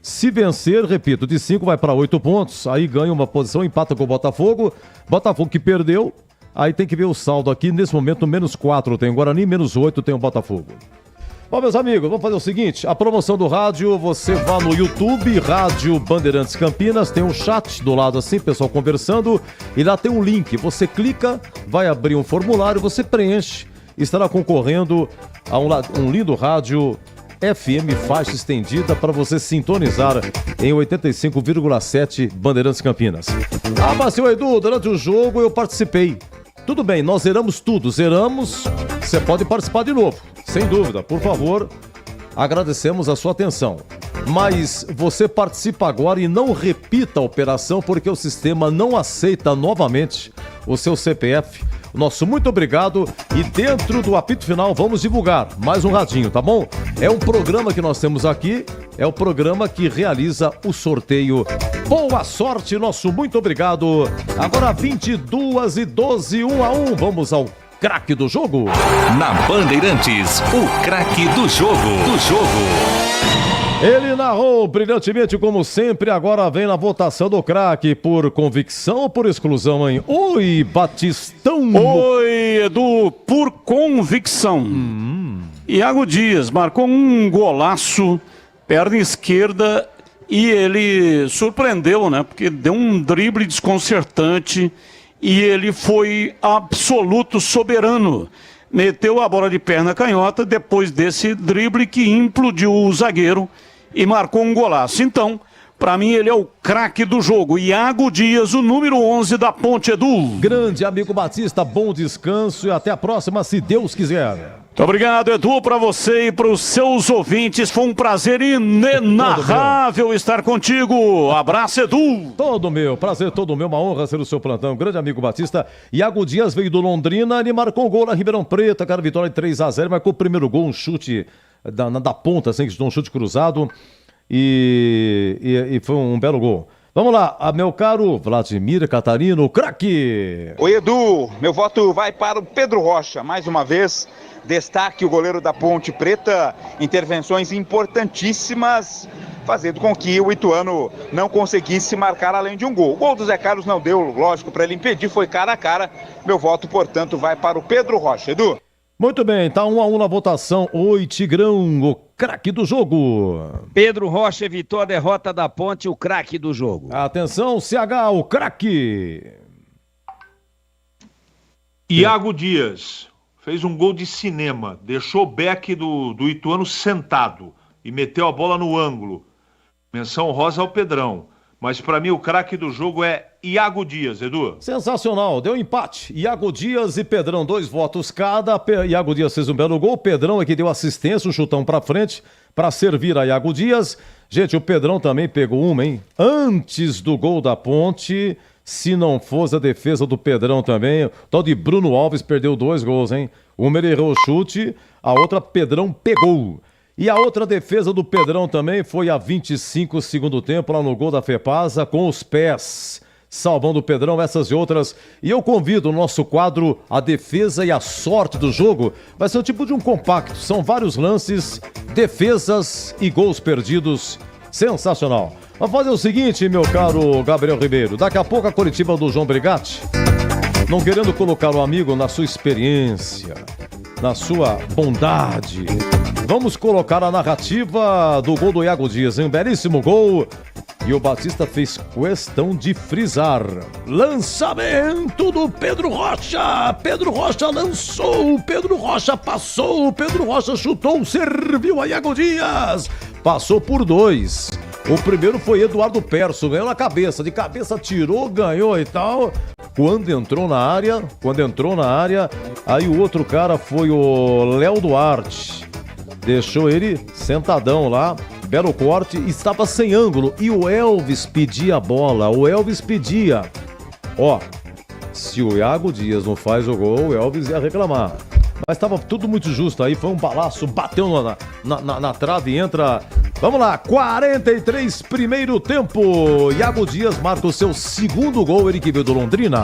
Se vencer, repito, de 5 vai para 8 pontos, aí ganha uma posição, empata com o Botafogo. Botafogo que perdeu, aí tem que ver o saldo aqui. Nesse momento, menos 4 tem o Guarani, menos 8 tem o Botafogo. Bom, meus amigos, vamos fazer o seguinte, a promoção do rádio, você vá no YouTube, Rádio Bandeirantes Campinas, tem um chat do lado assim, pessoal conversando, e lá tem um link, você clica, vai abrir um formulário, você preenche, estará concorrendo a um lindo rádio FM faixa estendida para você sintonizar em 85,7 Bandeirantes Campinas. Ah, mas seu Edu, durante o jogo eu participei. Tudo bem, nós zeramos tudo, você pode participar de novo, sem dúvida, por favor, agradecemos a sua atenção. Mas você participa agora e não repita a operação porque o sistema não aceita novamente o seu CPF. Nosso muito obrigado e dentro do apito final vamos divulgar mais um radinho, tá bom? É um programa que nós temos aqui, é o programa que realiza o sorteio. Boa sorte, nosso muito obrigado. Agora 22h12, 1-1, vamos ao craque do jogo. Na Bandeirantes, o craque do jogo. Ele narrou brilhantemente como sempre, agora vem na votação do craque, por convicção ou por exclusão, hein? Oi, Batistão! Oi, Edu, por convicção. Iago Dias marcou um golaço, perna esquerda, e ele surpreendeu, né? Porque deu um drible desconcertante e ele foi absoluto soberano. Meteu a bola de perna canhota depois desse drible que implodiu o zagueiro e marcou um golaço. Então, para mim, ele é o craque do jogo. Iago Dias, o número 11 da Ponte, Edu. Grande amigo Batista, bom descanso e até a próxima, se Deus quiser. Muito obrigado, Edu, para você e para os seus ouvintes. Foi um prazer inenarrável estar contigo. Abraço, Edu. Todo meu, prazer todo meu, uma honra ser o seu plantão. Grande amigo Batista. Iago Dias veio do Londrina, ele marcou um gol na Ribeirão Preto, aquela vitória de 3-0, marcou o primeiro gol, um chute da ponta, assim, um chute cruzado e foi um belo gol. Vamos lá, meu caro Vladimir Catarino, craque! Oi, Edu, meu voto vai para o Pedro Rocha, mais uma vez. Destaque o goleiro da Ponte Preta, intervenções importantíssimas, fazendo com que o Ituano não conseguisse marcar além de um gol. O gol do Zé Carlos não deu, lógico, para ele impedir, foi cara a cara. Meu voto, portanto, vai para o Pedro Rocha. Edu? Muito bem, tá 1-1 na votação. Oi, Tigrão, o craque do jogo. Pedro Rocha evitou a derrota da Ponte, o craque do jogo. Atenção, CH, o craque. Iago Dias fez um gol de cinema, deixou o back do Ituano sentado e meteu a bola no ângulo. Menção rosa ao Pedrão. Mas para mim o craque do jogo é Iago Dias, Edu. Sensacional, deu empate. Iago Dias e Pedrão, 2 votos cada. Iago Dias fez um belo gol, Pedrão é que deu assistência, um chutão pra frente para servir a Iago Dias. Gente, o Pedrão também pegou uma, hein? Antes do gol da Ponte, se não fosse a defesa do Pedrão também, o tal de Bruno Alves perdeu 2 gols, hein? Uma ele errou o chute, a outra Pedrão pegou. E a outra defesa do Pedrão também foi a 25 segundo tempo, lá no gol da Fepasa, com os pés, salvando o Pedrão, essas e outras. E eu convido o nosso quadro, a defesa e a sorte do jogo, vai ser um tipo de um compacto, são vários lances, defesas e gols perdidos, sensacional. Vamos fazer o seguinte, meu caro Gabriel Ribeiro, daqui a pouco a coletiva do João Brigatti, não querendo colocar o amigo na sua experiência, na sua bondade, vamos colocar a narrativa do gol do Iago Dias, um belíssimo gol, e o Batista fez questão de frisar. Lançamento do Pedro Rocha, Pedro Rocha lançou, Pedro Rocha passou, Pedro Rocha chutou, serviu a Iago Dias, passou por 2. O primeiro foi Eduardo Perso, ganhou na cabeça, de cabeça tirou, ganhou e tal. Quando entrou na área, aí o outro cara foi o Léo Duarte. deixou ele sentadão lá, belo corte, estava sem ângulo e o Elvis pedia a bola, Ó, se o Iago Dias não faz o gol, o Elvis ia reclamar. Mas estava tudo muito justo aí, foi um balaço, bateu na trave e entra. Vamos lá, 43 primeiro tempo. Iago Dias marca o seu segundo gol, ele que veio do Londrina.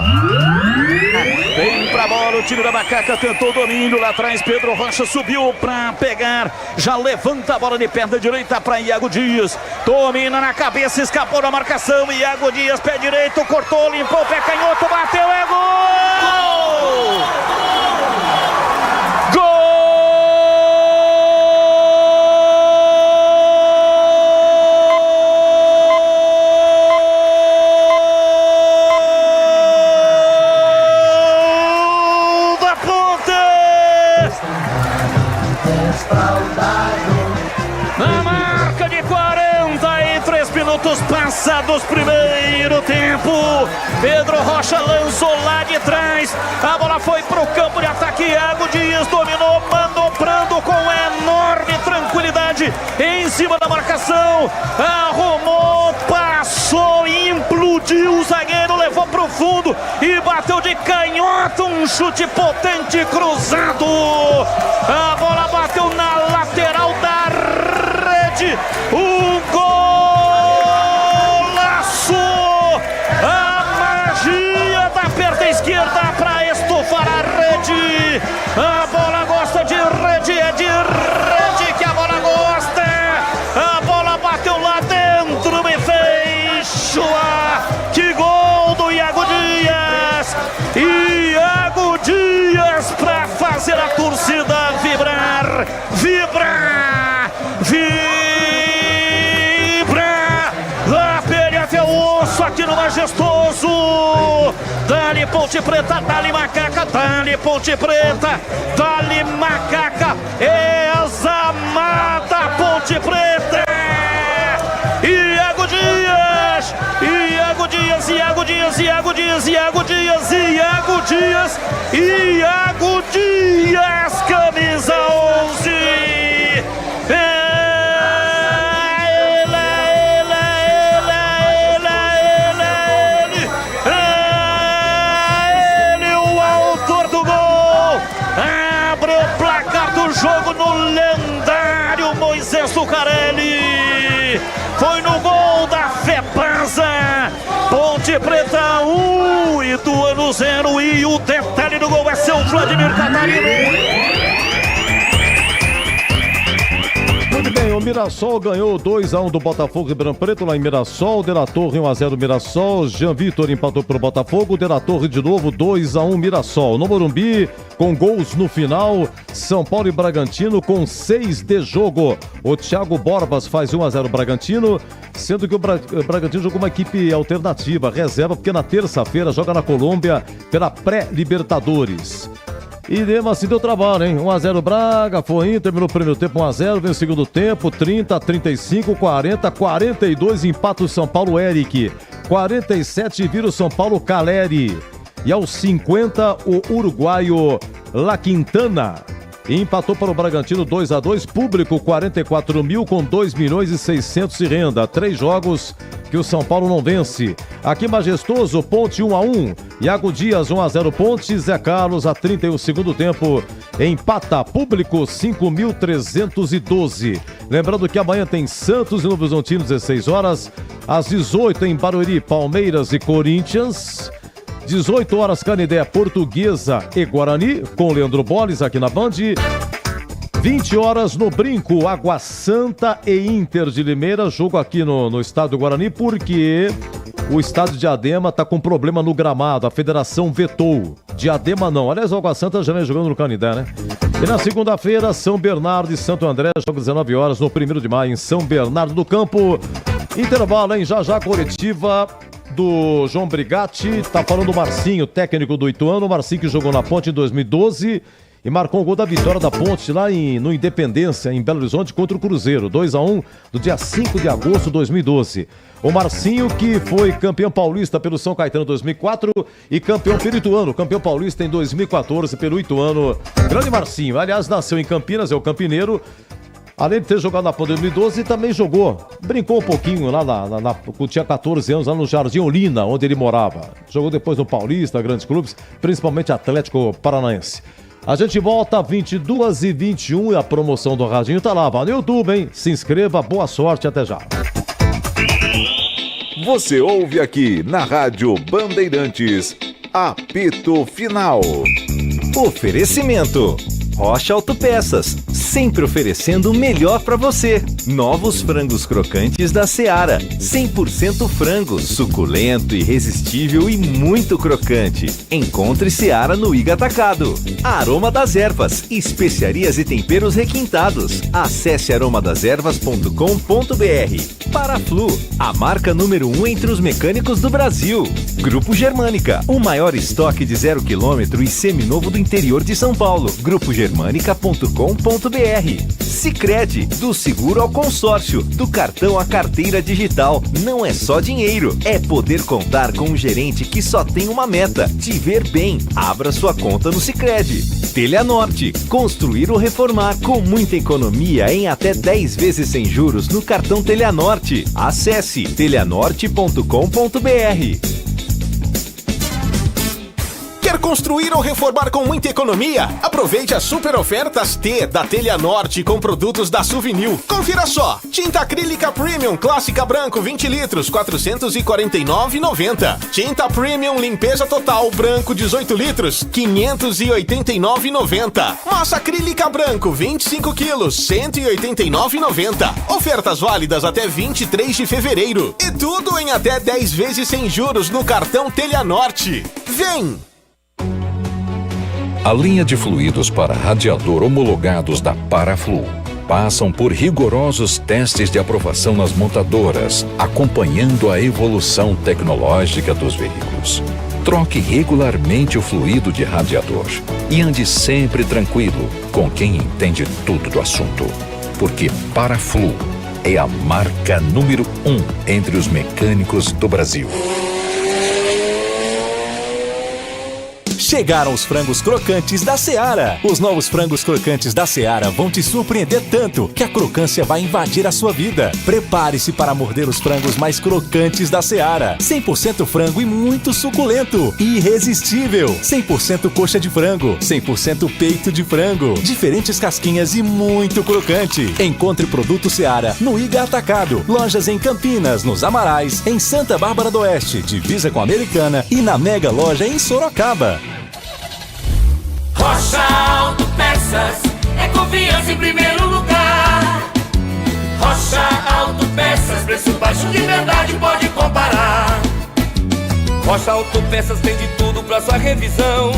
Vem pra bola, o time da Macaca tentou o domínio lá atrás, Pedro Rocha subiu pra pegar, já levanta a bola de perna direita pra Iago Dias, domina na cabeça, escapou da marcação, Iago Dias, pé direito, cortou, limpou o pé canhoto, bateu, é gol! Na marca de 43 minutos passados, primeiro tempo, Pedro Rocha lançou lá de trás, a bola foi pro campo de ataque, Iago Dias dominou, manobrando com enorme tranquilidade em cima da marcação, arrumou, passou, implodiu o zagueiro, levou pro fundo e bateu de canhoto, um chute potente cruzado, a bola bateu na lateral da rede, um golaço, a magia da perna esquerda para estufar a rede, a bola gosta de rede, é de rede que a bola gosta, a bola bateu lá dentro e fez chua, que gol do Iago Dias, Iago Dias para fazer a torcida vibrar, aperta até o osso aqui no Majestoso, dali Ponte Preta, dali Macaca, dali Ponte Preta, dali Macaca, é a zamada Ponte Preta, Iago Dias, Iago Dias, Iago Dias, Iago Dias, Iago Dias, Iago Dias, Iago Dias, camisa 11. Ele, o autor do gol, abre o placar do jogo no lendário Moisés Zucarelli. Foi no gol da Fepasa, Ponte Preta 1, Ituano 0, e o detalhe do gol é seu Vladimir Catarino. Muito bem, o Mirassol ganhou 2-1 do Botafogo Ribeirão Preto lá em Mirassol, De La Torre 1-0 Mirassol, Jean Vitor empatou pro Botafogo, De La Torre de novo 2-1 Mirassol. No Morumbi, com gols no final, São Paulo e Bragantino com 6 de jogo. O Thiago Borbas faz 1-0 Bragantino, sendo que o Bragantino jogou uma equipe alternativa, reserva, porque na terça-feira joga na Colômbia pela pré-Libertadores. E mesmo assim deu trabalho, hein? 1-0 Braga, foi Inter, terminou o primeiro tempo 1-0, vem o segundo tempo, 30, 35, 40, 42, empata o São Paulo Eric, 47 vira o São Paulo Caleri, e aos 50 o uruguaio La Quintana empatou para o Bragantino 2-2, público 44 mil com 2 milhões e 600 de renda, 3 jogos que o São Paulo não vence. Aqui Majestoso, Ponte 1-1, Iago Dias 1-0 Ponte, Zé Carlos a 31 segundo tempo, empata, público 5.312. Lembrando que amanhã tem Santos e Novo Horizontino 16 horas, às 18 em Barueri, Palmeiras e Corinthians. 18 horas, Canindé, Portuguesa e Guarani, com Leandro Bolles aqui na Band. 20 horas no Brinco, Água Santa e Inter de Limeira, jogo aqui no estado do Guarani, porque o estádio de Diadema está com problema no gramado, a federação vetou. Diadema não, aliás o Água Santa já vem jogando no Canindé, né? E na segunda-feira, São Bernardo e Santo André, jogo 19 horas no 1º de maio em São Bernardo do Campo. Intervalo, hein? Já coletiva do João Brigatti, tá falando o Marcinho, técnico do Ituano, o Marcinho que jogou na Ponte em 2012 e marcou o gol da vitória da Ponte lá no Independência, em Belo Horizonte, contra o Cruzeiro, 2-1 do dia 5 de agosto de 2012. O Marcinho que foi campeão paulista pelo São Caetano em 2004 e campeão pelo Ituano, campeão paulista em 2014 pelo Ituano. Grande Marcinho, aliás, nasceu em Campinas, é o campineiro, Além de ter jogado na Ponte 2012, também brincou um pouquinho lá quando tinha 14 anos, lá no Jardim Olina, onde ele morava. Jogou depois no Paulista, grandes clubes, principalmente Atlético Paranaense. A gente volta 22h21 e a promoção do Radinho tá lá. Vai no YouTube, hein? Se inscreva, boa sorte, até já. Você ouve aqui na Rádio Bandeirantes, apito final. Oferecimento. Rocha Autopeças, sempre oferecendo o melhor para você. Novos frangos crocantes da Seara, 100% frango, suculento, irresistível e muito crocante. Encontre Seara no Iga Atacado. Aroma das Ervas, especiarias e temperos requintados. Acesse aromadazervas.com.br. Paraflu, a marca número 1 entre os mecânicos do Brasil. Grupo Germânica, o maior estoque de 0 km e seminovo do interior de São Paulo. Grupo germânica.com.br. Sicredi, do seguro ao consórcio, do cartão à carteira digital. Não é só dinheiro, é poder contar com um gerente que só tem uma meta: te ver bem. Abra sua conta no Sicredi. Telhanorte, construir ou reformar com muita economia em até 10 vezes sem juros no cartão Telhanorte. Acesse telhanorte.com.br. Quer construir ou reformar com muita economia? Aproveite as super ofertas T da Telhanorte com produtos da Suvinil. Confira só: tinta acrílica Premium Clássica Branco 20 litros, R$ 489,90. Tinta Premium Limpeza Total Branco 18 litros, R$ 589,90. Massa acrílica Branco 25 quilos, R$ 189,90. Ofertas válidas até 23 de fevereiro. E tudo em até 10 vezes sem juros no cartão Telhanorte. Vem! A linha de fluidos para radiador homologados da Paraflu passam por rigorosos testes de aprovação nas montadoras, acompanhando a evolução tecnológica dos veículos. Troque regularmente o fluido de radiador e ande sempre tranquilo com quem entende tudo do assunto, porque Paraflu é a marca número 1 entre os mecânicos do Brasil. Chegaram os frangos crocantes da Seara. Os novos frangos crocantes da Seara vão te surpreender tanto que a crocância vai invadir a sua vida. Prepare-se para morder os frangos mais crocantes da Seara. 100% frango e muito suculento. Irresistível. 100% coxa de frango. 100% peito de frango. Diferentes casquinhas e muito crocante. Encontre produto Seara no Iga Atacado. Lojas em Campinas, nos Amarais, em Santa Bárbara do Oeste, divisa com a Americana, e na Mega Loja em Sorocaba. Rocha Autopeças é confiança em primeiro lugar. Rocha Autopeças, preço baixo de verdade, pode comparar. Rocha Autopeças tem de tudo pra sua revisão.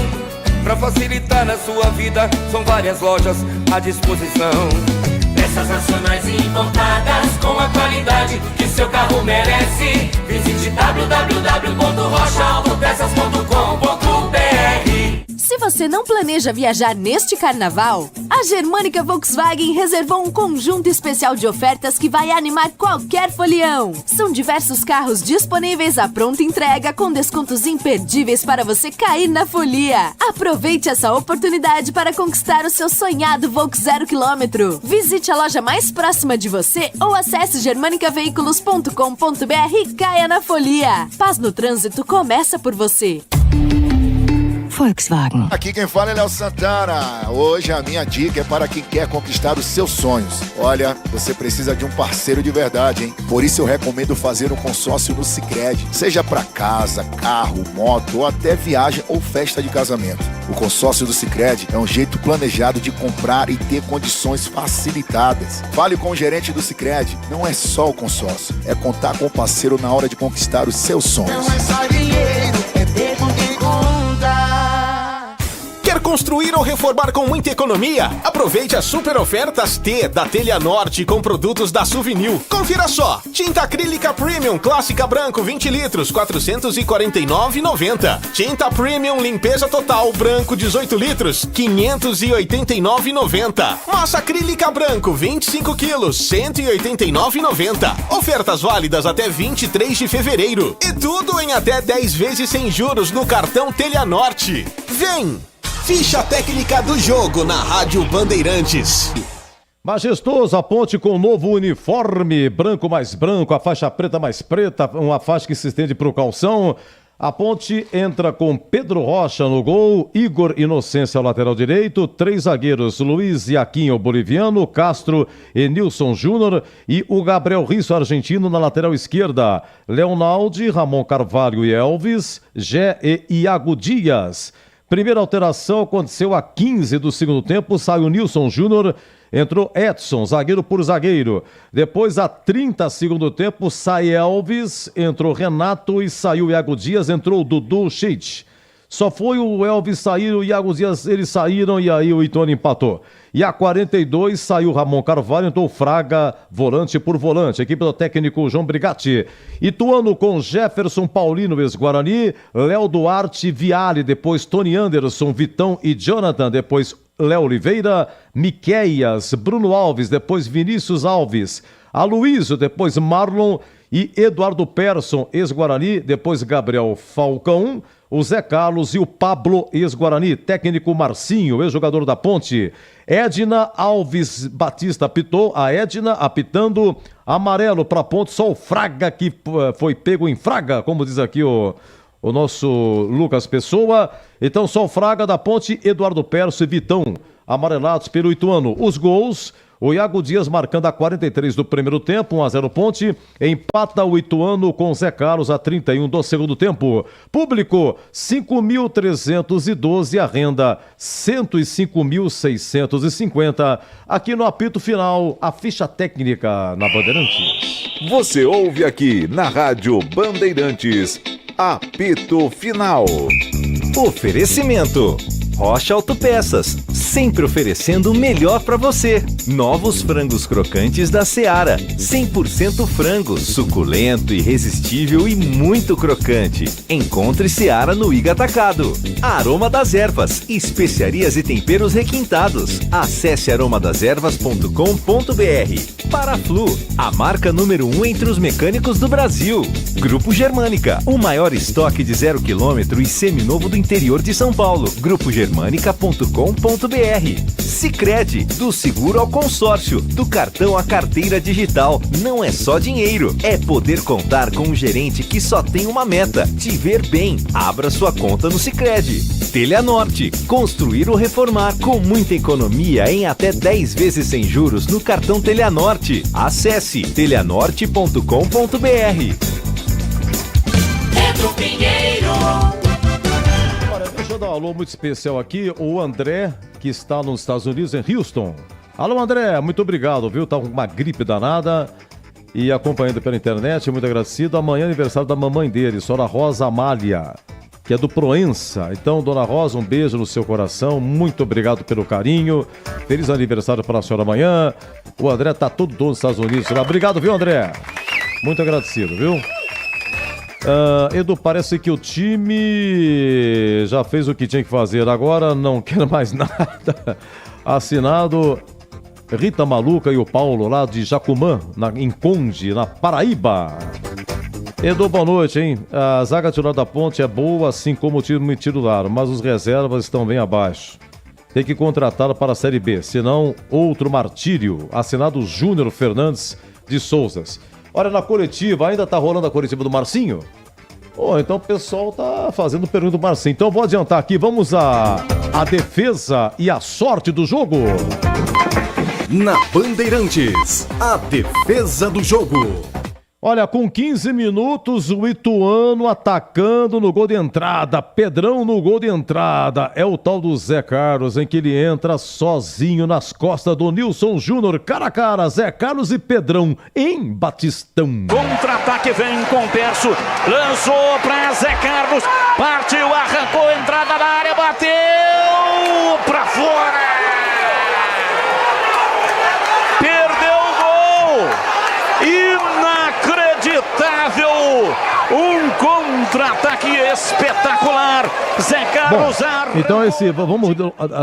Pra facilitar na sua vida, são várias lojas à disposição. Peças nacionais e importadas com a qualidade que seu carro merece. Visite www.rochaautopeças.com.br. Se você não planeja viajar neste carnaval, a Germânica Volkswagen reservou um conjunto especial de ofertas que vai animar qualquer folião. São diversos carros disponíveis à pronta entrega com descontos imperdíveis para você cair na folia. Aproveite essa oportunidade para conquistar o seu sonhado Volks 0 km. Visite a loja mais próxima de você ou acesse germanicaveículos.com.br e caia na folia. Paz no trânsito começa por você. Volkswagen. Aqui quem fala é Léo Santana. Hoje a minha dica é para quem quer conquistar os seus sonhos. Olha, você precisa de um parceiro de verdade, hein? Por isso eu recomendo fazer um consórcio no Sicredi. Seja para casa, carro, moto ou até viagem ou festa de casamento. O consórcio do Sicredi é um jeito planejado de comprar e ter condições facilitadas. Fale com o gerente do Sicredi. Não é só o consórcio, é contar com o parceiro na hora de conquistar os seus sonhos. Não é só dinheiro, é ter com quem conta. Quer construir ou reformar com muita economia? Aproveite as super ofertas T da Telhanorte com produtos da Suvinil. Confira só: tinta acrílica Premium Clássica Branco 20 litros, R$ 449,90. Tinta Premium Limpeza Total Branco 18 litros, R$ 589,90. Massa acrílica Branco 25 quilos, R$ 189,90. Ofertas válidas até 23 de fevereiro. E tudo em até 10 vezes sem juros no cartão Telhanorte. Vem! Ficha técnica do jogo na Rádio Bandeirantes. Majestoso, a Ponte com novo uniforme, branco mais branco, a faixa preta mais preta, uma faixa que se estende para o calção. A Ponte entra com Pedro Rocha no gol, Igor Inocência ao lateral direito, 3 zagueiros, Luiz Iaquinho boliviano, Castro e Nilson Júnior e o Gabriel Risso argentino na lateral esquerda, Leonaldi, Ramon Carvalho e Elvis, Gé e Iago Dias. Primeira alteração aconteceu a 15 do segundo tempo, saiu Nilson Júnior, entrou Edson, zagueiro por zagueiro. Depois, a 30 segundo tempo, sai Elvis, entrou Renato e saiu Iago Dias, entrou Dudu Scheidt. Só foi o Elvis sair, o Iago Dias, eles saíram e aí o Ituano empatou. E a 42 saiu Ramon Carvalho, entrou Fraga, volante por volante. Equipe do técnico João Brigatti. Ituano com Jefferson Paulino, ex-Guarani, Léo Duarte, Viale, depois Tony Anderson, Vitão e Jonathan, depois Léo Oliveira, Miqueias, Bruno Alves, depois Vinícius Alves, Aloysio, depois Marlon e Eduardo Persson, ex-Guarani, depois Gabriel Falcão, o Zé Carlos e o Pablo, ex-Guarani, técnico Marcinho, ex-jogador da Ponte. Edna Alves Batista apitou, a Edna apitando, amarelo para Ponte, só o Fraga que foi pego em Fraga, como diz aqui o nosso Lucas Pessoa. Então só o Fraga da Ponte, Eduardo Perso e Vitão, amarelados pelo Ituano. Os gols, o Iago Dias marcando a 43 do primeiro tempo, 1-0 Ponte, empata o Ituano com Zé Carlos a 31 do segundo tempo. Público, 5.312, a renda 105.650. Aqui no apito final, a ficha técnica na Bandeirantes. Você ouve aqui na Rádio Bandeirantes, apito final. Oferecimento Rocha Autopeças, sempre oferecendo o melhor para você. Novos frangos crocantes da Seara, 100% frango, suculento, irresistível e muito crocante. Encontre Seara no Iga Atacado. Aroma das Ervas, especiarias e temperos requintados. Acesse aromadeservas.com.br. Paraflu, a marca número 1 entre os mecânicos do Brasil. Grupo Germânica, o maior estoque de 0 km e seminovo do interior de São Paulo. Grupo germânica.com.br. Sicredi, do seguro ao consórcio, do cartão à carteira digital. Não é só dinheiro, é poder contar com um gerente que só tem uma meta: te ver bem. Abra sua conta no Sicredi. Teleanorte, construir ou reformar com muita economia em até 10 vezes sem juros no cartão Teleanorte. Acesse teleanorte.com.br. Pedro Pinheiro. Deixa eu dar um alô muito especial aqui, o André, que está nos Estados Unidos, em Houston. Alô, André, muito obrigado, viu? Tá com uma gripe danada e acompanhando pela internet, muito agradecido. Amanhã é aniversário da mamãe dele, Sora Rosa Amália, que é do Proença. Então, Dona Rosa, um beijo no seu coração, muito obrigado pelo carinho. Feliz aniversário para a senhora amanhã. O André tá todo nos Estados Unidos. Obrigado, viu, André? Muito agradecido, viu? Edu, parece que o time já fez o que tinha que fazer, agora não quer mais nada. Assinado Rita Maluca e o Paulo, lá de Jacumã, em Conde, na Paraíba. Edu, boa noite, hein? A zaga titular da Ponte é boa, assim como o time titular, mas os reservas estão bem abaixo. Tem que contratar para a Série B, senão outro martírio. Assinado Júnior Fernandes de Souzas. Olha, na coletiva, ainda tá rolando a coletiva do Marcinho? Então o pessoal tá fazendo pergunta do Marcinho. Então vou adiantar aqui, vamos à defesa e a sorte do jogo. Na Bandeirantes, a defesa do jogo. Olha, com 15 minutos, o Ituano atacando no gol de entrada. Pedrão no gol de entrada. É o tal do Zé Carlos, em que ele entra sozinho nas costas do Nilson Júnior. Cara a cara, Zé Carlos e Pedrão em Batistão. Contra-ataque vem com o Perso. Lançou pra Zé Carlos. Partiu, arrancou, entrada na área, bateu pra fora. Perdeu o gol. Inacreditável! Um contra-ataque espetacular. Zé Carlos. Bom, então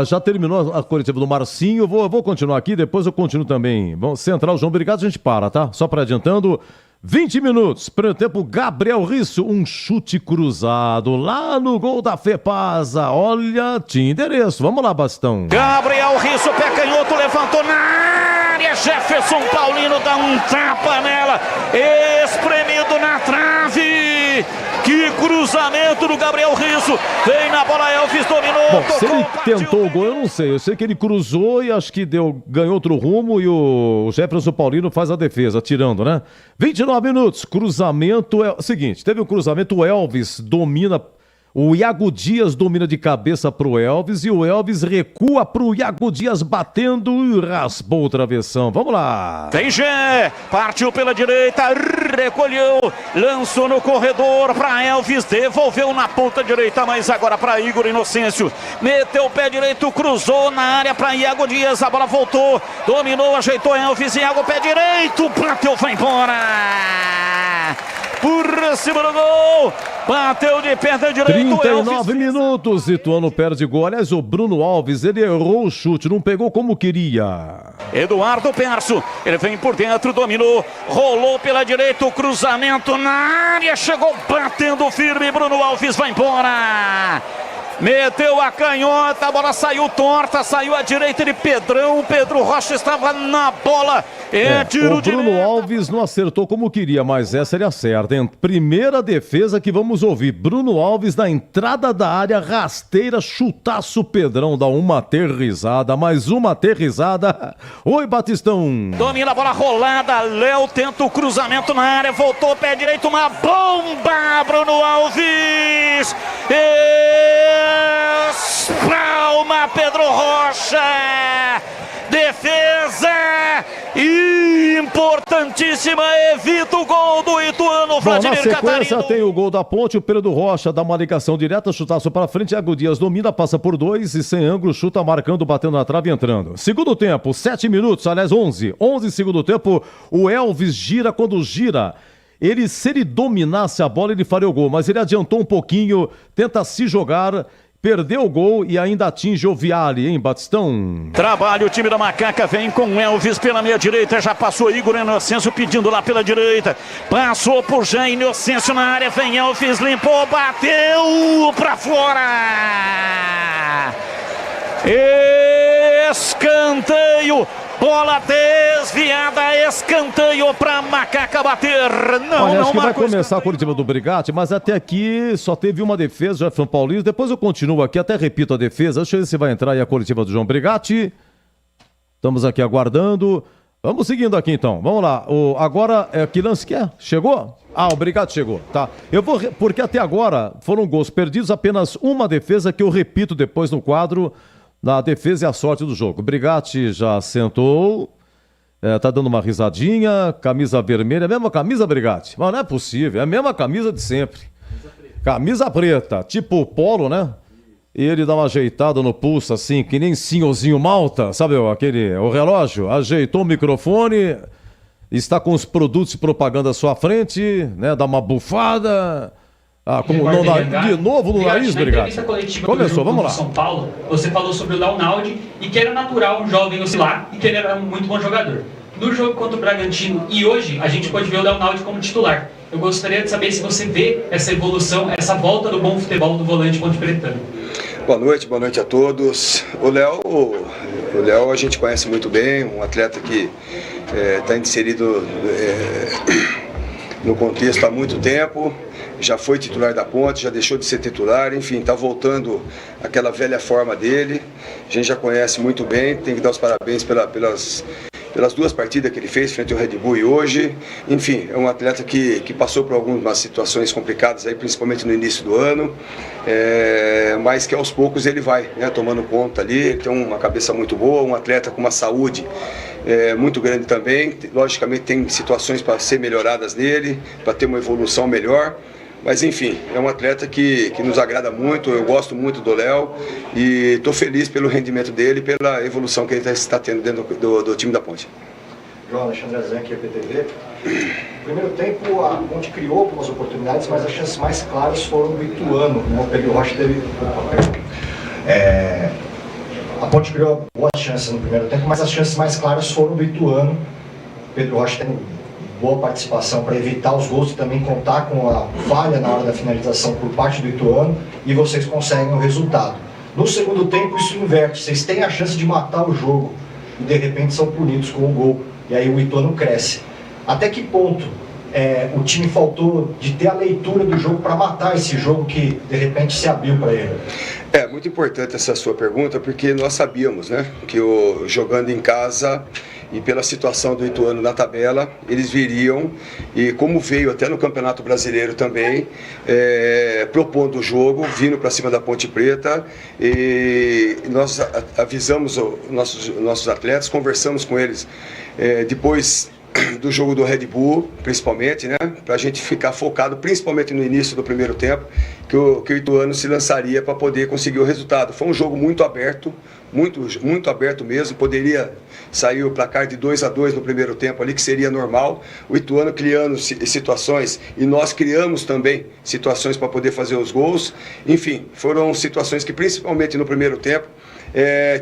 já terminou a coletiva do Marcinho. Vou continuar aqui, depois eu continuo também. Vamos centrar o João Brigado, a gente para, tá? Só para adiantando, 20 minutos, primeiro tempo, Gabriel Risso, um chute cruzado lá no gol da Fepasa. Olha, tinha endereço. Vamos lá, Bastão. Gabriel Risso, pé canhoto, levantou na área. Jefferson Paulino dá um tapa nela. Espremido na trave. Que cruzamento do Gabriel Risso. Vem na bola, Elvis dominou. Bom, se ele tentou o gol, eu não sei. Eu sei que ele cruzou e acho que ganhou outro rumo e o Jefferson Paulino faz a defesa, tirando, né? 29 minutos, cruzamento é o seguinte, teve um cruzamento, o Elvis domina, o Iago Dias domina de cabeça pro Elvis e o Elvis recua pro Iago Dias batendo e raspou o travessão. Vamos lá. Tem Gé, partiu pela direita, recolheu, lançou no corredor para Elvis, devolveu na ponta direita, mas agora para Igor Inocêncio. Meteu o pé direito, cruzou na área para Iago Dias, a bola voltou, dominou, ajeitou Elvis, Iago pé direito, bateu, vai embora. Por cima do gol, bateu de perna direita. 39 minutos, Ituano perde gol. Aliás, o Bruno Alves, ele errou o chute, não pegou como queria. Eduardo Perso, ele vem por dentro, dominou, rolou pela direita, o cruzamento na área, chegou batendo firme, Bruno Alves vai embora. Meteu a canhota, a bola saiu torta, saiu à direita de Pedrão, Pedro Rocha estava na bola, tiro o Bruno Alves não acertou como queria, mas essa ele acerta, hein? Primeira defesa que vamos ouvir, Bruno Alves na entrada da área, rasteira, chutaço, Pedrão dá uma aterrizada, mais uma aterrizada. Oi, Batistão. Domina a bola rolada, Léo tenta o cruzamento na área, voltou pé direito, uma bomba, Bruno Alves. Palma, Pedro Rocha, defesa importantíssima, evita o gol do Ituano, Vladimir Catarino. Na sequência Catarino. tem o gol da Ponte, o Pedro Rocha dá uma ligação direta, chutaço para frente, Iago Dias domina, passa por 2 e sem ângulo, chuta marcando, batendo na trave e entrando. Segundo tempo, 7 minutos, aliás 11 segundo tempo, o Elvis gira, quando gira, se ele dominasse a bola, ele faria o gol, mas ele adiantou um pouquinho, tenta se jogar, perdeu o gol e ainda atinge o Viale, hein, Batistão? Trabalha o time da Macaca, vem com Elvis pela meia direita, já passou Igor Inocêncio pedindo lá pela direita, passou por Jean Inocêncio na área, vem Elvis, limpou, bateu pra fora! Escanteio! Bola desviada, escanteio para Macaca bater. Olha, acho que vai começar a coletiva do Brigatti, mas até aqui só teve uma defesa, Jefferson Paulino. Depois eu continuo aqui, até repito a defesa. Deixa eu ver se vai entrar aí a coletiva do João Brigatti. Estamos aqui aguardando. Vamos seguindo aqui então. Vamos lá. Agora, que lance que é? Chegou? O Brigatti chegou, tá. Porque até agora foram gols perdidos, apenas uma defesa que eu repito depois no quadro. Na defesa e a sorte do jogo. O Brigatti já sentou, tá dando uma risadinha, camisa vermelha, a mesma camisa, Brigatti? Mas não é possível, é a mesma camisa de sempre. Camisa preta, tipo polo, né? E ele dá uma ajeitada no pulso assim, que nem senhorzinho Malta, sabe o relógio? Ajeitou o microfone, está com os produtos de propaganda à sua frente, né? Dá uma bufada... de novo no nariz, Brigatti. Começou, vamos lá. São Paulo, você falou sobre o Leonaldi e que era natural um jovem oscilar e que ele era um muito bom jogador. No jogo contra o Bragantino e hoje a gente pode ver o Leonaldi como titular. Eu gostaria de saber se você vê essa evolução, essa volta do bom futebol do volante ponte-pretano. Boa noite a todos. O Léo a gente conhece muito bem, um atleta que está inserido no contexto há muito tempo. Já foi titular da Ponte, já deixou de ser titular, enfim, está voltando àquela velha forma dele. A gente já conhece muito bem, tem que dar os parabéns pelas duas partidas que ele fez frente ao Red Bull e hoje. Enfim, é um atleta que passou por algumas situações complicadas, aí, principalmente no início do ano, mas que aos poucos ele vai, né, tomando conta ali. Ele tem uma cabeça muito boa, um atleta com uma saúde muito grande também. Logicamente tem situações para ser melhoradas nele, para ter uma evolução melhor. Mas enfim, é um atleta que nos agrada muito, eu gosto muito do Léo e estou feliz pelo rendimento dele e pela evolução que ele está tendo dentro do time da Ponte. João Alexandre Azanqui, PTV. No primeiro tempo a Ponte criou algumas oportunidades, mas as chances mais claras foram do Ituano, né? O Pedro Rocha teve... A Ponte criou boas chances no primeiro tempo, mas as chances mais claras foram do Ituano. O Pedro Rocha tem boa participação para evitar os gols e também contar com a falha na hora da finalização por parte do Ituano, e vocês conseguem o resultado. No segundo tempo isso inverte, vocês têm a chance de matar o jogo e de repente são punidos com um gol, e aí o Ituano cresce. Até que ponto o time faltou de ter a leitura do jogo para matar esse jogo que de repente se abriu para ele? É muito importante essa sua pergunta, porque nós sabíamos, né, que jogando em casa e pela situação do Ituano na tabela, eles viriam, e como veio até no Campeonato Brasileiro também, propondo o jogo, vindo para cima da Ponte Preta, e nós avisamos os nossos atletas, conversamos com eles depois do jogo do Red Bull, principalmente, né, para a gente ficar focado principalmente no início do primeiro tempo, que o Ituano se lançaria para poder conseguir o resultado. Foi um jogo muito aberto, muito aberto mesmo, poderia sair o placar de 2-2 no primeiro tempo ali, que seria normal, o Ituano criando situações, e nós criamos também situações para poder fazer os gols. Enfim, foram situações que principalmente no primeiro tempo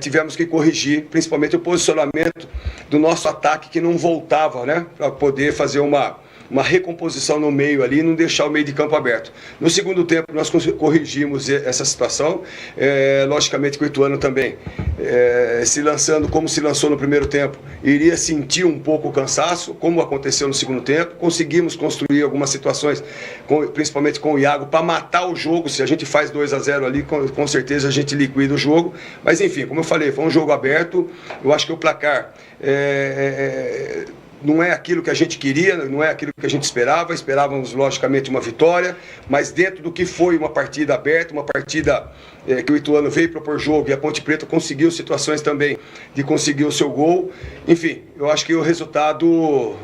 tivemos que corrigir, principalmente o posicionamento do nosso ataque, que não voltava, né, para poder fazer uma recomposição no meio ali e não deixar o meio de campo aberto. No segundo tempo nós corrigimos essa situação, logicamente que o Ituano também, se lançando como se lançou no primeiro tempo, iria sentir um pouco o cansaço, como aconteceu no segundo tempo. Conseguimos construir algumas situações, principalmente com o Iago, para matar o jogo. Se a gente faz 2-0 ali, com certeza a gente liquida o jogo, mas enfim, como eu falei, foi um jogo aberto. Eu acho que o placar não é aquilo que a gente queria, não é aquilo que a gente esperava. Esperávamos, logicamente, uma vitória, mas dentro do que foi uma partida aberta, uma partida que o Ituano veio propor jogo, e a Ponte Preta conseguiu situações também de conseguir o seu gol. Enfim, eu acho que o resultado,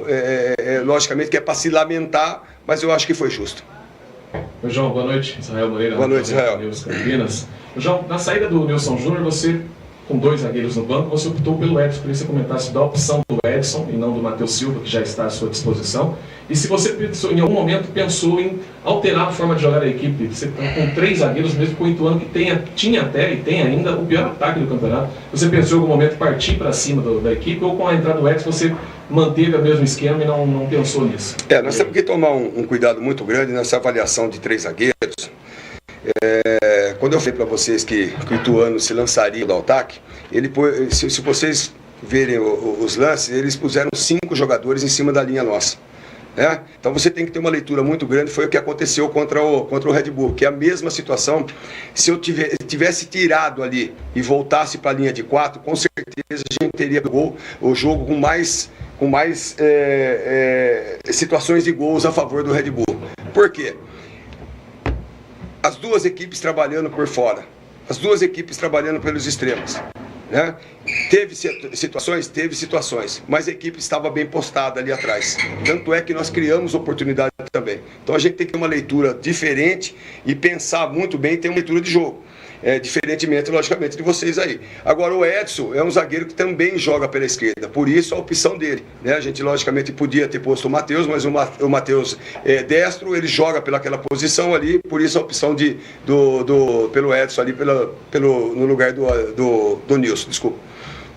logicamente, que é para se lamentar, mas eu acho que foi justo. Oi, João, boa noite. Israel Moreira. Boa noite, Israel. Campinas. João, na saída do Nilson Júnior, você, com 2 zagueiros no banco, você optou pelo Edson. Queria que você comentasse da opção do Edson e não do Matheus Silva, que já está à sua disposição. E se você pensou, em algum momento pensou em alterar a forma de jogar a equipe, você está com 3 zagueiros, mesmo com o Ituano, que tinha até e tem ainda o pior ataque do campeonato. Você pensou em algum momento partir para cima da equipe, ou com a entrada do Edson você manteve o mesmo esquema e não pensou nisso? Nós temos que tomar um cuidado muito grande nessa avaliação de 3 zagueiros. Quando eu falei para vocês que o Ituano se lançaria do ataque, se vocês verem os lances, eles puseram 5 jogadores em cima da linha nossa. Então você tem que ter uma leitura muito grande. Foi o que aconteceu contra o Red Bull, que é a mesma situação. Se eu tivesse tirado ali e voltasse para a linha de 4, com certeza a gente teria o jogo com mais situações de gols a favor do Red Bull. Por quê? As duas equipes trabalhando por fora, as duas equipes trabalhando pelos extremos, né? Teve situações, mas a equipe estava bem postada ali atrás. Tanto é que nós criamos oportunidade também. Então a gente tem que ter uma leitura diferente e pensar muito bem, ter uma leitura de jogo. Diferentemente, logicamente, de vocês aí. Agora, o Edson é um zagueiro que também joga pela esquerda, por isso a opção dele, né? A gente, logicamente, podia ter posto o Matheus, mas o Matheus é destro, ele joga pelaquela posição ali, por isso a opção pelo Edson ali, no lugar do Nilson, desculpa.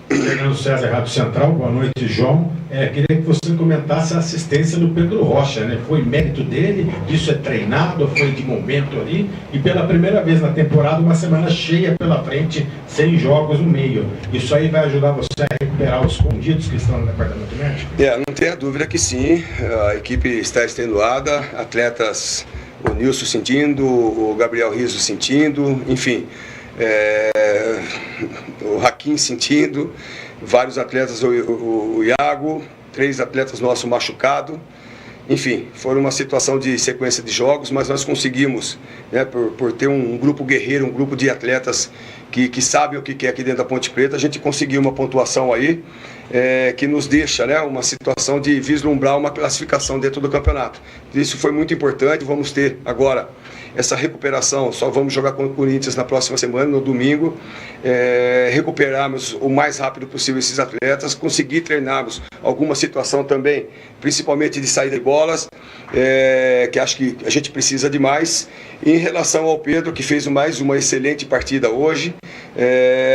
Fernando César, Rádio Central, boa noite, João. Queria que você comentasse a assistência do Pedro Rocha, né? Foi mérito dele, isso é treinado, foi de momento ali, e pela primeira vez na temporada, uma semana cheia pela frente, sem jogos no meio. Isso aí vai ajudar você a recuperar os escondidos que estão no departamento médico? Não tenha dúvida que sim, a equipe está extenuada, atletas, o Nilson sentindo, o Gabriel Rizzo sentindo, enfim... o Raquim sentindo, vários atletas, o Iago, 3 atletas nossos machucados. Enfim, foi uma situação de sequência de jogos, mas nós conseguimos, né, por ter um grupo guerreiro, um grupo de atletas que sabem o que é aqui dentro da Ponte Preta, a gente conseguiu uma pontuação aí que nos deixa, né, uma situação de vislumbrar uma classificação dentro do campeonato. Isso foi muito importante. Vamos ter agora essa recuperação, só vamos jogar com o Corinthians na próxima semana, no domingo, recuperarmos o mais rápido possível esses atletas, conseguir treinarmos alguma situação também, principalmente de saída de bolas, que acho que a gente precisa de mais. E em relação ao Pedro, que fez mais uma excelente partida hoje,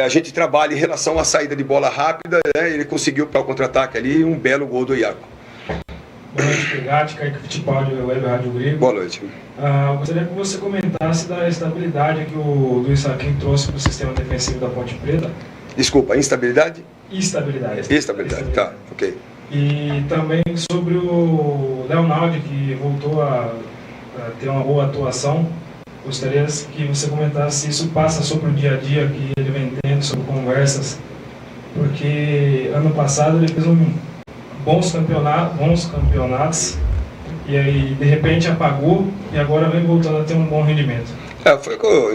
a gente trabalha em relação à saída de bola rápida, né? Ele conseguiu para o contra-ataque ali um belo gol do Iago. Boa noite, Pegatti, Kaique Fittipaldi, Web Rádio Grego. Boa noite. Gostaria que você comentasse da estabilidade que o Luiz Hakim trouxe para o sistema defensivo da Ponte Preta. Desculpa, instabilidade? Estabilidade. Estabilidade, tá, ok. E também sobre o Leonardo, que voltou a ter uma boa atuação. Gostaria que você comentasse se isso passa sobre o dia a dia que ele vem tendo, sobre conversas, porque ano passado ele fez bons campeonatos e aí de repente apagou e agora vem voltando a ter um bom rendimento.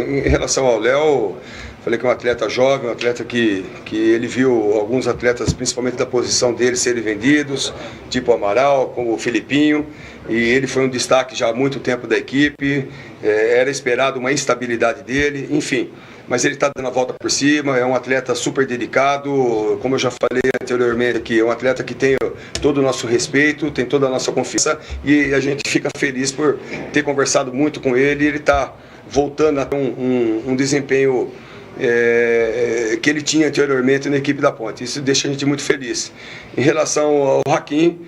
Em relação ao Léo, falei que é um atleta jovem, um atleta que ele viu alguns atletas, principalmente da posição dele, serem vendidos, tipo Amaral, como o Filipinho, e ele foi um destaque já há muito tempo da equipe, era esperado uma instabilidade dele, enfim. Mas ele está dando a volta por cima, é um atleta super dedicado, como eu já falei anteriormente aqui, é um atleta que tem todo o nosso respeito, tem toda a nossa confiança e a gente fica feliz por ter conversado muito com ele e ele está voltando a ter um desempenho que ele tinha anteriormente na equipe da Ponte. Isso deixa a gente muito feliz. Em relação ao Hakim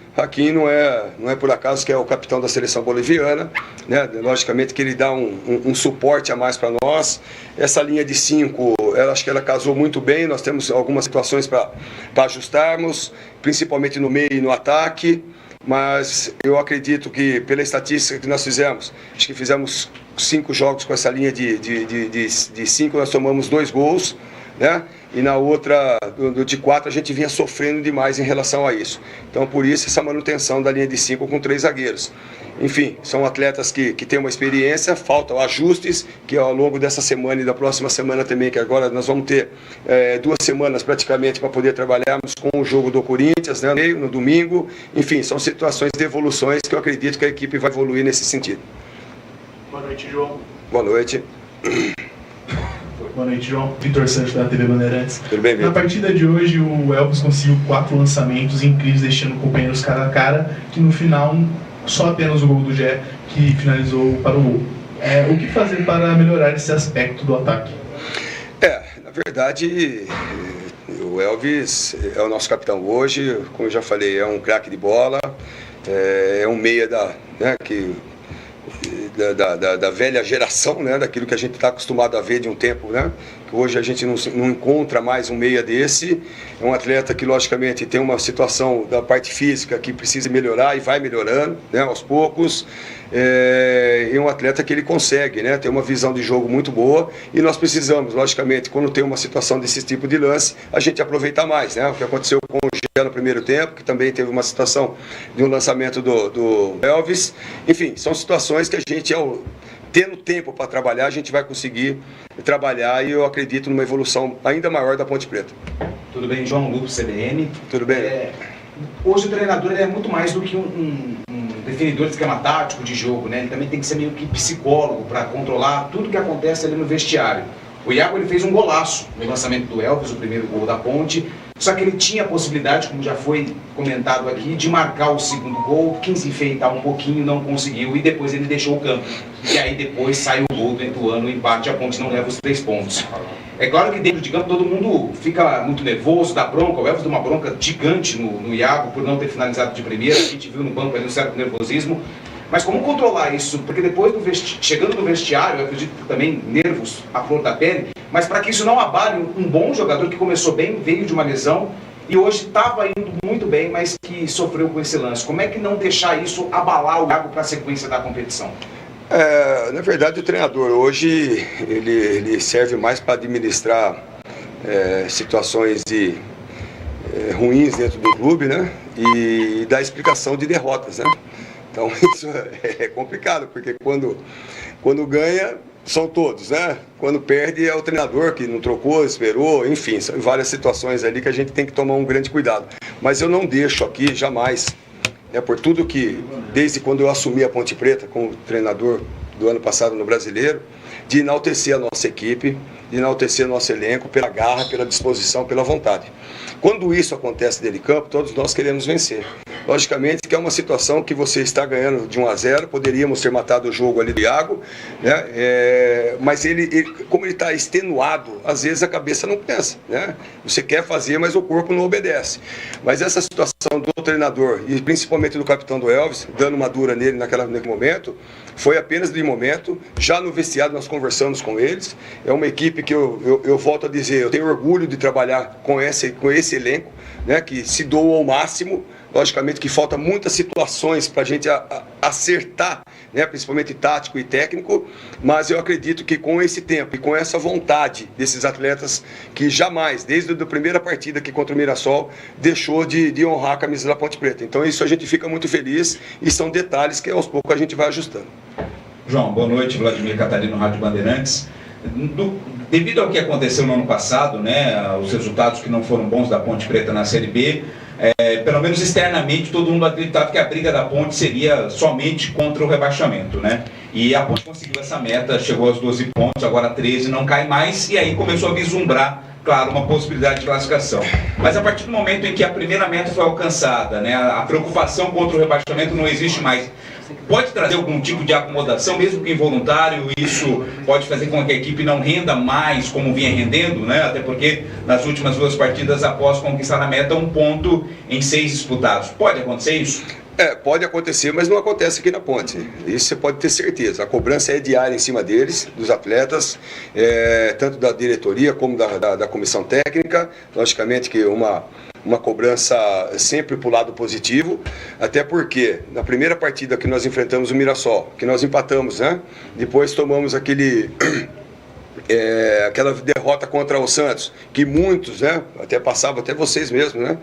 não é por acaso que é o capitão da seleção boliviana, né? Logicamente que ele dá um suporte a mais para nós. Essa linha de 5, acho que ela casou muito bem, nós temos algumas situações para ajustarmos, principalmente no meio e no ataque, mas eu acredito que pela estatística que nós fizemos, acho que fizemos 5 jogos com essa linha de 5, nós tomamos 2 gols, né? E na outra, de 4, a gente vinha sofrendo demais em relação a isso. Então, por isso, essa manutenção da linha de 5 com 3 zagueiros. Enfim, são atletas que têm uma experiência, faltam ajustes, que ao longo dessa semana e da próxima semana também, que agora nós vamos ter 2 semanas praticamente para poder trabalharmos com o jogo do Corinthians, né, no domingo. Enfim, são situações de evoluções que eu acredito que a equipe vai evoluir nesse sentido. Boa noite, João. Boa noite. Boa noite, João. Vitor Santos, da TV Bandeirantes. Tudo bem, Vitor? Na partida de hoje, o Elvis conseguiu 4 lançamentos incríveis, deixando companheiros cara a cara, que no final, só apenas o gol do Gé, que finalizou para o gol. O que fazer para melhorar esse aspecto do ataque? Na verdade, o Elvis é o nosso capitão hoje, como eu já falei, é um craque de bola, é um meia da velha geração, né, daquilo que a gente está acostumado a ver de um tempo, né, que hoje a gente não encontra mais um meia desse. É um atleta que logicamente tem uma situação da parte física que precisa melhorar e vai melhorando, né, aos poucos. É um atleta que ele consegue, né, ter uma visão de jogo muito boa e nós precisamos, logicamente, quando tem uma situação desse tipo de lance, a gente aproveitar mais, né, o que aconteceu com o Gé no primeiro tempo, que também teve uma situação de um lançamento do Elvis. Enfim, são situações que a gente, tendo tempo para trabalhar, a gente vai conseguir trabalhar e eu acredito numa evolução ainda maior da Ponte Preta. Tudo bem, João Lupo, CBN. Tudo bem. Hoje o treinador é muito mais do que um definidor de esquema tático de jogo, né? Ele também tem que ser meio que psicólogo para controlar tudo que acontece ali no vestiário. O Iago ele fez um golaço no lançamento do Elvis, o primeiro gol da Ponte, só que ele tinha a possibilidade, como já foi comentado aqui, de marcar o segundo gol, quis enfeitar um pouquinho, não conseguiu, e depois ele deixou o campo. E aí depois sai o gol do Ituano, o empate, a Ponte não leva os 3 pontos. É claro que dentro de campo todo mundo fica muito nervoso, dá bronca, o Elvis deu uma bronca gigante no Iago por não ter finalizado de primeira, a gente viu no banco ali um certo nervosismo. Mas como controlar isso? Porque depois, chegando no vestiário, eu acredito que também nervos à flor da pele, mas para que isso não abale um bom jogador que começou bem, veio de uma lesão e hoje estava indo muito bem, mas que sofreu com esse lance. Como é que não deixar isso abalar o Iago para a sequência da competição? Na verdade, o treinador hoje ele serve mais para administrar situações ruins dentro do clube, né? E dar explicação de derrotas, né? Então isso é complicado, porque quando ganha, são todos, né? Quando perde é o treinador que não trocou, esperou, enfim, são várias situações ali que a gente tem que tomar um grande cuidado. Mas eu não deixo aqui jamais, por tudo que, desde quando eu assumi a Ponte Preta como treinador do ano passado no Brasileiro, de enaltecer a nossa equipe, de enaltecer nosso elenco pela garra, pela disposição, pela vontade. Quando isso acontece dentro de campo, todos nós queremos vencer. Logicamente que é uma situação que você está ganhando de 1-0, poderíamos ter matado o jogo ali do Iago, né? Mas como ele está extenuado, às vezes a cabeça não pensa, né? Você quer fazer, mas o corpo não obedece. Mas essa situação do treinador, e principalmente do capitão do Elvis, dando uma dura nele naquele momento, foi apenas de momento. Já no vestiário nós conversamos com eles. É uma equipe que eu volto a dizer, eu tenho orgulho de trabalhar com esse elenco, né, que se doa ao máximo. Logicamente que falta muitas situações para a gente acertar, né, principalmente tático e técnico, mas eu acredito que com esse tempo e com essa vontade desses atletas que jamais, desde a primeira partida aqui contra o Mirassol, deixou de honrar a camisa da Ponte Preta. Então isso a gente fica muito feliz e são detalhes que aos poucos a gente vai ajustando. João, boa noite, Vladimir Catarino, Rádio Bandeirantes. Devido ao que aconteceu no ano passado, né, os resultados que não foram bons da Ponte Preta na Série B, pelo menos externamente todo mundo acreditava que a briga da Ponte seria somente contra o rebaixamento, né? E a Ponte conseguiu essa meta, chegou aos 12 pontos, agora 13, não cai mais, e aí começou a vislumbrar, claro, uma possibilidade de classificação. Mas a partir do momento em que a primeira meta foi alcançada, né, a preocupação contra o rebaixamento não existe mais. Pode trazer algum tipo de acomodação, mesmo que involuntário? Isso pode fazer com que a equipe não renda mais como vinha rendendo, né? Até porque nas últimas 2 partidas, após conquistar a meta, 1 ponto em 6 disputados. Pode acontecer isso? Pode acontecer, mas não acontece aqui na Ponte. Isso você pode ter certeza. A cobrança é diária em cima deles, dos atletas, tanto da diretoria como da comissão técnica. Logicamente que uma cobrança sempre para o lado positivo, até porque na primeira partida que nós enfrentamos o Mirassol, que nós empatamos, né? Depois tomamos aquela derrota contra o Santos, que muitos, né, até passavam, até vocês mesmos, né,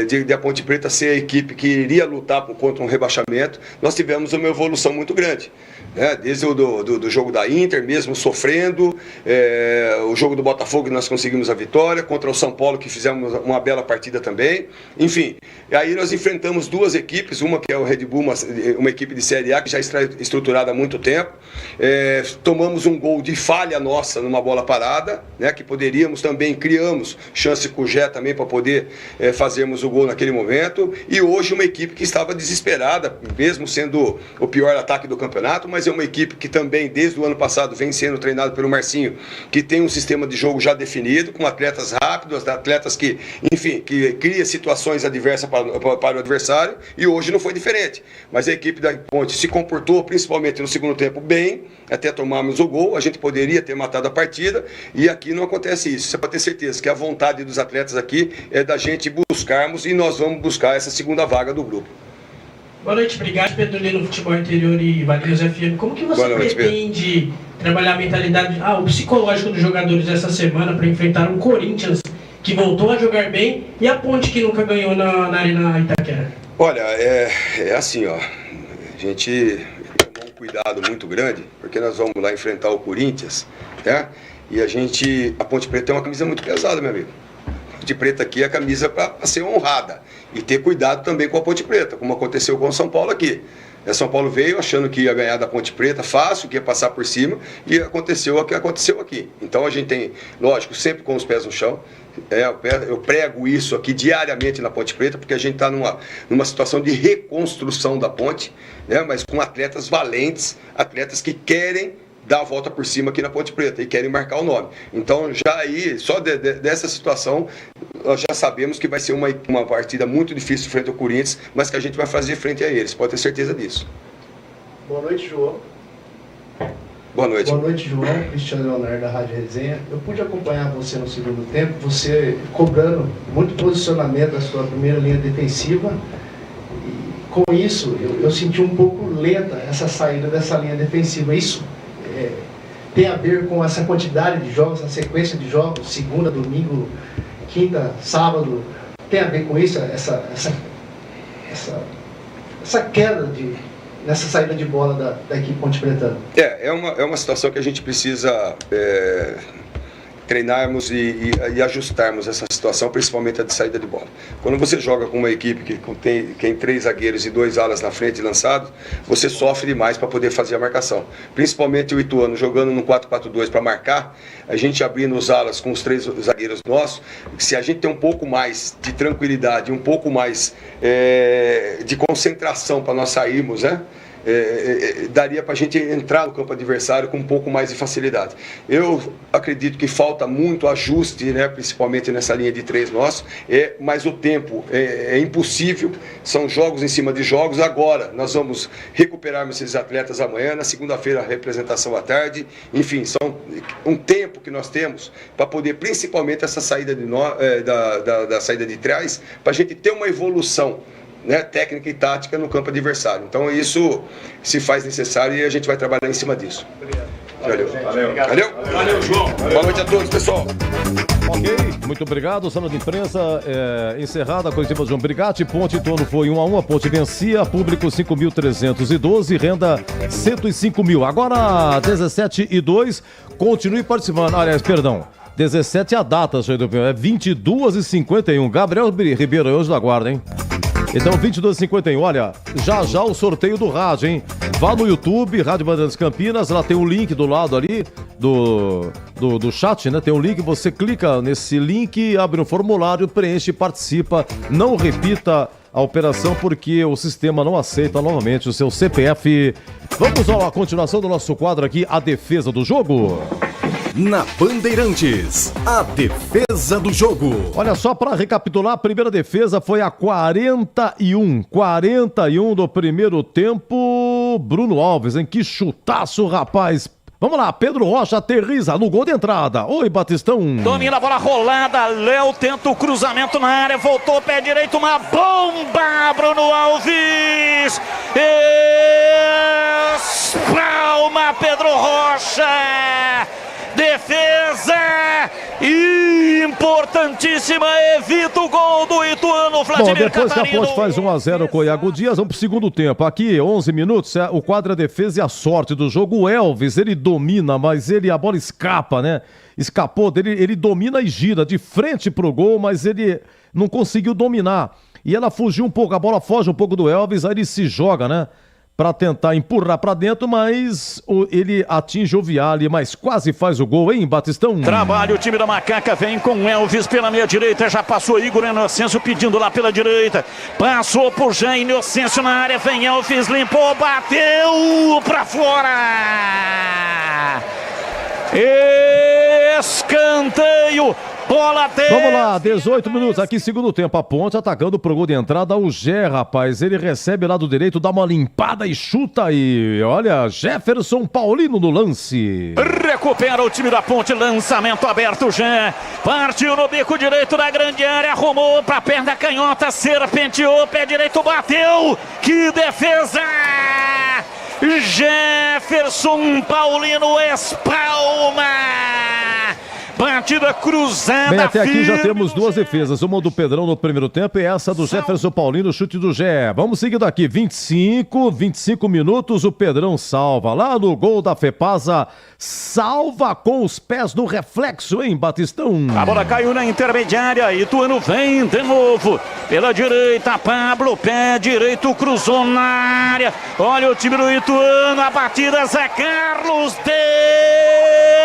de a Ponte Preta ser a equipe que iria lutar contra um rebaixamento. Nós tivemos uma evolução muito grande, né, desde do jogo da Inter, mesmo sofrendo, o jogo do Botafogo que nós conseguimos a vitória, contra o São Paulo que fizemos uma bela partida também, enfim. E aí nós enfrentamos 2 equipes, uma que é o Red Bull, uma equipe de Série A que já está estruturada há muito tempo, tomamos um gol de falha nossa numa bola parada, né, que poderíamos também, criamos chance com o Gé também para poder fazermos o gol naquele momento, e hoje uma equipe que estava desesperada, mesmo sendo o pior ataque do campeonato, mas é uma equipe que também desde o ano passado vem sendo treinada pelo Marcinho, que tem um sistema de jogo já definido, com atletas rápidos, atletas que, enfim, que cria situações adversas para o adversário, e hoje não foi diferente, mas a equipe da Ponte se comportou principalmente no segundo tempo bem, até tomarmos o gol. A gente poderia ter matado a partida, e aqui não acontece isso. Você pode ter certeza que a vontade dos atletas aqui é da gente buscarmos, e nós vamos buscar essa segunda vaga do grupo. Boa noite, obrigado, Pedro Lino, Futebol Interior e Valinhos FM. Como que você pretende trabalhar a mentalidade, o psicológico dos jogadores essa semana para enfrentar um Corinthians que voltou a jogar bem e a Ponte que nunca ganhou na Arena Itaquera? Olha, é assim, ó, a gente tomou um cuidado muito grande, porque nós vamos lá enfrentar o Corinthians, né? E a Ponte Preta tem uma camisa muito pesada, meu amigo. A Ponte Preta aqui é a camisa para ser honrada, e ter cuidado também com a Ponte Preta, como aconteceu com o São Paulo aqui. O São Paulo veio achando que ia ganhar da Ponte Preta fácil, que ia passar por cima, e aconteceu o que aconteceu aqui. Então a gente tem, lógico, sempre com os pés no chão. Eu prego isso aqui diariamente na Ponte Preta, porque a gente está numa situação de reconstrução da ponte, né, mas com atletas valentes, atletas que querem dar a volta por cima aqui na Ponte Preta e querem marcar o nome. Então já aí, só dessa situação, nós já sabemos que vai ser uma partida muito difícil frente ao Corinthians, mas que a gente vai fazer frente a eles, pode ter certeza disso. Boa noite, João. Boa noite. Boa noite, João. Cristiano Leonardo, da Rádio Resenha. Eu pude acompanhar você no segundo tempo, você cobrando muito posicionamento da sua primeira linha defensiva. E com isso, eu senti um pouco lenta essa saída dessa linha defensiva. Isso tem a ver com essa quantidade de jogos, a sequência de jogos, segunda, domingo, quinta, sábado. Tem a ver com isso, essa queda nessa saída de bola da equipe Ponte Preta? É uma situação que a gente precisa treinarmos e ajustarmos essa situação, principalmente a de saída de bola. Quando você joga com uma equipe que tem 3 zagueiros e 2 alas na frente lançados, você sofre demais para poder fazer a marcação. Principalmente o Ituano jogando no 4-4-2 para marcar, a gente abrindo os alas com os 3 zagueiros nossos, se a gente tem um pouco mais de tranquilidade, um pouco mais de concentração para nós sairmos, né? Daria para a gente entrar no campo adversário com um pouco mais de facilidade. Eu acredito que falta muito ajuste, né, principalmente nessa linha de 3 nossos, mas o tempo é impossível, são jogos em cima de jogos. Agora nós vamos recuperarmos esses atletas amanhã, na segunda-feira a representação à tarde, enfim, são um tempo que nós temos para poder, principalmente essa saída da saída de trás, para a gente ter uma evolução, né, técnica e tática no campo adversário. Então isso se faz necessário e a gente vai trabalhar em cima disso. Valeu, João. Boa noite a todos, pessoal. Ok, muito obrigado. Sala de imprensa encerrada. A coletiva de João Brigatti. Ponte Ituano foi 1-1. A Ponte vencia. Público 5.312. Renda 105 mil. Agora 17:02. Continue participando. Aliás, perdão. 17 a data, senhor do é 22h51. Gabriel Ribeiro, hoje da guarda, hein? Então, 22h51, olha, já o sorteio do rádio, hein? Vá no YouTube, Rádio Bandeirantes Campinas, lá tem um link do lado ali do chat, né? Tem um link, você clica nesse link, abre um formulário, preenche e participa. Não repita a operação porque o sistema não aceita novamente o seu CPF. Vamos à continuação do nosso quadro aqui, a defesa do jogo. Na Bandeirantes, a defesa do jogo. Olha só, para recapitular, a primeira defesa foi a 41 do primeiro tempo. Bruno Alves, hein? Que chutaço, rapaz. Vamos lá, Pedro Rocha aterriza no gol de entrada. Oi, Batistão. Domina a bola rolada, Léo tenta o cruzamento na área, voltou pé direito, uma bomba, Bruno Alves. Espalma Pedro Rocha. Defesa importantíssima, evita o gol do Ituano, Vladimir Bom, depois Catarino. que a Ponte faz 1-0 com o Iago Dias, vamos pro segundo tempo. Aqui, 11 minutos, o quadro a defesa e a sorte do jogo. O Elvis, ele domina, mas a bola escapa, né? Escapou dele, ele domina e gira de frente pro gol, mas ele não conseguiu dominar. E ela fugiu um pouco, a bola foge um pouco do Elvis, aí ele se joga, né? Pra tentar empurrar pra dentro, mas ele atinge o Viale, mas quase faz o gol, hein, Batistão? Trabalha o time da Macaca, vem com Elvis pela meia direita, já passou Igor Inocêncio pedindo lá pela direita, passou por Jean Inocêncio na área, vem Elvis, limpou, bateu pra fora! Escanteio! Bola dele. Vamos lá, 18 minutos aqui, segundo tempo. A Ponte atacando pro gol de entrada. O Gé, rapaz, ele recebe lado direito, dá uma limpada e chuta aí. Olha, Jefferson Paulino no lance. Recupera o time da Ponte, lançamento aberto, Gé. Partiu no bico direito da grande área, arrumou pra perna canhota, serpenteou, pé direito, bateu. Que defesa! Jefferson Paulino espalma. Batida cruzada. Bem, até aqui firme. já temos duas defesas. Uma do Pedrão no primeiro tempo e essa do Jefferson Paulino, chute do Gé. Vamos seguindo aqui. 25 minutos. O Pedrão salva. Lá no gol da Fepasa. Salva com os pés no reflexo, hein, Batistão? A bola caiu na intermediária. Ituano vem de novo. Pela direita, Pablo, pé direito, cruzou na área. Olha o time do Ituano. A batida, Zé Carlos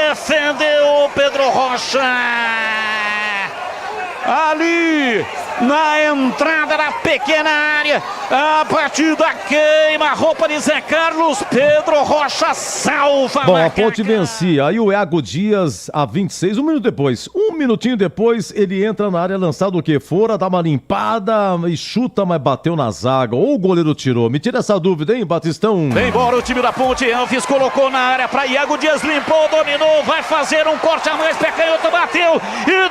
defendeu Pedro Rocha. Ali na entrada da pequena área, a batida queima a roupa de Zé Carlos. Pedro Rocha salva. Bom, a Ponte vencia. Aí o Iago Dias, a 26, um minutinho depois, ele entra na área lançado o que fora, dá uma limpada e chuta, mas bateu na zaga. Ou o goleiro tirou? Me tira essa dúvida, hein, Batistão? Vem embora o time da Ponte. Elvis colocou na área para Iago Dias, limpou, dominou, vai fazer um corte a mais, pé canhoto, bateu e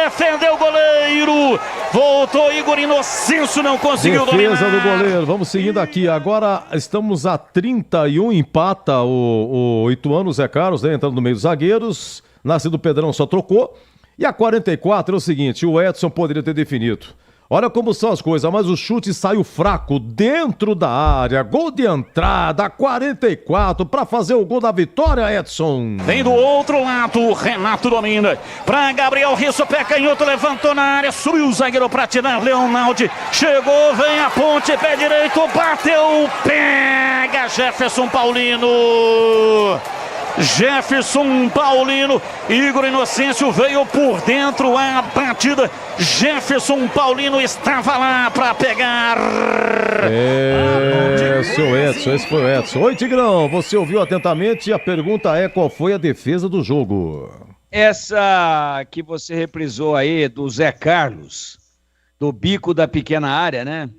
defendeu o goleiro. Voltou Igor Inocêncio, não conseguiu dominar. Defesa do goleiro. Vamos seguindo aqui. Agora estamos a 31, empata o Ituano, Zé Carlos, né, entrando no meio dos zagueiros. Nascido Pedrão só trocou. E a 44 é o seguinte, o Edson poderia ter definido. Olha como são as coisas, mas o chute saiu fraco dentro da área. Gol de entrada, 44, para fazer o gol da vitória, Edson. Vem do outro lado, Renato domina. Para Gabriel Risso, pé canhoto, levantou na área, subiu o zagueiro para tirar, Leonaldi. Chegou, vem a ponte, pé direito, bateu, pega Jefferson Paulino. Jefferson Paulino, Igor Inocêncio veio por dentro a batida. Jefferson Paulino estava lá para pegar. Esse foi o Edson. Oi, Tigrão, você ouviu atentamente? A pergunta é: qual foi a defesa do jogo? Essa que você reprisou aí do Zé Carlos, do bico da pequena área, né?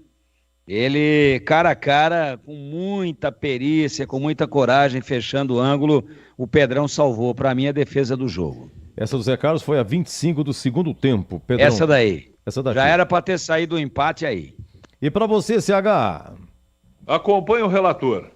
Ele, cara a cara, com muita perícia, com muita coragem, fechando o ângulo, o Pedrão salvou, para mim, a defesa do jogo. Essa do Zé Carlos foi a 25 do segundo tempo, Pedrão. Essa daí. Essa daqui. Já era para ter saído o empate aí. E para você, CH? Acompanhe o relator.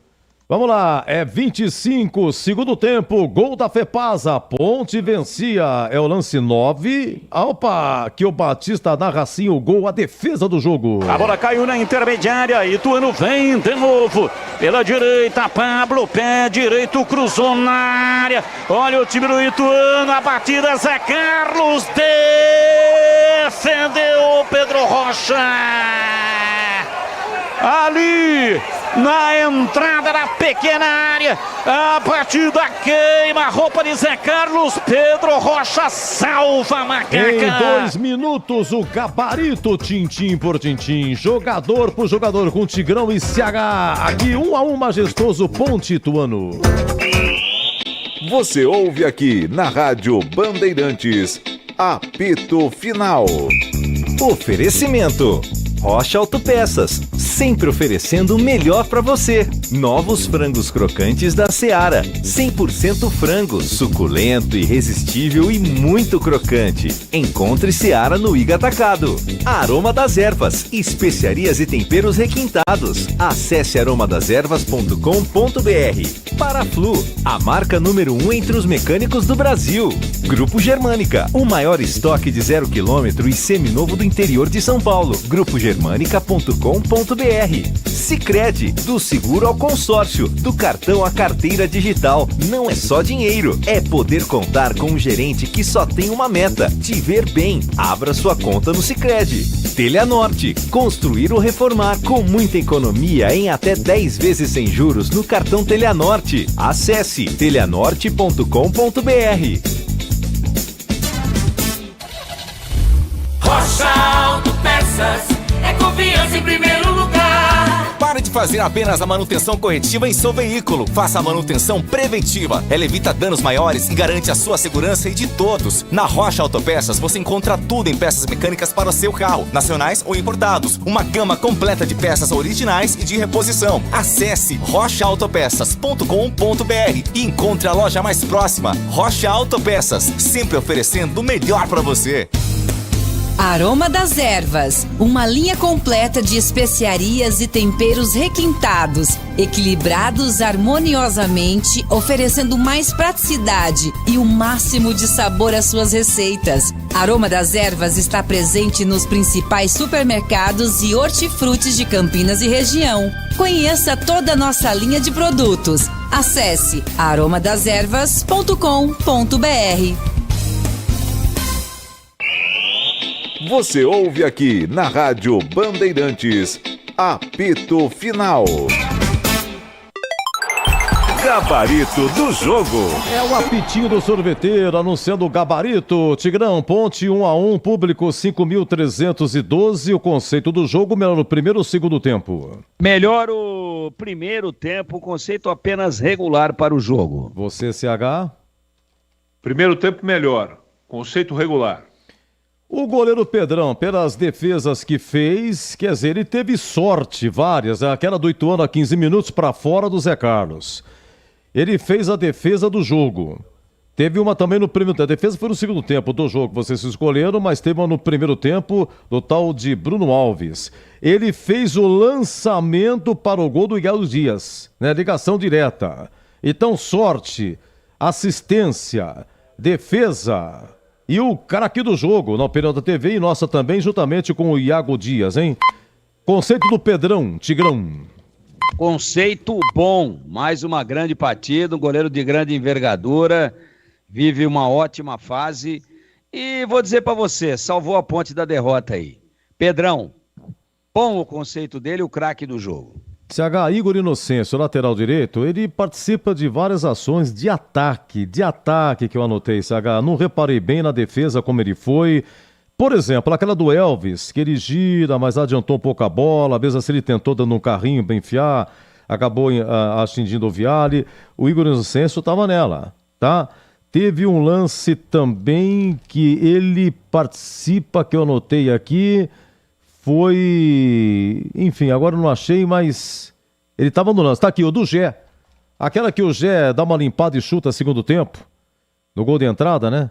Vamos lá, é 25, segundo tempo, gol da Fepasa, Ponte vencia, é o lance 9. Opa, que o Batista narra assim o gol, a defesa do jogo. A bola caiu na intermediária, Ituano vem de novo, pela direita, Pablo, pé direito, cruzou na área, olha o time do Ituano, a batida, Zé Carlos, defendeu Pedro Rocha. Ali na entrada da pequena área, a batida queima a roupa de Zé Carlos, Pedro Rocha salva a macaca. Em 2 minutos o gabarito, tintim por tintim, jogador por jogador, com Tigrão e CH, aqui 1-1 majestoso Ponte Ituano. Você ouve aqui na Rádio Bandeirantes, apito final. Oferecimento Rocha Autopeças, sempre oferecendo o melhor para você. Novos frangos crocantes da Seara, 100% frango, suculento, irresistível e muito crocante. Encontre Seara no Iga Atacado. Aroma das Ervas, especiarias e temperos requintados. Acesse aromadeservas.com.br. Paraflu, a marca número 1 entre os mecânicos do Brasil. Grupo Germânica, o maior estoque de 0 km e seminovo do interior de São Paulo. Grupo germânica.com.br. Sicredi, do seguro ao consórcio, do cartão à carteira digital. Não é só dinheiro, é poder contar com um gerente que só tem uma meta: te ver bem. Abra sua conta no Sicredi. Teleanorte, construir ou reformar com muita economia em até 10 vezes sem juros no cartão Teleanorte. Acesse teleanorte.com.br. Rocha Autopeças, é confiança em primeiro lugar. Pare de fazer apenas a manutenção corretiva em seu veículo. Faça a manutenção preventiva. Ela evita danos maiores e garante a sua segurança e de todos. Na Rocha Autopeças você encontra tudo em peças mecânicas para o seu carro, nacionais ou importados. Uma gama completa de peças originais e de reposição. Acesse rochaautopeças.com.br e encontre a loja mais próxima. Rocha Autopeças, sempre oferecendo o melhor para você. Aroma das Ervas, uma linha completa de especiarias e temperos requintados, equilibrados harmoniosamente, oferecendo mais praticidade e o máximo de sabor às suas receitas. Aroma das Ervas está presente nos principais supermercados e hortifrutis de Campinas e região. Conheça toda a nossa linha de produtos. Acesse aromadeservas.com.br. Você ouve aqui na Rádio Bandeirantes, apito final. Gabarito do jogo. É o apitinho do sorveteiro anunciando o gabarito. Tigrão, Ponte 1-1, público 5.312. O conceito do jogo, melhor no primeiro ou segundo tempo? Melhor o primeiro tempo, conceito apenas regular para o jogo. Você, CH? Primeiro tempo melhor, conceito regular. O goleiro Pedrão, pelas defesas que fez, quer dizer, ele teve sorte, várias, aquela do Ituano a 15 minutos para fora do Zé Carlos. Ele fez a defesa do jogo. Teve uma também no primeiro tempo, a defesa foi no segundo tempo do jogo, vocês escolheram, mas teve uma no primeiro tempo do tal de Bruno Alves. Ele fez o lançamento para o gol do Igalo Dias, né? Ligação direta. Então, sorte, assistência, defesa... E o cara aqui do jogo, na opinião da TV e nossa também, juntamente com o Iago Dias, hein? Conceito do Pedrão, Tigrão. Conceito bom, mais uma grande partida, um goleiro de grande envergadura, vive uma ótima fase e vou dizer pra você, salvou a ponte da derrota aí. Pedrão, bom o conceito dele, o craque do jogo. CH Igor Inocêncio, lateral direito, ele participa de várias ações de ataque que eu anotei, CH. Não reparei bem na defesa como ele foi. Por exemplo, aquela do Elvis, que ele gira, mas adiantou um pouco a bola, às vezes assim ele tentou dando um carrinho para enfiar, acabou atingindo o Viale. O Igor Inocêncio estava nela, tá? Teve um lance também que ele participa, que eu anotei aqui, foi... Enfim, agora eu não achei, mas ele estava no lance. Tá aqui, o do Gé. Aquela que o Gé dá uma limpada e chuta segundo tempo, no gol de entrada, né?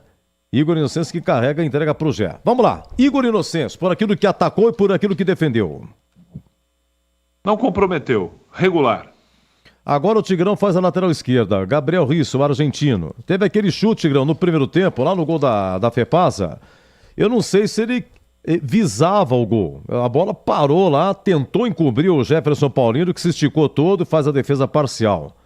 Igor Inocêncio que carrega e entrega pro Gé. Vamos lá, Igor Inocêncio, por aquilo que atacou e por aquilo que defendeu. Não comprometeu, regular. Agora o Tigrão faz a lateral esquerda, Gabriel Risso, argentino. Teve aquele chute, Tigrão, no primeiro tempo, lá no gol da Fepasa. Eu não sei se ele visava o gol. A bola parou lá, tentou encobrir o Jefferson Paulino, que se esticou todo e faz a defesa parcial.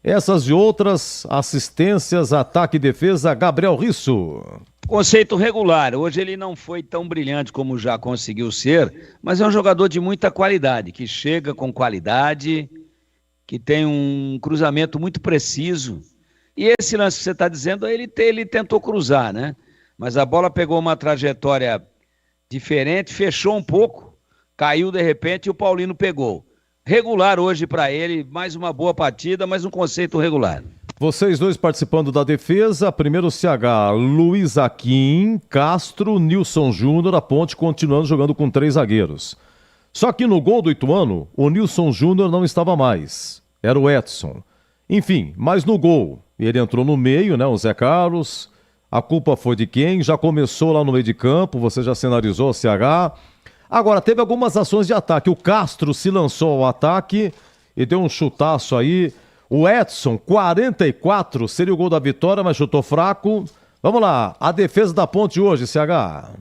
Essas e outras assistências, ataque e defesa, Gabriel Risso. Conceito regular. Hoje ele não foi tão brilhante como já conseguiu ser, mas é um jogador de muita qualidade, que chega com qualidade, que tem um cruzamento muito preciso. E esse lance que você está dizendo, ele tentou cruzar, né? Mas a bola pegou uma trajetória diferente, fechou um pouco, caiu de repente e o Paulino pegou. Regular hoje para ele, mais uma boa partida, mas um conceito regular. Vocês dois participando da defesa, primeiro o CH, Luiz Aquim, Castro, Nilson Júnior, a Ponte continuando jogando com 3 zagueiros. Só que no gol do Ituano, o Nilson Júnior não estava mais, era o Edson. Enfim, mas no gol, ele entrou no meio, né, o Zé Carlos, a culpa foi de quem? Já começou lá no meio de campo, você já sinalizou o CH. Agora, teve algumas ações de ataque. O Castro se lançou ao ataque e deu um chutaço aí. O Edson, 44, seria o gol da vitória, mas chutou fraco. Vamos lá, a defesa da Ponte hoje, CH.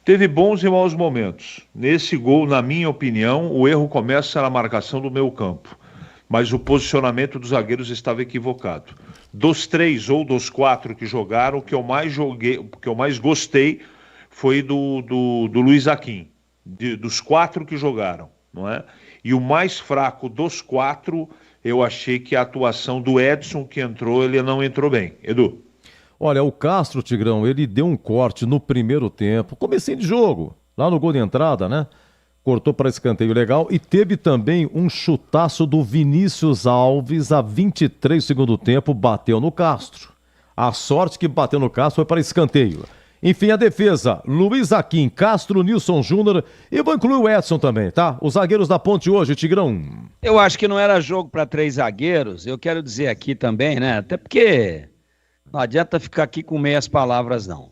Teve bons e maus momentos. Nesse gol, na minha opinião, o erro começa na marcação do meio campo. Mas o posicionamento dos zagueiros estava equivocado. Dos 3 ou dos 4 que jogaram, o que eu mais gostei foi do Luiz Aquim, dos 4 que jogaram, não é? E o mais fraco dos 4, eu achei que a atuação do Edson que entrou, ele não entrou bem. Edu? Olha, o Castro, Tigrão, ele deu um corte no primeiro tempo, comecinho de jogo, lá no gol de entrada, né? Cortou para escanteio legal e teve também um chutaço do Vinícius Alves a 23 segundo tempo, bateu no Castro. A sorte que bateu no Castro foi para escanteio. Enfim, a defesa, Luiz Aquim, Castro, Nilson Júnior e vou incluir o Edson também, tá? Os zagueiros da Ponte hoje, Tigrão. Eu acho que não era jogo para 3 zagueiros, eu quero dizer aqui também, né? Até porque não adianta ficar aqui com meias palavras, não.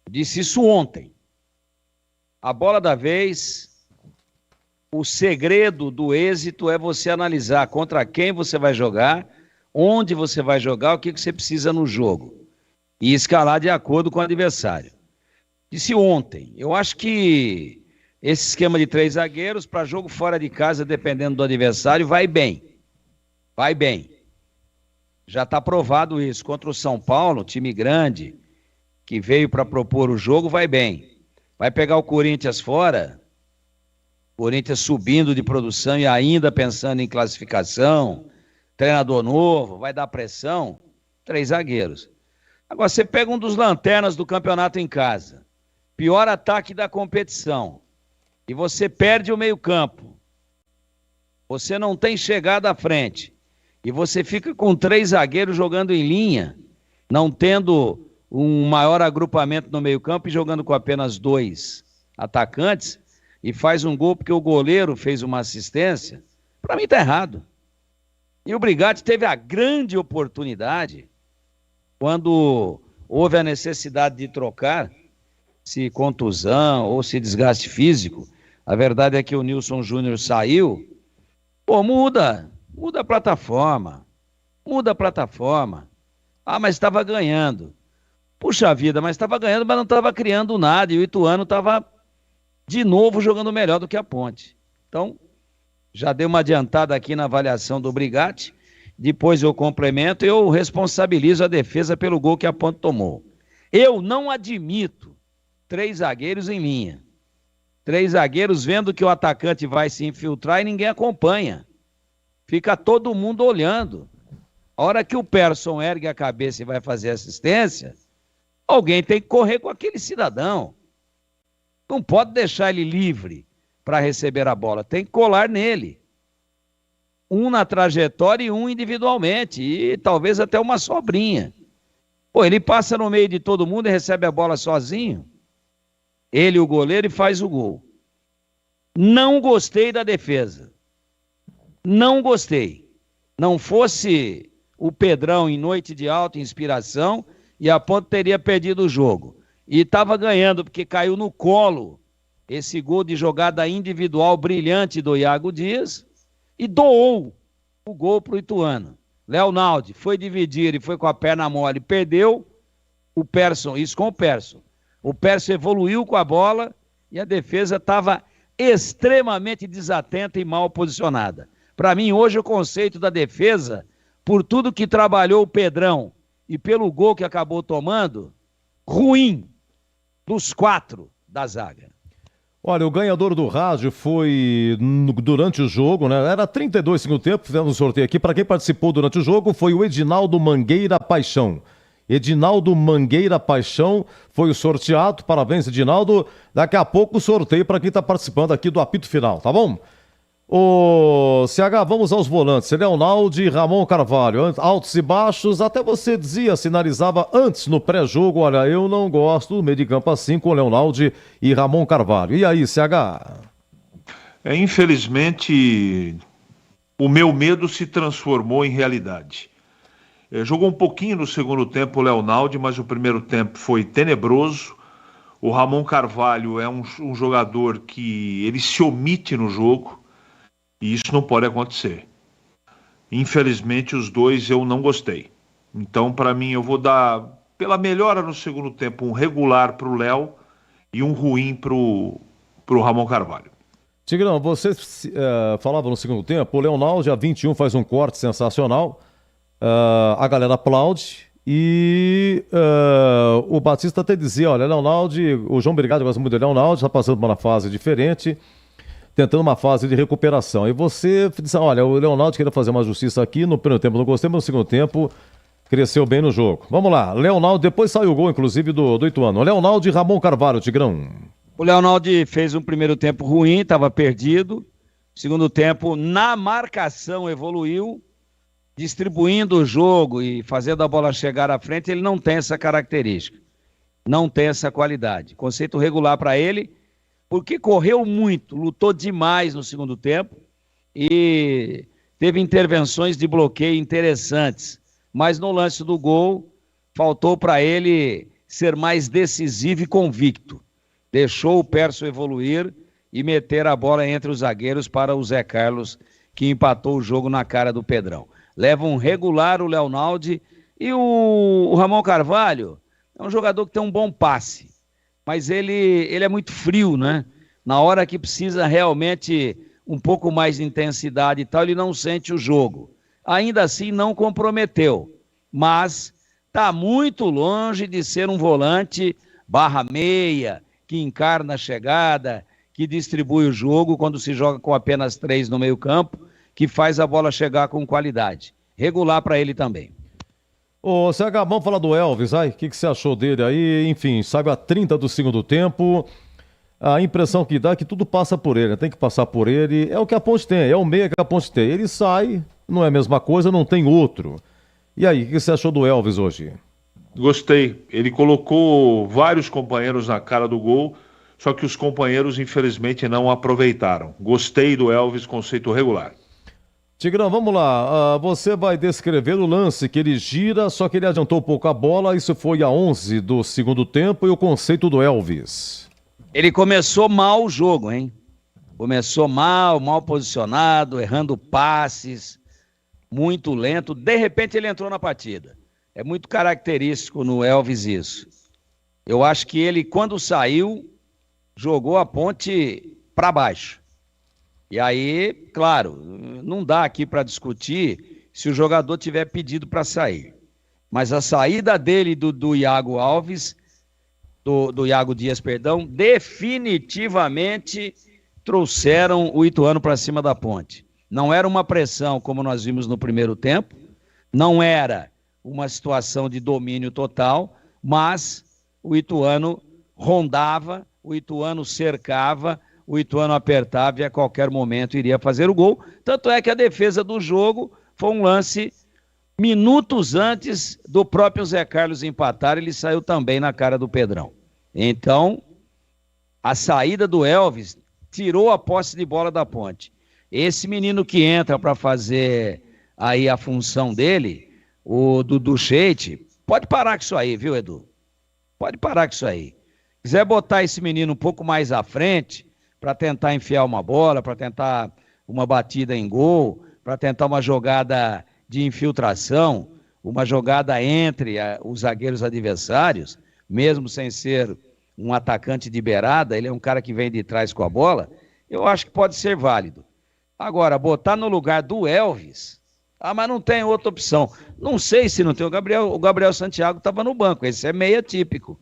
Eu disse isso ontem. A bola da vez, o segredo do êxito é você analisar contra quem você vai jogar, onde você vai jogar, o que você precisa no jogo. E escalar de acordo com o adversário. Disse ontem, eu acho que esse esquema de 3 zagueiros para jogo fora de casa, dependendo do adversário, vai bem. Vai bem. Já está provado isso. Contra o São Paulo, time grande, que veio para propor o jogo, vai bem. Vai pegar o Corinthians fora, Corinthians subindo de produção e ainda pensando em classificação, treinador novo, vai dar pressão, 3 zagueiros. Agora, você pega um dos lanternas do campeonato em casa, pior ataque da competição, e você perde o meio-campo, você não tem chegada à frente, e você fica com 3 zagueiros jogando em linha, não tendo um maior agrupamento no meio-campo e jogando com apenas 2 atacantes, e faz um gol porque o goleiro fez uma assistência, para mim tá errado. E o Brigatti teve a grande oportunidade, quando houve a necessidade de trocar, se contusão ou se desgaste físico, a verdade é que o Nilson Júnior saiu, pô, muda a plataforma, Ah, mas estava ganhando. Puxa vida, mas estava ganhando, mas não estava criando nada. E o Ituano estava, de novo, jogando melhor do que a Ponte. Então, já dei uma adiantada aqui na avaliação do Brigatti. Depois eu complemento, eu responsabilizo a defesa pelo gol que a Ponte tomou. Eu não admito 3 zagueiros em linha. 3 zagueiros vendo que o atacante vai se infiltrar e ninguém acompanha. Fica todo mundo olhando. A hora que o Persson ergue a cabeça e vai fazer assistência, alguém tem que correr com aquele cidadão. Não pode deixar ele livre para receber a bola. Tem que colar nele. Um na trajetória e um individualmente. E talvez até uma sobrinha. Pô, ele passa no meio de todo mundo e recebe a bola sozinho. Ele, o goleiro, e faz o gol. Não gostei da defesa. Não gostei. Não fosse o Pedrão em noite de alta inspiração, e a Ponte teria perdido o jogo. E estava ganhando, porque caiu no colo esse gol de jogada individual brilhante do Iago Dias e doou o gol para o Ituano. Leonaldi foi dividir e foi com a perna mole, perdeu o Persson, isso com o Persson. O Persson evoluiu com a bola e a defesa estava extremamente desatenta e mal posicionada. Para mim, hoje, o conceito da defesa, por tudo que trabalhou o Pedrão e pelo gol que acabou tomando, ruim dos 4 da zaga. Olha, o ganhador do rádio foi durante o jogo, né? Era 32 segundo tempo, fizemos um sorteio aqui. Para quem participou durante o jogo foi o Edinaldo Mangueira Paixão. Edinaldo Mangueira Paixão foi o sorteado. Parabéns, Edinaldo. Daqui a pouco o sorteio para quem está participando aqui do apito final, tá bom? Ô, CH, vamos aos volantes. Leonaldo e Ramon Carvalho, altos e baixos. Até você dizia, sinalizava antes no pré-jogo, olha, eu não gosto do meio de campo assim com Leonaldo e Ramon Carvalho. E aí, CH? Infelizmente, o meu medo se transformou em realidade. Jogou um pouquinho no segundo tempo o Leonaldo, mas o primeiro tempo foi tenebroso. O Ramon Carvalho é um jogador que ele se omite no jogo. E isso não pode acontecer. Infelizmente, os dois eu não gostei. Então, para mim, eu vou dar, pela melhora no segundo tempo, um regular para o Léo e um ruim para o Ramon Carvalho. Tigrão, você falava no segundo tempo, o Leonaldo, a 21, faz um corte sensacional. A galera aplaude. E o Batista até dizia, olha, Leonaldo, o João Brigatti gosta muito do Leonaldo, está passando por uma fase diferente, tentando uma fase de recuperação. E você disse, olha, o Leonaldo queria fazer uma justiça aqui, no primeiro tempo não gostei, mas no segundo tempo cresceu bem no jogo. Vamos lá, Leonaldo, depois saiu o gol, inclusive, do Ituano. Leonaldo e Ramon Carvalho, Tigrão. O Leonaldo fez um primeiro tempo ruim, estava perdido. Segundo tempo, na marcação, evoluiu, distribuindo o jogo e fazendo a bola chegar à frente. Ele não tem essa característica, não tem essa qualidade. Conceito regular para ele, porque correu muito, lutou demais no segundo tempo e teve intervenções de bloqueio interessantes. Mas no lance do gol, faltou para ele ser mais decisivo e convicto. Deixou o Persson evoluir e meter a bola entre os zagueiros para o Zé Carlos, que empatou o jogo na cara do Pedrão. Leva um regular o Leonaldo e o Ramon Carvalho é um jogador que tem um bom passe. Mas ele é muito frio, né? Na hora que precisa realmente um pouco mais de intensidade e tal, ele não sente o jogo. Ainda assim, não comprometeu. Mas está muito longe de ser um volante /meia, que encarna a chegada, que distribui o jogo quando se joga com apenas 3 no meio campo, que faz a bola chegar com qualidade. Regular para ele também. Ô, CH, vamos falar do Elvis, o que você achou dele aí? Enfim, saiu a 30 do segundo tempo, a impressão que dá é que tudo passa por ele, tem que passar por ele, é o que a Ponte tem, é o meia que a Ponte tem. Ele sai, não é a mesma coisa, não tem outro. E aí, o que você achou do Elvis hoje? Gostei, ele colocou vários companheiros na cara do gol, só que os companheiros infelizmente não aproveitaram. Gostei do Elvis, conceito regular. Tigrão, vamos lá, você vai descrever o lance que ele gira, só que ele adiantou um pouco a bola, isso foi a 11 do segundo tempo, e o conceito do Elvis. Ele começou mal o jogo, hein? Começou mal posicionado, errando passes, muito lento, de repente ele entrou na partida. É muito característico no Elvis isso. Eu acho que ele, quando saiu, jogou a Ponte para baixo. E aí, claro, não dá aqui para discutir se o jogador tiver pedido para sair. Mas a saída dele do Iago Alves, do Iago Dias, perdão, definitivamente trouxeram o Ituano para cima da Ponte. Não era uma pressão como nós vimos no primeiro tempo, não era uma situação de domínio total, mas o Ituano rondava, o Ituano cercava, o Ituano apertava e a qualquer momento iria fazer o gol. Tanto é que a defesa do jogo foi um lance minutos antes do próprio Zé Carlos empatar, ele saiu também na cara do Pedrão. Então, a saída do Elvis tirou a posse de bola da Ponte. Esse menino que entra para fazer aí a função dele, o Dudu Sheik, pode parar com isso aí, viu, Edu? Pode parar com isso aí. Quiser botar esse menino um pouco mais à frente, para tentar enfiar uma bola, para tentar uma batida em gol, para tentar uma jogada de infiltração, uma jogada entre os zagueiros adversários, mesmo sem ser um atacante de beirada, ele é um cara que vem de trás com a bola, eu acho que pode ser válido. Agora, botar no lugar do Elvis, mas não tem outra opção. Não sei se não tem o Gabriel Santiago estava no banco, esse é meio atípico.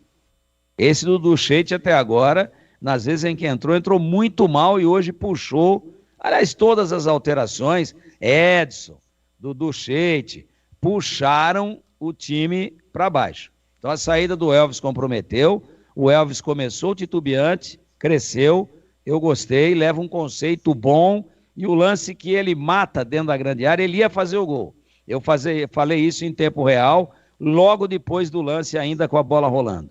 Esse do Sheik até agora, nas vezes em que entrou muito mal e hoje puxou, aliás, todas as alterações, Edson, do Sheik, puxaram o time para baixo. Então a saída do Elvis comprometeu, o Elvis começou titubeante, cresceu, eu gostei, leva um conceito bom, e o lance que ele mata dentro da grande área, ele ia fazer o gol. Eu falei isso em tempo real, logo depois do lance ainda com a bola rolando.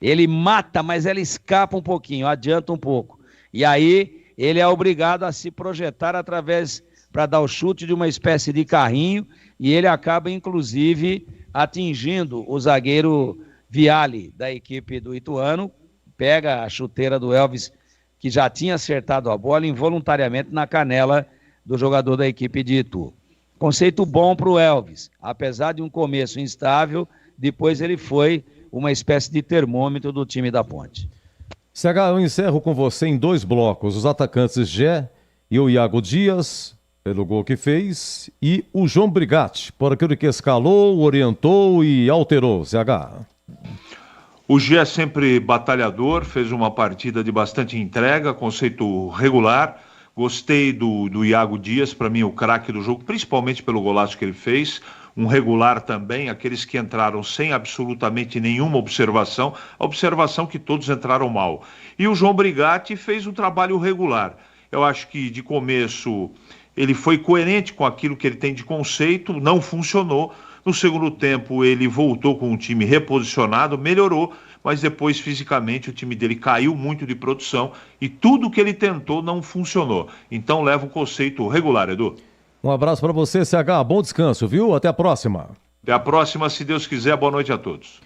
Ele mata, mas ela escapa um pouquinho, adianta um pouco. E aí ele é obrigado a se projetar através, para dar o chute de uma espécie de carrinho, e ele acaba, inclusive, atingindo o zagueiro Viale, da equipe do Ituano, pega a chuteira do Elvis, que já tinha acertado a bola involuntariamente na canela do jogador da equipe de Itu. Conceito bom para o Elvis, apesar de um começo instável, depois ele foi uma espécie de termômetro do time da Ponte. CH, eu encerro com você em 2 blocos, os atacantes Gé e o Iago Dias, pelo gol que fez, e o João Brigatti, por aquilo que escalou, orientou e alterou, CH. O Gé é sempre batalhador, fez uma partida de bastante entrega, conceito regular. Gostei do Iago Dias, para mim o craque do jogo, principalmente pelo golaço que ele fez. Um regular também, aqueles que entraram sem absolutamente nenhuma observação, a observação que todos entraram mal. E o João Brigatti fez um trabalho regular. Eu acho que de começo ele foi coerente com aquilo que ele tem de conceito, não funcionou. No segundo tempo ele voltou com o time reposicionado, melhorou, mas depois fisicamente o time dele caiu muito de produção e tudo que ele tentou não funcionou. Então leva o conceito regular, Edu. Um abraço para você, CH. Bom descanso, viu? Até a próxima. Até a próxima, se Deus quiser. Boa noite a todos.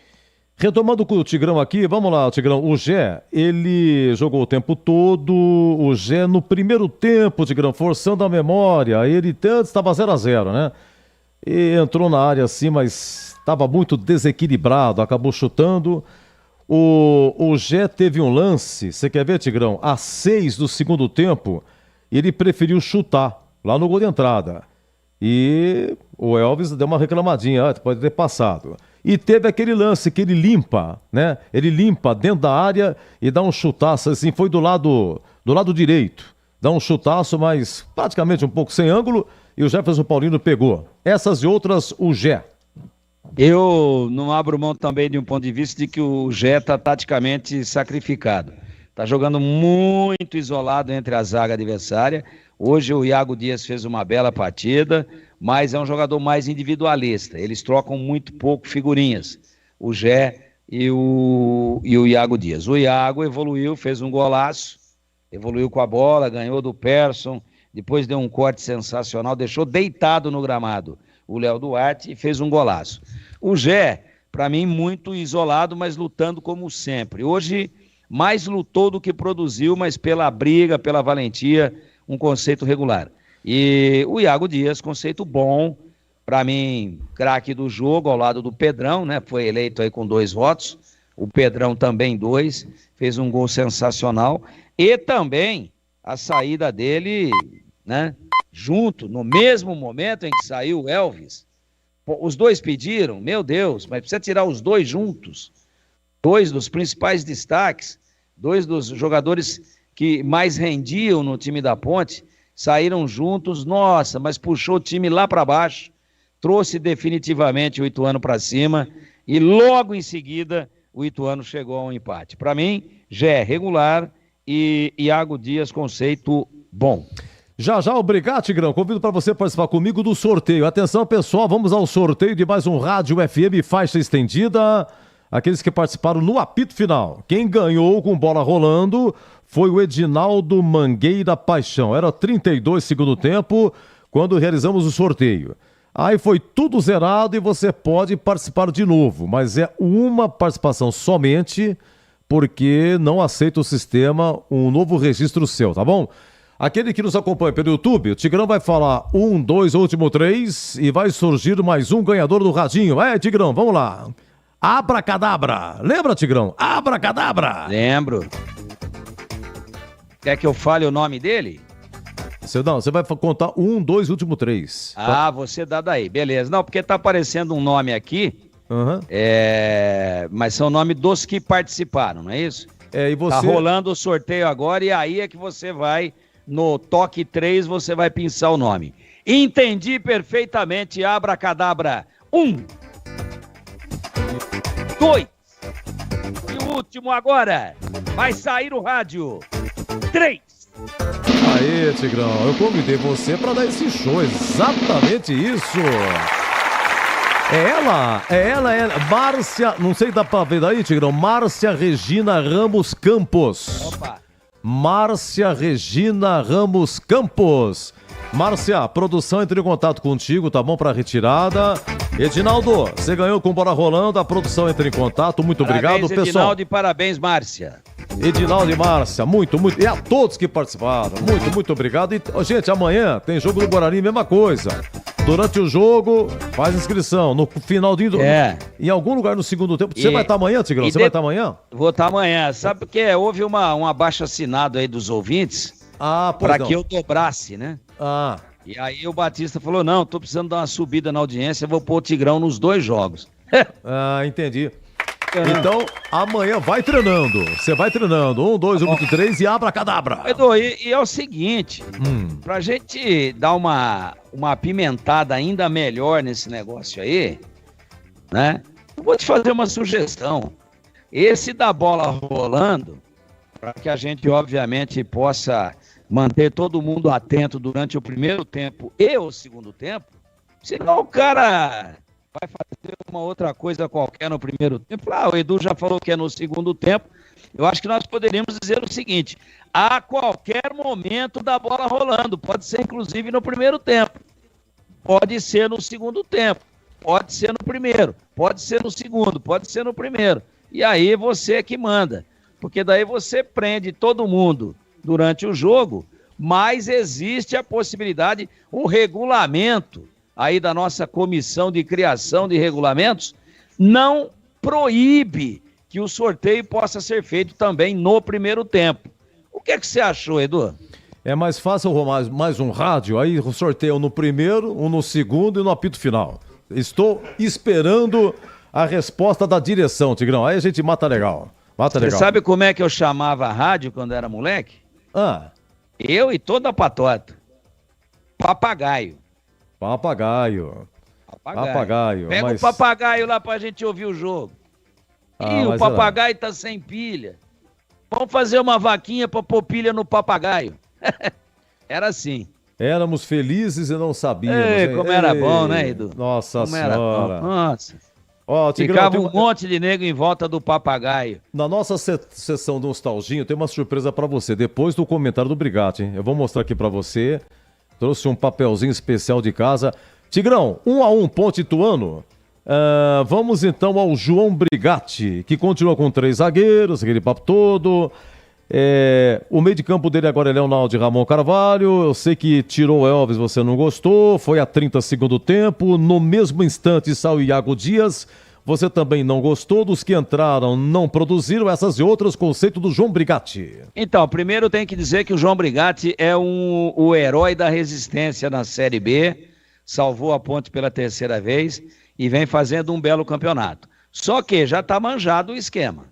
Retomando com o Tigrão aqui, vamos lá, Tigrão. O Gé, ele jogou o tempo todo, o Gé no primeiro tempo, Tigrão, forçando a memória, ele antes estava 0-0, né? E entrou na área assim, mas estava muito desequilibrado, acabou chutando. O Gé teve um lance, você quer ver, Tigrão? A 6 do segundo tempo, ele preferiu chutar lá no gol de entrada. E o Elvis deu uma reclamadinha, pode ter passado. E teve aquele lance que ele limpa, né? Ele limpa dentro da área e dá um chutaço, assim, foi do lado direito. Dá um chutaço, mas praticamente um pouco sem ângulo, e o Jefferson Paulino pegou. Essas e outras, o Gé. Eu não abro mão também de um ponto de vista de que o Gé está taticamente sacrificado. Está jogando muito isolado entre a zaga adversária. Hoje o Iago Dias fez uma bela partida, mas é um jogador mais individualista. Eles trocam muito pouco figurinhas, o Gé e o Iago Dias. O Iago evoluiu, fez um golaço, evoluiu com a bola, ganhou do Persson, depois deu um corte sensacional, deixou deitado no gramado o Léo Duarte e fez um golaço. O Gé, para mim, muito isolado, mas lutando como sempre. Hoje, mais lutou do que produziu, mas pela briga, pela valentia, um conceito regular. E o Iago Dias, conceito bom, Para mim, craque do jogo ao lado do Pedrão, né? Foi eleito aí com 2 votos. O Pedrão também 2, fez um gol sensacional. E também a saída dele, né? Junto, no mesmo momento em que saiu o Elvis. Os dois pediram, meu Deus, mas precisa tirar os dois juntos. 2 dos principais destaques, 2 dos jogadores que mais rendiam no time da Ponte, saíram juntos. Nossa, mas puxou o time lá para baixo. Trouxe definitivamente o Ituano para cima e logo em seguida o Ituano chegou a um empate. Para mim, já é regular e Iago Dias, conceito bom. Já, obrigado, Tigrão. Convido para você participar comigo do sorteio. Atenção, pessoal, vamos ao sorteio de mais um Rádio FM faixa estendida. Aqueles que participaram no apito final. Quem ganhou com bola rolando foi o Edinaldo Mangueira Paixão. Era 32 segundo tempo quando realizamos o sorteio. Aí foi tudo zerado e você pode participar de novo, mas é uma participação somente, porque não aceita o sistema um novo registro seu, tá bom? Aquele que nos acompanha pelo YouTube, o Tigrão vai falar 1, 2, último 3 e vai surgir mais um ganhador do radinho. Tigrão, vamos lá. Abracadabra. Lembra, Tigrão? Abracadabra. Lembro. Quer que eu fale o nome dele? Você vai contar 1, 2, último 3. Ah, você dá daí, beleza. Não, porque tá aparecendo um nome aqui, mas são o nome dos que participaram, não é isso? E você... Tá rolando o sorteio agora e aí é que você vai, no toque 3, você vai pensar o nome. Entendi perfeitamente, abracadabra. 1, 2, e o último agora, vai sair o rádio. 3. Aê, Tigrão, eu convidei você para dar esse show, exatamente isso. É ela, Márcia, não sei se dá pra ver daí, Tigrão, Márcia Regina Ramos Campos. Opa. Márcia Regina Ramos Campos. Márcia, a produção entrou em contato contigo, tá bom, pra retirada. Edinaldo, você ganhou com bola rolando, a produção entra em contato, muito obrigado, pessoal. Edinaldo, e parabéns, Márcia. Edinaldo e Márcia, muito, e a todos que participaram, muito obrigado. E, gente, amanhã tem jogo do Guarani, mesma coisa. Durante o jogo, faz inscrição. No finalzinho do... Em algum lugar no segundo tempo. Você vai estar amanhã, Tigrão? Você vai estar amanhã? Vou estar amanhã. Sabe por quê? Houve um abaixo-assinado aí dos ouvintes para que eu dobrasse, né? E aí o Batista falou, não, tô precisando dar uma subida na audiência, vou pôr o Tigrão nos 2 jogos. Entendi. Então, amanhã vai treinando. Você vai treinando. 1, 2, 1, 3 e abracadabra. Edu, e é o seguinte, pra gente dar uma apimentada ainda melhor nesse negócio aí, né? Eu vou te fazer uma sugestão. Esse da bola rolando, para que a gente, obviamente, possa manter todo mundo atento durante o primeiro tempo e o segundo tempo, senão o cara vai fazer uma outra coisa qualquer no primeiro tempo. O Edu já falou que é no segundo tempo. Eu acho que nós poderíamos dizer o seguinte, a qualquer momento da bola rolando, pode ser inclusive no primeiro tempo, pode ser no segundo tempo, pode ser no primeiro, pode ser no segundo, pode ser no primeiro. E aí você é que manda, porque daí você prende todo mundo durante o jogo, mas existe a possibilidade, o regulamento aí da nossa comissão de criação de regulamentos não proíbe que o sorteio possa ser feito também no primeiro tempo. O que é que você achou, Edu? É mais fácil mais um rádio, aí o sorteio no primeiro, um no segundo e no apito final. Estou esperando a resposta da direção, Tigrão. Aí a gente mata legal. Você sabe como é que eu chamava a rádio quando era moleque? Eu e toda a patota. Papagaio. Pega o papagaio lá pra gente ouvir o jogo. O papagaio tá sem pilha. Vamos fazer uma vaquinha pra pôr pilha no papagaio. Era assim. Éramos felizes e não sabíamos. Como era bom, né, Edu? Nossa Senhora. Nossa. Tigrão, ficava um monte de nego em volta do papagaio. Na nossa sessão do Nostalginho tem uma surpresa pra você, depois do comentário do Brigatti, hein? Eu vou mostrar aqui pra você. Trouxe um papelzinho especial de casa. Tigrão, 1-1, Ponte Ituano. Vamos então ao João Brigatti, que continua com 3 zagueiros, aquele papo todo. O meio de campo dele agora é Leonardo e Ramon Carvalho. Eu sei que tirou o Elvis, você não gostou. Foi a 30 segundo tempo. No mesmo instante saiu o Iago Dias. Você também não gostou. Dos que entraram, não produziram. Essas e outras, conceito do João Brigatti. Então, primeiro tem que dizer que o João Brigatti é o herói da resistência na Série B. Salvou a Ponte pela terceira vez e vem fazendo um belo campeonato. Só que já está manjado o esquema.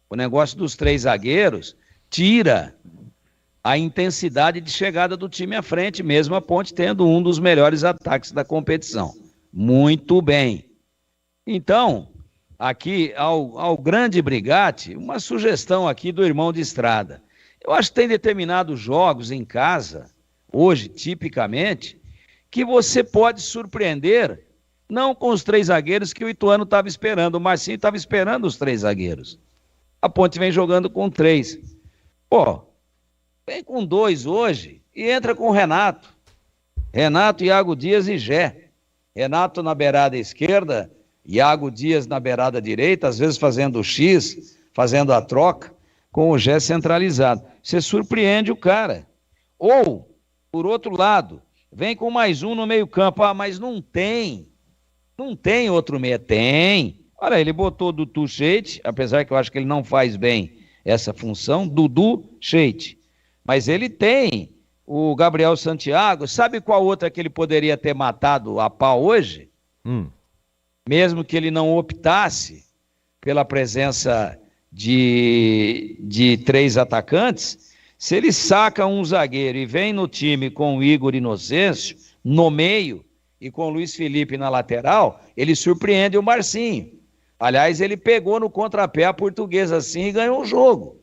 O negócio dos 3 zagueiros tira a intensidade de chegada do time à frente, mesmo a Ponte tendo um dos melhores ataques da competição. Muito bem. Então, aqui ao grande Brigatti, uma sugestão aqui do irmão de Estrada. Eu acho que tem determinados jogos em casa, hoje, tipicamente, que você pode surpreender, não com os 3 zagueiros que o Ituano estava esperando. O Marcinho estava esperando os 3 zagueiros. A Ponte vem jogando com 3. Pô, vem com 2 hoje e entra com o Renato. Renato, Iago Dias e Gé. Renato na beirada esquerda, Iago Dias na beirada direita, às vezes fazendo o X, fazendo a troca, com o Gé centralizado. Você surpreende o cara. Ou, por outro lado, vem com mais um no meio campo. Ah, mas não tem outro meia. Tem. Olha, ele botou Dudu Sheik, apesar que eu acho que ele não faz bem essa função, Dudu Sheik. Mas ele tem o Gabriel Santiago. Sabe qual outra que ele poderia ter matado a pau hoje? Mesmo que ele não optasse pela presença de 3 atacantes, se ele saca um zagueiro e vem no time com o Igor Inocêncio no meio e com o Luiz Felipe na lateral, ele surpreende o Marcinho. Aliás, ele pegou no contrapé a Portuguesa assim e ganhou o jogo.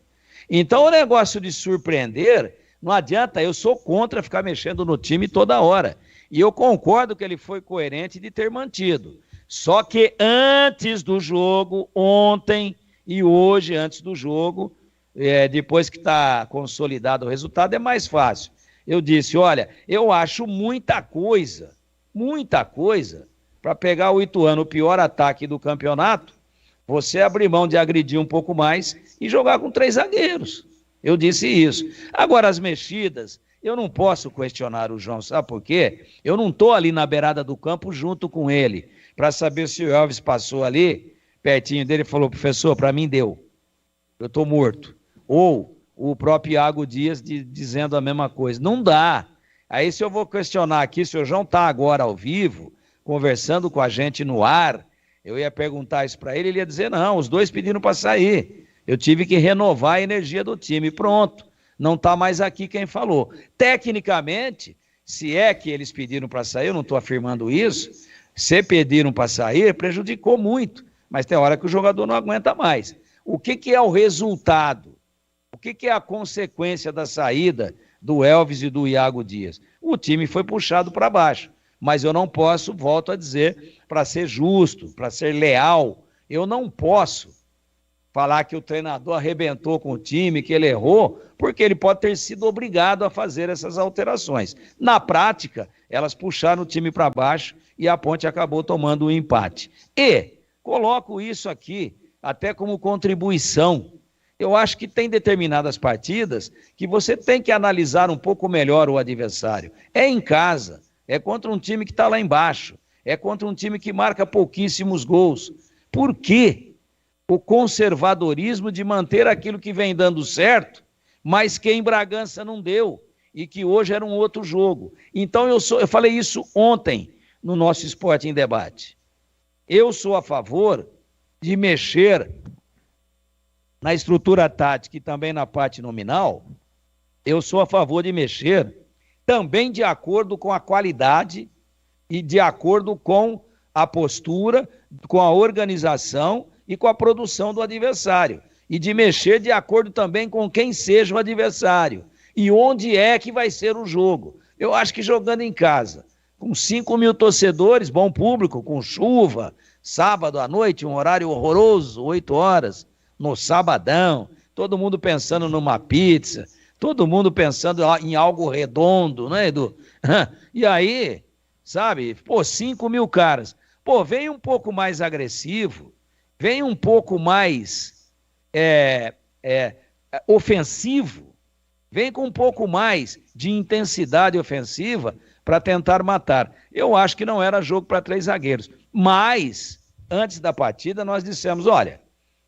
Então, o negócio de surpreender, não adianta, eu sou contra ficar mexendo no time toda hora. E eu concordo que ele foi coerente de ter mantido. Só que antes do jogo, ontem e hoje, antes do jogo, depois que está consolidado o resultado, é mais fácil. Eu disse, olha, eu acho muita coisa, para pegar o Ituano, o pior ataque do campeonato, você abrir mão de agredir um pouco mais e jogar com 3 zagueiros. Eu disse isso. Agora, as mexidas, eu não posso questionar o João, sabe por quê? Eu não estou ali na beirada do campo junto com ele, para saber se o Elvis passou ali, pertinho dele, e falou, professor, para mim deu, eu estou morto. Ou o próprio Iago Dias dizendo a mesma coisa. Não dá. Aí se eu vou questionar aqui, se o João está agora ao vivo, conversando com a gente no ar, eu ia perguntar isso para ele, ele ia dizer, não, os 2 pediram para sair. Eu tive que renovar a energia do time. Pronto, não está mais aqui quem falou. Tecnicamente, se é que eles pediram para sair, eu não estou afirmando isso, se pediram para sair, prejudicou muito. Mas tem hora que o jogador não aguenta mais. O que é o resultado? O que é a consequência da saída do Elvis e do Iago Dias? O time foi puxado para baixo. Mas eu não posso, volto a dizer, para ser justo, para ser leal, eu não posso falar que o treinador arrebentou com o time, que ele errou, porque ele pode ter sido obrigado a fazer essas alterações. Na prática, elas puxaram o time para baixo e a Ponte acabou tomando um empate. E coloco isso aqui até como contribuição. Eu acho que tem determinadas partidas que você tem que analisar um pouco melhor o adversário. É em casa, é contra um time que está lá embaixo, é contra um time que marca pouquíssimos gols. Por quê? O conservadorismo de manter aquilo que vem dando certo, mas que em Bragança não deu, e que hoje era um outro jogo. Então eu falei isso ontem no nosso Esporte em Debate. Eu sou a favor de mexer na estrutura tática e também na parte nominal. Eu sou a favor de mexer também de acordo com a qualidade e de acordo com a postura, com a organização e com a produção do adversário. E de mexer de acordo também com quem seja o adversário e onde é que vai ser o jogo. Eu acho que jogando em casa, com 5.000 torcedores, bom público, com chuva, sábado à noite, um horário horroroso, 8 horas, no sabadão, todo mundo pensando numa pizza, todo mundo pensando em algo redondo, né, Edu? E aí, sabe, 5.000 caras. Vem um pouco mais agressivo, vem um pouco mais ofensivo, vem com um pouco mais de intensidade ofensiva para tentar matar. Eu acho que não era jogo para 3 zagueiros, mas antes da partida nós dissemos, olha,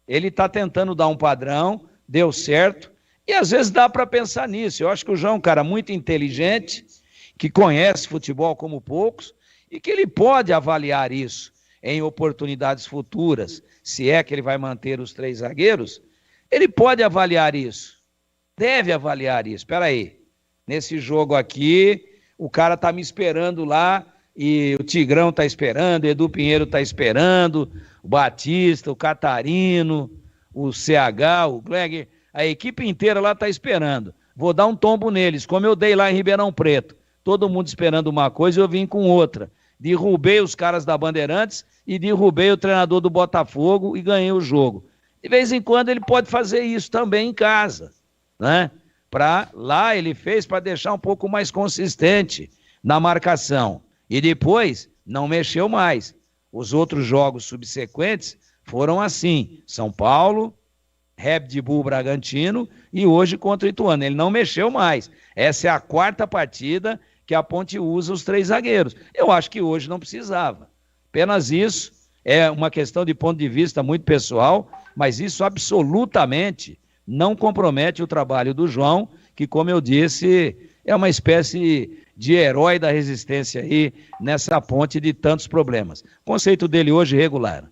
ele está tentando dar um padrão, deu certo, e às vezes dá para pensar nisso. Eu acho que o João é um cara muito inteligente, que conhece futebol como poucos, e que ele pode avaliar isso em oportunidades futuras, se é que ele vai manter os 3 zagueiros, ele pode avaliar isso, deve avaliar isso. Espera aí, nesse jogo aqui, o cara está me esperando lá, e o Tigrão está esperando, o Edu Pinheiro está esperando, o Batista, o Catarino, o CH, o Glegger, a equipe inteira lá está esperando. Vou dar um tombo neles, como eu dei lá em Ribeirão Preto. Todo mundo esperando uma coisa e eu vim com outra. Derrubei os caras da Bandeirantes e derrubei o treinador do Botafogo e ganhei o jogo. De vez em quando ele pode fazer isso também em casa, né? Lá ele fez para deixar um pouco mais consistente na marcação. E depois não mexeu mais. Os outros jogos subsequentes foram assim. São Paulo, Red Bull Bragantino e hoje contra o Ituano. Ele não mexeu mais. Essa é a 4ª partida que a Ponte usa os 3 zagueiros. Eu acho que hoje não precisava. Apenas isso é uma questão de ponto de vista muito pessoal, mas isso absolutamente não compromete o trabalho do João, que, como eu disse, é uma espécie de herói da resistência aí nessa ponte de tantos problemas. O conceito dele hoje regular.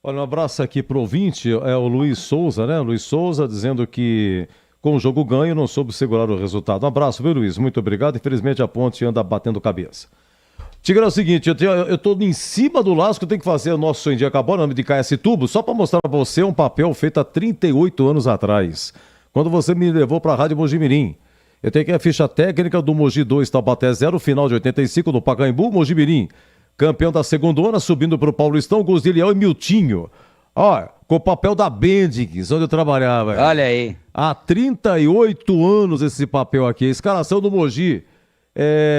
Olha, um abraço aqui pro ouvinte, é o Luiz Souza, né? Luiz Souza dizendo que com o jogo ganho não soube segurar o resultado. Um abraço, viu, Luiz? Muito obrigado. Infelizmente a Ponte anda batendo cabeça. Tigrão, é o seguinte, eu tô em cima do lasco, tem que fazer o nosso Em Dia Acabou, no nome de KS Tubo, só para mostrar para você um papel feito há 38 anos atrás, quando você me levou para a Rádio Mojimirim. Eu tenho aqui a ficha técnica do Mogi 2, Taubaté 0, final de 85 do Pacaembu, Mojimirim. Campeão da segundona, subindo para o Paulistão, gols de Leão e Miltinho. Ó, com o papel da Bendix, onde eu trabalhava. Olha aí. Há 38 anos esse papel aqui. A escalação do Mogi.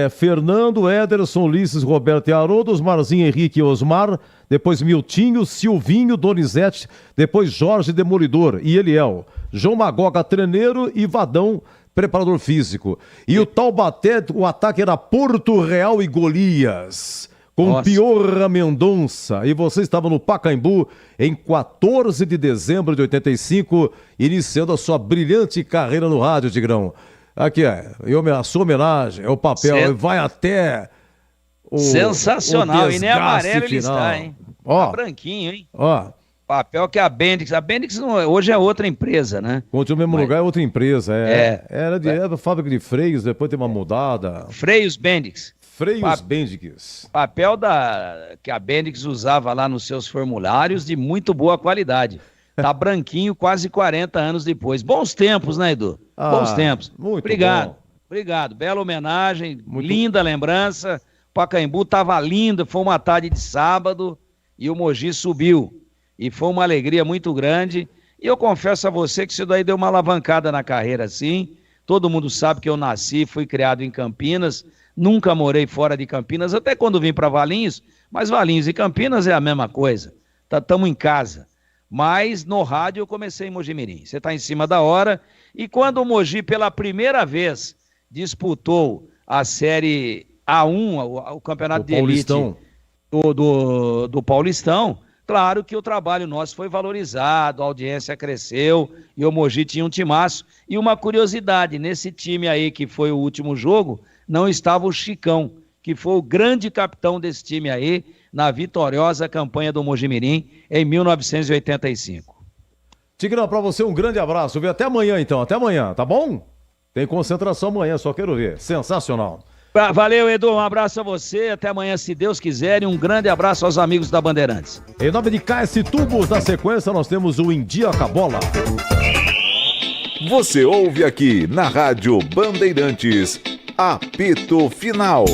Fernando, Ederson, Ulisses, Roberto e Haroldo, Marzinho, Henrique e Osmar, depois Miltinho, Silvinho, Donizete, depois Jorge Demolidor e Eliel. João Magoga, treneiro e Vadão, preparador físico. E o Taubaté, o ataque era Porto Real e Golias. Com Piorra Mendonça, e você estava no Pacaembu em 14 de dezembro de 85, iniciando a sua brilhante carreira no rádio, Tigrão. Aqui a sua homenagem, é o papel, vai até o sensacional, e nem amarelo final. ele está, hein? Ó, tá branquinho, hein? Ó. Papel que a Bendix hoje é outra empresa, né? Continua no mesmo lugar, é outra emprera era fábrica de freios, depois tem uma mudada. Freios Bendix. Freios Bendix. Papel que a Bendix usava lá nos seus formulários de muito boa qualidade. Tá branquinho quase 40 anos depois. Bons tempos, né, Edu? Bons tempos. Muito obrigado. Bom. Obrigado. Bela homenagem, linda lembrança. Pacaembu tava lindo, foi uma tarde de sábado e o Mogi subiu. E foi uma alegria muito grande. E eu confesso a você que isso daí deu uma alavancada na carreira, sim. Todo mundo sabe que eu nasci, fui criado em Campinas. Nunca morei fora de Campinas, até quando vim para Valinhos, mas Valinhos e Campinas é a mesma coisa. Estamos em casa. Mas no rádio eu comecei em Mojimirim. Você está em cima da hora. E quando o Mogi, pela primeira vez, disputou a Série A1, o campeonato de elite do Paulistão, claro que o trabalho nosso foi valorizado, a audiência cresceu e o Mogi tinha um timaço. E uma curiosidade, nesse time aí que foi o último jogo, não estava o Chicão, que foi o grande capitão desse time aí, na vitoriosa campanha do Mojimirim em 1985. Tigrão, pra você um grande abraço, viu? Até amanhã então, até amanhã, tá bom? Tem concentração amanhã, só quero ver. Sensacional. Valeu, Edu, um abraço a você, até amanhã se Deus quiser e um grande abraço aos amigos da Bandeirantes. Em nome de KS Tubos, na sequência nós temos o Em Dia com a Bola. Você ouve aqui na Rádio Bandeirantes, apito final.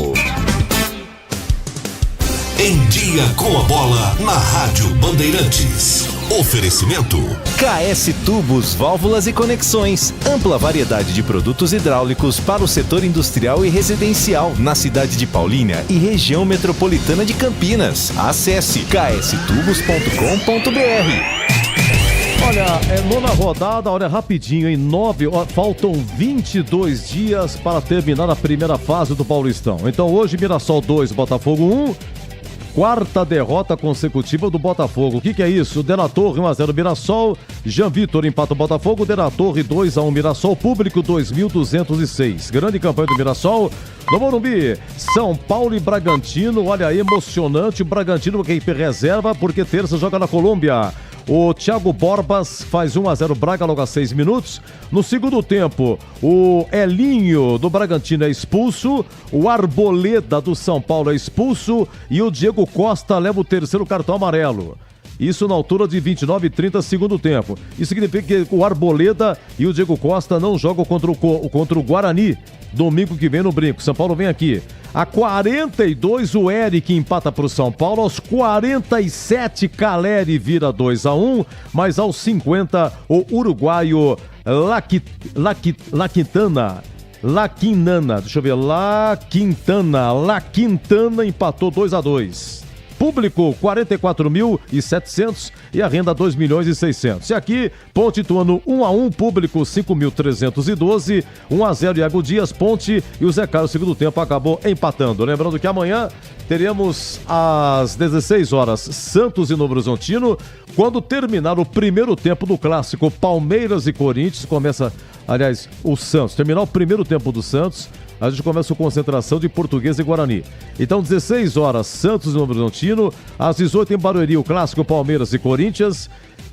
Em Dia com a Bola, na Rádio Bandeirantes. Oferecimento KS Tubos, válvulas e conexões. Ampla variedade de produtos hidráulicos para o setor industrial e residencial na cidade de Paulínia e região metropolitana de Campinas. Acesse kstubos.com.br. Olha, nona rodada, olha, rapidinho, em 9, faltam 22 dias para terminar a primeira fase do Paulistão. Então hoje Mirassol 2, Botafogo 1, quarta derrota consecutiva do Botafogo. O que é isso? De La Torre 1-0 Mirassol, Jean Vitor empata o Botafogo, De La Torre 2-1 Mirassol, público 2.206. Grande campanha do Mirassol. No Morumbi, São Paulo e Bragantino, olha aí, emocionante. O Bragantino que reserva porque terça joga na Colômbia. O Thiago Borbas faz 1-0 Braga logo a 6 minutos. No segundo tempo, o Elinho do Bragantino é expulso, o Arboleda do São Paulo é expulso e o Diego Costa leva o terceiro cartão amarelo. Isso na altura de 29 e 30 segundo tempo. Isso significa que o Arboleda e o Diego Costa não jogam contra o Guarani domingo que vem no Brinco. São Paulo vem aqui. A 42 o Eric empata para o São Paulo, aos 47 Caleri vira 2-1, mas aos 50 o uruguaio La Quintana empatou 2-2. Público 44.700 e a renda 2.600.000. E aqui, Ponte Ituano 1-1, público 5.312, 1-0 Iago Dias, Ponte e o Zé Carlos, segundo tempo, acabou empatando. Lembrando que amanhã teremos às 16 horas Santos e Novo Horizontino, quando terminar o primeiro tempo do clássico Palmeiras e Corinthians, começa, aliás, o Santos, terminar o primeiro tempo do Santos, a gente começa a concentração de Portuguesa e Guarani. Então, 16 horas, Santos e Novo Horizontino. Às 18 em Barueri, o clássico Palmeiras e Corinthians.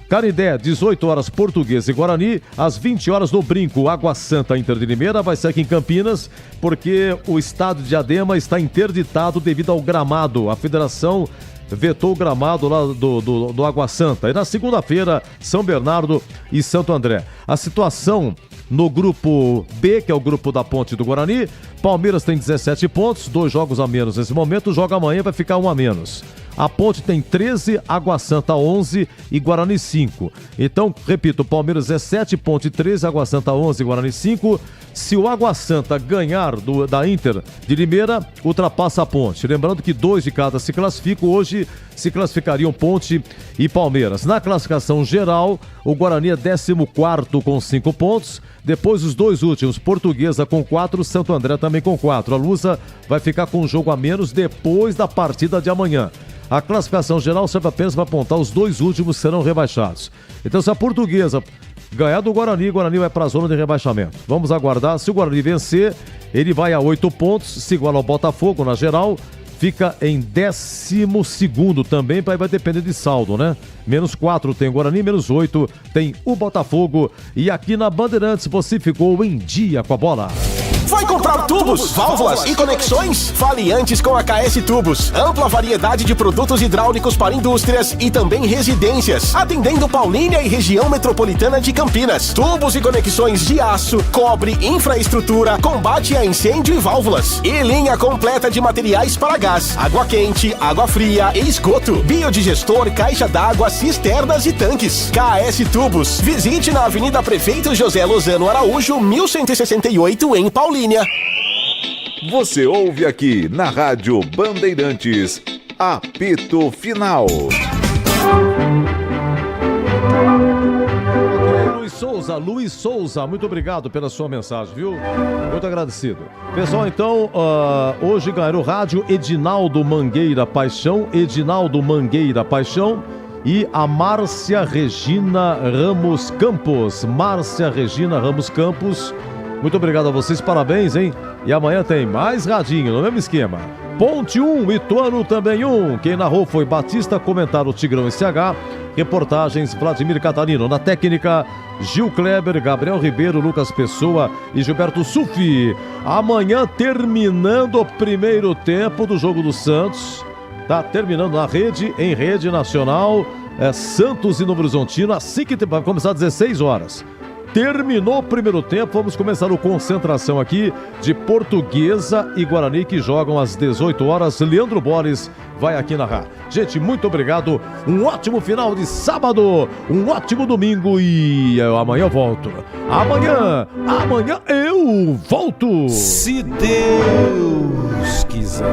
Canindé, 18 horas, Portuguesa e Guarani. Às 20 horas, no Brinco, Água Santa, Inter de Limeira. Vai ser aqui em Campinas, porque o estádio de Diadema está interditado devido ao gramado. A federação vetou o gramado lá do Água Santa. E na segunda-feira, São Bernardo e Santo André. A situação no grupo B, que é o grupo da Ponte do Guarani, Palmeiras tem 17 pontos, 2 jogos a menos nesse momento, joga amanhã, vai ficar 1 a menos. A Ponte tem 13, Água Santa 11 e Guarani 5. Então, repito, Palmeiras 17, Ponte 13, Água Santa 11 e Guarani 5. Se o Água Santa ganhar da Inter de Limeira, ultrapassa a Ponte. Lembrando que 2 de cada se classificam, hoje se classificariam Ponte e Palmeiras. Na classificação geral, o Guarani é 14º com 5 pontos. Depois os 2 últimos, Portuguesa com 4, Santo André também com 4. A Lusa vai ficar com um jogo a menos depois da partida de amanhã. A classificação geral serve apenas para apontar os 2 últimos serão rebaixados. Então, se a Portuguesa ganhar do Guarani, o Guarani vai para a zona de rebaixamento. Vamos aguardar. Se o Guarani vencer, ele vai a 8 pontos, se iguala ao Botafogo na geral, fica em 12º também, vai depender de saldo, né? Menos 4 tem o Guarani, menos 8 tem o Botafogo. E aqui na Bandeirantes você ficou em dia com a bola. Vai comprar tubos, válvulas e conexões? Fale antes com a KS Tubos. Ampla variedade de produtos hidráulicos para indústrias e também residências, atendendo Paulínia e região metropolitana de Campinas. Tubos e conexões de aço, cobre, infraestrutura, combate a incêndio e válvulas. E linha completa de materiais para gás, água quente, água fria e esgoto. Biodigestor, caixa d'água, cisternas e tanques. KS Tubos. Visite na Avenida Prefeito José Lozano Araújo, 1168 em Paulínia. Você ouve aqui na Rádio Bandeirantes, apito final. Luiz Souza, muito obrigado pela sua mensagem, viu? Muito agradecido. Pessoal, então, hoje ganhou o rádio Edinaldo Mangueira Paixão e a Márcia Regina Ramos Campos. Muito obrigado a vocês, parabéns, hein? E amanhã tem mais radinho, no mesmo esquema. Ponte 1, Ituano também 1. Quem narrou foi Batista, comentário Tigrão SH, reportagens Vladimir Catarino. Na técnica, Gil Kleber, Gabriel Ribeiro, Lucas Pessoa e Gilberto Sufi. Amanhã terminando o primeiro tempo do jogo do Santos. Tá terminando na rede, em rede nacional, Santos e Novo Horizontino, assim que vai começar às 16 horas. Terminou o primeiro tempo, vamos começar o concentração aqui de Portuguesa e Guarani, que jogam às 18 horas. Leandro Borges vai aqui narrar. Gente, muito obrigado, um ótimo final de sábado, um ótimo domingo e amanhã eu volto. Amanhã eu volto. Se Deus quiser.